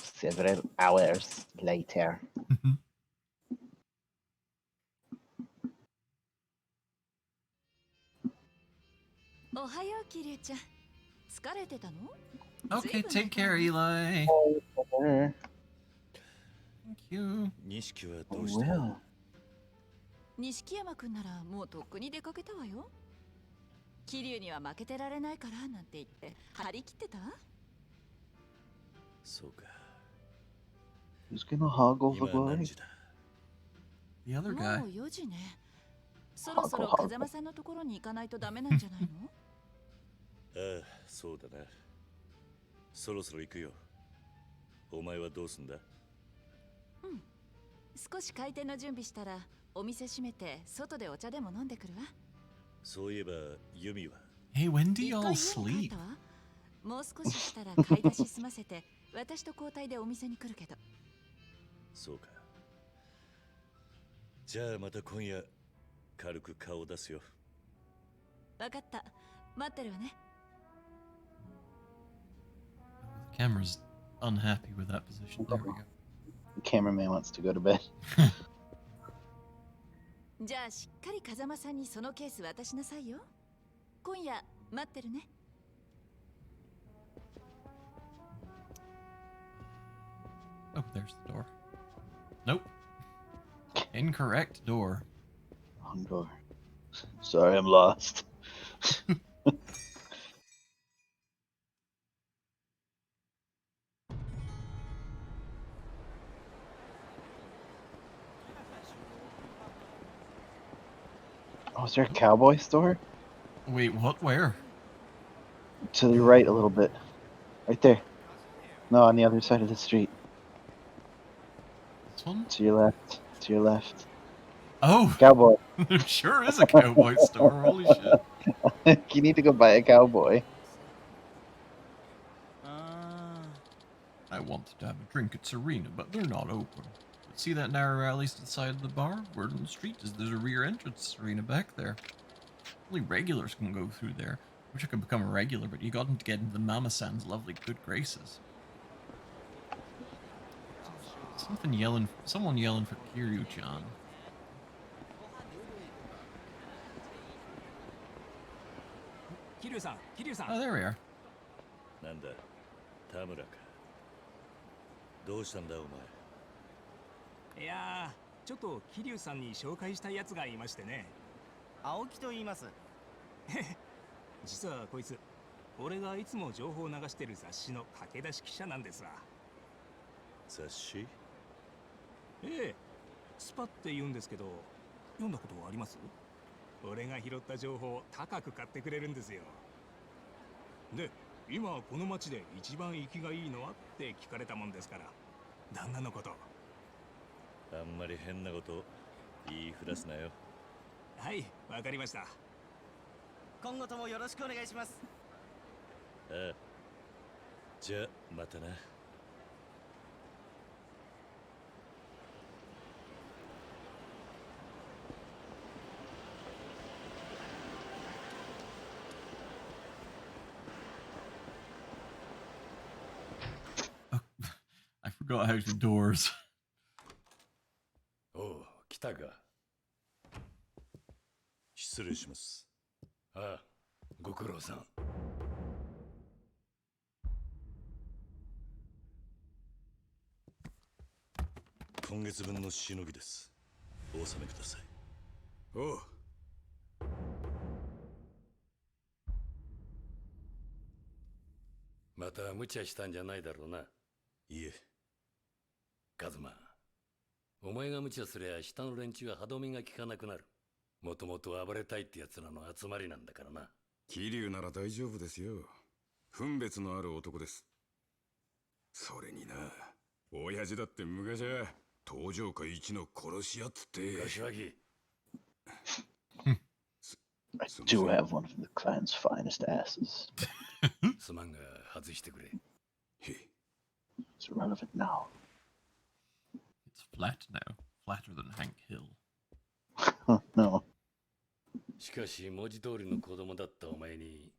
Several hours later. おはよう、キリュウちゃん。疲れてたの？ Okay, take care, Eli. Well, Thank you. 錦はどうした？錦山君ならもうとっくに出かけたわよ。キリュウには負けてられないからなんて言って張り切ってた？そうか。 who's gonna hoggle the 今何 glory? 時だ？ The other も guy. う4時ね。そろそろ風間さんのところに行かないとダメなんじゃないの？ああ、そうだな。そろそろ行くよ。お前はどうすんだ？うん。少し開店の準備したらお店閉めて外でお茶でも飲んでくるわ。そういえばユミは Hey, when do 一 y'all 回家に帰 sleep? ったわ。もう少ししたら買い出し済ませて私と交代でお店に来るけど。そうか。じゃあまた今夜軽く顔出すよ。わかった。待ってるわね。The camera's unhappy with that position. There we go. The cameraman wants to go to bed. じゃあしっかり風間さんにそのケース渡しなさいよ。今夜待ってるね。Oh, there's the door. Nope. Incorrect door. Wrong door. Sorry, I'm lost. Oh, is there a cowboy store? Wait, what? Where? To the right a little bit. Right there. No, on the other side of the street. This one? To your left. To your left. Oh, Cowboy. there sure is a cowboy store. Holy shit. You need to go buy a cowboy. I wanted to have a drink at Serena, but they're not open. But see that narrow alleys to the side of the bar? Word on the street is there's a rear entrance to Serena back there. Only regulars can go through there. Wish I could become a regular, but you got to get into the Mama-san's lovely good graces. Someone yelling for Kiryu-chan. Oh, there we are. なんだ、田村か。どうしたんだお前。いやー、ちょっと桐生さんに紹介したいやつがいましてね。青木と言います。実はこいつ、俺がいつも情報を流してる雑誌の駆け出し記者なんですわ。雑誌？ええ、スパって言うんですけど、読んだことあります？俺が拾った情報を高く買ってくれるんですよ。で、今この町で一番生きがいいのはって聞かれたもんですから、旦那のこと。あんまり変なこと言いふらすなよ。はい、わかりました。今後ともよろしくお願いします。ああ。じゃあまたな。I forgot how to doors. おう、来たか。失礼します。ああ、ご苦労さん。今月分のしのぎです。お納めください。おう。また無茶したんじゃないだろうな。いえ。カズマ、お前が無茶すりゃ下の連中は歯止めが効かなくなる。もともと暴れたいってやつらの集まりなんだからな。桐生なら大丈夫ですよ。分別のある男です。それにな、親父だって昔は東条会一の殺し屋っつって。柏木。I do have one of the clan's finest asses. すまんが外してくれ。It's irrelevant now. It's flat now. Flatter than Hank Hill. No. しかし文字通りの子供だったお前に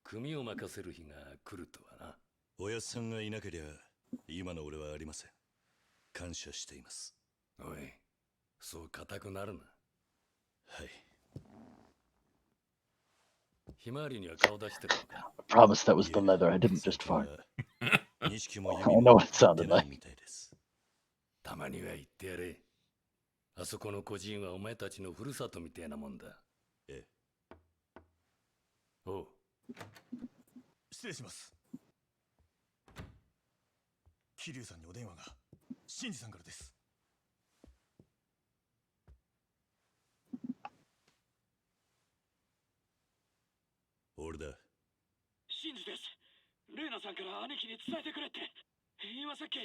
組を任せる日が来るとはな。おやっさんがいなけりゃ今の俺はありません。感謝しています。おい、そう固くなるな。はい。ひまわりには顔出してるのか。 I promise that was the leather. I didn't just fart. I know what it sounded like. たまには言ってやれ。あそこの孤児院はお前たちのふるさとみたいなもんだ。ええ。おう。失礼します。桐生さんにお電話が。新次さんからです。俺だ。新次です。レイナさんから兄貴に伝えてくれって。今さっき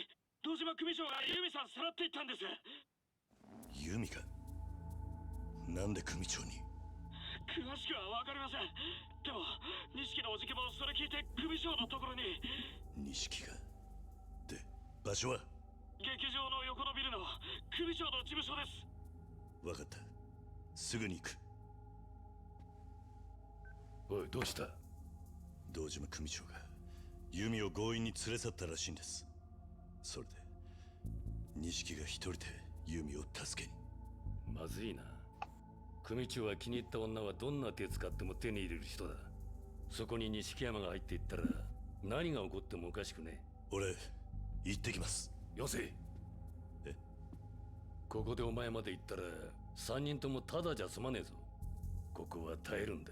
堂島組長がユミさんさらっていったんです。ユミか。なんで組長に。詳しくは分かりません。でも錦のおじけもそれ聞いて組長のところに。錦が。で場所は劇場の横のビルの組長の事務所です。分かった。すぐに行く。おい、どうした？堂島組長がユミを強引に連れ去ったらしいんです。それで錦が一人でユミを助けに。まずいな。組長は気に入った女はどんな手使っても手に入れる人だ。そこに錦山が入っていったら何が起こってもおかしくね。俺行ってきます。よせ。え？ここでお前まで行ったら3人ともただじゃ済まねえぞ。ここは耐えるんだ。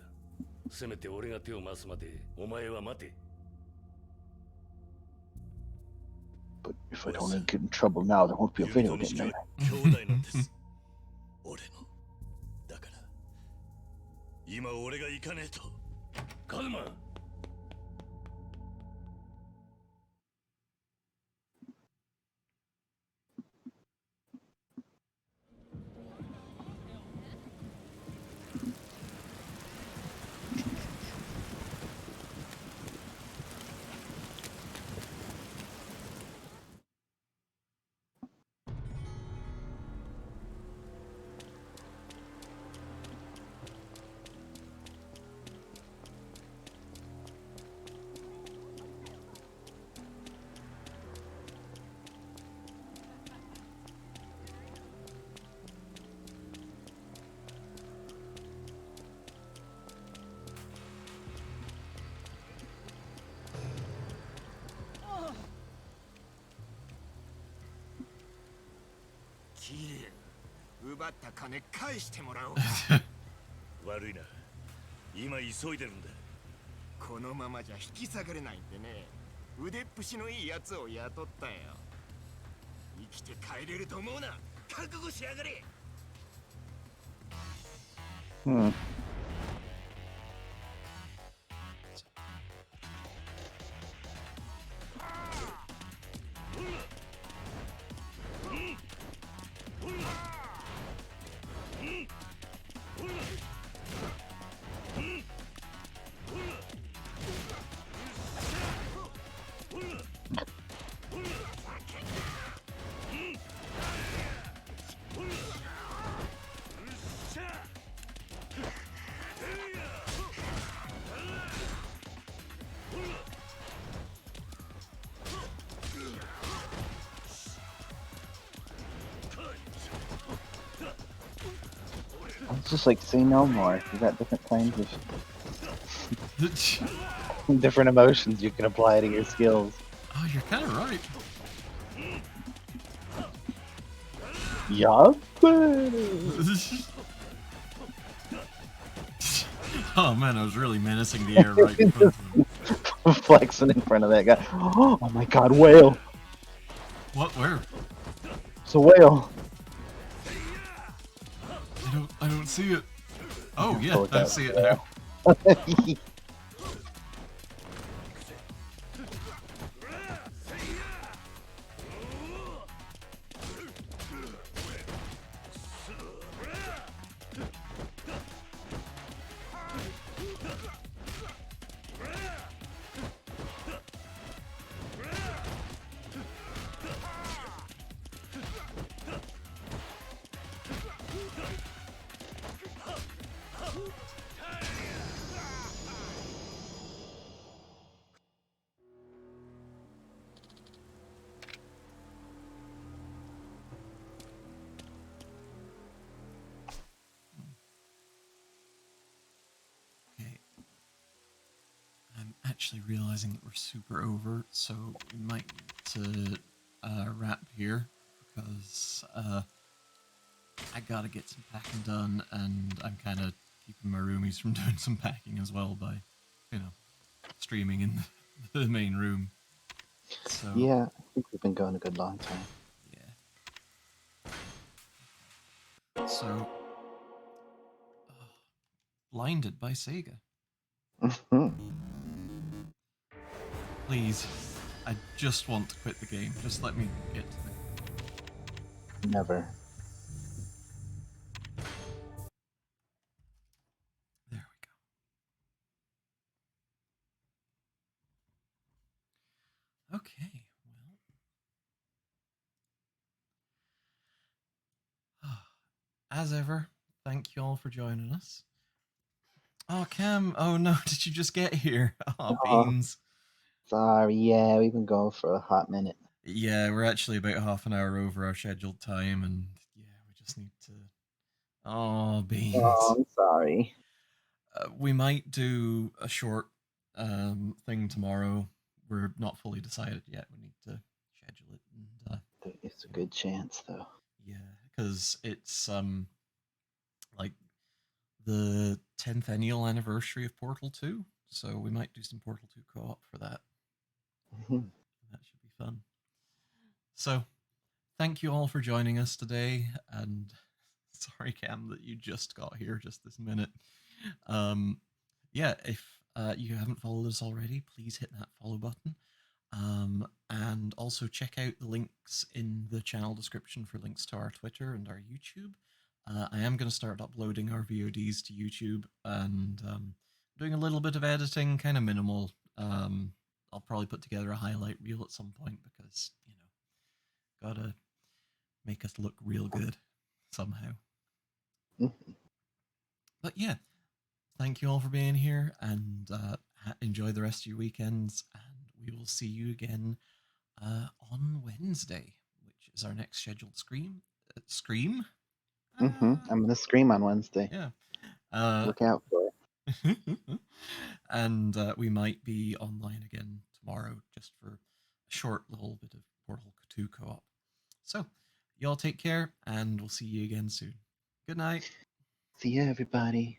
せめて俺が手を回すまでお前は待て。 But if I don't get in trouble now, there won't be a video game later. 兄弟なんです。俺の。だから今俺が行かねえと。カズマ。奪った金返してもらおう。悪いな。今急いでるんだ。このままじゃ引き下がれないんでね。腕っぷしのいいやつを雇ったよ。生きて帰れると思うな。覚悟しやがれ。It's just like say no more. You got different kinds of different emotions you can apply to your skills. Oh, you're kind of right. Yup. Oh man, I was really menacing the air right in front of him. Flexing in front of that guy. Oh my god, whale! What? Where? It's a whale. I don't see it. Oh yeah, I see it now. actually realizing that we're super over, so we might need to wrap here because I gotta get some packing done, and I'm kind of keeping my roomies from doing some packing as well by, streaming in the main room. So Yeah, I think we've been going a good long time. yeah. So blinded by Sega. Please, I just want to quit the game. Just let me get to the. Never. There we go. Okay, well. As ever, thank you all for joining us. Oh, Cam, oh no, did you just get here? Oh, beans. Sorry, yeah, we've been going for a hot minute. Yeah, we're actually about half an hour over our scheduled time, and yeah, we just need to. Oh, beans. Oh, I'm sorry. We might do a short thing tomorrow. We're not fully decided yet. We need to schedule it. And, it's a good chance, though. Yeah, because it's like the 10th annual anniversary of Portal 2, so we might do some Portal 2 co-op for that. That should be fun. So, thank you all for joining us today, and sorry, Cam, that you just got here just this minute. Yeah, if you haven't followed us already, please hit that follow button. And also check out the links in the channel description for links to our Twitter and our YouTube. I am going to start uploading our VODs to YouTube, and doing a little bit of editing, kind of minimal. I'll probably put together a highlight reel at some point because, gotta make us look real good somehow. But yeah, thank you all for being here, and enjoy the rest of your weekends, and we will see you again on Wednesday, which is our next scheduled stream. I'm gonna scream on Wednesday. Yeah. Look out for it. And we might be online again tomorrow just for a short little bit of Portal 2 co-op. So, y'all take care, and we'll see you again soon. Good night. See ya, everybody.